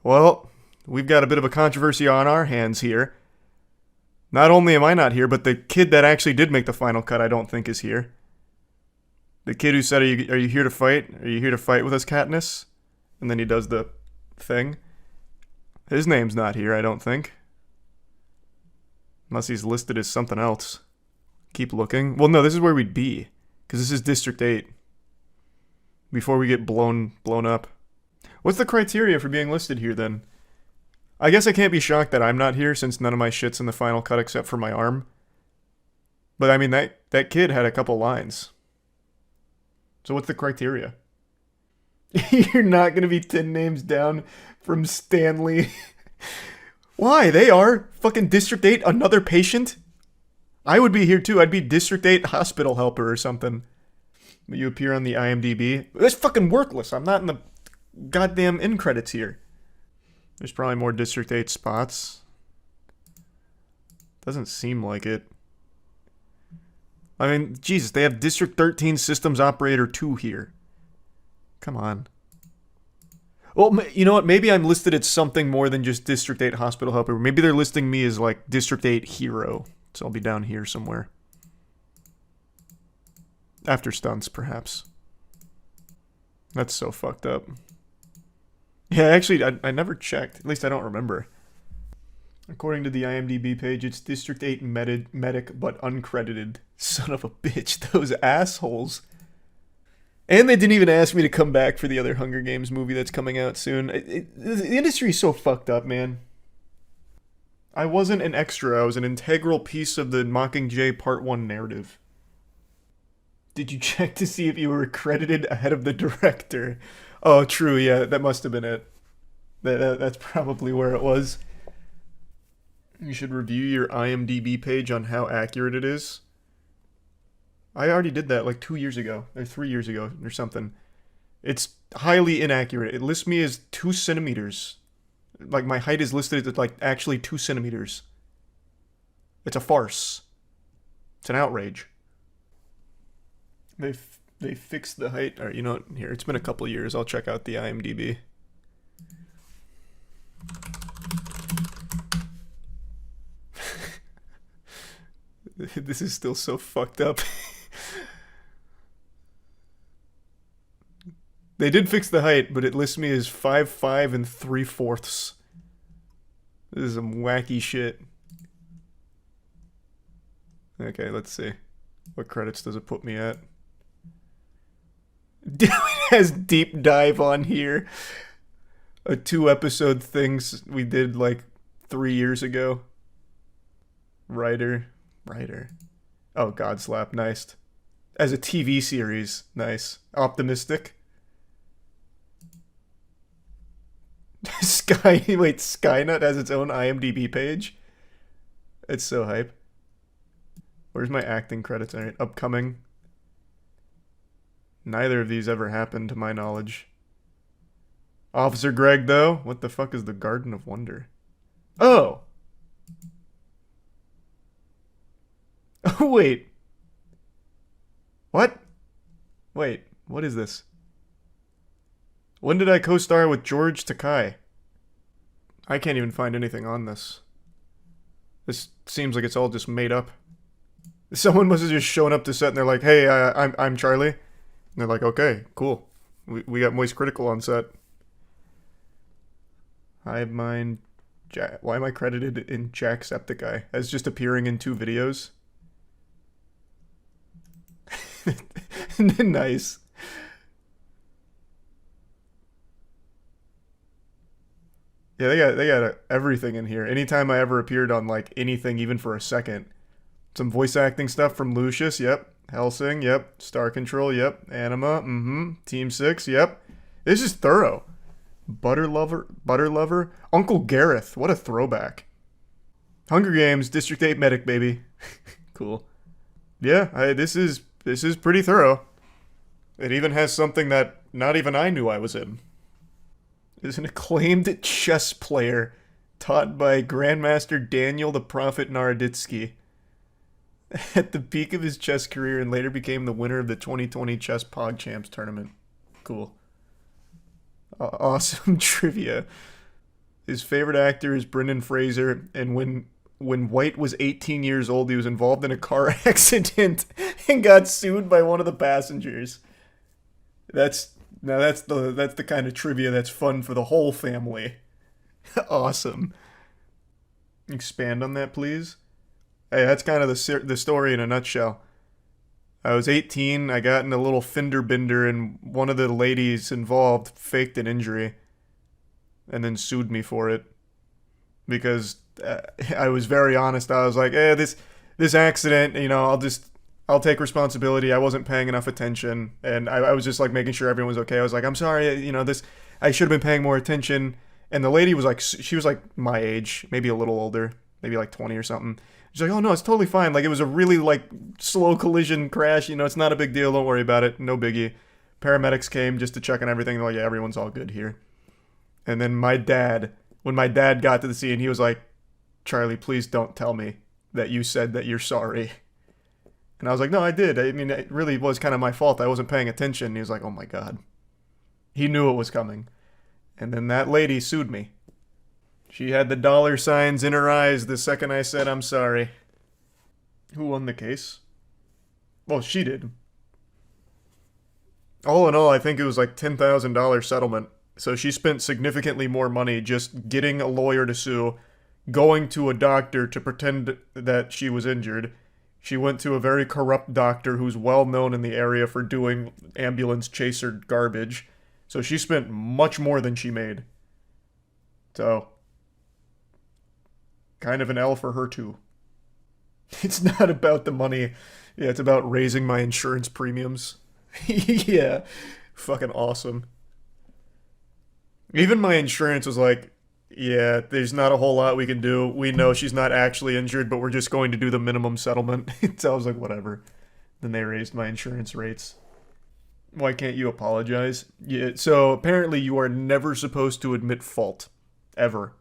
Well, we've got a bit of a controversy on our hands here. Not only am I not here, but the kid that actually did make the final cut I don't think is here. The kid who said, are you here to fight? Are you here to fight with us, Katniss? And then he does the thing. His name's not here, I don't think. Unless he's listed as something else. Keep looking. Well, no, this is where we'd be. Because this is District 8. Before we get blown up. What's the criteria for being listed here, then? I guess I can't be shocked that I'm not here, since none of my shit's in the final cut except for my arm. But, I mean, that kid had a couple lines. So what's the criteria? You're not going to be 10 names down from Stanley. Why? They are. Fucking District 8, another patient? I would be here, too. I'd be District 8 Hospital Helper or something. But you appear on the IMDb. That's fucking worthless. I'm not in the goddamn end credits here. There's probably more District 8 spots. Doesn't seem like it. I mean, Jesus, they have District 13 Systems Operator 2 here. Come on. Well, you know what? Maybe I'm listed as something more than just District 8 Hospital Helper. Maybe they're listing me as, like, District 8 Hero. So I'll be down here somewhere. After stunts, perhaps. That's so fucked up. Yeah, actually, I never checked. At least I don't remember. According to the IMDb page, it's District 8 medic, but uncredited. Son of a bitch, those assholes. And they didn't even ask me to come back for the other Hunger Games movie that's coming out soon. The industry is so fucked up, man. I wasn't an extra. I was an integral piece of the Mockingjay Part 1 narrative. Did you check to see if you were credited ahead of the director? Oh, true, yeah, that must have been it. That's probably where it was. You should review your IMDb page on how accurate it is. I already did that like 2 years ago, or 3 years ago, or something. It's highly inaccurate. It lists me as 2 centimeters. Like, my height is listed as, like, actually 2 centimeters. It's a farce. It's an outrage. They fixed the height. Alright, you know what? Here, it's been a couple years. I'll check out the IMDb. This is still so fucked up. They did fix the height, but it lists me as 5'5" and 3/4. This is some wacky shit. Okay, let's see. What credits does it put me at? It has deep dive on here. A 2-episode things we did like 3 years ago. Writer. Oh, Godslap, nice. As a TV series, nice. Optimistic. Skynet has its own IMDb page? It's so hype. Where's my acting credits? Alright, upcoming. Neither of these ever happened to my knowledge. Officer Greg, though? What the fuck is the Garden of Wonder? Oh! Oh, wait. What? Wait, what is this? When did I co-star with George Takei? I can't even find anything on this. This seems like it's all just made up. Someone must have just shown up to set and they're like, hey, I'm Charlie. And they're like, okay, cool. We got moistcritikal on set. Hive Mind. Why am I credited in Jacksepticeye as just appearing in 2 videos? Nice. Yeah, they got everything in here. Anytime I ever appeared on like anything, even for a second. Some voice acting stuff from Lucius, yep. Helsing, yep. Star Control, yep. Anima, Team 6, yep. This is thorough. Butter Lover. Uncle Gareth, what a throwback. Hunger Games, District 8 medic, baby. Cool. Yeah, this is pretty thorough. It even has something that not even I knew I was in. Is an acclaimed chess player taught by Grandmaster Daniel the Prophet Naroditsky. At the peak of his chess career and later became the winner of the 2020 Chess PogChamps tournament. Cool. Awesome trivia. His favorite actor is Brendan Fraser, and when White was 18 years old, he was involved in a car accident and got sued by one of the passengers. That's the kind of trivia that's fun for the whole family. Awesome. Expand on that, please. Hey, that's kind of the story in a nutshell. I was 18, I got in a little fender bender, and one of the ladies involved faked an injury and then sued me for it. Because I was very honest. I was like, this accident, you know, I'll take responsibility. I wasn't paying enough attention, and I was just like making sure everyone was okay. I was like, I'm sorry, you know, I should have been paying more attention. And the lady was like, she was like my age, maybe a little older, maybe like 20 or something. She's like, oh no, it's totally fine. Like, it was a really like slow collision crash. You know, it's not a big deal. Don't worry about it. No biggie. Paramedics came just to check on everything. They're like, yeah, everyone's all good here. And then when my dad got to the scene, he was like, Charlie, please don't tell me that you said that you're sorry. And I was like, no, I did. I mean, it really was kind of my fault. I wasn't paying attention. And he was like, oh my God. He knew it was coming. And then that lady sued me. She had the dollar signs in her eyes the second I said I'm sorry. Who won the case? Well, she did. All in all, I think it was like $10,000 settlement. So she spent significantly more money just getting a lawyer to sue, going to a doctor to pretend that she was injured. She went to a very corrupt doctor who's well known in the area for doing ambulance chaser garbage. So she spent much more than she made. So, kind of an L for her too. It's not about the money. Yeah, it's about raising my insurance premiums. Yeah, fucking awesome. Even my insurance was like, yeah, there's not a whole lot we can do. We know she's not actually injured, but we're just going to do the minimum settlement. So I was like, whatever. Then they raised my insurance rates. Why can't you apologize? Yeah, so apparently you are never supposed to admit fault. Ever.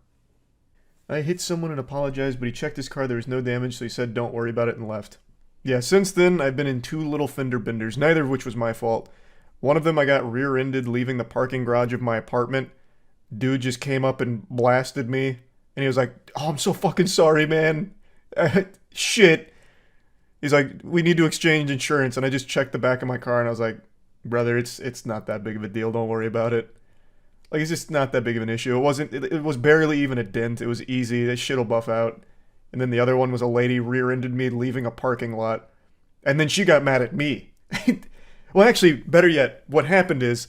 I hit someone and apologized, but he checked his car, there was no damage, so he said don't worry about it and left. Yeah, since then, I've been in 2 little fender benders, neither of which was my fault. One of them I got rear-ended leaving the parking garage of my apartment. Dude just came up and blasted me, and he was like, oh, I'm so fucking sorry, man. Shit. He's like, we need to exchange insurance, and I just checked the back of my car, and I was like, brother, it's not that big of a deal, don't worry about it. Like, it's just not that big of an issue. It was barely even a dent. It was easy. This shit'll buff out. And then the other one was a lady rear-ended me leaving a parking lot. And then she got mad at me. Well, actually, better yet, what happened is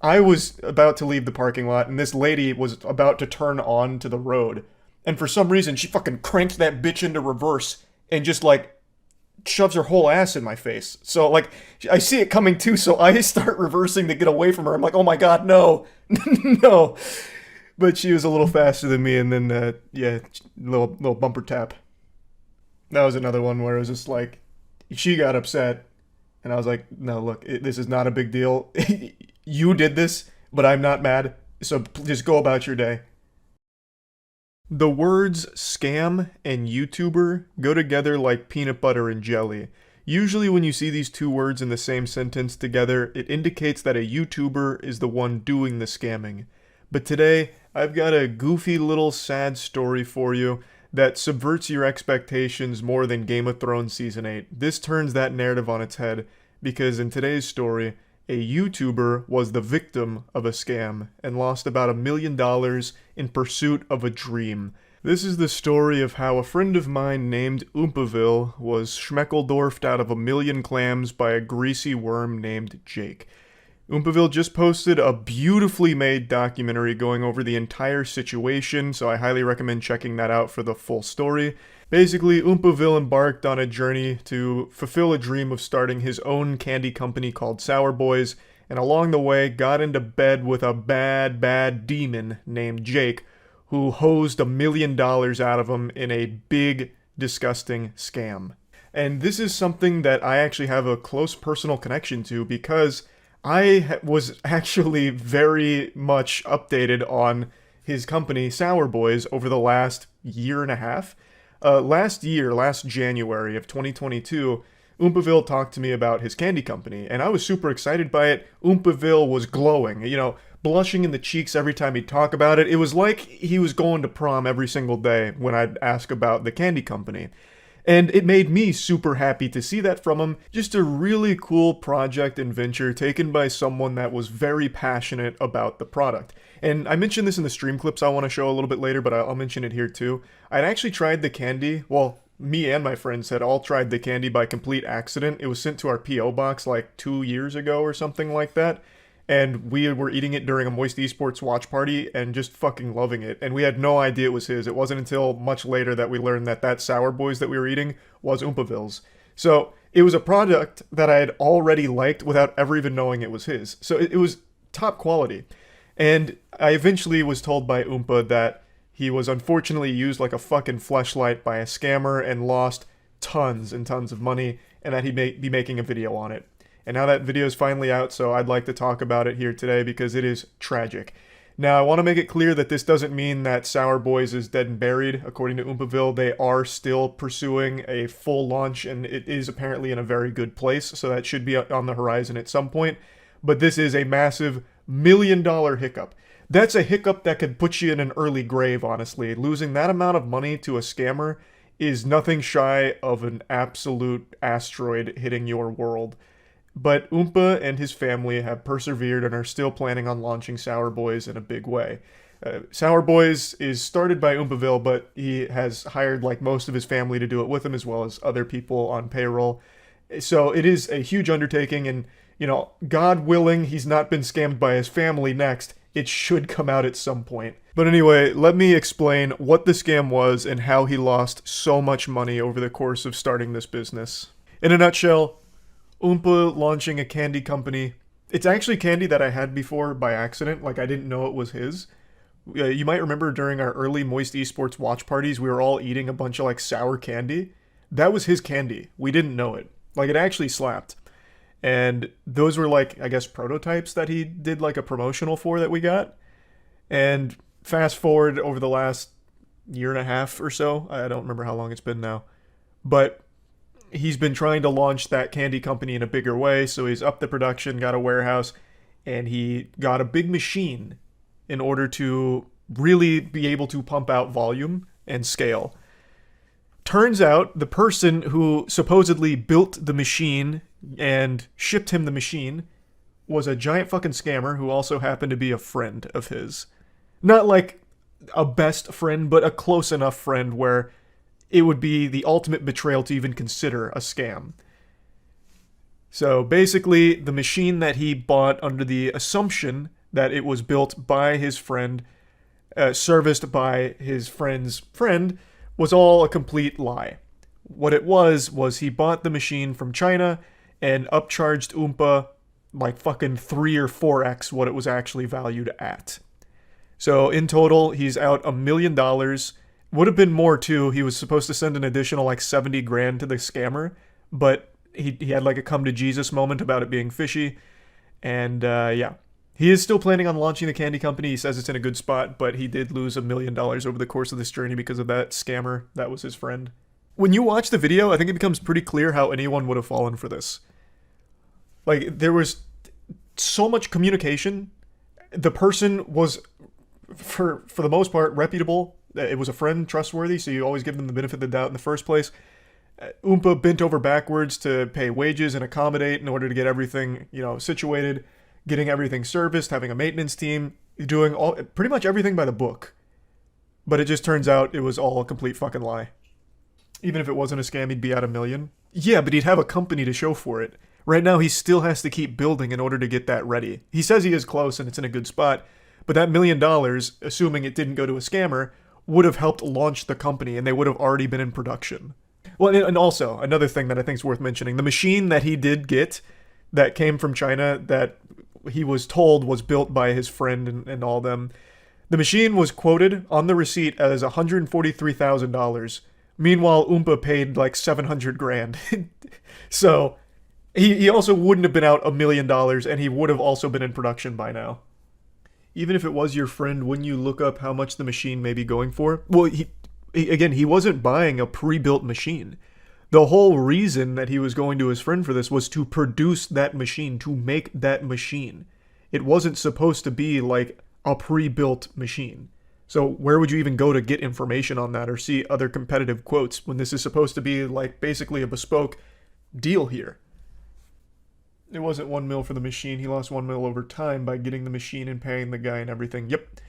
I was about to leave the parking lot and this lady was about to turn on to the road. And for some reason, she fucking cranks that bitch into reverse and just, like, shoves her whole ass in my face. So, like, I see it coming too, so I start reversing to get away from her. I'm like, oh my god, no. No. But she was a little faster than me, and then, yeah, little bumper tap. That was another one where it was just like, she got upset, and I was like, no, look, this is not a big deal. You did this, but I'm not mad, so just go about your day. The words scam and YouTuber go together like peanut butter and jelly. Usually when you see these 2 words in the same sentence together, it indicates that a YouTuber is the one doing the scamming. But today, I've got a goofy little sad story for you that subverts your expectations more than Game of Thrones Season 8. This turns that narrative on its head, because in today's story, a YouTuber was the victim of a scam and lost about $1 million in pursuit of a dream. This is the story of how a friend of mine named Oompaville was schmeckeldorfed out of 1 million clams by a greasy worm named Jake. Oompaville just posted a beautifully made documentary going over the entire situation, so I highly recommend checking that out for the full story. Basically, Oompaville embarked on a journey to fulfill a dream of starting his own candy company called Sour Boys, and along the way got into bed with a bad demon named Jake, who hosed $1 million out of him in a big, disgusting scam. And this is something that I actually have a close personal connection to because I was actually very much updated on his company, Sour Boys, over the last year and a half. Last January of 2022, Oompaville talked to me about his candy company, and I was super excited by it. Oompaville was glowing, blushing in the cheeks every time he'd talk about it. It was like he was going to prom every single day when I'd ask about the candy company. And it made me super happy to see that from him. Just a really cool project and venture taken by someone that was very passionate about the product. And I mentioned this in the stream clips I want to show a little bit later, but I'll mention it here too. I'd actually tried the candy, well, me and my friends had all tried the candy by complete accident. It was sent to our P.O. box like 2 years ago or something like that. And we were eating it during a Moist Esports watch party and just fucking loving it. And we had no idea it was his. It wasn't until much later that we learned that Sour Boys that we were eating was Oompaville's. So it was a product that I had already liked without ever even knowing it was his. So it was top quality. And I eventually was told by Oompa that he was unfortunately used like a fucking fleshlight by a scammer and lost tons and tons of money, and that he'd be making a video on it. And now that video is finally out, so I'd like to talk about it here today because it is tragic. Now, I want to make it clear that this doesn't mean that Sour Boys is dead and buried. According to Oompaville, they are still pursuing a full launch, and it is apparently in a very good place, so that should be on the horizon at some point. But this is a massive $1 million hiccup. That's a hiccup that could put you in an early grave, honestly. Losing that amount of money to a scammer is nothing shy of an absolute asteroid hitting your world. But Oompa and his family have persevered and are still planning on launching Sour Boys in a big way. Sour Boys is started by Oompaville, but he has hired like most of his family to do it with him, as well as other people on payroll. So it is a huge undertaking, and you know, God willing, he's not been scammed by his family next. It should come out at some point. But anyway, let me explain what the scam was and how he lost so much money over the course of starting this business. In a nutshell, Oompa launching a candy company. It's actually candy that I had before by accident, like I didn't know it was his. You might remember during our early Moist Esports watch parties, we were all eating a bunch of like sour candy. That was his candy. We didn't know it. Like it actually slapped. And those were like, I guess, prototypes that he did like a promotional for that we got. And fast forward over the last year and a half or so, I don't remember how long it's been now, but he's been trying to launch that candy company in a bigger way. So he's upped the production, got a warehouse, and he got a big machine in order to really be able to pump out volume and scale. Turns out the person who supposedly built the machine and shipped him the machine was a giant fucking scammer who also happened to be a friend of his. Not like a best friend, but a close enough friend where it would be the ultimate betrayal to even consider a scam. So basically, the machine that he bought under the assumption that it was built by his friend, serviced by his friend's friend, was all a complete lie. What it was he bought the machine from China and upcharged Oompa like fucking 3 or 4x what it was actually valued at. So in total, he's out $1 million. Would have been more too. He was supposed to send an additional like 70 grand to the scammer, but he had like a come to Jesus moment about it being fishy. And yeah. He is still planning on launching the candy company. He says it's in a good spot, but he did lose $1 million over the course of this journey because of that scammer. That was his friend. When you watch the video, I think it becomes pretty clear how anyone would have fallen for this. Like, there was so much communication. The person was, for the most part, reputable. It was a friend, trustworthy, so you always give them the benefit of the doubt in the first place. Oompa bent over backwards to pay wages and accommodate in order to get everything, you know, situated. Getting everything serviced, having a maintenance team, doing pretty much everything by the book. But it just turns out it was all a complete fucking lie. Even if it wasn't a scam, he'd be at $1 million. Yeah, but he'd have a company to show for it. Right now, he still has to keep building in order to get that ready. He says he is close and it's in a good spot, but that $1 million, assuming it didn't go to a scammer, would have helped launch the company and they would have already been in production. Well, and also, another thing that I think is worth mentioning, the machine that he did get that came from China that he was told was built by his friend and all them. The machine was quoted on the receipt as $143,000. Meanwhile, Oompa paid like 700 grand. So he also wouldn't have been out $1 million and he would have also been in production by now. Even if it was your friend, wouldn't you look up how much the machine may be going for? Well, he wasn't buying a pre-built machine. The whole reason that he was going to his friend for this was to produce that machine, to make that machine. It wasn't supposed to be like a pre-built machine. So where would you even go to get information on that or see other competitive quotes when this is supposed to be like basically a bespoke deal here? It wasn't $1 million for the machine. He lost $1 million over time by getting the machine and paying the guy and everything. Yep.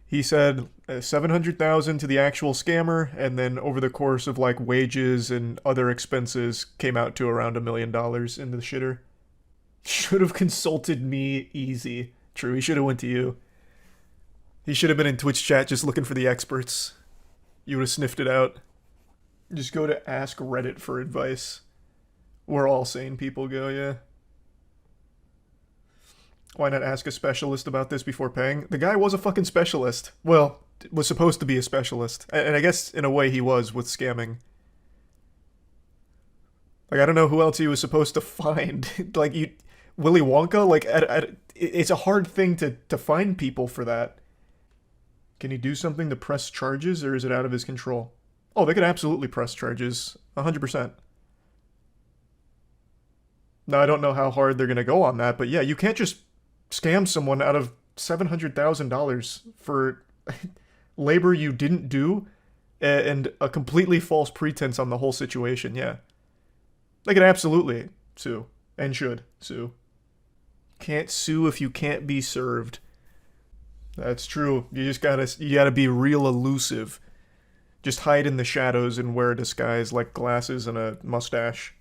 He said $700,000 to the actual scammer, and then over the course of like wages and other expenses, came out to around $1 million in the shitter. Should have consulted me, easy. True, he should have went to you. He should have been in Twitch chat just looking for the experts. You would have sniffed it out. Just go to Ask Reddit for advice. Where all sane people go, yeah. Why not ask a specialist about this before paying? The guy was a fucking specialist. Well, was supposed to be a specialist. And I guess in a way he was with scamming. Like, I don't know who else he was supposed to find. Like, Willy Wonka? Like, it's a hard thing to find people for that. Can he do something to press charges, or is it out of his control? Oh, they could absolutely press charges. 100%. Now, I don't know how hard they're going to go on that, but yeah, you can't just scam someone out of $700,000 for labor you didn't do and a completely false pretense on the whole situation, yeah. They could absolutely sue. and should sue. Can't sue if you can't be served. That's true. You gotta be real elusive. Just hide in the shadows and wear a disguise like glasses and a mustache.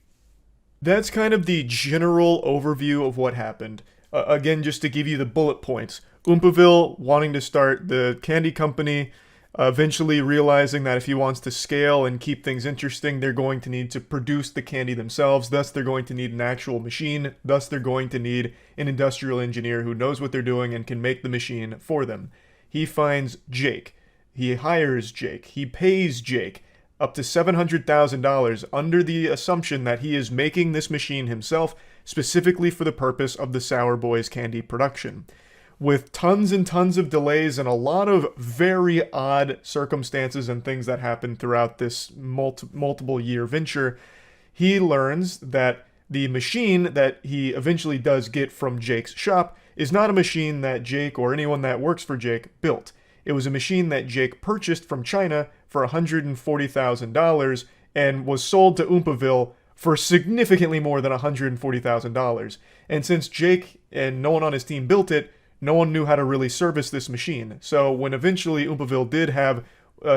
That's kind of the general overview of what happened. Again, just to give you the bullet points. Oompaville wanting to start the candy company, eventually realizing that if he wants to scale and keep things interesting, they're going to need to produce the candy themselves. Thus, they're going to need an actual machine. Thus, they're going to need an industrial engineer who knows what they're doing and can make the machine for them. He finds Jake. He hires Jake. He pays Jake up to $700,000 under the assumption that he is making this machine himself, specifically for the purpose of the Sour Boys candy production. With tons and tons of delays and a lot of very odd circumstances and things that happen throughout this multiple year venture, he learns that the machine that he eventually does get from Jake's shop is not a machine that Jake or anyone that works for Jake built. It was a machine that Jake purchased from China for $140,000 and was sold to Oompaville for significantly more than $140,000. And since Jake and no one on his team built it, no one knew how to really service this machine. So when eventually Oompaville did have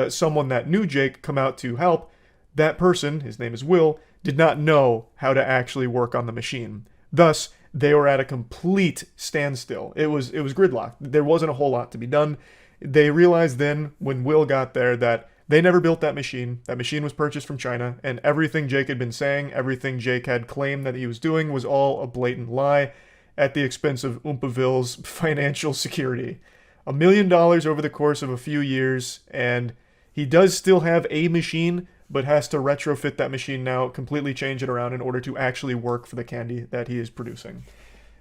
someone that knew Jake come out to help, that person, his name is Will, did not know how to actually work on the machine. Thus, they were at a complete standstill. It was gridlocked. There wasn't a whole lot to be done. They realized then, when Will got there, that they never built that machine. That machine was purchased from China, and everything Jake had been saying, everything Jake had claimed that he was doing was all a blatant lie, at the expense of Oompaville's financial security. $1 million over the course of a few years, and he does still have a machine, but has to retrofit that machine now, completely change it around in order to actually work for the candy that he is producing.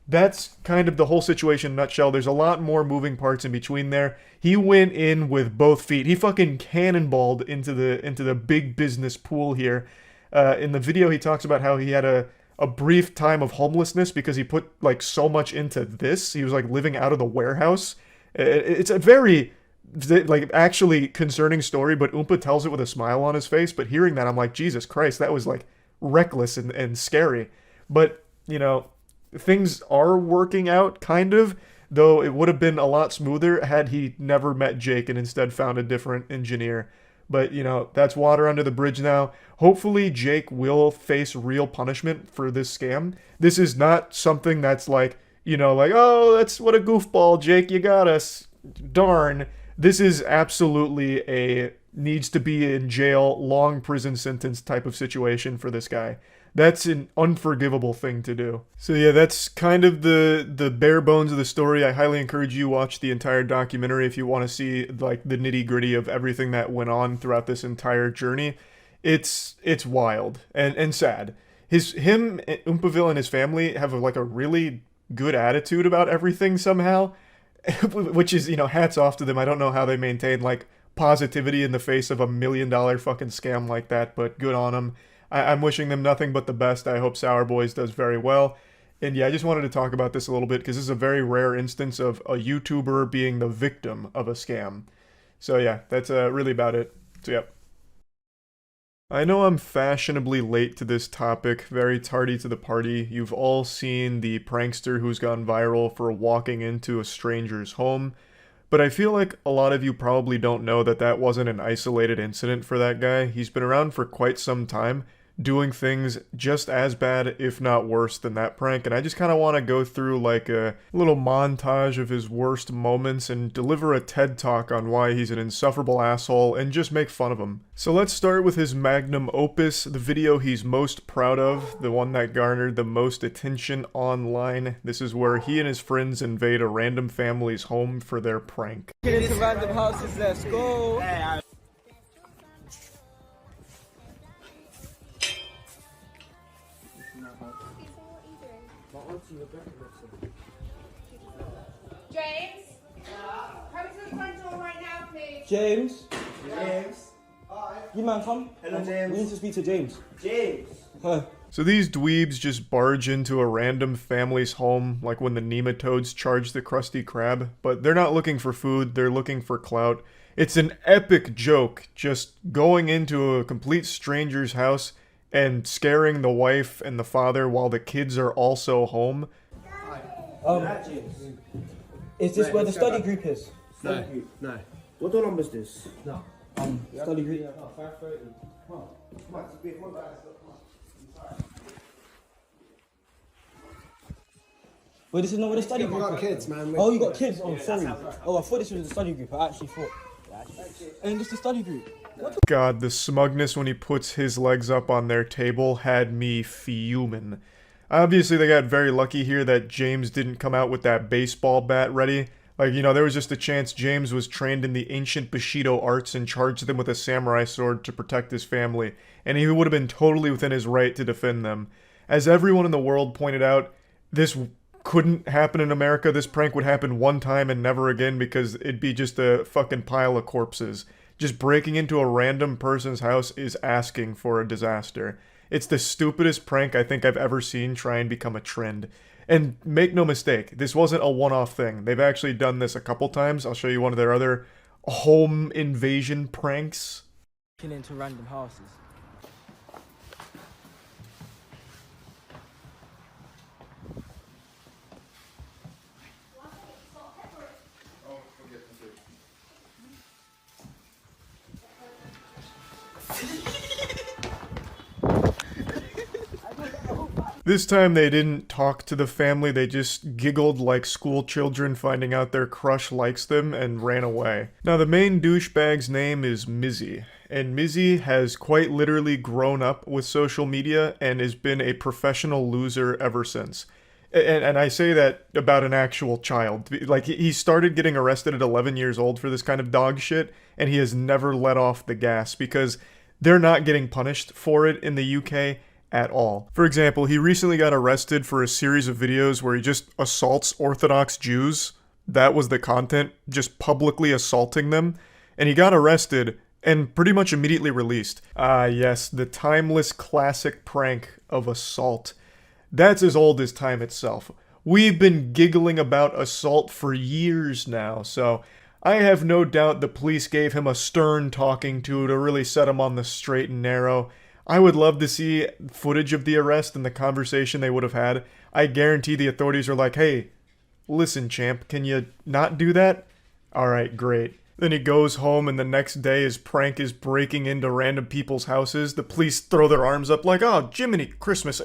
That's kind of the whole situation in a nutshell. There's a lot more moving parts in between there. He went in with both feet. He fucking cannonballed into the big business pool here. In the video, he talks about how he had a brief time of homelessness because he put like so much into this. He was like living out of the warehouse. It's a very like actually concerning story, but Oompa tells it with a smile on his face. But hearing that, I'm like, Jesus Christ, that was like reckless and scary. But, you know, things are working out kind of, though it would have been a lot smoother had he never met Jake and instead found a different engineer. But, you know, that's water under the bridge now. Hopefully Jake will face real punishment for this scam. This is not something that's like, you know, like, oh, that's what a goofball, Jake, you got us. Darn. This is absolutely a needs to be in jail, long prison sentence type of situation for this guy. That's an unforgivable thing to do. So yeah, that's kind of the bare bones of the story. I highly encourage you to watch the entire documentary if you want to see like the nitty gritty of everything that went on throughout this entire journey. It's wild and sad. Him, Oompaville, and his family have like a really good attitude about everything somehow, which is, you know, hats off to them. I don't know how they maintain like positivity in the face of $1 million fucking scam like that, but good on them. I'm wishing them nothing but the best. I hope Sour Boys does very well. And yeah, I just wanted to talk about this a little bit because this is a very rare instance of a YouTuber being the victim of a scam. So yeah, that's really about it. So yep. I know I'm fashionably late to this topic, very tardy to the party. You've all seen the prankster who's gone viral for walking into a stranger's home. But I feel like a lot of you probably don't know that that wasn't an isolated incident for that guy. He's been around for quite some time, doing things just as bad, if not worse, than that prank. And I just kind of want to go through like a little montage of his worst moments and deliver a TED talk on why he's an insufferable asshole and just make fun of him. So let's start with his magnum opus, the video he's most proud of, the one that garnered the most attention online. This is where he and his friends invade a random family's home for their prank. Get into random houses, let's go! James? Come to the front door right now, please. James? James? Hi. You man, come. Hello, James. We need to speak to James. James? Huh. So these dweebs just barge into a random family's home, like when the nematodes charge the Krusty Krab, but they're not looking for food, they're looking for clout. It's an epic joke, just going into a complete stranger's house and scaring the wife and the father while the kids are also home. Is this where the study group is? No. No. What door number is this? No. Study group. Wait, this is not where the study group is? We got kids, man. Oh, you got kids? Oh, sorry. Oh, I thought this was the study group. I actually thought. And this is the study group. God, the smugness when he puts his legs up on their table had me fuming. Obviously, they got very lucky here that James didn't come out with that baseball bat ready. Like, you know, there was just a chance James was trained in the ancient Bushido arts and charged them with a samurai sword to protect his family, and he would have been totally within his right to defend them. As everyone in the world pointed out, this couldn't happen in America. This prank would happen one time and never again because it'd be just a fucking pile of corpses. Just breaking into a random person's house is asking for a disaster. It's the stupidest prank I think I've ever seen try and become a trend. And make no mistake, this wasn't a one-off thing. They've actually done this a couple times. I'll show you one of their other home invasion pranks. Into random houses. This time they didn't talk to the family, they just giggled like school children finding out their crush likes them and ran away. Now the main douchebag's name is Mizzy, and Mizzy has quite literally grown up with social media and has been a professional loser ever since. And I say that about an actual child. Like, he started getting arrested at 11 years old for this kind of dog shit, and he has never let off the gas because they're not getting punished for it in the UK at all. For example, he recently got arrested for a series of videos where he just assaults Orthodox Jews. That was the content, just publicly assaulting them. And he got arrested and pretty much immediately released. Ah, yes, the timeless classic prank of assault. That's as old as time itself. We've been giggling about assault for years now, so I have no doubt the police gave him a stern talking to really set him on the straight and narrow. I would love to see footage of the arrest and the conversation they would have had. I guarantee the authorities are like, hey, listen, champ, can you not do that? Alright, great. Then he goes home and the next day his prank is breaking into random people's houses. The police throw their arms up like, oh, Jiminy Christmas,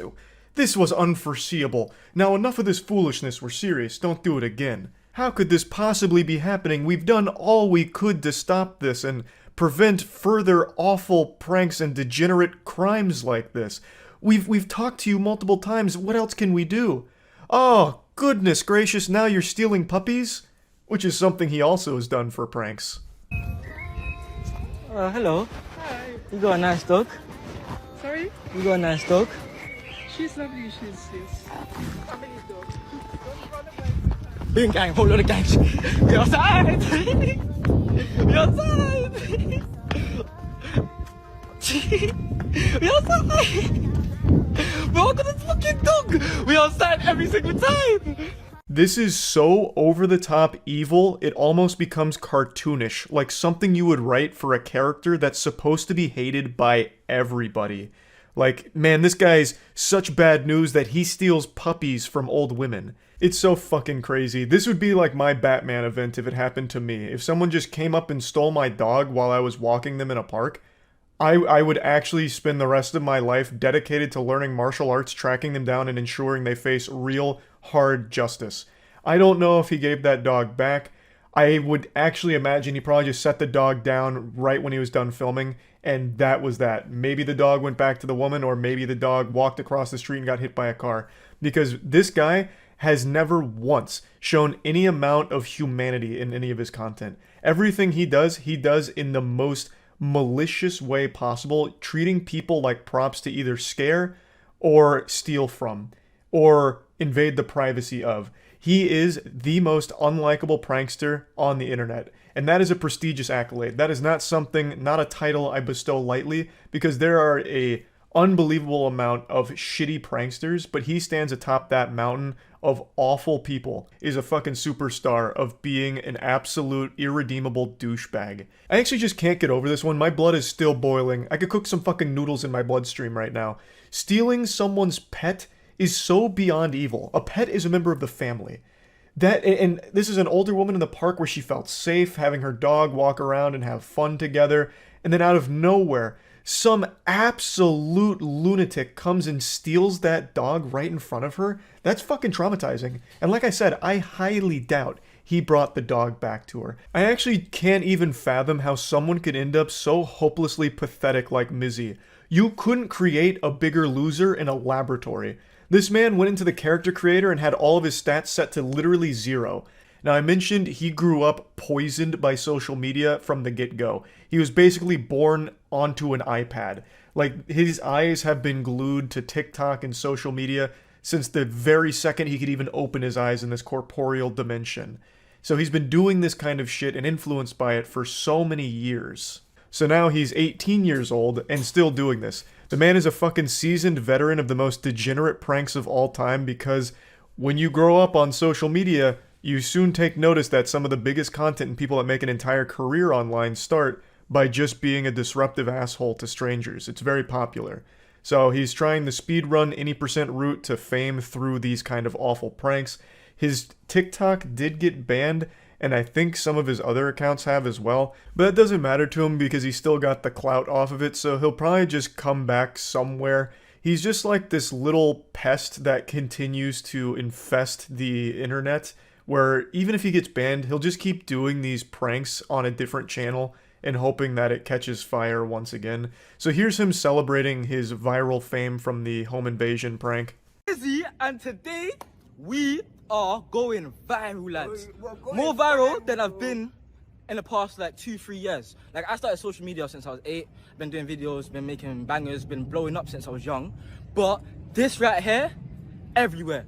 this was unforeseeable. Now enough of this foolishness, we're serious, don't do it again. How could this possibly be happening? We've done all we could to stop this and prevent further awful pranks and degenerate crimes like this. We've talked to you multiple times. What else can we do? Oh, goodness gracious, now you're stealing puppies? Which is something he also has done for pranks. Hello. Hi. You got a nice dog. Sorry? You got a nice dog. She's lovely, she's family dog. Big gang, whole lot of gangs. We outside! We outside! We outside! We all got this fucking dog! We outside every single time! This is so over-the-top evil, it almost becomes cartoonish, like something you would write for a character that's supposed to be hated by everybody. Like, man, this guy's such bad news that he steals puppies from old women. It's so fucking crazy. This would be like my Batman event if it happened to me. If someone just came up and stole my dog while I was walking them in a park, I would actually spend the rest of my life dedicated to learning martial arts, tracking them down, and ensuring they face real, hard justice. I don't know if he gave that dog back. I would actually imagine he probably just set the dog down right when he was done filming, and that was that. Maybe the dog went back to the woman, or maybe the dog walked across the street and got hit by a car. Because this guy has never once shown any amount of humanity in any of his content. Everything he does in the most malicious way possible, treating people like props to either scare or steal from, or invade the privacy of. He is the most unlikable prankster on the internet, and that is a prestigious accolade. That is not something, not a title I bestow lightly, because there are a unbelievable amount of shitty pranksters, but he stands atop that mountain of awful people is a fucking superstar of being an absolute irredeemable douchebag. I actually just can't get over this one. My blood is still boiling. I could cook some fucking noodles in my bloodstream right now. Stealing someone's pet is so beyond evil. A pet is a member of the family. And this is an older woman in the park where she felt safe having her dog walk around and have fun together, and then out of nowhere, some absolute lunatic comes and steals that dog right in front of her. That's fucking traumatizing. And like I said, I highly doubt he brought the dog back to her. I actually can't even fathom how someone could end up so hopelessly pathetic like Mizzy. You couldn't create a bigger loser in a laboratory. This man went into the character creator and had all of his stats set to literally 0. Now, I mentioned he grew up poisoned by social media from the get-go. He was basically born onto an iPad. Like, his eyes have been glued to TikTok and social media since the very second he could even open his eyes in this corporeal dimension. So he's been doing this kind of shit and influenced by it for so many years. So now he's 18 years old and still doing this. The man is a fucking seasoned veteran of the most degenerate pranks of all time because when you grow up on social media, you soon take notice that some of the biggest content and people that make an entire career online start by just being a disruptive asshole to strangers. It's very popular. So he's trying the speedrun any % route to fame through these kind of awful pranks. His TikTok did get banned, and I think some of his other accounts have as well, but that doesn't matter to him because he still got the clout off of it, so he'll probably just come back somewhere. He's just like this little pest that continues to infest the internet, where even if he gets banned, he'll just keep doing these pranks on a different channel and hoping that it catches fire once again. So here's him celebrating his viral fame from the home invasion prank. And today we are going viral, lads. More viral than I've been in the past like 2-3 years. Like, I started social media since I was 8, been doing videos, been making bangers, been blowing up since I was young. But this right here, everywhere.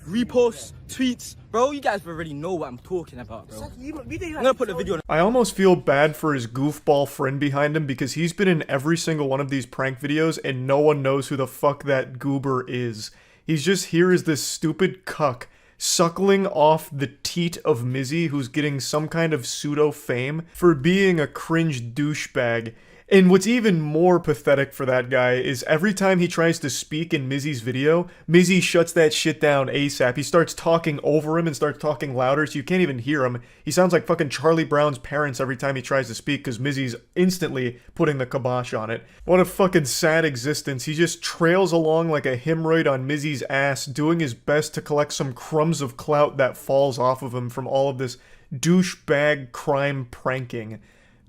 Reposts, tweets. Bro, you guys already know what I'm talking about, bro. I'm gonna put the video on. I almost feel bad for his goofball friend behind him because he's been in every single one of these prank videos and no one knows who the fuck that goober is. He's just here as this stupid cuck suckling off the teat of Mizzy, who's getting some kind of pseudo fame for being a cringe douchebag. And what's even more pathetic for that guy is every time he tries to speak in Mizzy's video, Mizzy shuts that shit down ASAP. He starts talking over him and starts talking louder so you can't even hear him. He sounds like fucking Charlie Brown's parents every time he tries to speak because Mizzy's instantly putting the kibosh on it. What a fucking sad existence. He just trails along like a hemorrhoid on Mizzy's ass, doing his best to collect some crumbs of clout that falls off of him from all of this douchebag crime pranking.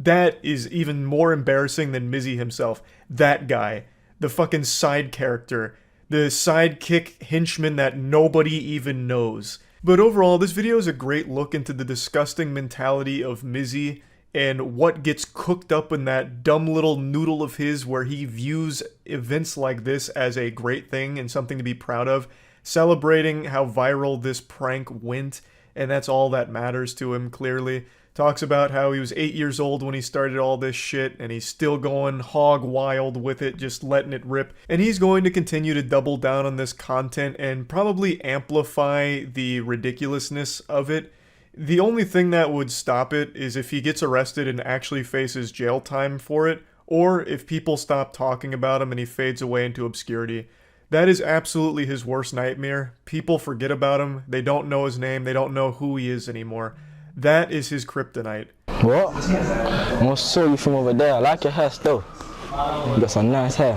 That is even more embarrassing than Mizzy himself. That guy. The fucking side character. The sidekick henchman that nobody even knows. But overall, this video is a great look into the disgusting mentality of Mizzy and what gets cooked up in that dumb little noodle of his where he views events like this as a great thing and something to be proud of, celebrating how viral this prank went, and that's all that matters to him, clearly. Talks about how he was 8 years old when he started all this shit, and he's still going hog wild with it, just letting it rip. And he's going to continue to double down on this content and probably amplify the ridiculousness of it. The only thing that would stop it is if he gets arrested and actually faces jail time for it, or if people stop talking about him and he fades away into obscurity. That is absolutely his worst nightmare. People forget about him, they don't know his name, they don't know who he is anymore. That is his kryptonite. What? I want to show you from over there. I like your hair still. You got some nice hair.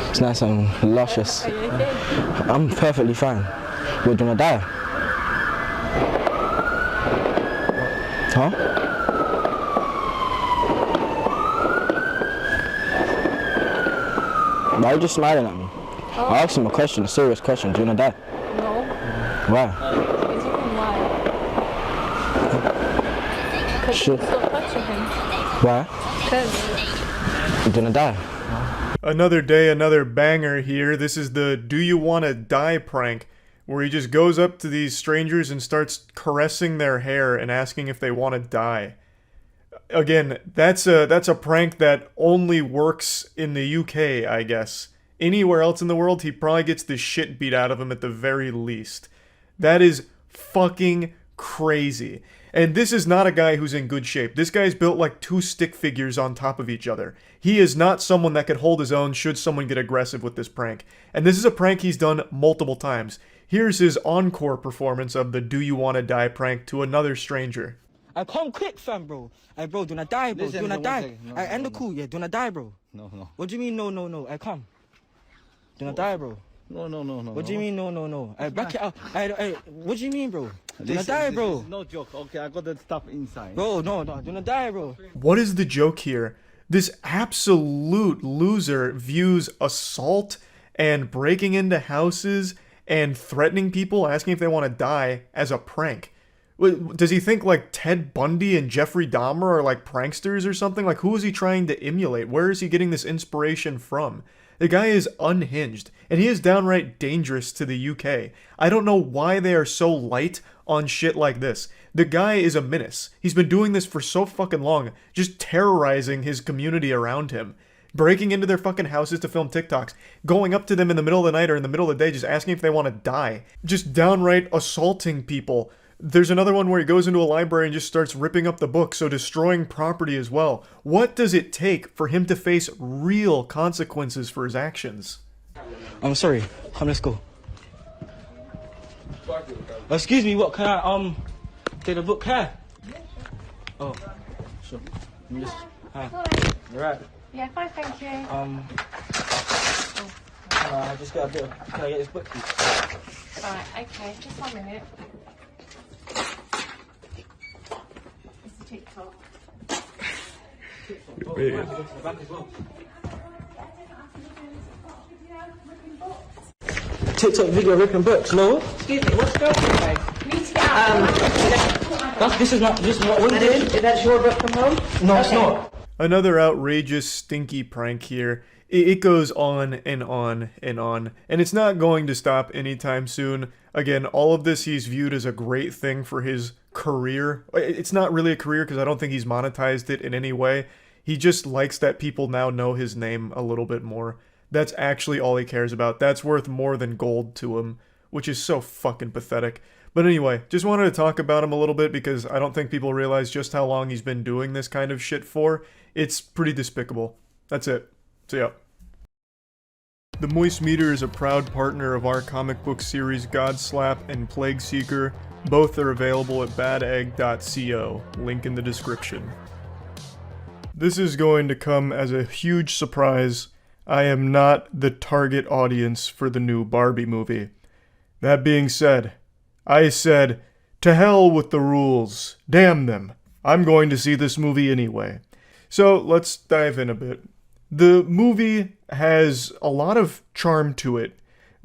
It's nice and luscious. I'm perfectly fine. We're gonna die. Huh? Why are you just smiling at me? I asked him a question, a serious question. Do you wanna die? No. Why? Because you still touching him. Why? Because you're gonna die. Another day, another banger here. This is the Do You Wanna Die prank, where he just goes up to these strangers and starts caressing their hair and asking if they want to die. Again, that's a prank that only works in the UK, I guess. Anywhere else in the world, he probably gets the shit beat out of him at the very least. That is fucking crazy. And this is not a guy who's in good shape. This guy's built like two stick figures on top of each other. He is not someone that could hold his own should someone get aggressive with this prank. And this is a prank he's done multiple times. Here's his encore performance of the "Do You Wanna Die" prank to another stranger. I come quick, fam, bro. Hey, bro, do not die, bro. Do not die. I end the cool, yeah. Do not die, bro. No. What do you mean, no? I come. Do not die, bro. No. What do you mean, no? I back it up. What do you mean, bro? Do not die, bro. This is no joke. Okay, I got the stuff inside. Bro, no. Do not die, bro. What is the joke here? This absolute loser views assault and breaking into houses and threatening people, asking if they want to die, as a prank. Does he think like Ted Bundy and Jeffrey Dahmer are like pranksters or something? Like, who is he trying to emulate? Where is he getting this inspiration from? The guy is unhinged, and he is downright dangerous to the UK. I don't know why they are so light on shit like this. The guy is a menace. He's been doing this for so fucking long, just terrorizing his community around him. Breaking into their fucking houses to film TikToks, going up to them in the middle of the night or in the middle of the day just asking if they want to die. Just downright assaulting people. There's another one where he goes into a library and just starts ripping up the books, so destroying property as well. What does it take for him to face real consequences for his actions? I'm sorry. Come, let's go. Excuse me, what can I take the book here? Oh, sure. Hi. You right? Yeah, fine, thank you. I just got a bit of. Can I get this book, please? Right, okay, just 1 minute. It's a TikTok. TikTok video ripping books, no? Excuse me, what's going on? You need to get out. This is what we did. That's your book from home? No, it's not. Another outrageous, stinky prank here. It goes on and on and on, and it's not going to stop anytime soon. Again, all of this he's viewed as a great thing for his career. It's not really a career because I don't think he's monetized it in any way. He just likes that people now know his name a little bit more. That's actually all he cares about. That's worth more than gold to him, which is so fucking pathetic. But anyway, just wanted to talk about him a little bit because I don't think people realize just how long he's been doing this kind of shit for. It's pretty despicable. That's it. See ya. The Moist Meter is a proud partner of our comic book series Godslap and Plague Seeker. Both are available at badegg.co, link in the description. This is going to come as a huge surprise. I am not the target audience for the new Barbie movie. That being said, I said, to hell with the rules. Damn them. I'm going to see this movie anyway. So let's dive in a bit. The movie has a lot of charm to it.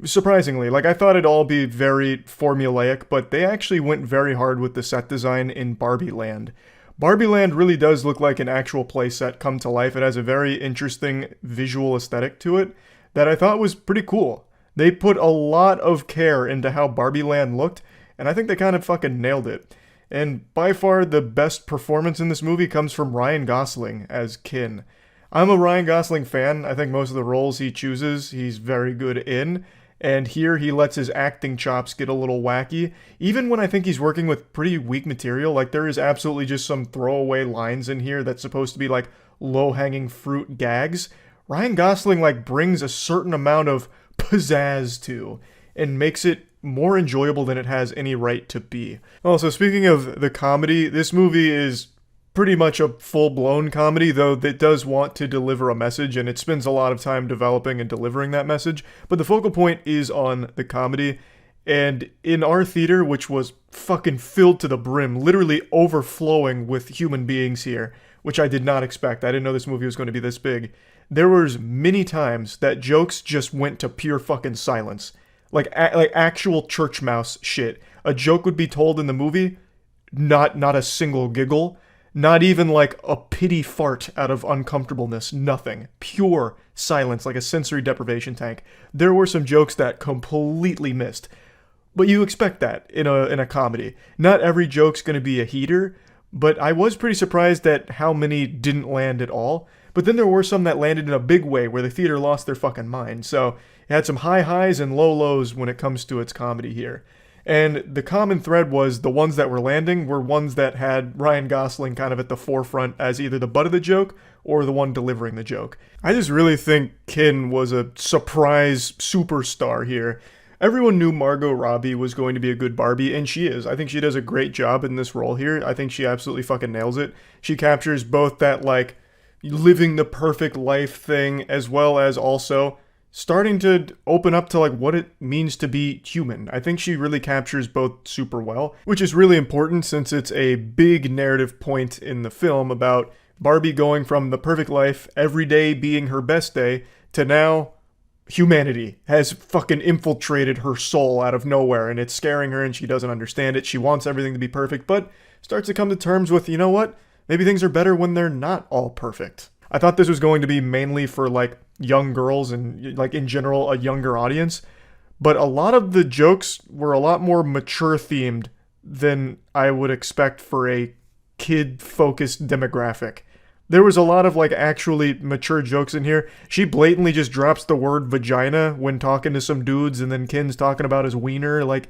Surprisingly, like I thought it'd all be very formulaic, but they actually went very hard with the set design in Barbie Land. Barbie Land really does look like an actual playset come to life. It has a very interesting visual aesthetic to it that I thought was pretty cool. They put a lot of care into how Barbie Land looked, and I think they kind of fucking nailed it. And by far the best performance in this movie comes from Ryan Gosling as Kin. I'm a Ryan Gosling fan. I think most of the roles he chooses, he's very good in. And here he lets his acting chops get a little wacky. Even when I think he's working with pretty weak material, like there is absolutely just some throwaway lines in here that's supposed to be like low-hanging fruit gags. Ryan Gosling like brings a certain amount of pizzazz to and makes it more enjoyable than it has any right to be. Also, speaking of the comedy, this movie is pretty much a full-blown comedy, though it does want to deliver a message, and it spends a lot of time developing and delivering that message. But the focal point is on the comedy, and in our theater, which was fucking filled to the brim, literally overflowing with human beings here, which I did not expect. I didn't know this movie was going to be this big. There was many times that jokes just went to pure fucking silence. Like actual church mouse shit. A joke would be told in the movie, not a single giggle. Not even like a pity fart out of uncomfortableness. Nothing. Pure silence, like a sensory deprivation tank. There were some jokes that completely missed. But you expect that in a comedy. Not every joke's going to be a heater, but I was pretty surprised at how many didn't land at all. But then there were some that landed in a big way where the theater lost their fucking mind. So it had some high highs and low lows when it comes to its comedy here. And the common thread was the ones that were landing were ones that had Ryan Gosling kind of at the forefront as either the butt of the joke or the one delivering the joke. I just really think Kin was a surprise superstar here. Everyone knew Margot Robbie was going to be a good Barbie, and she is. I think she does a great job in this role here. I think she absolutely fucking nails it. She captures both that, like, living the perfect life thing, as well as also starting to open up to, like, what it means to be human. I think she really captures both super well, which is really important since it's a big narrative point in the film about Barbie going from the perfect life, every day being her best day, to now humanity has fucking infiltrated her soul out of nowhere, and it's scaring her and she doesn't understand it. She wants everything to be perfect, but starts to come to terms with, you know what? Maybe things are better when they're not all perfect. I thought this was going to be mainly for, like, young girls and, like, in general, a younger audience, but a lot of the jokes were a lot more mature themed than I would expect for a kid-focused demographic. There was a lot of, like, actually mature jokes in here. She blatantly just drops the word vagina when talking to some dudes, and then Kin's talking about his wiener. Like,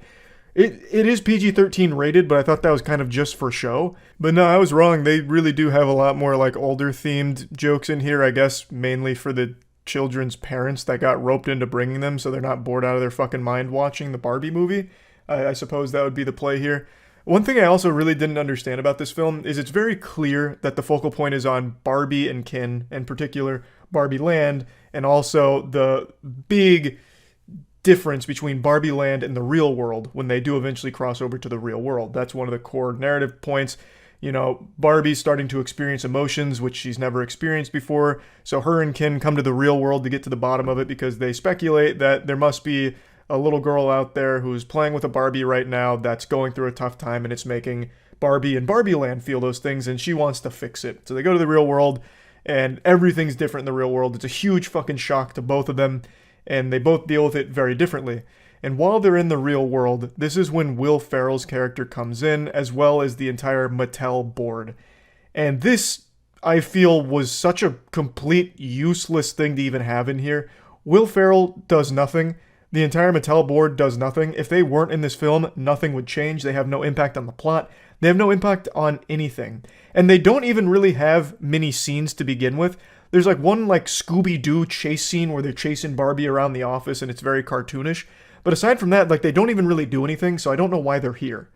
it is PG-13 rated, but I thought that was kind of just for show. But no, I was wrong. They really do have a lot more, like, older-themed jokes in here, I guess, mainly for the children's parents that got roped into bringing them, so they're not bored out of their fucking mind watching the Barbie movie. I suppose that would be the play here. One thing I also really didn't understand about this film is it's very clear that the focal point is on Barbie and Kin, in particular Barbie Land, and also the big difference between Barbie Land and the real world when they do eventually cross over to the real world. That's one of the core narrative points. You know, Barbie's starting to experience emotions which she's never experienced before, so her and Kin come to the real world to get to the bottom of it because they speculate that there must be a little girl out there who's playing with a Barbie right now that's going through a tough time, and it's making Barbie and Barbie Land feel those things, and she wants to fix it. So they go to the real world, and everything's different in the real world. It's a huge fucking shock to both of them, and they both deal with it very differently. And while they're in the real world, this is when Will Ferrell's character comes in, as well as the entire Mattel board. And this, I feel, was such a complete useless thing to even have in here. Will Ferrell does nothing. The entire Mattel board does nothing. If they weren't in this film, nothing would change. They have no impact on the plot. They have no impact on anything. And they don't even really have many scenes to begin with. There's like one like Scooby-Doo chase scene where they're chasing Barbie around the office and it's very cartoonish. But aside from that, like they don't even really do anything, so I don't know why they're here.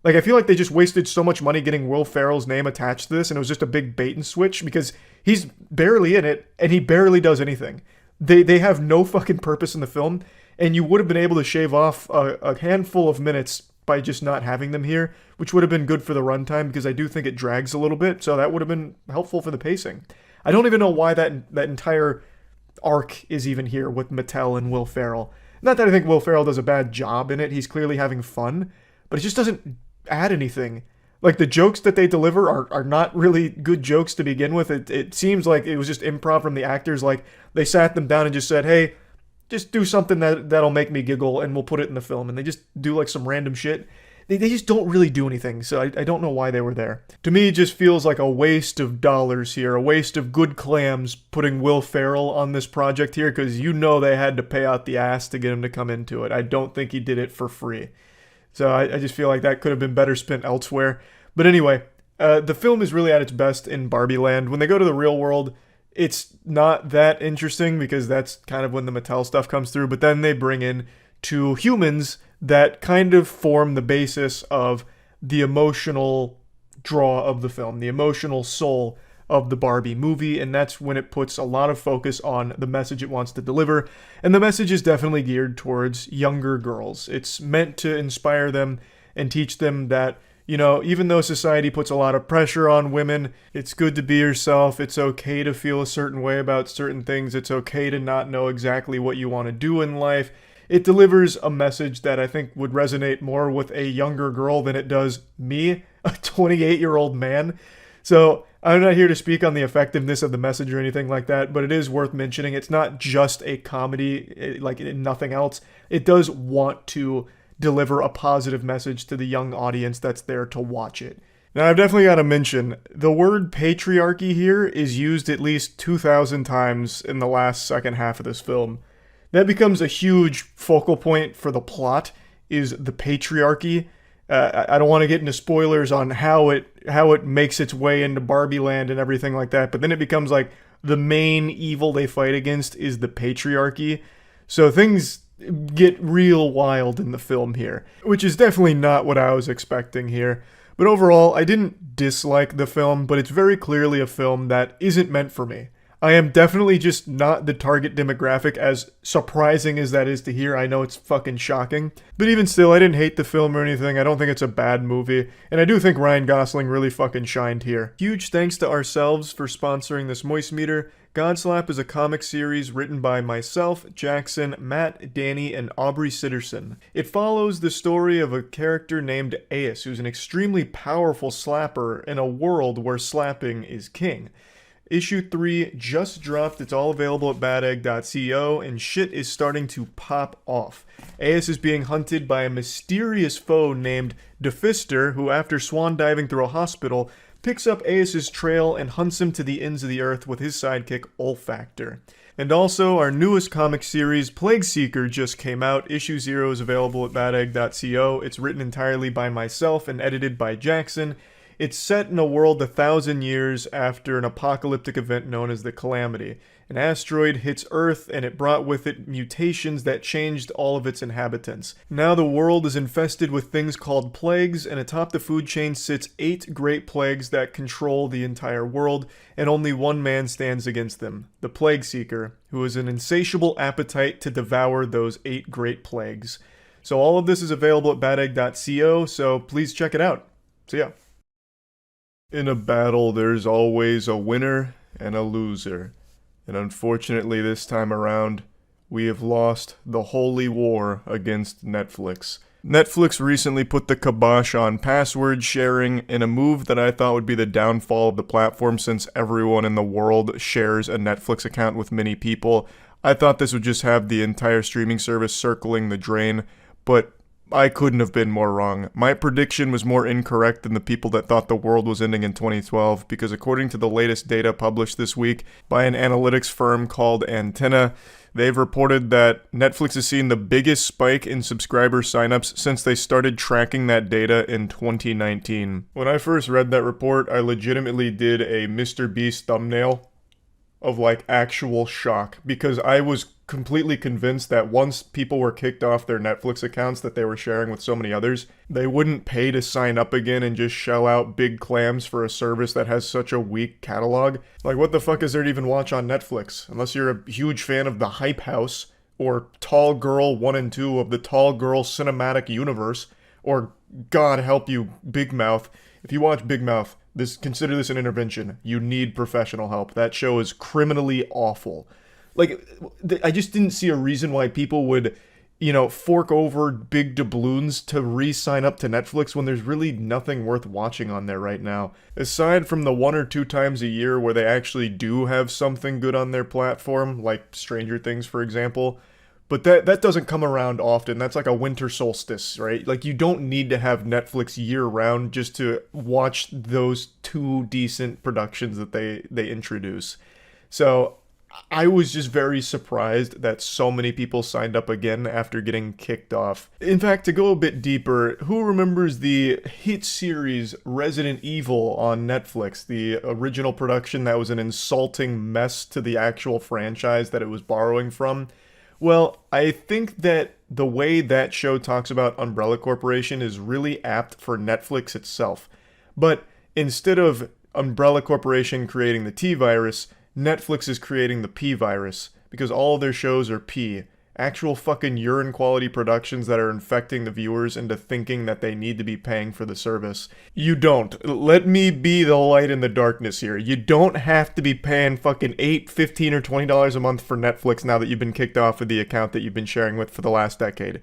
Like I feel like they just wasted so much money getting Will Ferrell's name attached to this, and it was just a big bait and switch because he's barely in it and he barely does anything. They have no fucking purpose in the film. And you would have been able to shave off a handful of minutes by just not having them here, which would have been good for the runtime because I do think it drags a little bit, so that would have been helpful for the pacing. I don't even know why that entire arc is even here with Mattel and Will Ferrell. Not that I think Will Ferrell does a bad job in it, he's clearly having fun, but it just doesn't add anything. Like, the jokes that they deliver are not really good jokes to begin with. It seems like it was just improv from the actors, like they sat them down and just said, hey, just do something that'll make me giggle and we'll put it in the film. And they just do like some random shit. They just don't really do anything, so I don't know why they were there. To me, it just feels like a waste of dollars here, a waste of good clams putting Will Ferrell on this project here, because you know they had to pay out the ass to get him to come into it. I don't think he did it for free. So I just feel like that could have been better spent elsewhere. But anyway, the film is really at its best in Barbie Land. When they go to the real world, it's not that interesting because that's kind of when the Mattel stuff comes through, but then they bring in two humans that kind of form the basis of the emotional draw of the film, the emotional soul of the Barbie movie, and that's when it puts a lot of focus on the message it wants to deliver, and the message is definitely geared towards younger girls. It's meant to inspire them and teach them that, you know, even though society puts a lot of pressure on women, it's good to be yourself, it's okay to feel a certain way about certain things, it's okay to not know exactly what you want to do in life. It delivers a message that I think would resonate more with a younger girl than it does me, a 28-year-old man. So I'm not here to speak on the effectiveness of the message or anything like that, but it is worth mentioning. It's not just a comedy like nothing else. It does want to deliver a positive message to the young audience that's there to watch it. Now, I've definitely got to mention, the word patriarchy here is used at least 2,000 times in the last second half of this film. That becomes a huge focal point for the plot, is the patriarchy. I don't want to get into spoilers on how it makes its way into Barbie Land and everything like that, but then it becomes like the main evil they fight against is the patriarchy. So things get real wild in the film here, which is definitely not what I was expecting here. But overall, I didn't dislike the film, but it's very clearly a film that isn't meant for me. I am definitely just not the target demographic, as surprising as that is to hear. I know it's fucking shocking. But even still, I didn't hate the film or anything. I don't think it's a bad movie. And I do think Ryan Gosling really fucking shined here. Huge thanks to ourselves for sponsoring this Moist Meter. Godslap is a comic series written by myself, Jackson, Matt, Danny, and Aubrey Sitterson. It follows the story of a character named Ace, who's an extremely powerful slapper in a world where slapping is king. Issue 3 just dropped. It's all available at badegg.co, and shit is starting to pop off. Ace is being hunted by a mysterious foe named Defister, who, after swan diving through a hospital, picks up Ace's trail and hunts him to the ends of the earth with his sidekick Olfactor. And also, our newest comic series, Plague Seeker, just came out. Issue 0 is available at badegg.co. It's written entirely by myself and edited by Jackson. It's set in a world 1,000 years after an apocalyptic event known as the Calamity. An asteroid hits Earth, and it brought with it mutations that changed all of its inhabitants. Now the world is infested with things called plagues, and atop the food chain sits 8 great plagues that control the entire world, and only one man stands against them, the Plague Seeker, who has an insatiable appetite to devour those 8 great plagues. So all of this is available at badegg.co, so please check it out. See ya. In a battle, there's always a winner and a loser. And unfortunately, this time around, we have lost the holy war against Netflix. Netflix recently put the kibosh on password sharing in a move that I thought would be the downfall of the platform, since everyone in the world shares a Netflix account with many people. I thought this would just have the entire streaming service circling the drain, but I couldn't have been more wrong. My prediction was more incorrect than the people that thought the world was ending in 2012, because according to the latest data published this week by an analytics firm called Antenna, they've reported that Netflix has seen the biggest spike in subscriber signups since they started tracking that data in 2019. When I first read that report, I legitimately did a Mr. Beast thumbnail of like actual shock, because I was completely convinced that once people were kicked off their Netflix accounts that they were sharing with so many others, they wouldn't pay to sign up again and just shell out big clams for a service that has such a weak catalog. Like, what the fuck is there to even watch on Netflix? Unless you're a huge fan of The Hype House, or Tall Girl 1 and 2 of the Tall Girl Cinematic Universe, or, God help you, Big Mouth. If you watch Big Mouth, consider this an intervention. You need professional help. That show is criminally awful. Like, I just didn't see a reason why people would, fork over big doubloons to re-sign up to Netflix when there's really nothing worth watching on there right now. Aside from the 1 or 2 times a year where they actually do have something good on their platform, like Stranger Things, for example. But that doesn't come around often. That's like a winter solstice, right? Like, you don't need to have Netflix year-round just to watch those 2 decent productions that they introduce. So I was just very surprised that so many people signed up again after getting kicked off. In fact, to go a bit deeper, who remembers the hit series Resident Evil on Netflix, the original production that was an insulting mess to the actual franchise that it was borrowing from? Well, I think that the way that show talks about Umbrella Corporation is really apt for Netflix itself. But instead of Umbrella Corporation creating the T-virus, Netflix is creating the P-virus, because all of their shows are P. Actual fucking urine quality productions that are infecting the viewers into thinking that they need to be paying for the service. You don't. Let me be the light in the darkness here. You don't have to be paying fucking $8, $15, or $20 a month for Netflix now that you've been kicked off of the account that you've been sharing with for the last decade.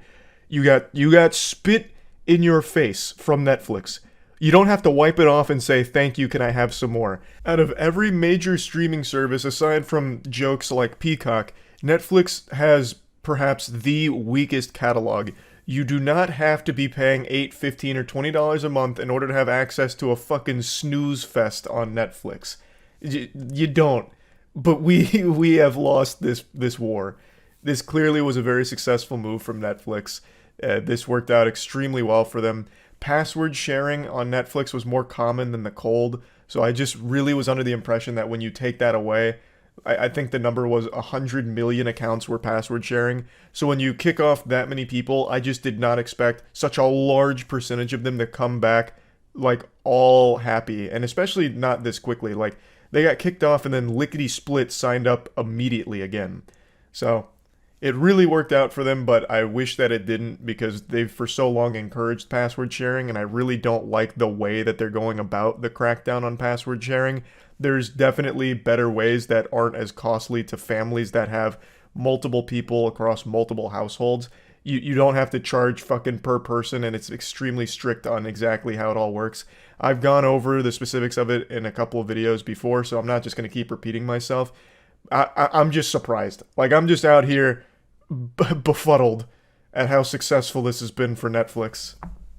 You got spit in your face from Netflix. You don't have to wipe it off and say, thank you, can I have some more? Out of every major streaming service, aside from jokes like Peacock, Netflix has perhaps the weakest catalog. You do not have to be paying $8, $15, or $20 a month in order to have access to a fucking snooze fest on Netflix. You don't. But we have lost this war. This clearly was a very successful move from Netflix. This worked out extremely well for them. Password sharing on Netflix was more common than the cold, so I just really was under the impression that when you take that away, I think the number was 100 million accounts were password sharing. So when you kick off that many people, I just did not expect such a large percentage of them to come back like all happy, and especially not this quickly. Like they got kicked off and then lickety split signed up immediately again. So it really worked out for them, but I wish that it didn't because they've for so long encouraged password sharing, and I really don't like the way that they're going about the crackdown on password sharing. There's definitely better ways that aren't as costly to families that have multiple people across multiple households. You don't have to charge fucking per person, and it's extremely strict on exactly how it all works. I've gone over the specifics of it in a couple of videos before, so I'm not just going to keep repeating myself. I'm just surprised. Like, I'm just out here befuddled at how successful this has been for Netflix.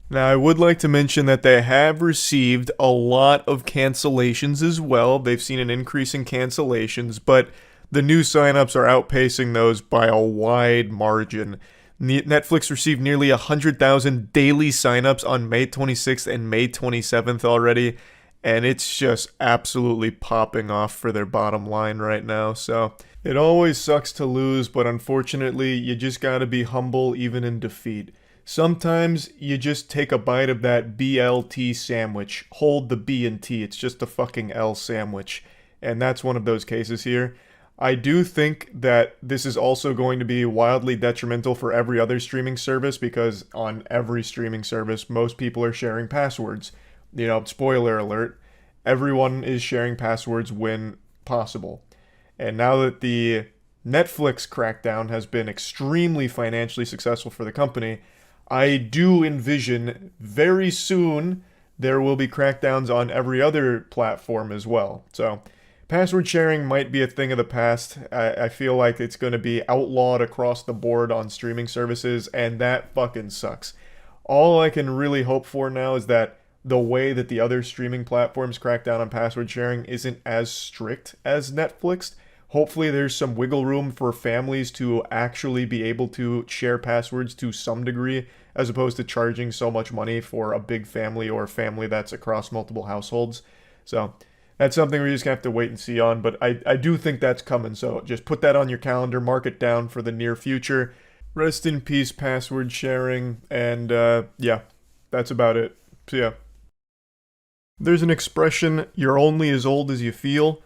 Now, I would like to mention that they have received a lot of cancellations as well. They've seen an increase in cancellations, but the new signups are outpacing those by a wide margin. Netflix received nearly 100,000 daily signups on May 26th and May 27th already, and it's just absolutely popping off for their bottom line right now. So it always sucks to lose, but unfortunately, you just gotta be humble even in defeat. Sometimes you just take a bite of that BLT sandwich. Hold the B and T, it's just a fucking L sandwich. And that's one of those cases here. I do think that this is also going to be wildly detrimental for every other streaming service, because on every streaming service, most people are sharing passwords. You know, spoiler alert, everyone is sharing passwords when possible. And now that the Netflix crackdown has been extremely financially successful for the company, I do envision very soon there will be crackdowns on every other platform as well. So password sharing might be a thing of the past. I feel like it's going to be outlawed across the board on streaming services, and that fucking sucks. All I can really hope for now is that the way that the other streaming platforms crack down on password sharing isn't as strict as Netflix. Hopefully there's some wiggle room for families to actually be able to share passwords to some degree, as opposed to charging so much money for a big family or a family that's across multiple households. So that's something we just have to wait and see on, but I do think that's coming, so just put that on your calendar, mark it down for the near future. Rest in peace, password sharing, and yeah, that's about it. So yeah. There's an expression, you're only as old as you feel.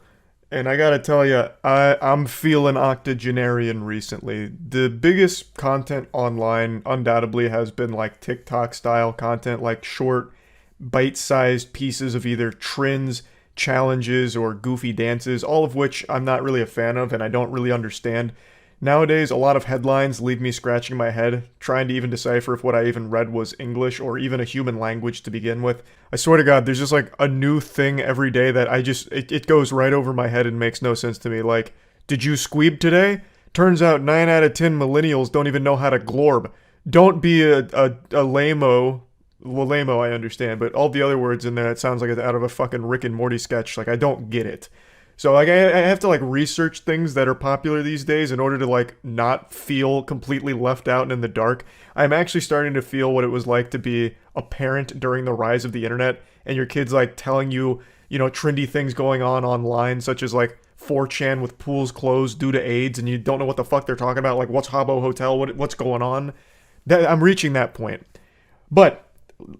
And I gotta tell you, I'm feeling octogenarian recently. The biggest content online undoubtedly has been like TikTok style content, like short, bite-sized pieces of either trends, challenges, or goofy dances, all of which I'm not really a fan of and I don't really understand. Nowadays, a lot of headlines leave me scratching my head, trying to even decipher if what I even read was English or even a human language to begin with. I swear to God, there's just like a new thing every day that it goes right over my head and makes no sense to me. Like, did you squeeb today? Turns out 9 out of 10 millennials don't even know how to glorb. Don't be a lame-o. Well, lame-o I understand, but all the other words in there, it sounds like it's out of a fucking Rick and Morty sketch. Like, I don't get it. So like I have to like research things that are popular these days in order to like not feel completely left out and in the dark. I'm actually starting to feel what it was like to be a parent during the rise of the internet, and your kids like telling you, you know, trendy things going on online, such as like 4chan with pools closed due to AIDS, and you don't know what the fuck they're talking about. Like, what's Habbo Hotel? What's going on? I'm reaching that point. But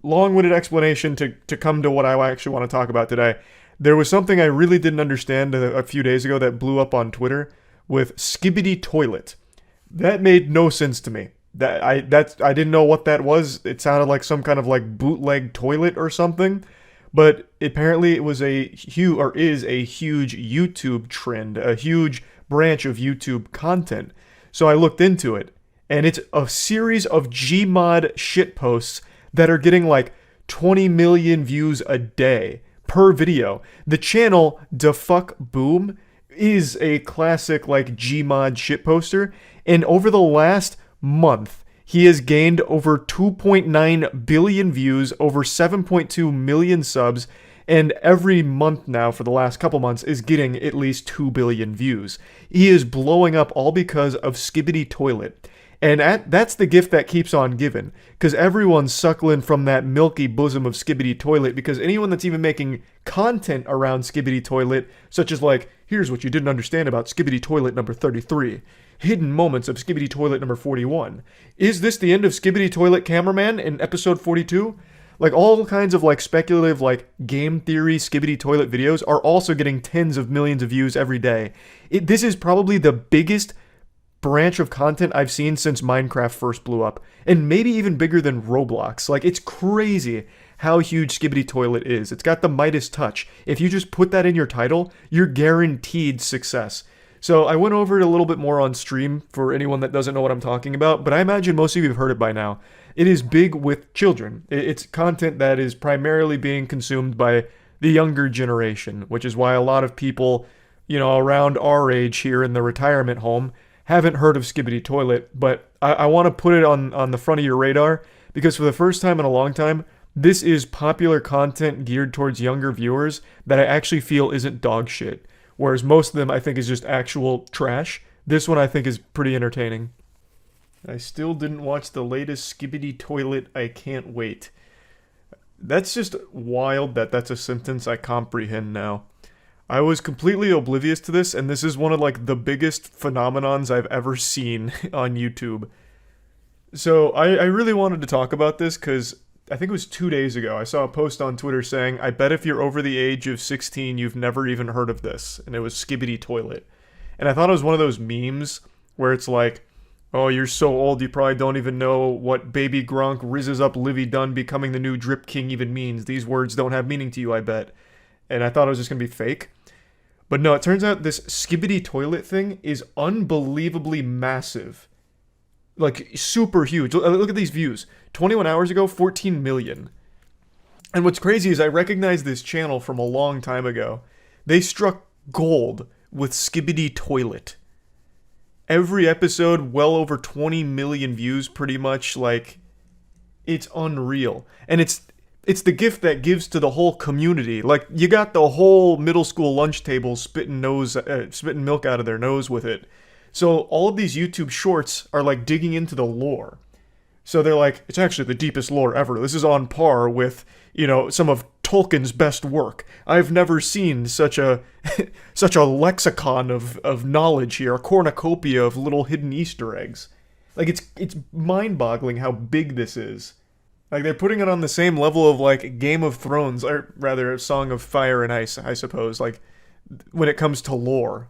long-winded explanation to come to what I actually want to talk about today. There was something I really didn't understand a few days ago that blew up on Twitter with Skibidi toilet. That made no sense to me. I didn't know what that was. It sounded like some kind of like bootleg toilet or something. But apparently it was is a huge YouTube trend, a huge branch of YouTube content. So I looked into it, and it's a series of Gmod shitposts that are getting like 20 million views a day per video. The channel DaFuck Boom is a classic like Gmod shitposter, and over the last month he has gained over 2.9 billion views, over 7.2 million subs, and every month now for the last couple months is getting at least 2 billion views. He is blowing up all because of Skibidi Toilet. And that's the gift that keeps on giving, because everyone's suckling from that milky bosom of Skibidi Toilet, because anyone that's even making content around Skibidi Toilet, such as like, here's what you didn't understand about Skibidi Toilet number 33, hidden moments of Skibidi Toilet number 41, is this the end of Skibidi Toilet Cameraman in episode 42? Like, all kinds of like speculative like game theory Skibidi Toilet videos are also getting tens of millions of views every day. This is probably the biggest branch of content I've seen since Minecraft first blew up, and maybe even bigger than Roblox. Like, it's crazy how huge Skibidi Toilet is. It's got the Midas touch. If you just put that in your title, you're guaranteed success. So I went over it a little bit more on stream for anyone that doesn't know what I'm talking about, but I imagine most of you have heard it by now. It is big with children. It's content that is primarily being consumed by the younger generation, which is why a lot of people, you know, around our age here in the retirement home haven't heard of Skibidi Toilet, but I want to put it on the front of your radar, because for the first time in a long time, this is popular content geared towards younger viewers that I actually feel isn't dog shit. Whereas most of them I think is just actual trash. This one I think is pretty entertaining. I still didn't watch the latest Skibidi Toilet. I can't wait. That's just wild that that's a sentence I comprehend now. I was completely oblivious to this, and this is one of like the biggest phenomenons I've ever seen on YouTube. So I really wanted to talk about this because I think it was 2 days ago, I saw a post on Twitter saying, I bet if you're over the age of 16, you've never even heard of this. And it was Skibidi Toilet. And I thought it was one of those memes where it's like, oh, you're so old you probably don't even know what Baby Gronk rizzes up Livy Dunn becoming the new Drip King even means. These words don't have meaning to you, I bet. And I thought it was just going to be fake. But no, it turns out this Skibidi Toilet thing is unbelievably massive. Like, super huge. Look at these views. 21 hours ago, 14 million. And what's crazy is I recognize this channel from a long time ago. They struck gold with Skibidi Toilet. Every episode, well over 20 million views, pretty much. Like, it's unreal. And it's the gift that gives to the whole community. Like, you got the whole middle school lunch table spitting milk out of their nose with it. So all of these YouTube shorts are like digging into the lore. So they're like, it's actually the deepest lore ever. This is on par with, you know, some of Tolkien's best work. I've never seen such a such a lexicon of knowledge here, a cornucopia of little hidden Easter eggs. Like, it's mind-boggling how big this is. Like, they're putting it on the same level of like Game of Thrones, or rather Song of Fire and Ice, I suppose, like when it comes to lore.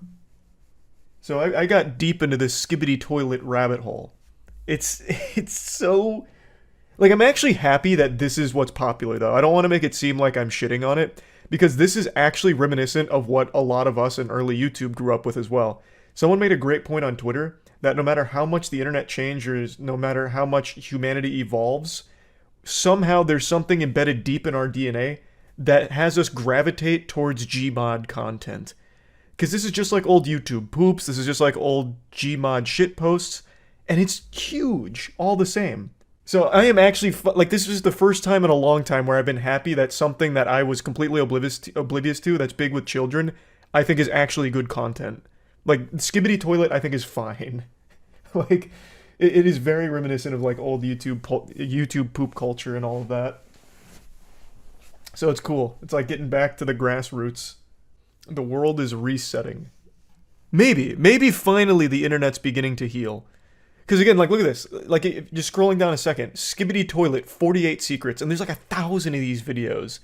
So I got deep into this Skibidi Toilet rabbit hole. It's so... Like, I'm actually happy that this is what's popular, though. I don't want to make it seem like I'm shitting on it, because this is actually reminiscent of what a lot of us in early YouTube grew up with as well. Someone made a great point on Twitter that no matter how much the internet changes, no matter how much humanity evolves, somehow there's something embedded deep in our DNA that has us gravitate towards Gmod content. Because this is just like old YouTube poops, this is just like old Gmod shit posts, and it's huge, all the same. So I am actually, like, this is the first time in a long time where I've been happy that something that I was completely oblivious to, that's big with children, I think is actually good content. Like, Skibidi Toilet, I think, is fine. Like, it is very reminiscent of, like, old YouTube poop culture and all of that. So it's cool. It's like getting back to the grassroots. The world is resetting. Maybe finally the internet's beginning to heal. Because again, like, look at this. Like, just scrolling down a second. Skibidi Toilet, 48 secrets. And there's like 1,000 of these videos.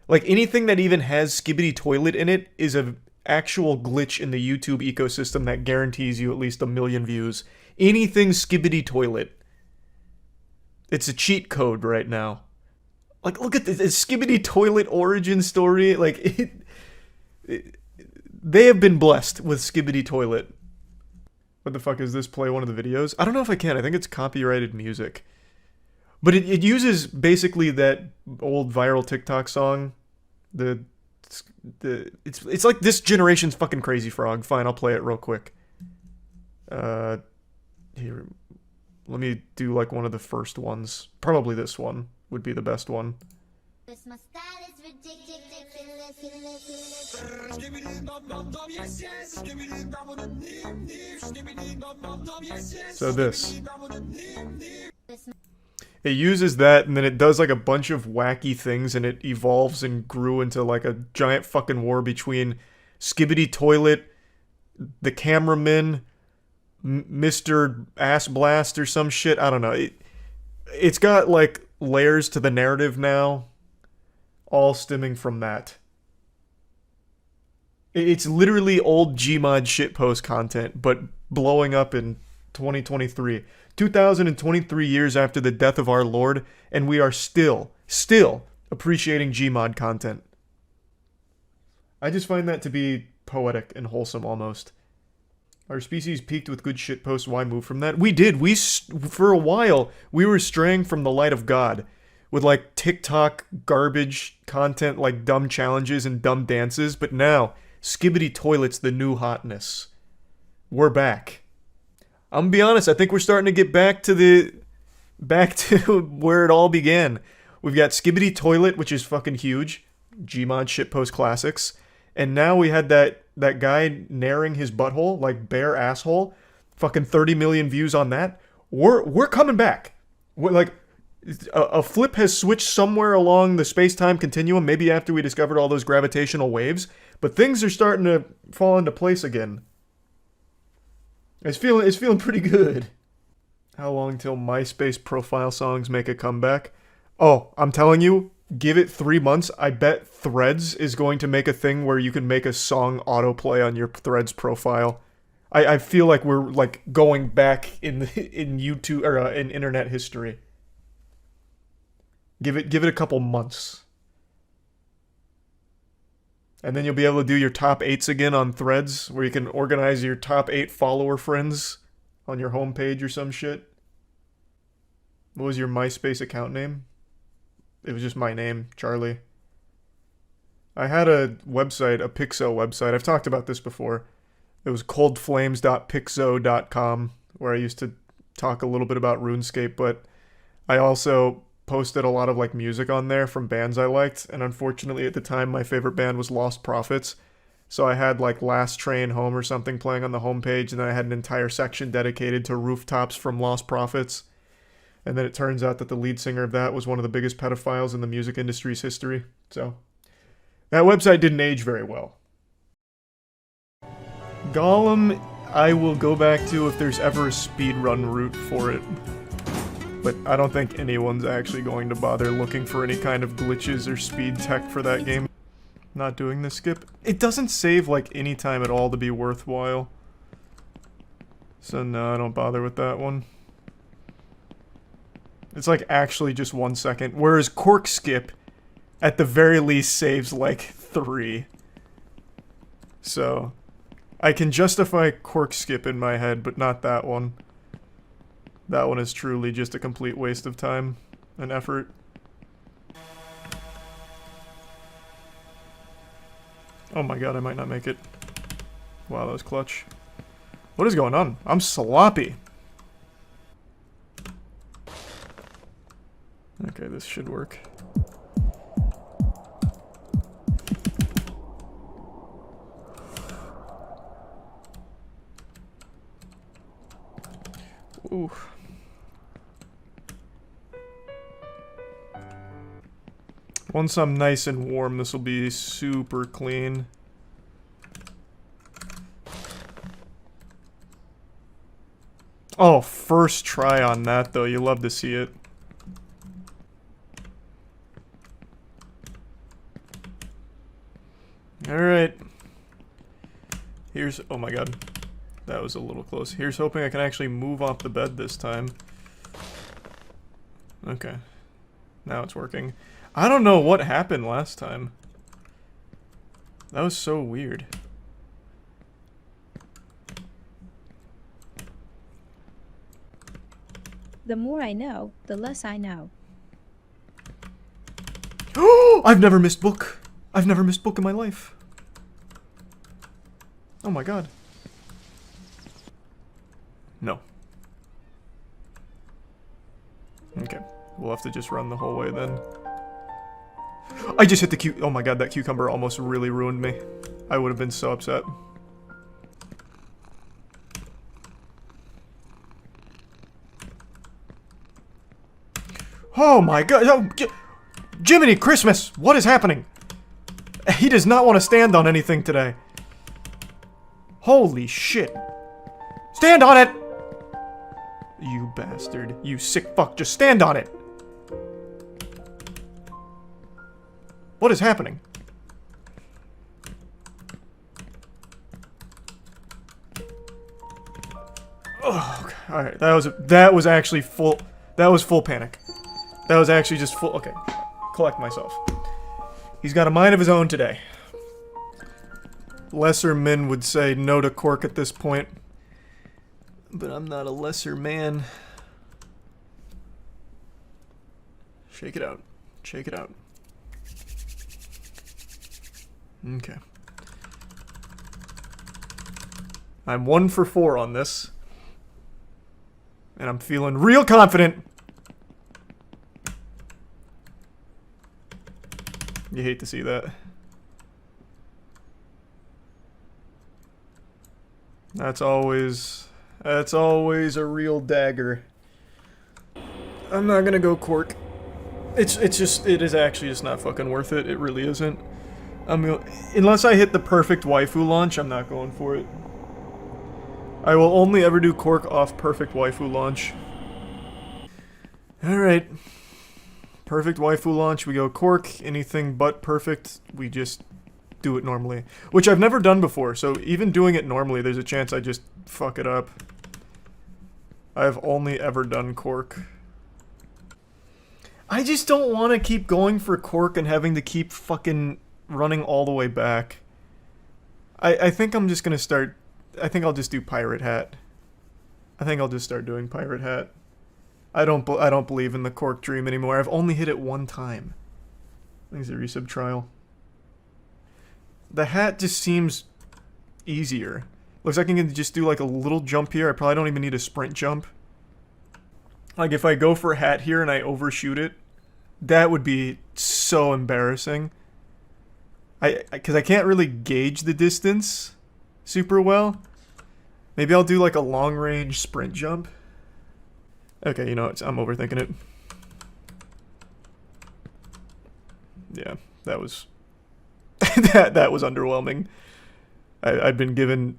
Like, anything that even has Skibidi Toilet in it is an actual glitch in the YouTube ecosystem that guarantees you at least 1 million views. Anything Skibidi Toilet. It's a cheat code right now. Like, look at this. Skibidi Toilet origin story. Like, they have been blessed with Skibidi Toilet. What the fuck is this? Play one of the videos? I don't know if I can. I think it's copyrighted music. But it uses basically that old viral TikTok song. It's like this generation's fucking Crazy Frog. Fine, I'll play it real quick. Here, let me do like one of the first ones. Probably this one would be the best one. So this. It uses that, and then it does like a bunch of wacky things, and it evolves and grew into like a giant fucking war between Skibidi Toilet, the cameraman, Mr. Ass Blast or some shit. I don't know. It's got like layers to the narrative now, all stemming from that. It's literally old Gmod shitpost content, but blowing up in 2023. 2023 years after the death of our Lord, and we are still appreciating Gmod content. I just find that to be poetic and wholesome almost. Our species peaked with good shitposts. Why move from that? We did. For a while, we were straying from the light of God with like TikTok garbage content like dumb challenges and dumb dances, but now Skibidi Toilet's the new hotness. We're back. I'm gonna be honest, I think we're starting to get back to where it all began. We've got Skibidi Toilet, which is fucking huge. Gmod shitpost classics. And now we had that guy narring his butthole, like bare asshole. Fucking 30 million views on that. We're coming back. We're like, a flip has switched somewhere along the space-time continuum, maybe after we discovered all those gravitational waves. But things are starting to fall into place again. It's feeling pretty good. How long till MySpace profile songs make a comeback? Oh, I'm telling you, give it 3 months. I bet Threads is going to make a thing where you can make a song autoplay on your Threads profile. I feel like we're like going back in YouTube or in internet history. Give it a couple months. And then you'll be able to do your top 8s again on Threads, where you can organize your top 8 follower friends on your homepage or some shit. What was your MySpace account name? It was just my name, Charlie. I had a website, a Pixo website. I've talked about this before. It was coldflames.pixo.com, where I used to talk a little bit about RuneScape, but I also posted a lot of like music on there from bands I liked, and unfortunately at the time my favorite band was Lost Prophets, so I had like Last Train Home or something playing on the homepage, and then I had an entire section dedicated to Rooftops from Lost Prophets, and then it turns out that the lead singer of that was one of the biggest pedophiles in the music industry's history, so that website didn't age very well. Gollum, I will go back to if there's ever a speedrun route for it. But I don't think anyone's actually going to bother looking for any kind of glitches or speed tech for that game. Not doing the skip. It doesn't save like any time at all to be worthwhile. So no, I don't bother with that one. It's like actually just 1 second. Whereas Cork Skip, at the very least, saves like 3. So I can justify Cork Skip in my head, but not that one. That one is truly just a complete waste of time and effort. Oh my god, I might not make it. Wow, that was clutch. What is going on? I'm sloppy. Okay, this should work. Ooh. Once I'm nice and warm, this will be super clean. Oh, first try on that though, you love to see it. Alright. Here's, oh my god. That was a little close. Here's hoping I can actually move off the bed this time. Okay. Now it's working. I don't know what happened last time. That was so weird. The more I know, the less I know. Oh! I've never missed book. I've never missed book in my life. Oh my god. No. Okay. We'll have to just run the whole way then. I just hit the oh my god, that cucumber almost really ruined me. I would have been so upset. Oh my god. Oh, Jiminy Christmas! What is happening? He does not want to stand on anything today. Holy shit. Stand on it! You bastard. You sick fuck. Just stand on it. What is happening? Oh, okay. Alright, that was actually full. That was full panic. That was actually just full. Okay. Collect myself. He's got a mind of his own today. Lesser men would say no to Cork at this point. But I'm not a lesser man. Shake it out. Shake it out. Okay. I'm 1 for 4 on this. And I'm feeling real confident. You hate to see that. That's always a real dagger. I'm not gonna go Cork. It is actually just not fucking worth it. It really isn't. Unless I hit the perfect waifu launch, I'm not going for it. I will only ever do Cork off perfect waifu launch. Alright. Perfect waifu launch, we go Cork. Anything but perfect, we just do it normally. Which I've never done before, so even doing it normally, there's a chance I just fuck it up. I've only ever done Cork. I just don't want to keep going for Cork and having to keep fucking running all the way back. I think I'm just gonna start... I think I'll just do Pirate Hat. I think I'll just start doing Pirate Hat. I don't believe in the Cork dream anymore. I've only hit it 1 time. I think it's a resub trial. The hat just seems easier. Looks like I can just do like a little jump here. I probably don't even need a sprint jump. Like if I go for a hat here and I overshoot it, that would be so embarrassing. Because I can't really gauge the distance super well. Maybe I'll do like a long range sprint jump. Okay, you know what? I'm overthinking it. Yeah, that was... that was underwhelming. I've been given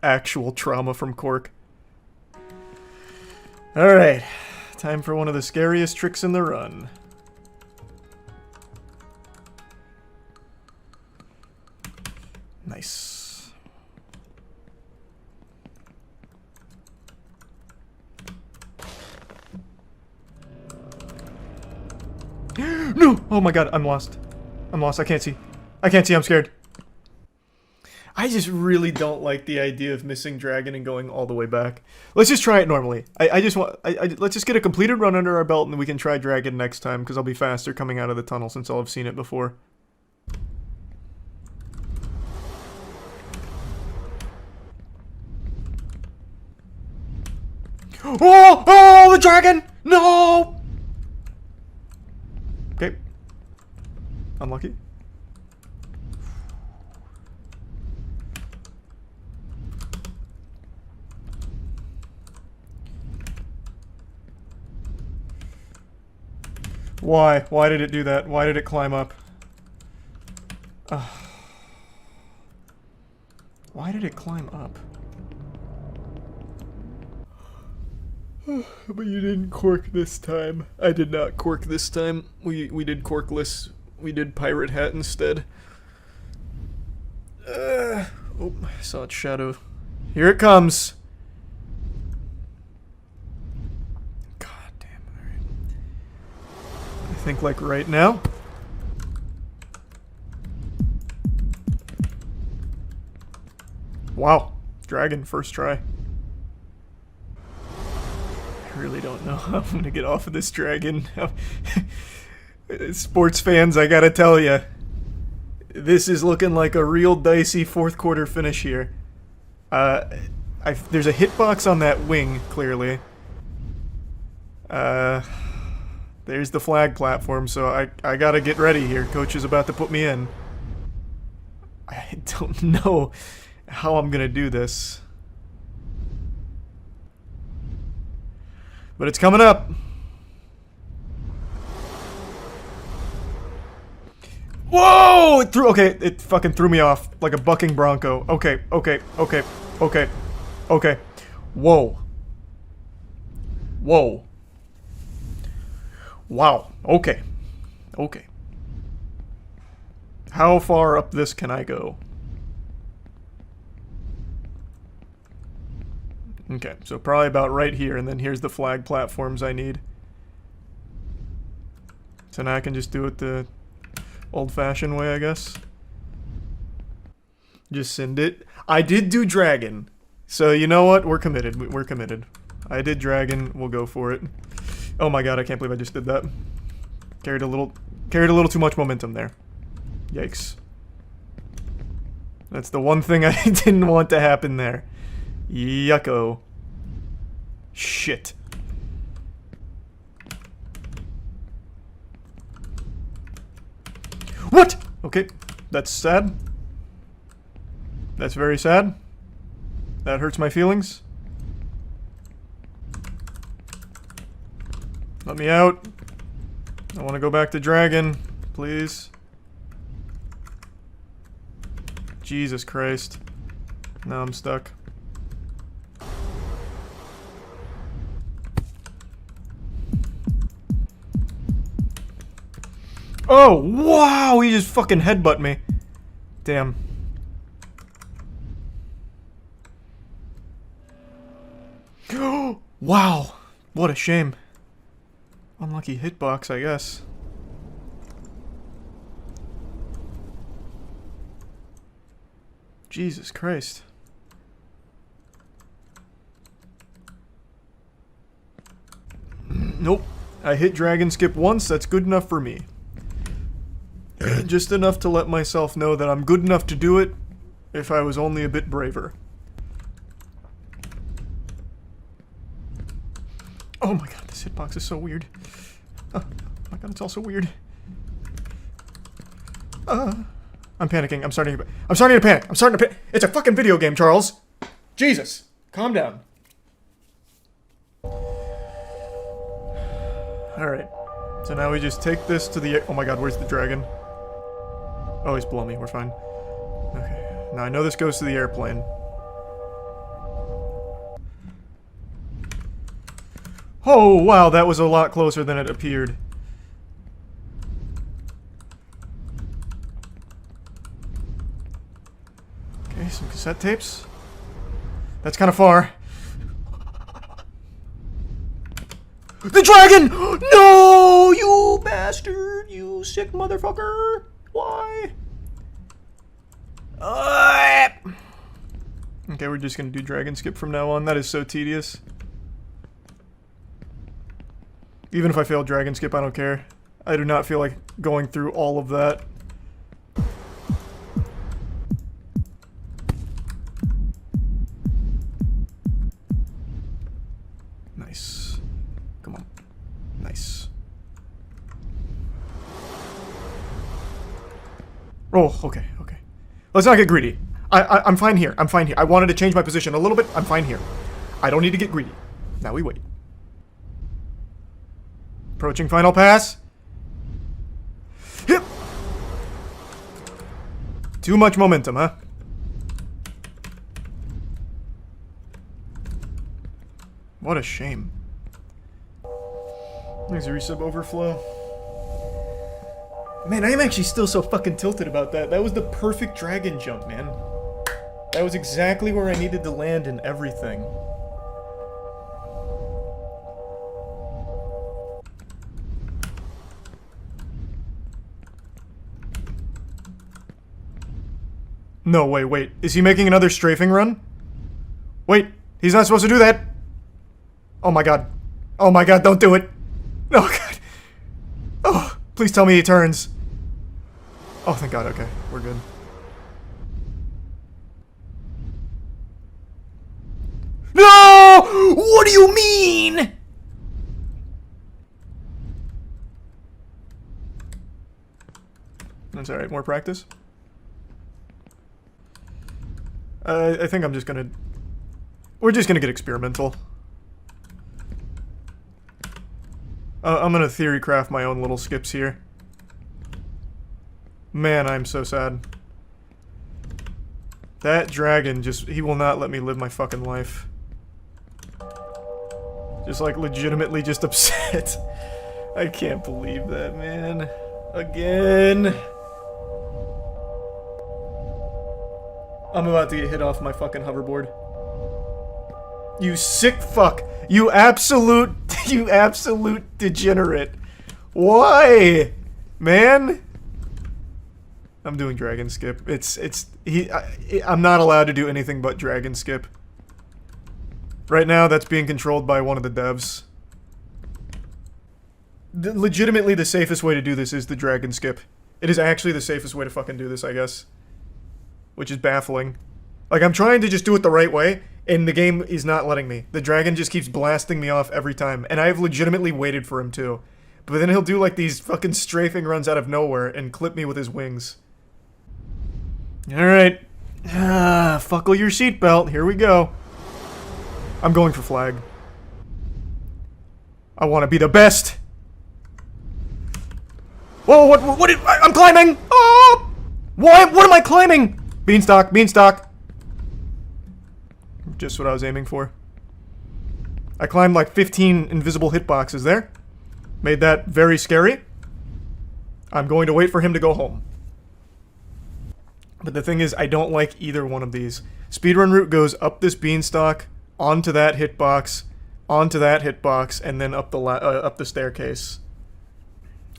actual trauma from Cork. Alright. Time for one of the scariest tricks in the run. Nice. No! Oh my god, I'm lost. I'm lost. I can't see. I can't see. I'm scared. I just really don't like the idea of missing Dragon and going all the way back. Let's just try it normally. Let's just get a completed run under our belt and then we can try Dragon next time because I'll be faster coming out of the tunnel since I'll have seen it before. Oh! Oh, the dragon! No! Okay. Unlucky. Why? Why did it do that? Why did it climb up? Why did it climb up? But you didn't cork this time. I did not cork this time. We did corkless. We did Pirate Hat instead. Oh, I saw its shadow. Here it comes. God damn, alright. I think like right now. Wow. Dragon, first try. I really don't know how I'm gonna get off of this dragon. Sports fans, I gotta tell ya, this is looking like a real dicey fourth quarter finish here. There's a hitbox on that wing, clearly. There's the flag platform, so I gotta get ready here. Coach is about to put me in. I don't know how I'm gonna do this. But it's coming up. Whoa! It fucking threw me off like a bucking bronco. Okay. Whoa. Wow. Okay. How far up this can I go? Okay, so probably about right here, and then here's the flag platforms I need. So now I can just do it the old-fashioned way, I guess. Just send it. I did do dragon. So you know what? We're committed. We're committed. I did dragon. We'll go for it. Oh my god, I can't believe I just did that. Carried a little too much momentum there. Yikes. That's the one thing I didn't want to happen there. Yucko. Shit. What? Okay, that's sad. That's very sad. That hurts my feelings. Let me out. I want to go back to dragon, please. Jesus Christ. Now I'm stuck. Oh, wow! He just fucking headbutt me. Damn. Wow! What a shame. Unlucky hitbox, I guess. Jesus Christ. Nope. I hit dragon skip once, that's good enough for me. Just enough to let myself know that I'm good enough to do it if I was only a bit braver. Oh my god, this hitbox is so weird. Oh my god, it's all so weird. I'm panicking. I'm starting to panic. I'm starting to panic. It's a fucking video game, Charles. Jesus. Calm down. Alright. So now we just take this to the... Oh my god, where's the dragon? Oh, he's below me. We're fine. Okay. Now I know this goes to the airplane. Oh, wow, that was a lot closer than it appeared. Okay, some cassette tapes. That's kind of far. The dragon! No, you bastard! You sick motherfucker! Why? Okay, we're just gonna do dragon skip from now on. That is so tedious. Even if I fail dragon skip, I don't care. I do not feel like going through all of that. Nice. Come on. Nice. Oh, okay. Let's not get greedy. I'm fine here. I'm fine here. I wanted to change my position a little bit. I'm fine here. I don't need to get greedy. Now we wait. Approaching final pass. Yep. Too much momentum, huh? What a shame. There's a resub overflow. Man, I am actually still so fucking tilted about that. That was the perfect dragon jump, man. That was exactly where I needed to land and everything. No, wait. Is he making another strafing run? Wait, he's not supposed to do that. Oh my god. Oh my god, don't do it. Oh god. Oh, please tell me he turns. Oh, thank god, okay. We're good. No! What do you mean? That's alright, more practice. I think I'm just gonna... We're just gonna get experimental. I'm gonna theory craft my own little skips here. Man, I'm so sad. That dragon just... He will not let me live my fucking life. Just like legitimately just upset. I can't believe that, man. Again. I'm about to get hit off my fucking hoverboard. You sick fuck. You absolute degenerate. Why? Man? I'm doing dragon skip. I'm not allowed to do anything but dragon skip. Right now, that's being controlled by one of the devs. Legitimately, the safest way to do this is the dragon skip. It is actually the safest way to fucking do this, I guess. Which is baffling. Like, I'm trying to just do it the right way, and the game is not letting me. The dragon just keeps blasting me off every time, and I've legitimately waited for him to. But then he'll do, like, these fucking strafing runs out of nowhere and clip me with his wings. Alright. Fuckle your seatbelt. Here we go. I'm going for flag. I want to be the best. Whoa, what I'm climbing! Oh! What am I climbing? Beanstalk, beanstalk. Just what I was aiming for. I climbed like 15 invisible hitboxes there. Made that very scary. I'm going to wait for him to go home. But the thing is, I don't like either one of these. Speedrun route goes up this beanstalk, onto that hitbox, and then up the staircase.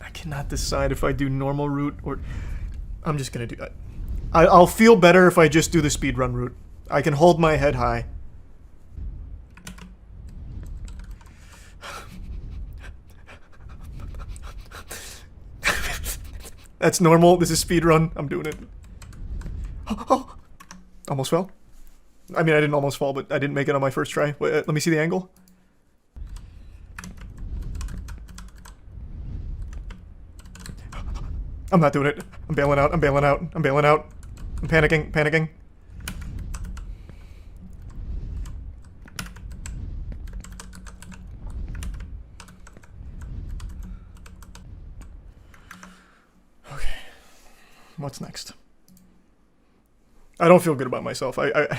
I cannot decide if I do normal route or... I'm just gonna do that. I'll feel better if I just do the speedrun route. I can hold my head high. That's normal. This is speedrun. I'm doing it. Oh, almost fell. I mean, I didn't almost fall, but I didn't make it on my first try. Wait, let me see the angle. I'm not doing it. I'm bailing out. I'm bailing out. I'm bailing out. I'm panicking. Panicking. Okay. What's next? I don't feel good about myself. I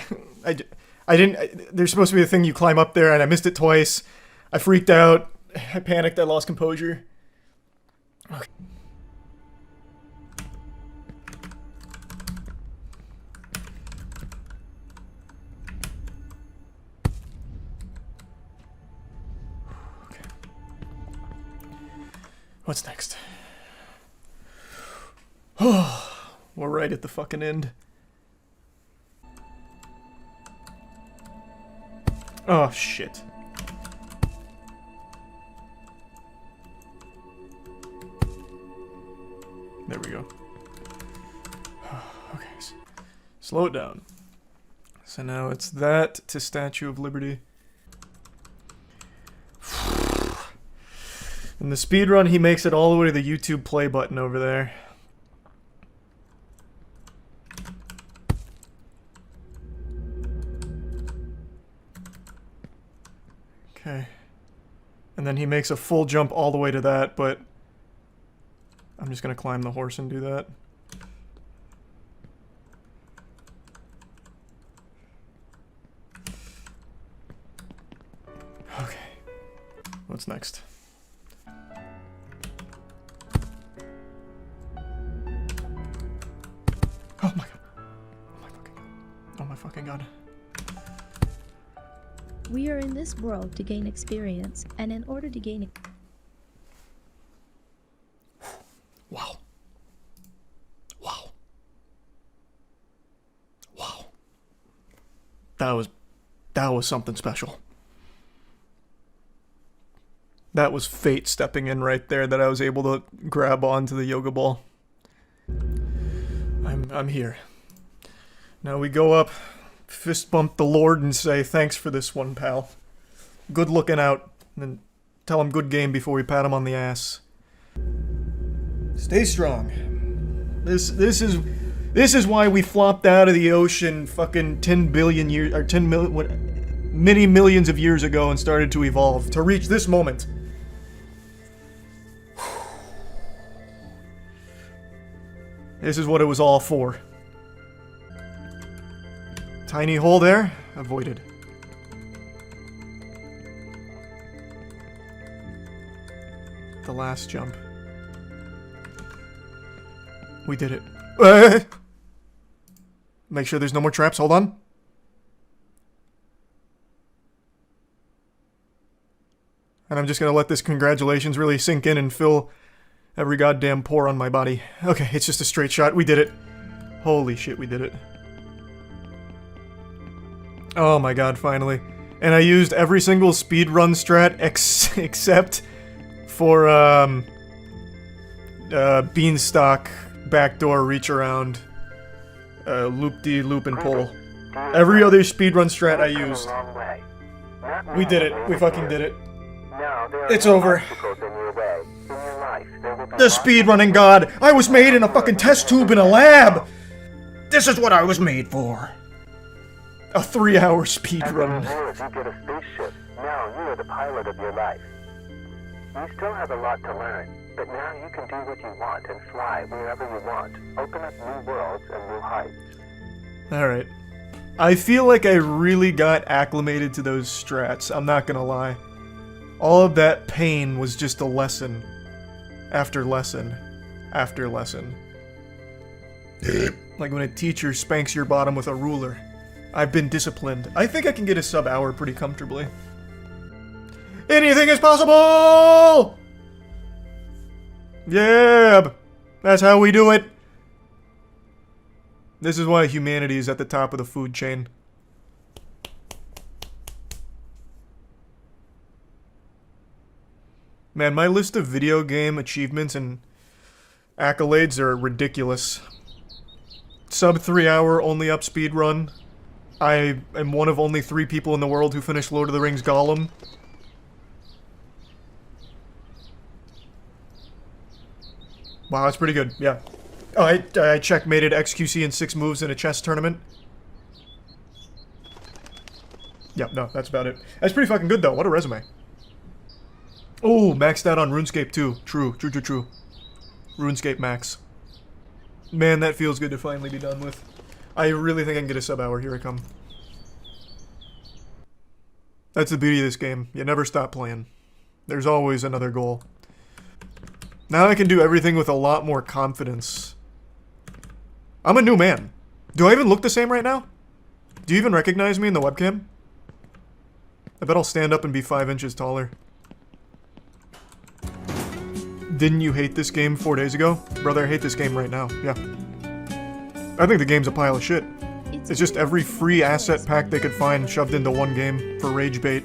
didn't... There's supposed to be a thing you climb up there, and I missed it twice. I freaked out. I panicked. I lost composure. Okay. What's next? Oh, we're right at the fucking end. Oh, shit. There we go. Okay, slow it down. So now it's that to Statue of Liberty. In the speedrun, he makes it all the way to the YouTube play button over there. Okay. And then he makes a full jump all the way to that, but I'm just gonna climb the horse and do that. Okay. What's next? Oh my god. Oh my fucking god. Oh my fucking god. We are in this world to gain experience, and in order to gain it. Wow. Wow. Wow. That was something special. That was fate stepping in right there that I was able to grab onto the yoga ball. I'm here. Now we go up, fist bump the Lord and say, thanks for this one, pal. Good looking out. And then tell him good game before we pat him on the ass. Stay strong. This This is why we flopped out of the ocean fucking 10 billion years, or 10 million, what, many millions of years ago and started to evolve to reach this moment. This is what it was all for. Tiny hole there, avoided. The last jump. We did it. Make sure there's no more traps, hold on. And I'm just gonna let this congratulations really sink in and fill every goddamn pore on my body. Okay, it's just a straight shot, we did it. Holy shit, we did it. Oh my god, finally. And I used every single speedrun strat except for, beanstalk, backdoor, reach around, loop-de-loop and pull. Every other speedrun strat I used. We did it. We fucking did it. It's over. The speedrunning god! I was made in a fucking test tube in a lab! This is what I was made for. A 3-hour speedrun. You get a spaceship. Now you are the pilot of your life. You still have a lot to learn, but now you can do what you want and fly wherever you want. Open up new worlds and new heights. Alright. I feel like I really got acclimated to those strats, I'm not gonna lie. All of that pain was just a lesson. After lesson. After lesson. Like when a teacher spanks your bottom with a ruler. I've been disciplined. I think I can get a sub-hour pretty comfortably. Anything is possible! Yeah! That's how we do it! This is why humanity is at the top of the food chain. Man, my list of video game achievements and accolades are ridiculous. Sub 3 hour only up speedrun. I am one of only 3 people in the world who finished Lord of the Rings Gollum. Wow, that's pretty good, yeah. Oh, I checkmated XQC in 6 moves in a chess tournament. Yep, no, that's about it. That's pretty fucking good though, what a resume. Oh, maxed out on RuneScape too. True. RuneScape max. Man, that feels good to finally be done with. I really think I can get a sub-hour. Here I come. That's the beauty of this game. You never stop playing. There's always another goal. Now I can do everything with a lot more confidence. I'm a new man. Do I even look the same right now? Do you even recognize me in the webcam? I bet I'll stand up and be 5 inches taller. Didn't you hate this game 4 days ago? Brother, I hate this game right now. Yeah. I think the game's a pile of shit. It's just every free asset pack they could find shoved into one game for rage bait.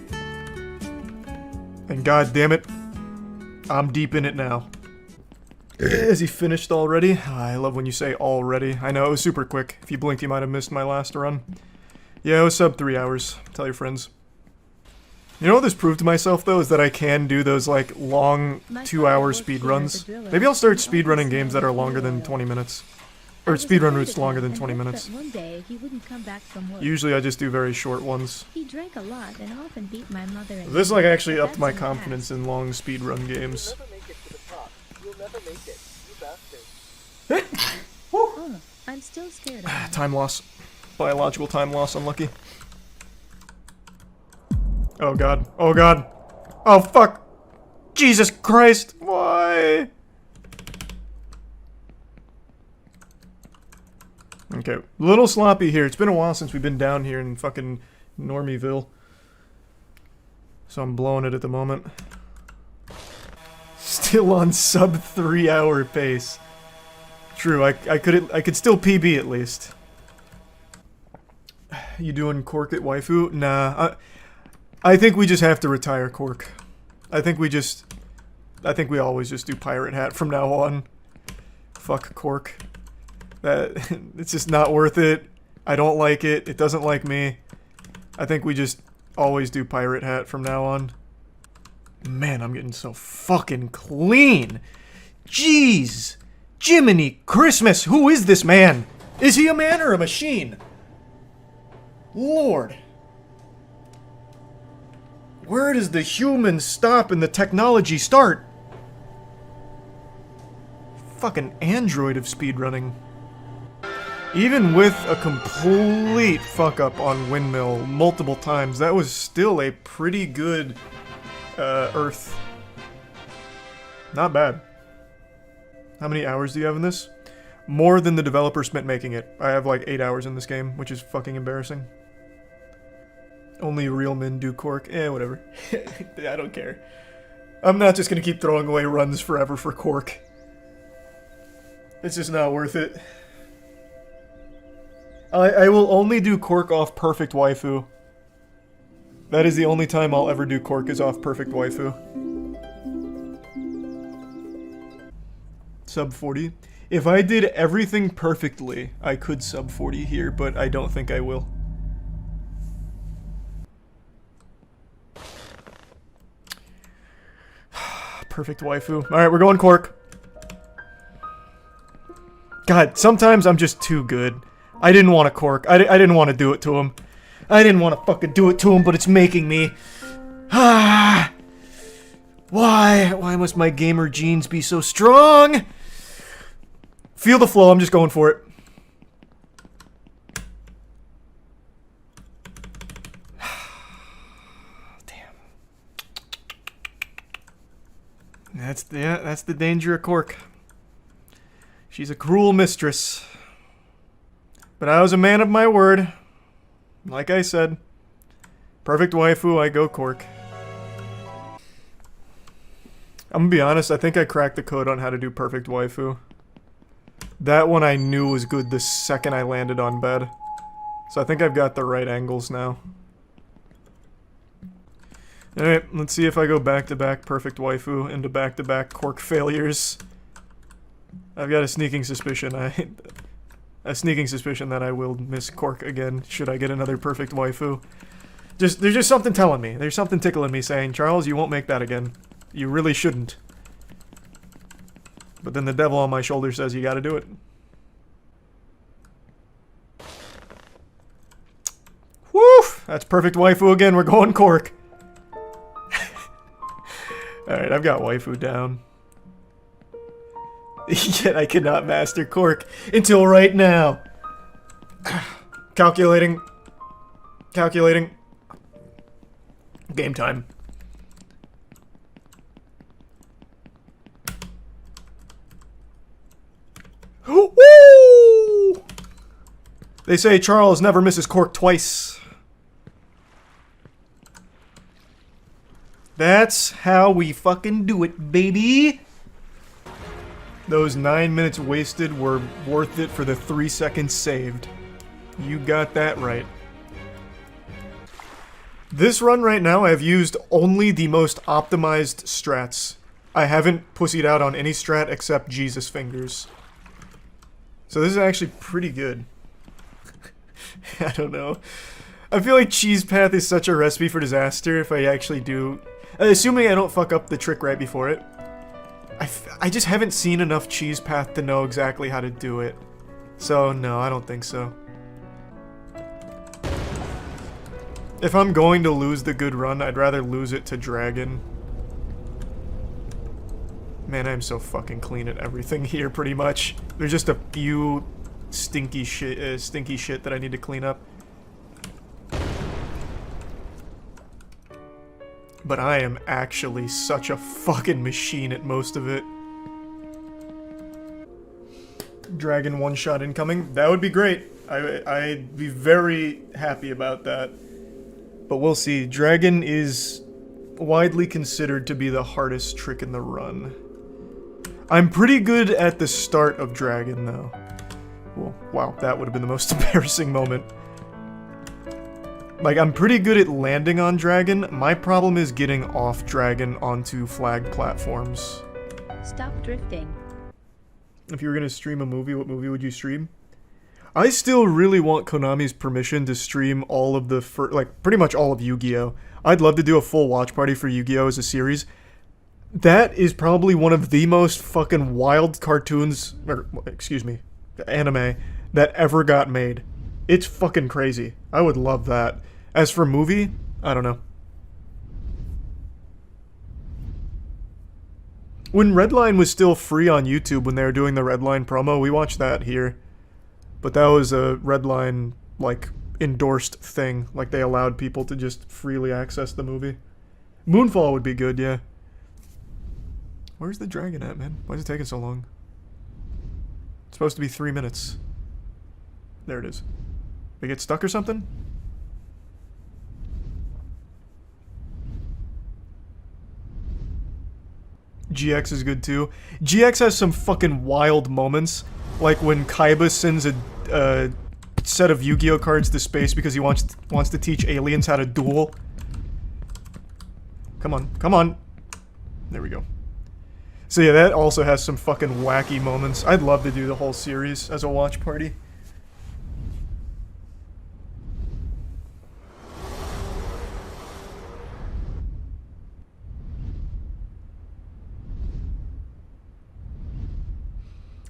And god damn it, I'm deep in it now. Is he finished already? I love when you say already. I know, it was super quick. If you blinked, you might have missed my last run. Yeah, it was sub 3 hours. Tell your friends. You know what this proved to myself, though, is that I can do those, like, long 2-hour speedruns. Maybe I'll start speedrunning games that are longer than 20 minutes. Or speedrun routes longer than 20 minutes. Usually I just do very short ones. He drank a lot and often beat my mother. This, like, actually upped my confidence in long speedrun games. Oh, I'm still scared. Time loss. Biological time loss, unlucky. Oh god. Oh god. Oh fuck. Jesus Christ. Why? Okay. A little sloppy here. It's been a while since we've been down here in fucking Normieville. So I'm blowing it at the moment. Still on sub 3 hour pace. True, I could still PB at least. You doing Cork at waifu? Nah, I think we just have to retire Cork. I think we always just do Pirate Hat from now on. Fuck Cork. It's just not worth it. I don't like it. It doesn't like me. I think we just always do Pirate Hat from now on. Man, I'm getting so fucking clean. Jeez. Jiminy Christmas, who is this man? Is he a man or a machine? Lord. Where does the human stop and the technology start? Fucking android of speedrunning. Even with a complete fuck up on Windmill multiple times, that was still a pretty good Earth. Not bad. How many hours do you have in this? More than the developer spent making it. I have like 8 hours in this game, which is fucking embarrassing. Only real men do cork. Whatever. I don't care. I'm not just gonna keep throwing away runs forever for cork. It's just not worth it. I will only do cork off perfect waifu. That is the only time I'll ever do cork is off perfect waifu. Sub 40. If I did everything perfectly, I could sub 40 here, but I don't think I will. Perfect waifu. Alright, we're going cork. God, sometimes I'm just too good. I didn't want to cork. I didn't want to do it to him. I didn't want to fucking do it to him, but it's making me. Ah! Why? Why must my gamer genes be so strong? Feel the flow, I'm just going for it. Damn. That's the danger of cork. She's a cruel mistress. But I was a man of my word. Like I said. Perfect waifu, I go cork. I'm gonna be honest, I think I cracked the code on how to do perfect waifu. That one I knew was good the second I landed on bed. So I think I've got the right angles now. Alright, let's see if I go back-to-back perfect waifu into back-to-back cork failures. I've got a sneaking suspicion that I will miss cork again should I get another perfect waifu. There's just something telling me. There's something tickling me saying, Charles, you won't make that again. You really shouldn't. But then the devil on my shoulder says you gotta do it. Woo! That's perfect waifu again. We're going cork. Alright, I've got waifu down. Yet I cannot master cork until right now. Calculating. Calculating. Game time. Woo! They say Charles never misses cork twice. That's how we fucking do it, baby! Those 9 minutes wasted were worth it for the 3 seconds saved. You got that right. This run right now, I've used only the most optimized strats. I haven't pussied out on any strat except Jesus Fingers. So this is actually pretty good. I don't know. I feel like Cheese Path is such a recipe for disaster if I actually do... Assuming I don't fuck up the trick right before it. I just haven't seen enough Cheese Path to know exactly how to do it. So, no, I don't think so. If I'm going to lose the good run, I'd rather lose it to Dragon. Man, I'm so fucking clean at everything here, pretty much. There's just a few stinky shit that I need to clean up. But I am actually such a fucking machine at most of it. Dragon one-shot incoming. That would be great. I'd be very happy about that. But we'll see. Dragon is widely considered to be the hardest trick in the run. I'm pretty good at the start of Dragon, though. Well, wow, that would have been the most embarrassing moment. Like, I'm pretty good at landing on Dragon. My problem is getting off Dragon onto flag platforms. Stop drifting. If you were gonna stream a movie, what movie would you stream? I still really want Konami's permission to stream all of the, pretty much all of Yu-Gi-Oh! I'd love to do a full watch party for Yu-Gi-Oh! As a series. That is probably one of the most fucking wild cartoons, or, excuse me, anime, that ever got made. It's fucking crazy. I would love that. As for movie, I don't know. When Redline was still free on YouTube, when they were doing the Redline promo, we watched that here. But that was a Redline, like, endorsed thing. Like, they allowed people to just freely access the movie. Moonfall would be good, yeah. Where's the dragon at, man? Why is it taking so long? It's supposed to be 3 minutes. There it is. They get stuck or something? GX is good too. GX has some fucking wild moments, like when Kaiba sends a set of Yu-Gi-Oh cards to space because he wants to teach aliens how to duel. Come on, come on. There we go. So yeah, that also has some fucking wacky moments. I'd love to do the whole series as a watch party.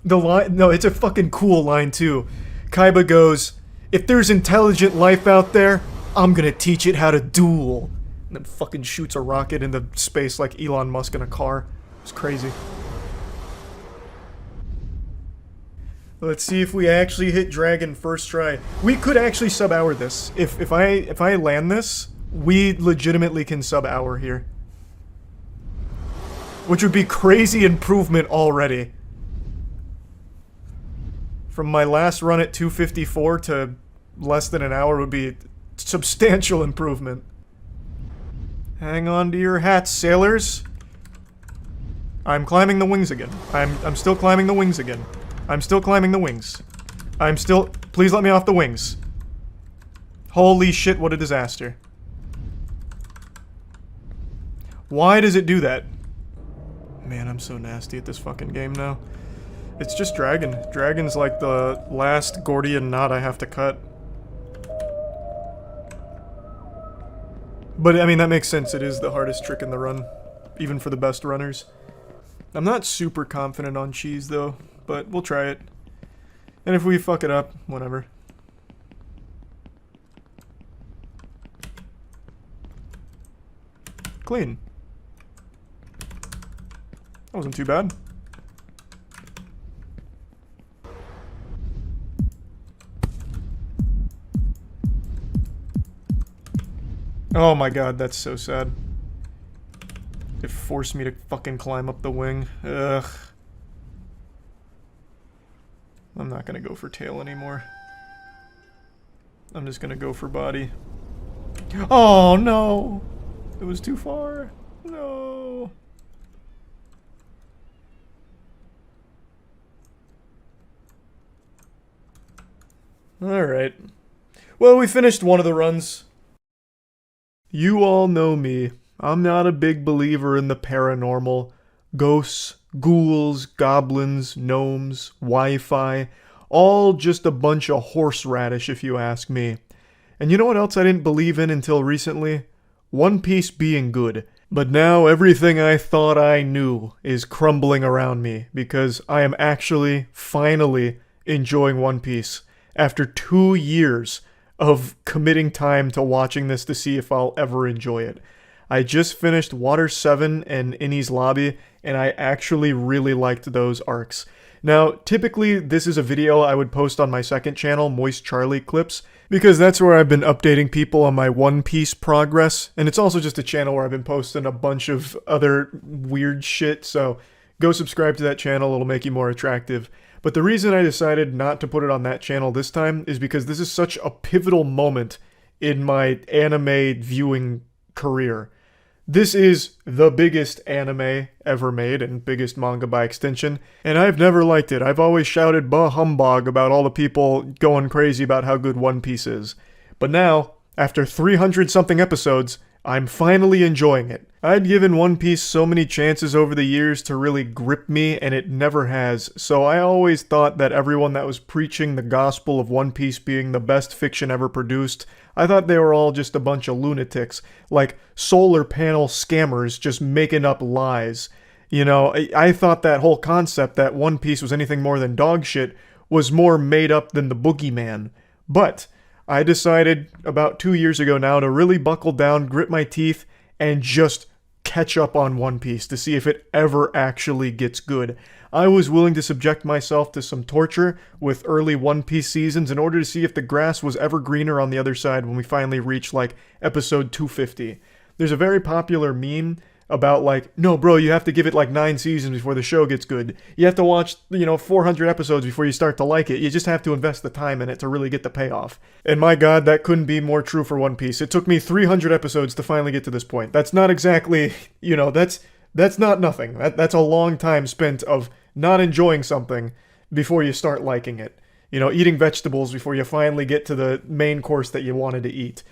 The line, no, it's a fucking cool line too. Kaiba goes, "If there's intelligent life out there, I'm gonna teach it how to duel." And then fucking shoots a rocket into space like Elon Musk in a car. It's crazy. Let's see if we actually hit Dragon first try. We could actually sub-hour this. If I land this, we legitimately can sub-hour here. Which would be crazy improvement already. From my last run at 254 to less than an hour would be substantial improvement. Hang on to your hats, sailors. I'm climbing the wings again. I'm still climbing the wings again. I'm still climbing the wings. I'm still... Please let me off the wings. Holy shit, what a disaster. Why does it do that? Man, I'm so nasty at this fucking game now. It's just Dragon. Dragon's like the last Gordian knot I have to cut. But, I mean, that makes sense. It is the hardest trick in the run. Even for the best runners. I'm not super confident on cheese, though. But we'll try it. And if we fuck it up, whatever. Clean. That wasn't too bad. Oh my god, that's so sad. It forced me to fucking climb up the wing. Ugh. I'm not gonna go for tail anymore. I'm just gonna go for body. Oh no! It was too far. No. Alright. Well, we finished one of the runs. You all know me. I'm not a big believer in the paranormal. Ghosts, ghouls, goblins, gnomes, Wi-Fi. All just a bunch of horseradish if you ask me. And you know what else I didn't believe in until recently? One Piece being good. But now everything I thought I knew is crumbling around me because I am actually, finally, enjoying One Piece. After 2 years of committing time to watching this to see if I'll ever enjoy it. I just finished Water 7 and Innie's Lobby, and I actually really liked those arcs. Now, typically, this is a video I would post on my second channel, Moist Charlie Clips, because that's where I've been updating people on my One Piece progress, and it's also just a channel where I've been posting a bunch of other weird shit, so go subscribe to that channel, it'll make you more attractive. But the reason I decided not to put it on that channel this time is because this is such a pivotal moment in my anime viewing career. This is the biggest anime ever made and biggest manga by extension, and I've never liked it. I've always shouted bah humbug about all the people going crazy about how good One Piece is. But now, after 300 something episodes, I'm finally enjoying it. I'd given One Piece so many chances over the years to really grip me, and it never has, so I always thought that everyone that was preaching the gospel of One Piece being the best fiction ever produced, I thought they were all just a bunch of lunatics, like solar panel scammers just making up lies. You know, I thought that whole concept that One Piece was anything more than dog shit was more made up than the boogeyman. But I decided about 2 years ago now to really buckle down, grit my teeth, and just catch up on One Piece to see if it ever actually gets good. I was willing to subject myself to some torture with early One Piece seasons in order to see if the grass was ever greener on the other side when we finally reach, like, episode 250. There's a very popular meme about, like, no, bro, you have to give it, like, 9 seasons before the show gets good. You have to watch, 400 episodes before you start to like it. You just have to invest the time in it to really get the payoff. And my god, that couldn't be more true for One Piece. It took me 300 episodes to finally get to this point. That's not exactly, that's not nothing. That's a long time spent of not enjoying something before you start liking it. Eating vegetables before you finally get to the main course that you wanted to eat.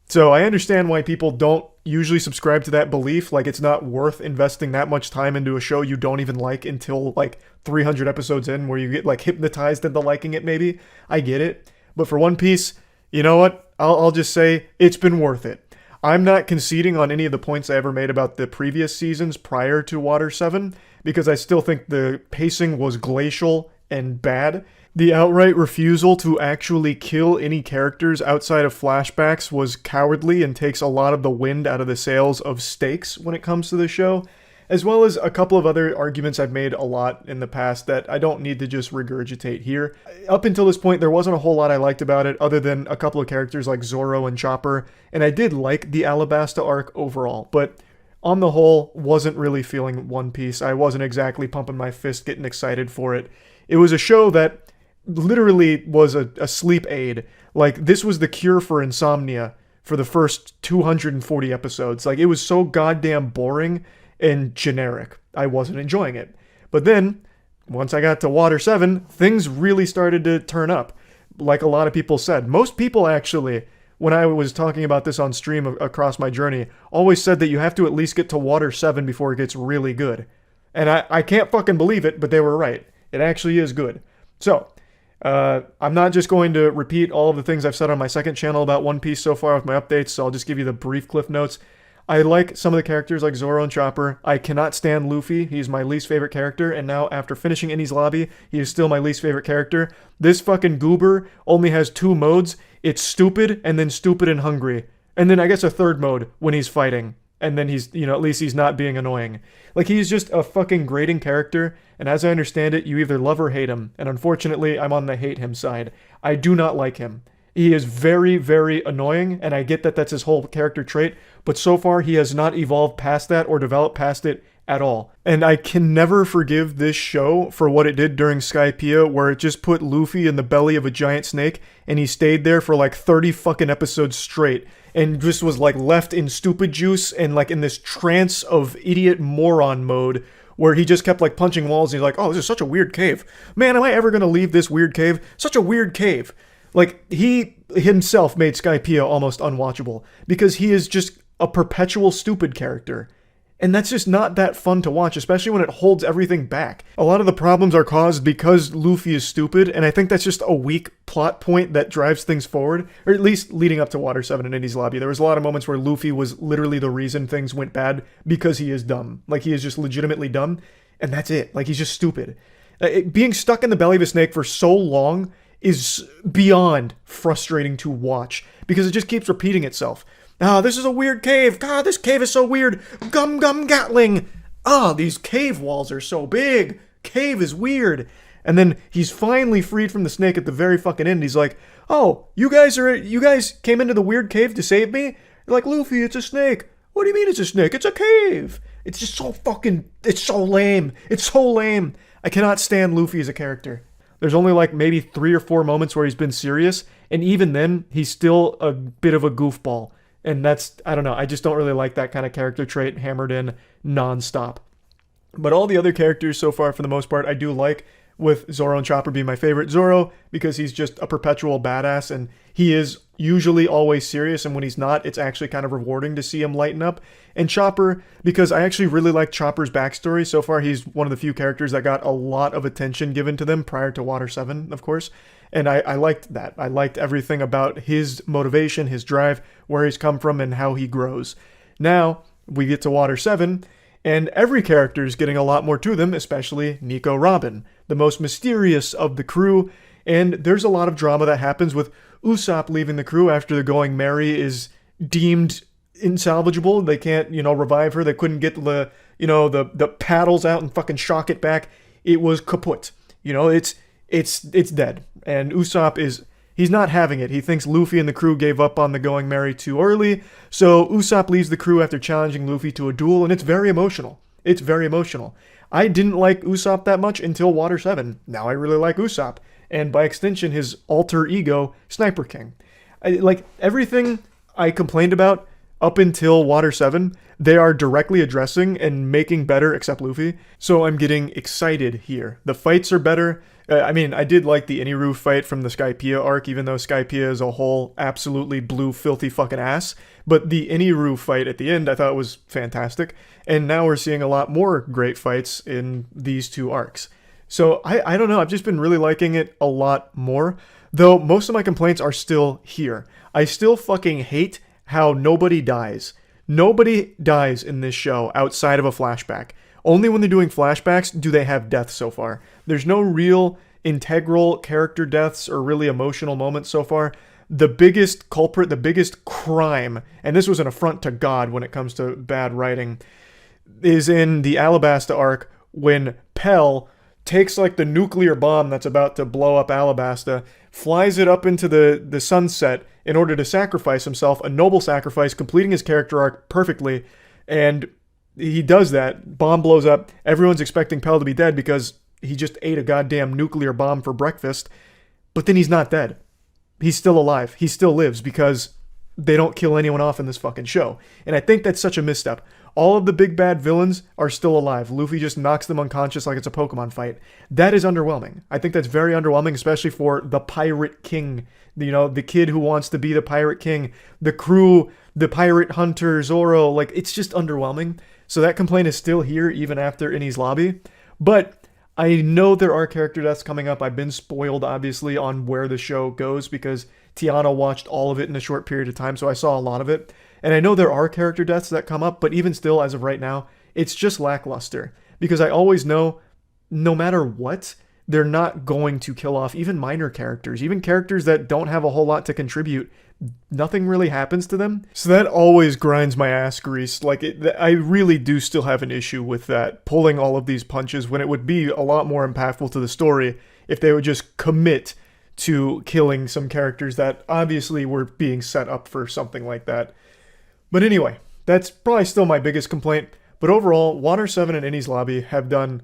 So I understand why people don't usually subscribe to that belief, like it's not worth investing that much time into a show you don't even like until like 300 episodes in, where you get like hypnotized into liking it maybe. I get it. But for One Piece, you know what? I'll just say it's been worth it. I'm not conceding on any of the points I ever made about the previous seasons prior to Water 7, because I still think the pacing was glacial and bad. The outright refusal to actually kill any characters outside of flashbacks was cowardly and takes a lot of the wind out of the sails of stakes when it comes to the show, as well as a couple of other arguments I've made a lot in the past that I don't need to just regurgitate here. Up until this point, there wasn't a whole lot I liked about it other than a couple of characters like Zoro and Chopper, and I did like the Alabasta arc overall, but on the whole, wasn't really feeling One Piece. I wasn't exactly pumping my fist getting excited for it. It was a show that literally was a sleep aid. Like, this was the cure for insomnia for the first 240 episodes. Like, it was so goddamn boring and generic. I wasn't enjoying it. But then, once I got to Water 7, things really started to turn up. Like a lot of people said. Most people actually, when I was talking about this on stream across my journey, always said that you have to at least get to Water 7 before it gets really good. And I can't fucking believe it, but they were right. It actually is good. So, I'm not just going to repeat all of the things I've said on my second channel about One Piece so far with my updates, so I'll just give you the brief cliff notes. I like some of the characters like Zoro and Chopper. I cannot stand Luffy. He's my least favorite character, and now after finishing Enies Lobby, he is still my least favorite character. This fucking goober only has 2 modes. It's stupid, and then stupid and hungry. And then I guess a third mode when he's fighting. And then he's, at least he's not being annoying. Like, he's just a fucking grating character, and as I understand it, you either love or hate him. And unfortunately, I'm on the hate him side. I do not like him. He is very, very annoying, and I get that that's his whole character trait, but so far he has not evolved past that or developed past it at all. And I can never forgive this show for what it did during Skypiea, where it just put Luffy in the belly of a giant snake, and he stayed there for like 30 fucking episodes straight, and just was like left in stupid juice and like in this trance of idiot moron mode, where he just kept like punching walls, and he's like, oh, this is such a weird cave. Man, am I ever gonna leave this weird cave? Such a weird cave. Like, he himself made Skypiea almost unwatchable, because he is just a perpetual stupid character. And that's just not that fun to watch, especially when it holds everything back. A lot of the problems are caused because Luffy is stupid, and I think that's just a weak plot point that drives things forward, or at least leading up to Water 7 and Enies Lobby. There was a lot of moments where Luffy was literally the reason things went bad, because he is dumb. Like, he is just legitimately dumb, and that's it. Like, he's just stupid. Being stuck in the belly of a snake for so long is beyond frustrating to watch, because it just keeps repeating itself. Ah, this is a weird cave. God, this cave is so weird. Gum Gum Gatling. Ah, these cave walls are so big. Cave is weird. And then he's finally freed from the snake at the very fucking end. He's like, oh, you guys came into the weird cave to save me? You're like, Luffy, it's a snake. What do you mean it's a snake? It's a cave. It's just so fucking, it's so lame. It's so lame. I cannot stand Luffy as a character. There's only like maybe 3 or 4 moments where he's been serious, and even then, he's still a bit of a goofball. And that's, I don't know, I just don't really like that kind of character trait hammered in nonstop. But all the other characters so far, for the most part, I do like, with Zoro and Chopper being my favorite. Zoro, because he's just a perpetual badass, and he is usually always serious, and when he's not, it's actually kind of rewarding to see him lighten up. And Chopper, because I actually really like Chopper's backstory. So far, he's one of the few characters that got a lot of attention given to them prior to Water 7, of course. And I liked that. I liked everything about his motivation, his drive, where he's come from, and how he grows. Now, we get to Water 7, and every character is getting a lot more to them, especially Nico Robin. the most mysterious of the crew, and there's a lot of drama that happens with Usopp leaving the crew after the Going Merry is deemed insalvageable. They can't, revive her. They couldn't get the paddles out and fucking shock it back. It was kaput. It's dead. And Usopp he's not having it. He thinks Luffy and the crew gave up on the Going Merry too early. So Usopp leaves the crew after challenging Luffy to a duel, and it's very emotional. It's very emotional. I didn't like Usopp that much until Water 7. Now I really like Usopp. And by extension, his alter ego, Sniper King. Like, everything I complained about up until Water 7, they are directly addressing and making better, except Luffy. So I'm getting excited here. The fights are better. I did like the Iniru fight from the Skypiea arc, even though Skypiea as a whole absolutely blew filthy fucking ass. But the Iniru fight at the end I thought was fantastic. And now we're seeing a lot more great fights in these two arcs. So I don't know, I've just been really liking it a lot more. Though most of my complaints are still here. I still fucking hate how nobody dies. Nobody dies in this show outside of a flashback. Only when they're doing flashbacks do they have deaths so far. There's no real integral character deaths or really emotional moments so far. The biggest culprit, the biggest crime, and this was an affront to God when it comes to bad writing, is in the Alabasta arc when Pell takes like the nuclear bomb that's about to blow up Alabasta, flies it up into the sunset in order to sacrifice himself, a noble sacrifice, completing his character arc perfectly, and he does that. Bomb blows up. Everyone's expecting Pell to be dead because he just ate a goddamn nuclear bomb for breakfast, but then he's not dead. He's still alive. He still lives because they don't kill anyone off in this fucking show. And I think that's such a misstep. All of the big bad villains are still alive. Luffy just knocks them unconscious like it's a Pokemon fight. That is underwhelming. I think that's very underwhelming, especially for the Pirate King. The kid who wants to be the Pirate King. The crew, the Pirate Hunter, Zoro. Like, it's just underwhelming. So that complaint is still here even after Enies Lobby. But I know there are character deaths coming up. I've been spoiled, obviously, on where the show goes because Tiana watched all of it in a short period of time, so I saw a lot of it. And I know there are character deaths that come up, but even still, as of right now, it's just lackluster. Because I always know, no matter what, they're not going to kill off even minor characters. Even characters that don't have a whole lot to contribute. Nothing really happens to them. So that always grinds my ass grease. I really do still have an issue with that, pulling all of these punches when it would be a lot more impactful to the story if they would just commit to killing some characters that obviously were being set up for something like that. But anyway, that's probably still my biggest complaint. But overall, Water 7 and Enies Lobby have done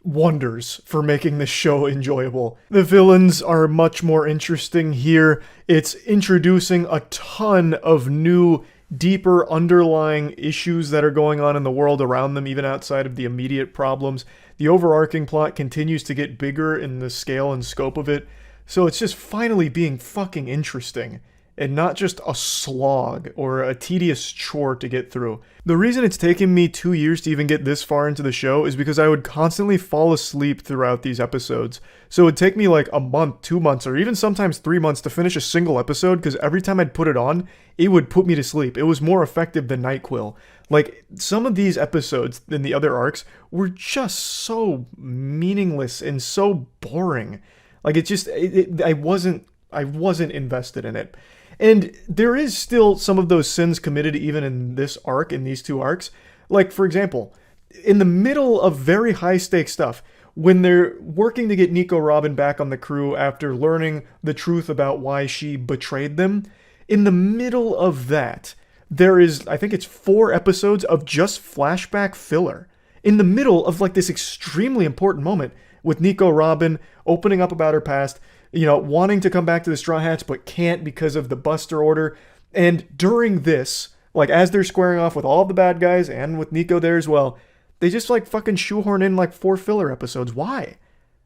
wonders for making this show enjoyable. The villains are much more interesting here. It's introducing a ton of new, deeper underlying issues that are going on in the world around them, even outside of the immediate problems. The overarching plot continues to get bigger in the scale and scope of it. So it's just finally being fucking interesting. And not just a slog or a tedious chore to get through. The reason it's taken me 2 years to even get this far into the show is because I would constantly fall asleep throughout these episodes. So it would take me like a month, 2 months, or even sometimes 3 months to finish a single episode because every time I'd put it on, it would put me to sleep. It was more effective than NyQuil. Like, some of these episodes in the other arcs were just so meaningless and so boring. Like, I wasn't invested in it. And there is still some of those sins committed even in this arc, in these two arcs. Like, for example, in the middle of very high-stakes stuff, when they're working to get Nico Robin back on the crew after learning the truth about why she betrayed them, in the middle of that, there is, I think it's 4 episodes of just flashback filler. In the middle of, like, this extremely important moment with Nico Robin opening up about her past, wanting to come back to the Straw Hats, but can't because of the Buster order. And during this, like, as they're squaring off with all the bad guys and with Nico there as well, they just, like, fucking shoehorn in, like, 4 filler episodes. Why?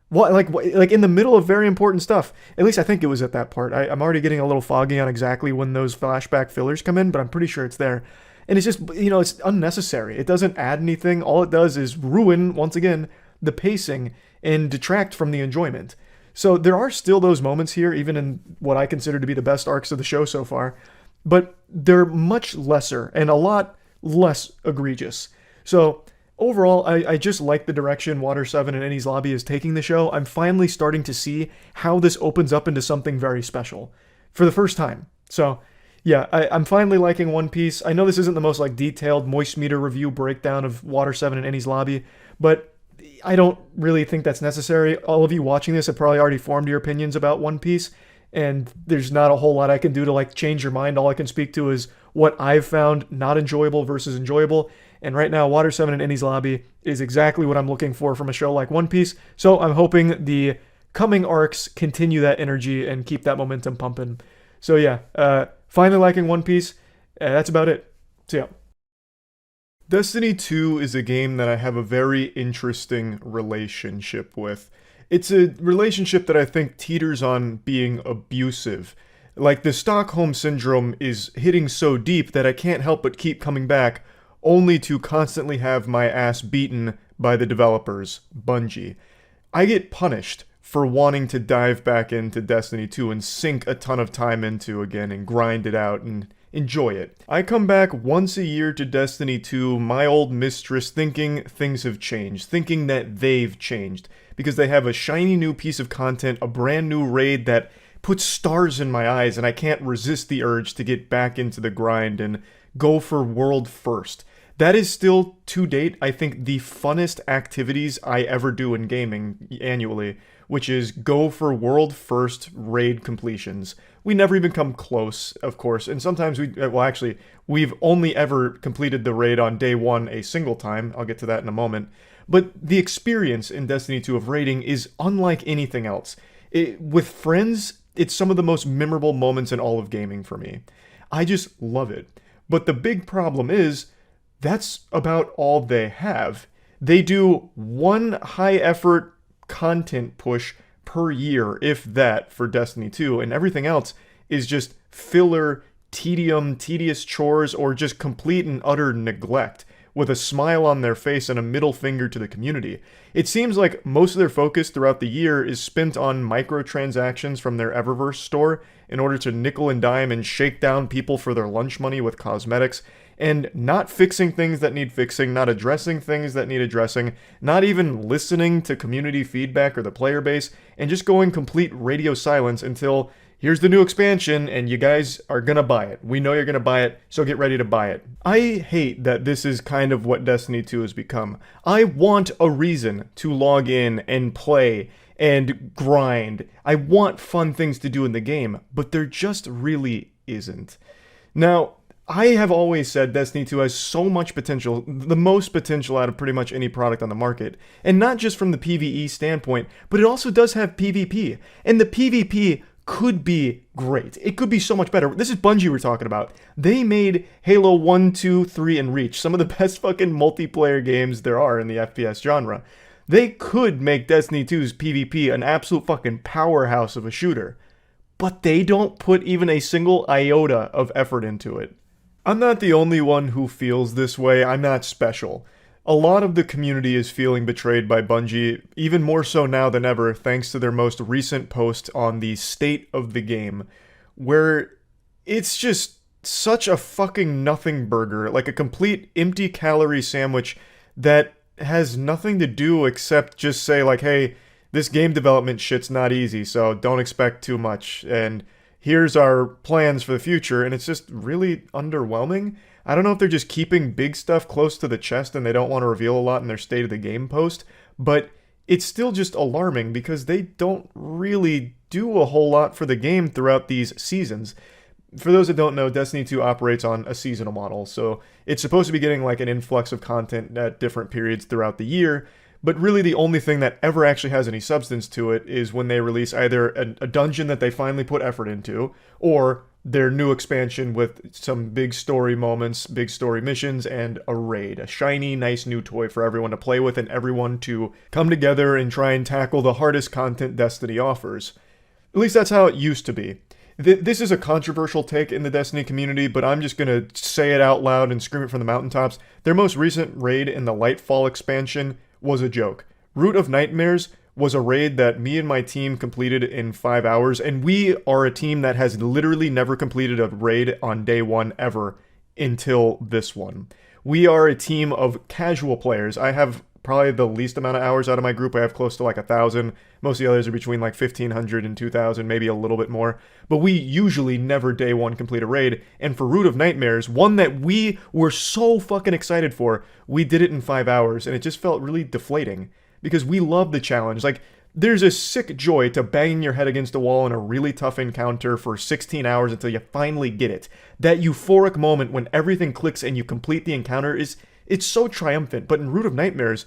What, like in the middle of very important stuff. At least I think it was at that part. I'm already getting a little foggy on exactly when those flashback fillers come in, but I'm pretty sure it's there. And it's just, it's unnecessary. It doesn't add anything. All it does is ruin, once again, the pacing and detract from the enjoyment. So there are still those moments here, even in what I consider to be the best arcs of the show so far, but they're much lesser and a lot less egregious. So Overall, I just like the direction Water 7 and Enies Lobby is taking the show. I'm finally starting to see how this opens up into something very special for the first time. So, yeah, I'm finally liking One Piece. I know this isn't the most like detailed Moist Meter review breakdown of Water 7 and Enies Lobby, but I don't really think that's necessary. All of you watching this have probably already formed your opinions about One Piece, and there's not a whole lot I can do to like change your mind. All I can speak to is what I've found not enjoyable versus enjoyable. And right now, Water 7 and Enies Lobby is exactly what I'm looking for from a show like One Piece. So I'm hoping the coming arcs continue that energy and keep that momentum pumping. So yeah, finally liking One Piece. That's about it. So yeah. Destiny 2 is a game that I have a very interesting relationship with. It's a relationship that I think teeters on being abusive. Like, the Stockholm Syndrome is hitting so deep that I can't help but keep coming back, only to constantly have my ass beaten by the developers, Bungie. I get punished for wanting to dive back into Destiny 2 and sink a ton of time into again and grind it out and enjoy it. I come back once a year to Destiny 2, my old mistress, thinking things have changed, thinking that they've changed, because they have a shiny new piece of content, a brand new raid that puts stars in my eyes, and I can't resist the urge to get back into the grind and go for world first. That is still, to date, I think the funnest activities I ever do in gaming annually, which is go for world first raid completions. We never even come close, of course, and sometimes we've only ever completed the raid on day one a single time. I'll get to that in a moment. But the experience in Destiny 2 of raiding is unlike anything else. With friends, it's some of the most memorable moments in all of gaming for me. I just love it. But the big problem is, that's about all they have. They do one high-effort content push per year, if that, for Destiny 2, and everything else is just filler, tedious chores, or just complete and utter neglect, with a smile on their face and a middle finger to the community. It seems like most of their focus throughout the year is spent on microtransactions from their Eververse store in order to nickel and dime and shake down people for their lunch money with cosmetics, and not fixing things that need fixing, not addressing things that need addressing, not even listening to community feedback or the player base, and just going complete radio silence until here's the new expansion and you guys are gonna buy it. We know you're gonna buy it, so get ready to buy it. I hate that this is kind of what Destiny 2 has become. I want a reason to log in and play and grind. I want fun things to do in the game, but there just really isn't. Now, I have always said Destiny 2 has so much potential, the most potential out of pretty much any product on the market. And not just from the PvE standpoint, but it also does have PvP. And the PvP could be great. It could be so much better. This is Bungie we're talking about. They made Halo 1, 2, 3, and Reach, some of the best fucking multiplayer games there are in the FPS genre. They could make Destiny 2's PvP an absolute fucking powerhouse of a shooter. But they don't put even a single iota of effort into it. I'm not the only one who feels this way. I'm not special. A lot of the community is feeling betrayed by Bungie, even more so now than ever, thanks to their most recent post on the state of the game, where it's just such a fucking nothing burger, like a complete empty calorie sandwich that has nothing to do except just say like, hey, this game development shit's not easy, so don't expect too much, and here's our plans for the future, and it's just really underwhelming. I don't know if they're just keeping big stuff close to the chest and they don't want to reveal a lot in their State of the Game post, but it's still just alarming because they don't really do a whole lot for the game throughout these seasons. For those that don't know, Destiny 2 operates on a seasonal model, so it's supposed to be getting like an influx of content at different periods throughout the year, but really the only thing that ever actually has any substance to it is when they release either a dungeon that they finally put effort into, or their new expansion with some big story moments, big story missions, and a raid. A shiny, nice new toy for everyone to play with and everyone to come together and try and tackle the hardest content Destiny offers. At least that's how it used to be. This is a controversial take in the Destiny community, but I'm just going to say it out loud and scream it from the mountaintops. Their most recent raid in the Lightfall expansion was a joke. Root of Nightmares was a raid that me and my team completed in 5 hours, and we are a team that has literally never completed a raid on day one ever until this one. We are a team of casual players. I have probably the least amount of hours out of my group. I have close to like 1,000. Most of the others are between like 1,500 and 2,000, maybe a little bit more. But we usually never day one complete a raid. And for Root of Nightmares, one that we were so fucking excited for, we did it in 5 hours, and it just felt really deflating because we love the challenge. Like, there's a sick joy to banging your head against a wall in a really tough encounter for 16 hours until you finally get it. That euphoric moment when everything clicks and you complete the encounter it's so triumphant. But in Root of Nightmares,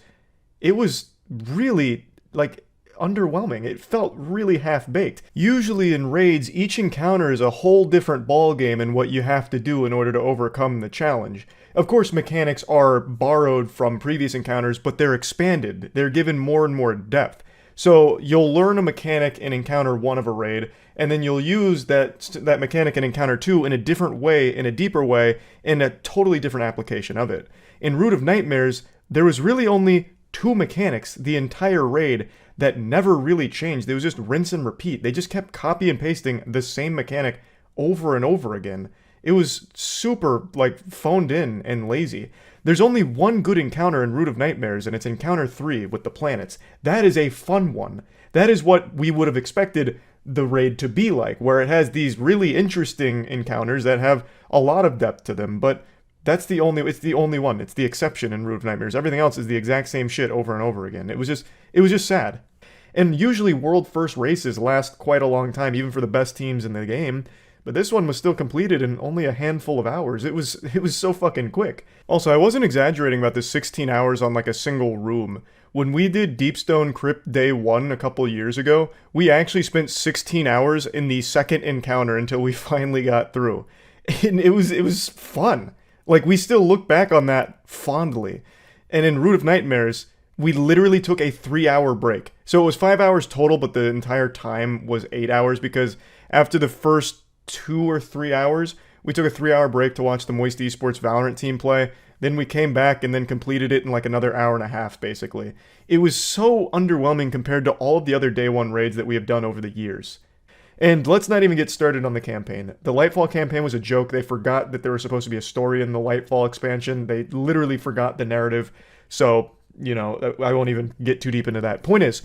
it was really, like, underwhelming. It felt really half-baked. Usually in raids, each encounter is a whole different ballgame in what you have to do in order to overcome the challenge. Of course, mechanics are borrowed from previous encounters, but they're expanded. They're given more and more depth. So you'll learn a mechanic in encounter 1 of a raid, and then you'll use that mechanic in encounter 2 in a different way, in a deeper way, in a totally different application of it. In Root of Nightmares, there was really only 2 mechanics the entire raid that never really changed. It was just rinse and repeat. They just kept copy and pasting the same mechanic over and over again. It was super, like, phoned in and lazy. There's only one good encounter in Root of Nightmares, and it's encounter 3 with the planets. That is a fun one. That is what we would have expected the raid to be like, where it has these really interesting encounters that have a lot of depth to them, but it's the only one. It's the exception in Root of Nightmares. Everything else is the exact same shit over and over again. It was just sad. And usually world first races last quite a long time, even for the best teams in the game. But this one was still completed in only a handful of hours. It was so fucking quick. Also, I wasn't exaggerating about the 16 hours on like a single room. When we did Deepstone Crypt Day 1 a couple years ago, we actually spent 16 hours in the second encounter until we finally got through. And it was fun. Like, we still look back on that fondly. And in Root of Nightmares, we literally took a 3-hour break. So it was 5 hours total, but the entire time was 8 hours because after the first 2 or 3 hours, we took a 3-hour break to watch the Moist Esports Valorant team play. Then we came back and then completed it in like another hour and a half, basically. It was so underwhelming compared to all of the other day one raids that we have done over the years. And let's not even get started on the campaign. The Lightfall campaign was a joke. They forgot that there was supposed to be a story in the Lightfall expansion. They literally forgot the narrative. So, you know, I won't even get too deep into that. Point is,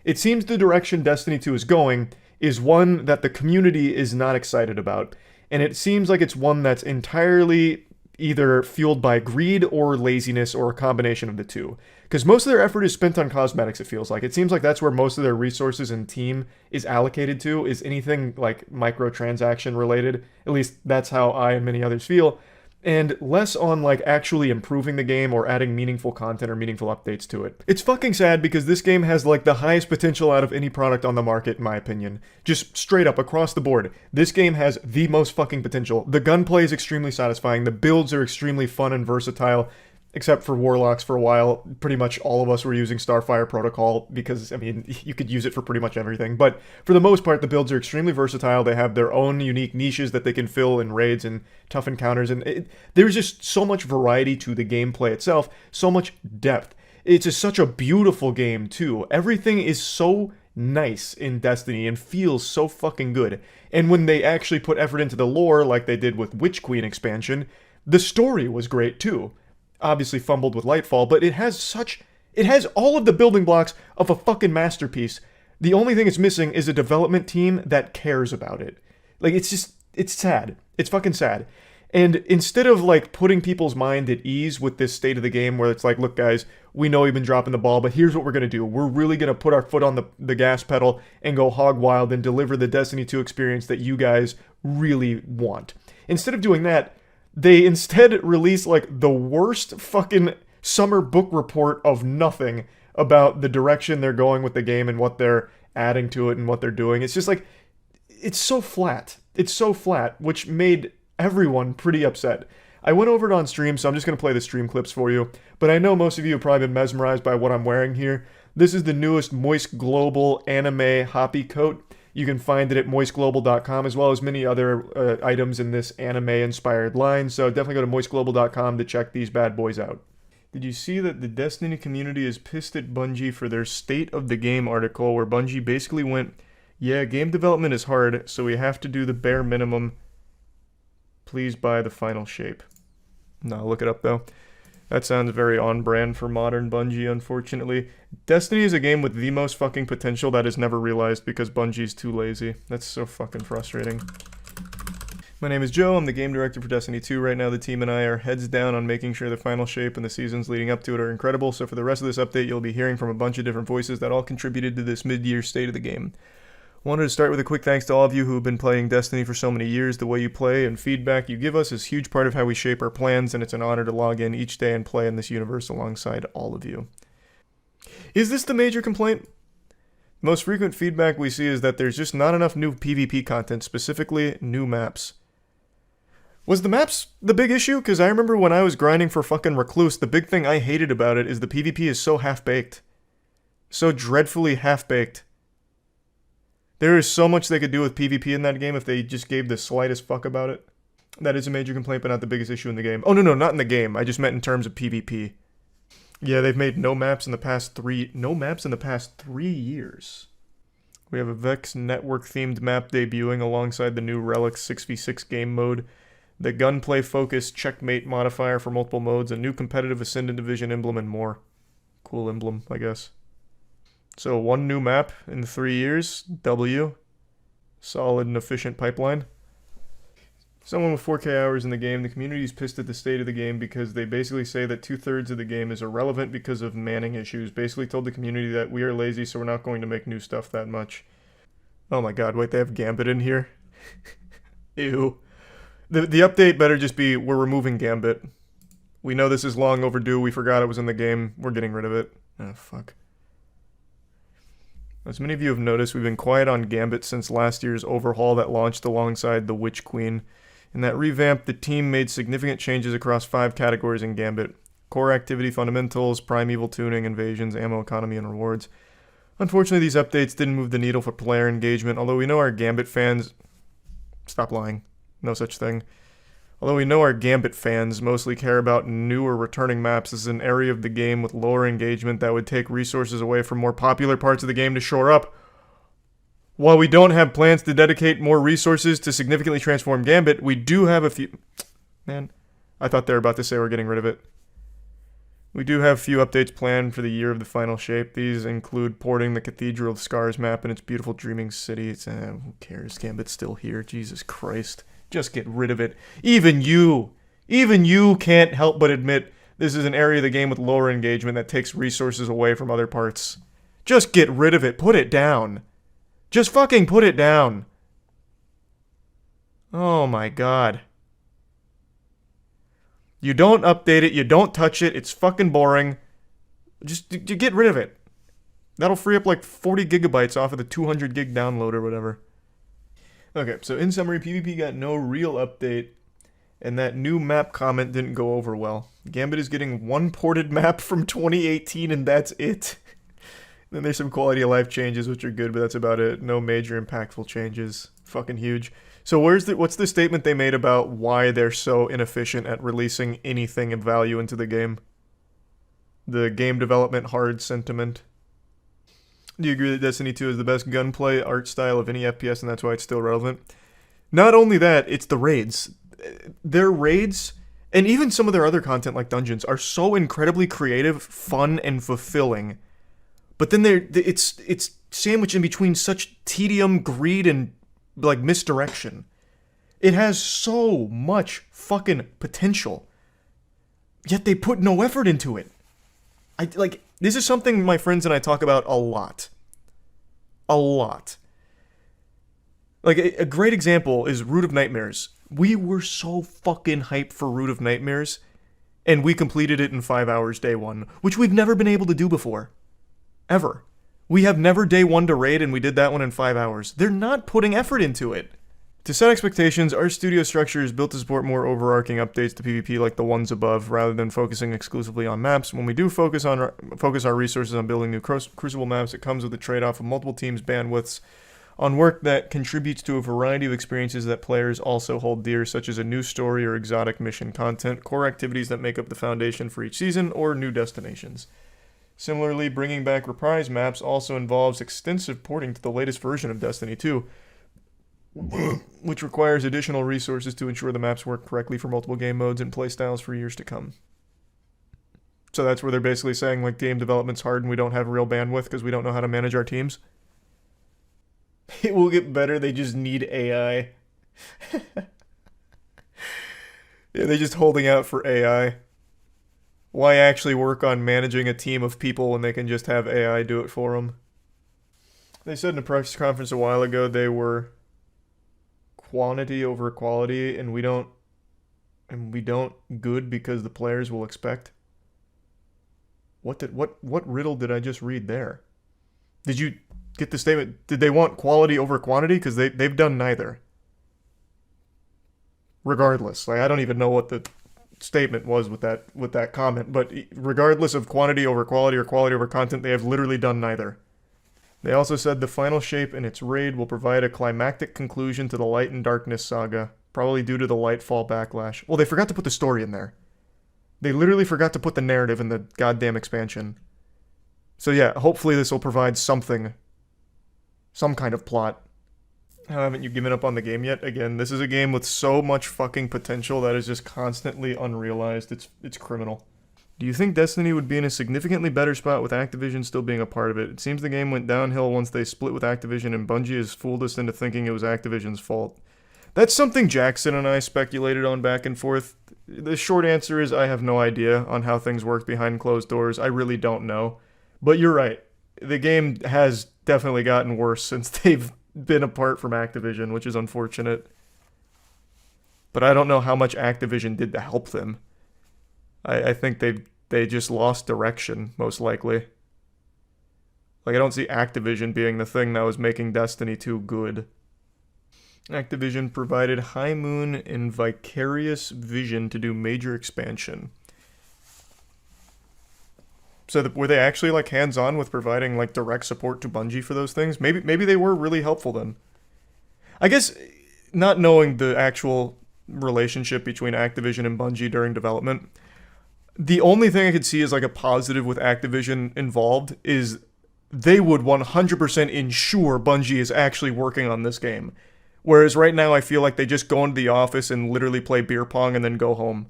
it seems the direction Destiny 2 is going is one that the community is not excited about. And it seems like it's one that's entirely either fueled by greed or laziness or a combination of the two. Because most of their effort is spent on cosmetics, it feels like. It seems like that's where most of their resources and team is allocated to, is anything like microtransaction related. At least that's how I and many others feel. And less on like actually improving the game or adding meaningful content or meaningful updates to it. It's fucking sad because this game has like the highest potential out of any product on the market in my opinion. Just straight up across the board. This game has the most fucking potential. The gunplay is extremely satisfying. The builds are extremely fun and versatile. Except for Warlocks for a while, pretty much all of us were using Starfire Protocol because, I mean, you could use it for pretty much everything. But for the most part, the builds are extremely versatile. They have their own unique niches that they can fill in raids and tough encounters. And there's just so much variety to the gameplay itself, so much depth. It's just such a beautiful game, too. Everything is so nice in Destiny and feels so fucking good. And when they actually put effort into the lore, like they did with Witch Queen expansion, the story was great, too. Obviously fumbled with Lightfall, but it has all of the building blocks of a fucking masterpiece. The only thing it's missing is a development team that cares about it. Like, it's sad. It's fucking sad. And instead of, like, putting people's mind at ease with this state of the game where it's like, look, guys, we know you've been dropping the ball, but here's what we're going to do. We're really going to put our foot on the gas pedal and go hog wild and deliver the Destiny 2 experience that you guys really want. Instead of doing that, they instead release, like, the worst fucking summer book report of nothing about the direction they're going with the game and what they're adding to it and what they're doing. It's just, like, it's so flat. It's so flat, which made everyone pretty upset. I went over it on stream, so I'm just going to play the stream clips for you. But I know most of you have probably been mesmerized by what I'm wearing here. This is the newest Moist Global anime hoppy coat. You can find it at moistglobal.com as well as many other items in this anime-inspired line, so definitely go to moistglobal.com to check these bad boys out. Did you see that the Destiny community is pissed at Bungie for their State of the Game article where Bungie basically went, yeah, game development is hard, so we have to do the bare minimum. Please buy the final shape. No, look it up though. That sounds very on brand for modern Bungie, unfortunately. Destiny is a game with the most fucking potential that is never realized because Bungie's too lazy. That's so fucking frustrating. My name is Joe, I'm the game director for Destiny 2. Right now the team and I are heads down on making sure the final shape and the seasons leading up to it are incredible, so for the rest of this update you'll be hearing from a bunch of different voices that all contributed to this mid-year state of the game. Wanted to start with a quick thanks to all of you who have been playing Destiny for so many years. The way you play and feedback you give us is a huge part of how we shape our plans, and it's an honor to log in each day and play in this universe alongside all of you. Is this the major complaint? The most frequent feedback we see is that there's just not enough new PvP content, specifically new maps. Was the maps the big issue? Because I remember when I was grinding for fucking Recluse, the big thing I hated about it is the PvP is so half-baked. So dreadfully half-baked. There is so much they could do with PvP in that game if they just gave the slightest fuck about it. That is a major complaint, but not the biggest issue in the game. Oh, no, not in the game. I just meant in terms of PvP. Yeah, they've made no maps in the past 3 years. We have a Vex network-themed map debuting alongside the new Relic 6v6 game mode, the gunplay-focused checkmate modifier for multiple modes, a new competitive Ascendant Division emblem, and more. Cool emblem, I guess. So 1 new map in 3 years, W. Solid and efficient pipeline. Someone with 4K hours in the game, the community's pissed at the state of the game because they basically say that 2/3 of the game is irrelevant because of manning issues. Basically told the community that we are lazy, so we're not going to make new stuff that much. Oh my god, wait, they have Gambit in here? Ew. The update better just be, we're removing Gambit. We know this is long overdue, we forgot it was in the game, we're getting rid of it. Oh, fuck. As many of you have noticed, we've been quiet on Gambit since last year's overhaul that launched alongside the Witch Queen. In that revamp, the team made significant changes across 5 categories in Gambit. Core activity fundamentals, primeval tuning, invasions, ammo economy, and rewards. Unfortunately, these updates didn't move the needle for player engagement, although we know our Gambit fans... Stop lying. No such thing. Although we know our Gambit fans mostly care about new or returning maps, this is an area of the game with lower engagement that would take resources away from more popular parts of the game to shore up. While we don't have plans to dedicate more resources to significantly transform Gambit, we do have a few... Man, I thought they were about to say we're getting rid of it. We do have a few updates planned for the year of the final shape. These include porting the Cathedral of Scars map and its beautiful Dreaming City. Who cares? Gambit's still here. Jesus Christ. Just get rid of it. Even you can't help but admit this is an area of the game with lower engagement that takes resources away from other parts. Just get rid of it. Put it down. Just fucking put it down. Oh my god. You don't update it. You don't touch it. It's fucking boring. Just get rid of it. That'll free up like 40 gigabytes off of the 200 gig download or whatever. Okay, so in summary, PvP got no real update, and that new map comment didn't go over well. Gambit is getting 1 ported map from 2018, and that's it. Then there's some quality of life changes, which are good, but that's about it. No major impactful changes. Fucking huge. So what's the statement they made about why they're so inefficient at releasing anything of value into the game? The game development hard sentiment. Do you agree that Destiny 2 is the best gunplay art style of any FPS and that's why it's still relevant? Not only that, it's the raids. Their raids, and even some of their other content like dungeons, are so incredibly creative, fun, and fulfilling. But then it's sandwiched in between such tedium, greed, and like misdirection. It has so much fucking potential. Yet they put no effort into it. This is something my friends and I talk about a lot. A lot. Like, a great example is Root of Nightmares. We were so fucking hyped for Root of Nightmares, and we completed it in 5 hours day 1, which we've never been able to do before. Ever. We have never day 1 to raid, and we did that one in 5 hours. They're not putting effort into it. To set expectations, our studio structure is built to support more overarching updates to PvP like the ones above, rather than focusing exclusively on maps. When we do focus our resources on building new Crucible maps, it comes with a trade-off of multiple teams' bandwidths on work that contributes to a variety of experiences that players also hold dear, such as a new story or exotic mission content, core activities that make up the foundation for each season, or new destinations. Similarly, bringing back reprise maps also involves extensive porting to the latest version of Destiny 2, which requires additional resources to ensure the maps work correctly for multiple game modes and playstyles for years to come. So that's where they're basically saying, like, game development's hard and we don't have real bandwidth because we don't know how to manage our teams. It will get better, they just need AI. Yeah, they're just holding out for AI. Why actually work on managing a team of people when they can just have AI do it for them? They said in a press conference a while ago they were quantity over quality, and we don't good because the players will expect. What riddle did I just read there? Did you get the statement? Did they want quality over quantity? Because they've done neither. Regardless, like, I don't even know what the statement was with that comment, but regardless of quantity over quality or quality over content, they have literally done neither. They also said the final shape in its raid will provide a climactic conclusion to the Light and Darkness saga, probably due to the Lightfall backlash. Well, they forgot to put the story in there. They literally forgot to put the narrative in the goddamn expansion. So yeah, hopefully this will provide something. Some kind of plot. How haven't you given up on the game yet? Again, this is a game with so much fucking potential that is just constantly unrealized. It's criminal. Do you think Destiny would be in a significantly better spot with Activision still being a part of it? It seems the game went downhill once they split with Activision, and Bungie has fooled us into thinking it was Activision's fault. That's something Jackson and I speculated on back and forth. The short answer is I have no idea on how things work behind closed doors. I really don't know. But you're right. The game has definitely gotten worse since they've been apart from Activision, which is unfortunate. But I don't know how much Activision did to help them. I think they just lost direction, most likely. Like, I don't see Activision being the thing that was making Destiny 2 good. Activision provided High Moon and Vicarious Vision to do major expansion. So were they actually, like, hands-on with providing, like, direct support to Bungie for those things? Maybe they were really helpful then. I guess, not knowing the actual relationship between Activision and Bungie during development, the only thing I could see as, like, a positive with Activision involved is they would 100% ensure Bungie is actually working on this game. Whereas right now I feel like they just go into the office and literally play beer pong and then go home.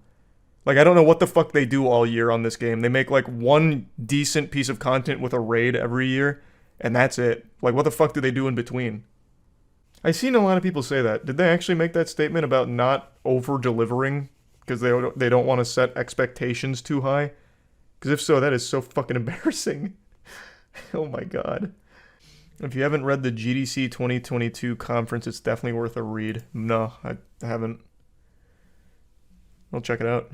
Like, I don't know what the fuck they do all year on this game. They make, like, one decent piece of content with a raid every year, and that's it. Like, what the fuck do they do in between? I've seen a lot of people say that. Did they actually make that statement about not over-delivering because they don't want to set expectations too high? Because if so, that is so fucking embarrassing. Oh my god. If you haven't read the GDC 2022 conference, it's definitely worth a read. No, I haven't. I'll check it out.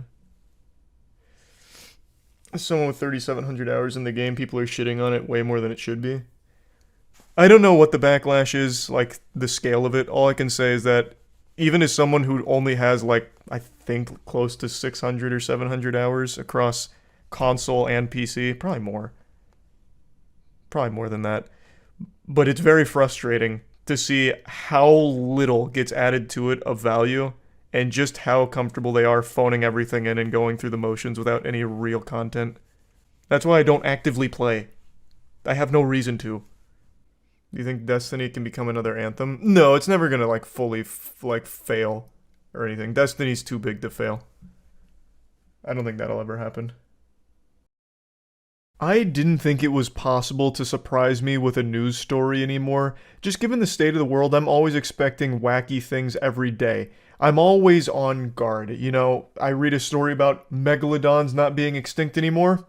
Someone with 3,700 hours in the game, people are shitting on it way more than it should be. I don't know what the backlash is, like, the scale of it. All I can say is that even as someone who only has, like, I think close to 600 or 700 hours across console and PC, probably more than that, but it's very frustrating to see how little gets added to it of value, and just how comfortable they are phoning everything in and going through the motions without any real content. That's why I don't actively play. I have no reason to. Do you think Destiny can become another Anthem? No, it's never gonna, like, fully, fail or anything. Destiny's too big to fail. I don't think that'll ever happen. I didn't think it was possible to surprise me with a news story anymore. Just given the state of the world, I'm always expecting wacky things every day. I'm always on guard. You know, I read a story about megalodons not being extinct anymore.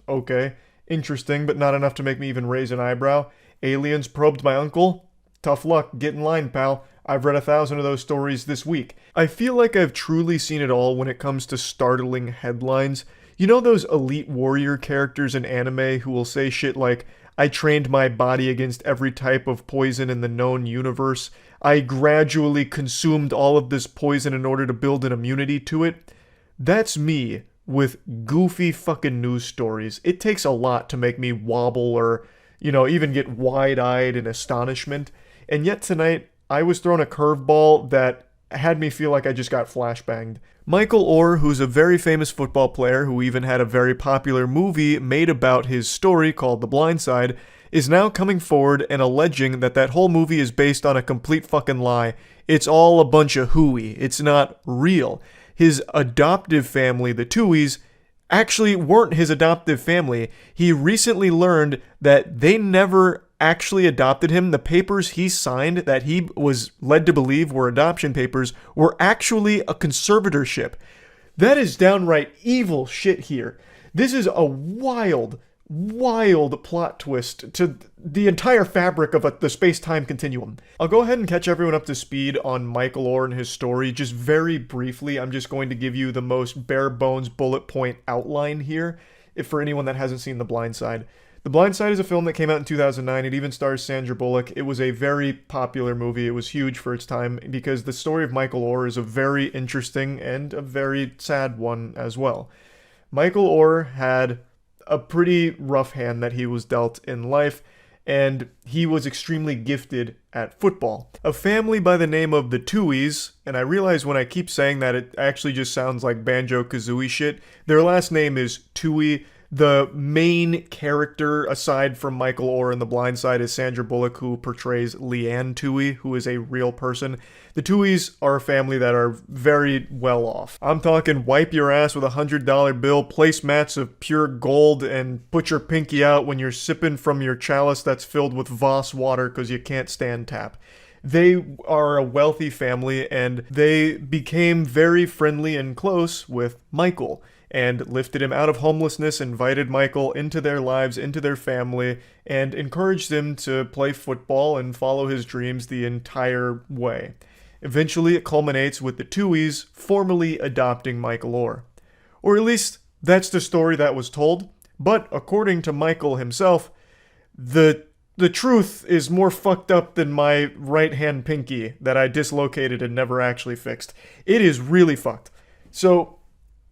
Okay, interesting, but not enough to make me even raise an eyebrow. Aliens probed my uncle. Tough luck, get in line, pal. I've read 1,000 of those stories this week. I feel like I've truly seen it all when it comes to startling headlines. You know those elite warrior characters in anime who will say shit like, I trained my body against every type of poison in the known universe. I gradually consumed all of this poison in order to build an immunity to it. That's me with goofy fucking news stories. It takes a lot to make me wobble or, you know, even get wide-eyed in astonishment. And yet tonight, I was thrown a curveball that had me feel like I just got flashbanged. Michael Orr, who's a very famous football player who even had a very popular movie made about his story called The Blind Side, is now coming forward and alleging that that whole movie is based on a complete fucking lie. It's all a bunch of hooey. It's not real. His adoptive family, the Tuohys, actually weren't his adoptive family. He recently learned that they never actually adopted him. The papers he signed that he was led to believe were adoption papers were actually a conservatorship. That is downright evil shit here. This is a wild plot twist to the entire fabric of the space-time continuum. I'll go ahead and catch everyone up to speed on Michael Oher and his story just very briefly. I'm just going to give you the most bare-bones bullet point outline here, if for anyone that hasn't seen The Blind Side. The Blind Side is a film that came out in 2009. It even stars Sandra Bullock. It was a very popular movie. It was huge for its time because the story of Michael Oher is a very interesting and a very sad one as well. Michael Oher had a pretty rough hand that he was dealt in life, and he was extremely gifted at football. A family by the name of the Tuohys, and I realize when I keep saying that it actually just sounds like Banjo-Kazooie shit. Their last name is Tuohy. The main character, aside from Michael Oher in The Blind Side, is Sandra Bullock, who portrays Leanne Tuohy, who is a real person. The Tuohys are a family that are very well off. I'm talking wipe your ass with $100 bill, placemats of pure gold, and put your pinky out when you're sipping from your chalice that's filled with Voss water because you can't stand tap. They are a wealthy family, and they became very friendly and close with Michael, and lifted him out of homelessness, invited Michael into their lives, into their family, and encouraged him to play football and follow his dreams the entire way. Eventually, it culminates with the Tuohys formally adopting Michael Oher. Or at least, that's the story that was told, but according to Michael himself, the truth is more fucked up than my right-hand pinky that I dislocated and never actually fixed. It is really fucked. So,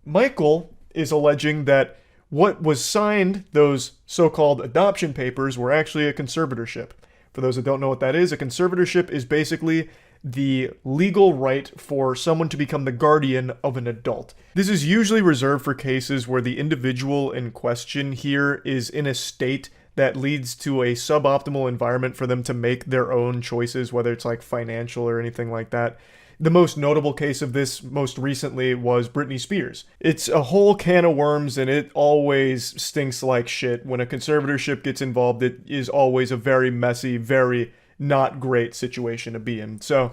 Michael is alleging that what was signed, those so-called adoption papers, were actually a conservatorship. For those that don't know what that is, a conservatorship is basically the legal right for someone to become the guardian of an adult. This is usually reserved for cases where the individual in question here is in a state that leads to a suboptimal environment for them to make their own choices, whether it's like financial or anything like that. The most notable case of this most recently was Britney Spears. It's a whole can of worms, and it always stinks like shit. When a conservatorship gets involved, it is always a very messy, very not great situation to be in. So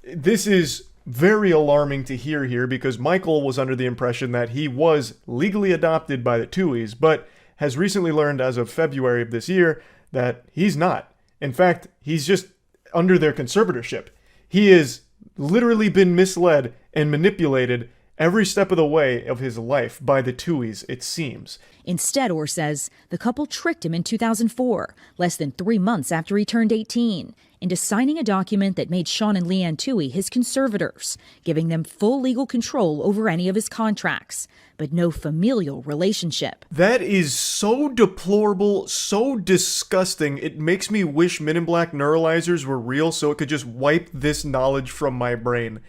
this is very alarming to hear here because Michael was under the impression that he was legally adopted by the Tuohys, but has recently learned as of February of this year that he's not. In fact, he's just under their conservatorship. He is literally been misled and manipulated every step of the way of his life by the Tuohys, it seems. Instead, Oher says, the couple tricked him in 2004, less than 3 months after he turned 18, into signing a document that made Sean and Leanne Tuohy his conservators, giving them full legal control over any of his contracts, but no familial relationship. That is so deplorable, so disgusting. It makes me wish Men in Black neuralizers were real so it could just wipe this knowledge from my brain.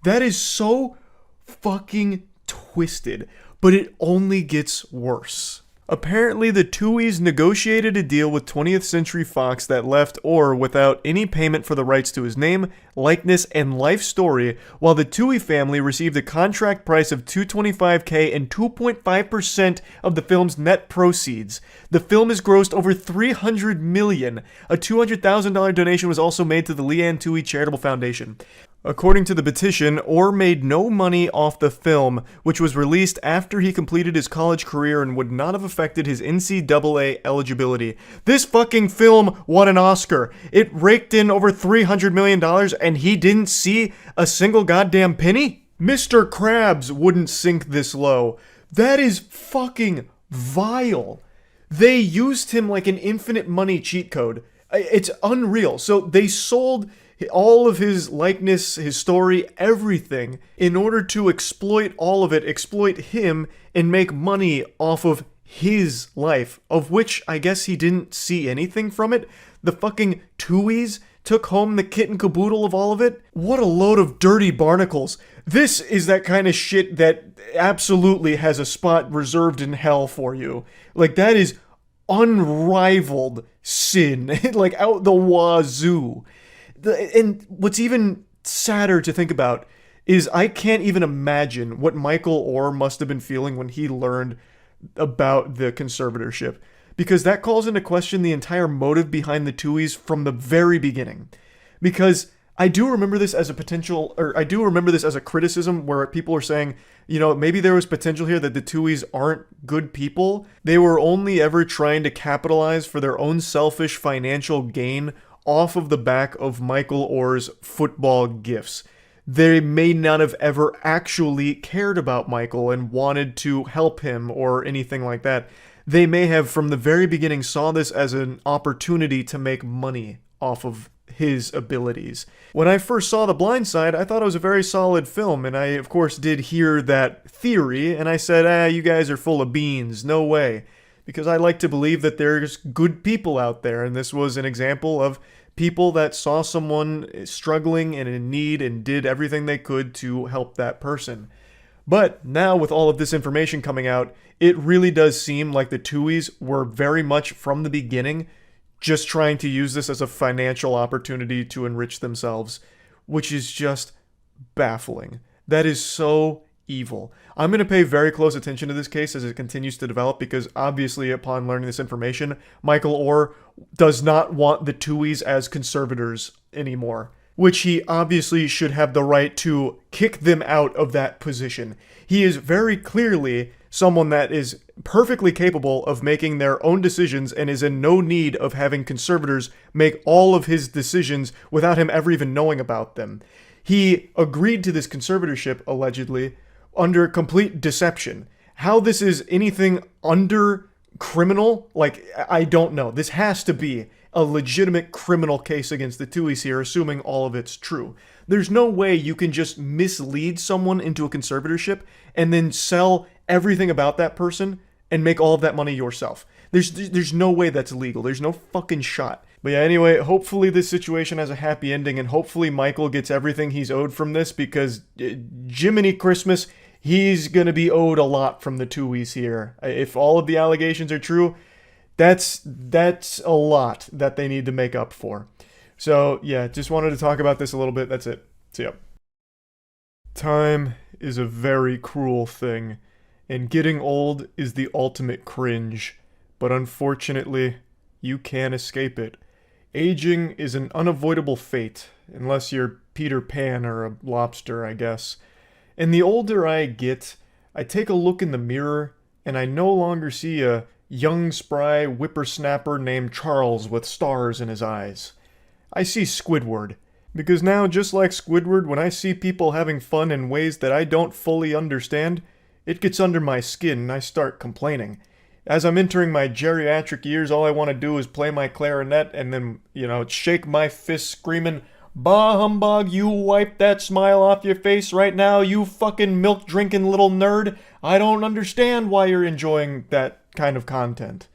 That is so fucking twisted, but it only gets worse. Apparently, the Tuohys negotiated a deal with 20th Century Fox that left Oher without any payment for the rights to his name, likeness, and life story, while the Tuohy family received a contract price of $225K and 2.5% of the film's net proceeds. The film has grossed over $300 million. A $200,000 donation was also made to the Leanne Tuohy Charitable Foundation. According to the petition, Oher made no money off the film, which was released after he completed his college career and would not have affected his NCAA eligibility. This fucking film won an Oscar. It raked in over $300 million and he didn't see a single goddamn penny? Mr. Krabs wouldn't sink this low. That is fucking vile. They used him like an infinite money cheat code. It's unreal. So they sold all of his likeness, his story, everything, in order to exploit all of it, exploit him, and make money off of his life, of which I guess he didn't see anything from it. The fucking Tuohys took home the kit and caboodle of all of it. What a load of dirty barnacles. This is that kind of shit that absolutely has a spot reserved in hell for you. Like, that is unrivaled sin. Like, out the wazoo. And what's even sadder to think about is I can't even imagine what Michael Oher must have been feeling when he learned about the conservatorship, because that calls into question the entire motive behind the Tuohys from the very beginning. Because I do remember this as a potential, or I do remember this as a criticism where people are saying, you know, maybe there was potential here that the Tuohys aren't good people. They were only ever trying to capitalize for their own selfish financial gain off of the back of Michael Oher's football gifts. They may not have ever actually cared about Michael and wanted to help him or anything like that. They may have, from the very beginning, saw this as an opportunity to make money off of his abilities. When I first saw The Blind Side, I thought it was a very solid film, and I, of course, did hear that theory, and I said, you guys are full of beans, no way. Because I like to believe that there's good people out there, and this was an example of people that saw someone struggling and in need and did everything they could to help that person. But now with all of this information coming out, it really does seem like the Tuohys were very much from the beginning just trying to use this as a financial opportunity to enrich themselves, which is just baffling. That is so evil. I'm going to pay very close attention to this case as it continues to develop, because obviously upon learning this information, Michael Oher does not want the Tuohys as conservators anymore, which he obviously should have the right to kick them out of that position. He is very clearly someone that is perfectly capable of making their own decisions and is in no need of having conservators make all of his decisions without him ever even knowing about them. He agreed to this conservatorship, allegedly, under complete deception. How this is anything under criminal, I don't know. This has to be a legitimate criminal case against the Tuohys here, assuming all of it's true. There's no way you can just mislead someone into a conservatorship and then sell everything about that person and make all of that money yourself. There's no way that's legal. There's no fucking shot. But yeah, anyway, hopefully this situation has a happy ending, and hopefully Michael gets everything he's owed from this, because Jiminy Christmas, he's gonna be owed a lot from the Tuohys here. If all of the allegations are true, that's a lot that they need to make up for. So yeah, just wanted to talk about this a little bit. That's it. See ya. Time is a very cruel thing, and getting old is the ultimate cringe, but unfortunately, you can't escape it. Aging is an unavoidable fate, unless you're Peter Pan or a lobster, I guess. And the older I get, I take a look in the mirror, and I no longer see a young, spry whippersnapper named Charles with stars in his eyes. I see Squidward. Because now, just like Squidward, when I see people having fun in ways that I don't fully understand, it gets under my skin and I start complaining. As I'm entering my geriatric years, all I want to do is play my clarinet and then, shake my fist screaming, "Bah humbug, you wipe that smile off your face right now, you fucking milk-drinking little nerd. I don't understand why you're enjoying that kind of content."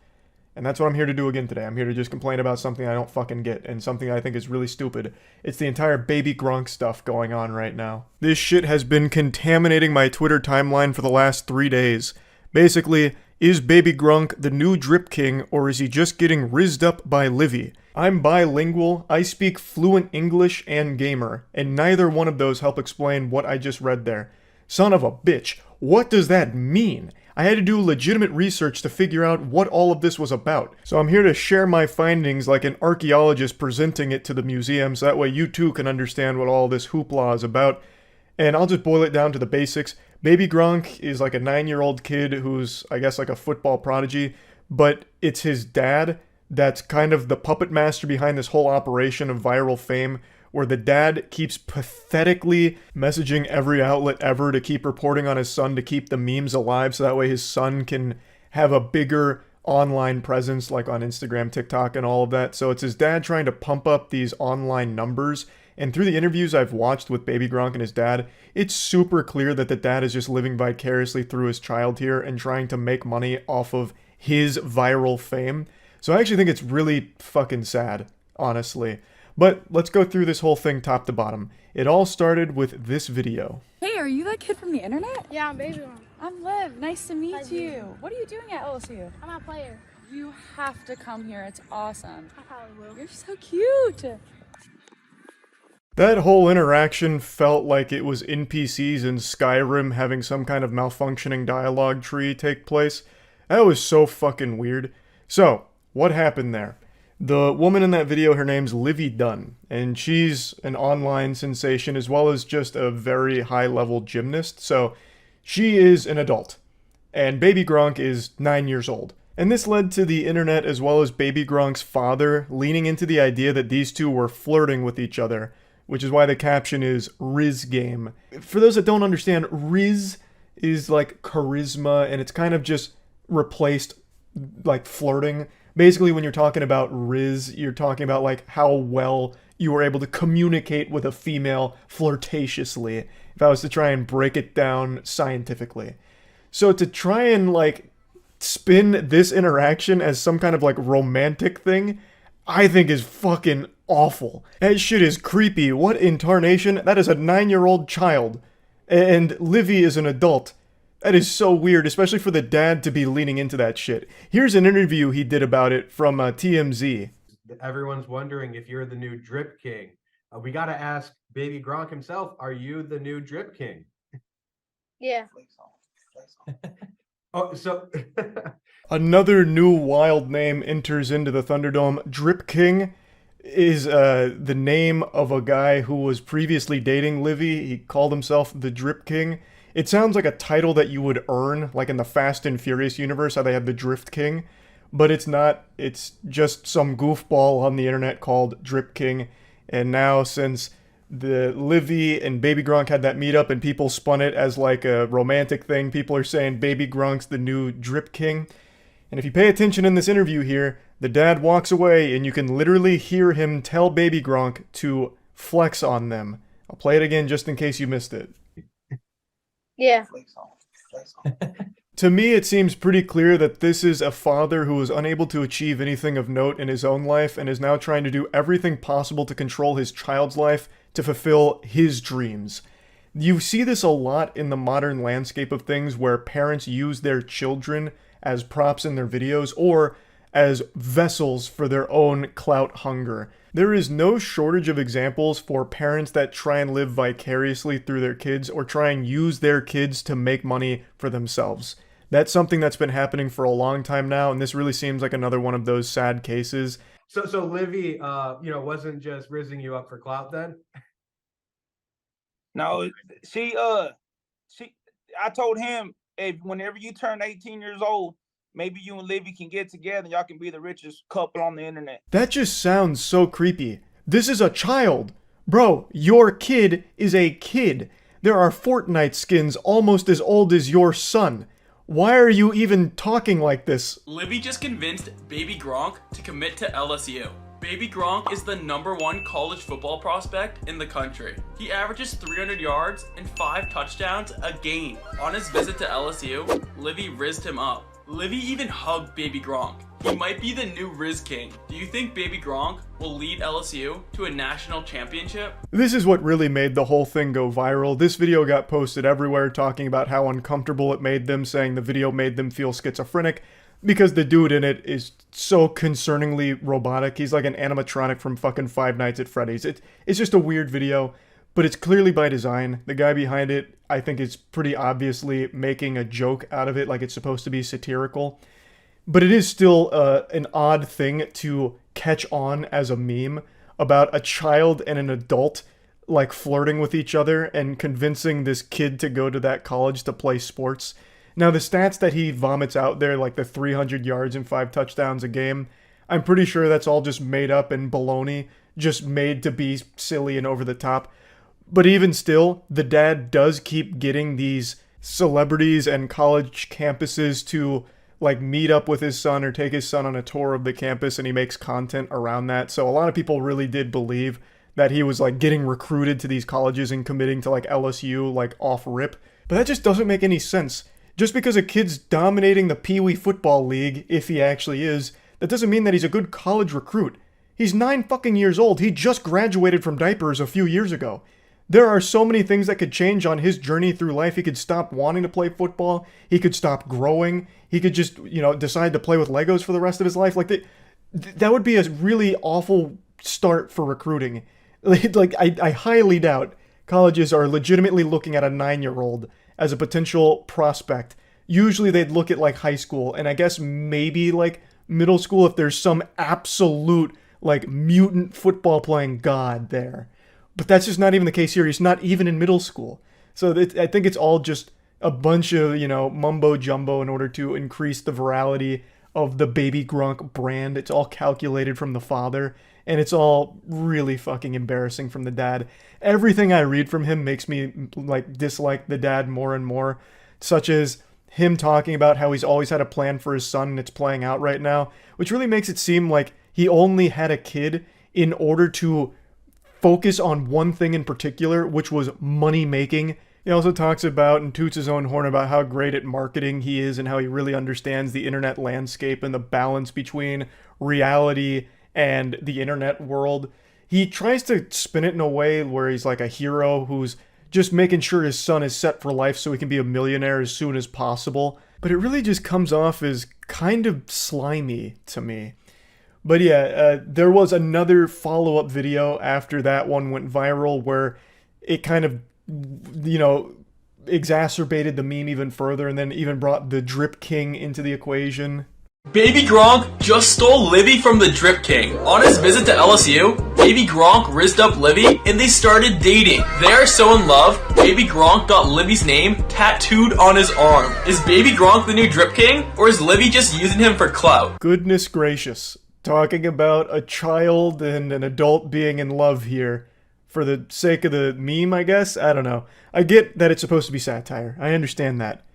And that's what I'm here to do again today. I'm here to just complain about something I don't fucking get, and something I think is really stupid. It's the entire Baby Gronk stuff going on right now. This shit has been contaminating my Twitter timeline for the last 3 days. Basically, is Baby Gronk the new drip king, or is he just getting rizzed up by Livy? I'm bilingual, I speak fluent English and gamer, and neither one of those help explain what I just read there. Son of a bitch, what does that mean? I had to do legitimate research to figure out what all of this was about. So I'm here to share my findings like an archaeologist presenting it to the museum, so that way you too can understand what all this hoopla is about. And I'll just boil it down to the basics. Baby Gronk is like a 9-year-old kid who's, I guess, like a football prodigy, but it's his dad that's kind of the puppet master behind this whole operation of viral fame, where the dad keeps pathetically messaging every outlet ever to keep reporting on his son to keep the memes alive, so that way his son can have a bigger online presence, like on Instagram, TikTok, and all of that. So it's his dad trying to pump up these online numbers. And through the interviews I've watched with Baby Gronk and his dad, it's super clear that the dad is just living vicariously through his child here and trying to make money off of his viral fame. So I actually think it's really fucking sad, honestly. But let's go through this whole thing top to bottom. It all started with this video. Hey, are you that kid from the internet? Yeah, I'm Baby Gronk. I'm Liv. Nice to meet Hi, you. Baby. What are you doing at LSU? I'm a player. You have to come here. It's awesome. I probably will. You're so cute. That whole interaction felt like it was NPCs in Skyrim having some kind of malfunctioning dialogue tree take place. That was so fucking weird. So, what happened there? The woman in that video, her name's Livy Dunn, and she's an online sensation as well as just a very high-level gymnast, so she is an adult. And Baby Gronk is 9 years old. And this led to the internet as well as Baby Gronk's father leaning into the idea that these two were flirting with each other, which is why the caption is Riz Game. For those that don't understand, Riz is like charisma, and it's kind of just replaced like flirting. Basically, when you're talking about Riz, you're talking about like how well you were able to communicate with a female flirtatiously, if I was to try and break it down scientifically. So to try and like spin this interaction as some kind of like romantic thing, I think is fucking awful. That shit is creepy. What in tarnation? That is a 9-year-old child. And Livy is an adult. That is so weird, especially for the dad to be leaning into that shit. Here's an interview he did about it from TMZ. Everyone's wondering if you're the new Drip King. We got to ask Baby Gronk himself, are you the new Drip King? Yeah. Oh, so... Another new wild name enters into the Thunderdome. Drip King is the name of a guy who was previously dating Livy. He called himself the Drip King. It sounds like a title that you would earn, like in the Fast and Furious universe, how they have the Drift King. But it's not. It's just some goofball on the internet called Drip King. And now, since the Livy and Baby Gronk had that meetup and people spun it as like a romantic thing, people are saying Baby Gronk's the new Drip King. And if you pay attention in this interview here, the dad walks away and you can literally hear him tell Baby Gronk to flex on them. I'll play it again just in case you missed it. Yeah. To me, it seems pretty clear that this is a father who was unable to achieve anything of note in his own life and is now trying to do everything possible to control his child's life to fulfill his dreams. You see this a lot in the modern landscape of things where parents use their children as props in their videos or as vessels for their own clout hunger. There is no shortage of examples for parents that try and live vicariously through their kids or try and use their kids to make money for themselves. That's something that's been happening for a long time now, and this really seems like another one of those sad cases. So Livy, wasn't just rizzing you up for clout then? No, I told him, if whenever you turn 18 years old, maybe you and Livy can get together and y'all can be the richest couple on the internet. That just sounds so creepy. This is a child. Bro, your kid is a kid. There are Fortnite skins almost as old as your son. Why are you even talking like this? Livy just convinced Baby Gronk to commit to LSU. Baby Gronk is the #1 college football prospect in the country. He averages 300 yards and 5 touchdowns a game. On his visit to LSU, Livy rizzed him up. Livy even hugged Baby Gronk. He might be the new Riz King. Do you think Baby Gronk will lead LSU to a national championship? This is what really made the whole thing go viral. This video got posted everywhere talking about how uncomfortable it made them, saying the video made them feel schizophrenic because the dude in it is so concerningly robotic. He's like an animatronic from fucking Five Nights at Freddy's. It's just a weird video, but it's clearly by design. The guy behind it, I think, is pretty obviously making a joke out of it, like it's supposed to be satirical. But it is still an odd thing to catch on as a meme about a child and an adult like flirting with each other and convincing this kid to go to that college to play sports. Now, the stats that he vomits out there, like the 300 yards and 5 touchdowns a game, I'm pretty sure that's all just made up and baloney, just made to be silly and over the top. But even still, the dad does keep getting these celebrities and college campuses to like meet up with his son or take his son on a tour of the campus, and he makes content around that. So a lot of people really did believe that he was like getting recruited to these colleges and committing to like LSU like off rip. But that just doesn't make any sense. Just because a kid's dominating the Pee Wee football league, if he actually is, that doesn't mean that he's a good college recruit. He's 9 fucking years old. He just graduated from diapers a few years ago. There are so many things that could change on his journey through life. He could stop wanting to play football. He could stop growing. He could just, decide to play with Legos for the rest of his life. Like, that would be a really awful start for recruiting. Like, I highly doubt colleges are legitimately looking at a 9-year-old as a potential prospect usually they'd look at like high school and I guess maybe like middle school if there's some absolute like mutant football playing god there. But that's just not even the case here. He's not even in middle school. So I think it's all just a bunch of, you know, mumbo jumbo in order to increase the virality of the Baby Gronk brand. It's all calculated from the father, and it's all really fucking embarrassing from the dad. Everything I read from him makes me like dislike the dad more and more, such as him talking about how he's always had a plan for his son and it's playing out right now, which really makes it seem like he only had a kid in order to focus on one thing in particular, which was money making. He also talks about and toots his own horn about how great at marketing he is and how he really understands the internet landscape and the balance between reality and the internet world. He tries to spin it in a way where he's like a hero who's just making sure his son is set for life so he can be a millionaire as soon as possible. But it really just comes off as kind of slimy to me. But yeah, there was another follow-up video after that one went viral where it kind of, you know, exacerbated the meme even further and then even brought the Drip King into the equation. Baby Gronk just stole Livy from the Drip King. On his visit to LSU, Baby Gronk rizzed up Livy and they started dating. They are so in love, Baby Gronk got Livy's name tattooed on his arm. Is Baby Gronk the new Drip King, or is Livy just using him for clout? Goodness gracious. Talking about a child and an adult being in love here for the sake of the meme, I guess? I don't know. I get that it's supposed to be satire. I understand that.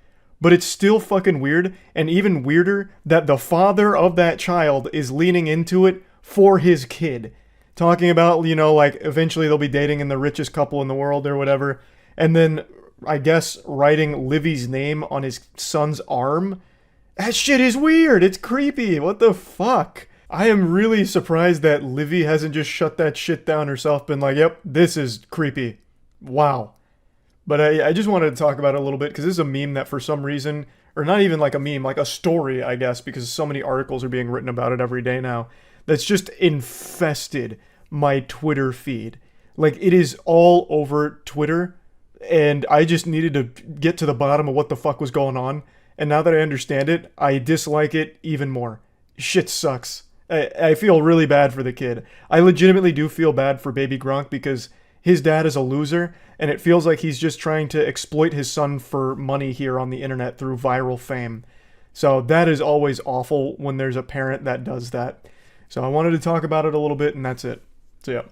But it's still fucking weird, and even weirder that the father of that child is leaning into it for his kid. Talking about, you know, like, eventually they'll be dating in the richest couple in the world or whatever, and then, I guess, writing Livy's name on his son's arm? That shit is weird! It's creepy! What the fuck? I am really surprised that Livy hasn't just shut that shit down herself, been like, yep, this is creepy. Wow. But I just wanted to talk about it a little bit, because this is a meme that for some reason, or not even like a meme, like a story, I guess, because so many articles are being written about it every day now, that's just infested my Twitter feed. Like, it is all over Twitter, and I just needed to get to the bottom of what the fuck was going on, and now that I understand it, I dislike it even more. Shit sucks. I feel really bad for the kid. I legitimately do feel bad for Baby Gronk because his dad is a loser, and it feels like he's just trying to exploit his son for money here on the internet through viral fame. So that is always awful when there's a parent that does that. So I wanted to talk about it a little bit, and that's it. So yeah.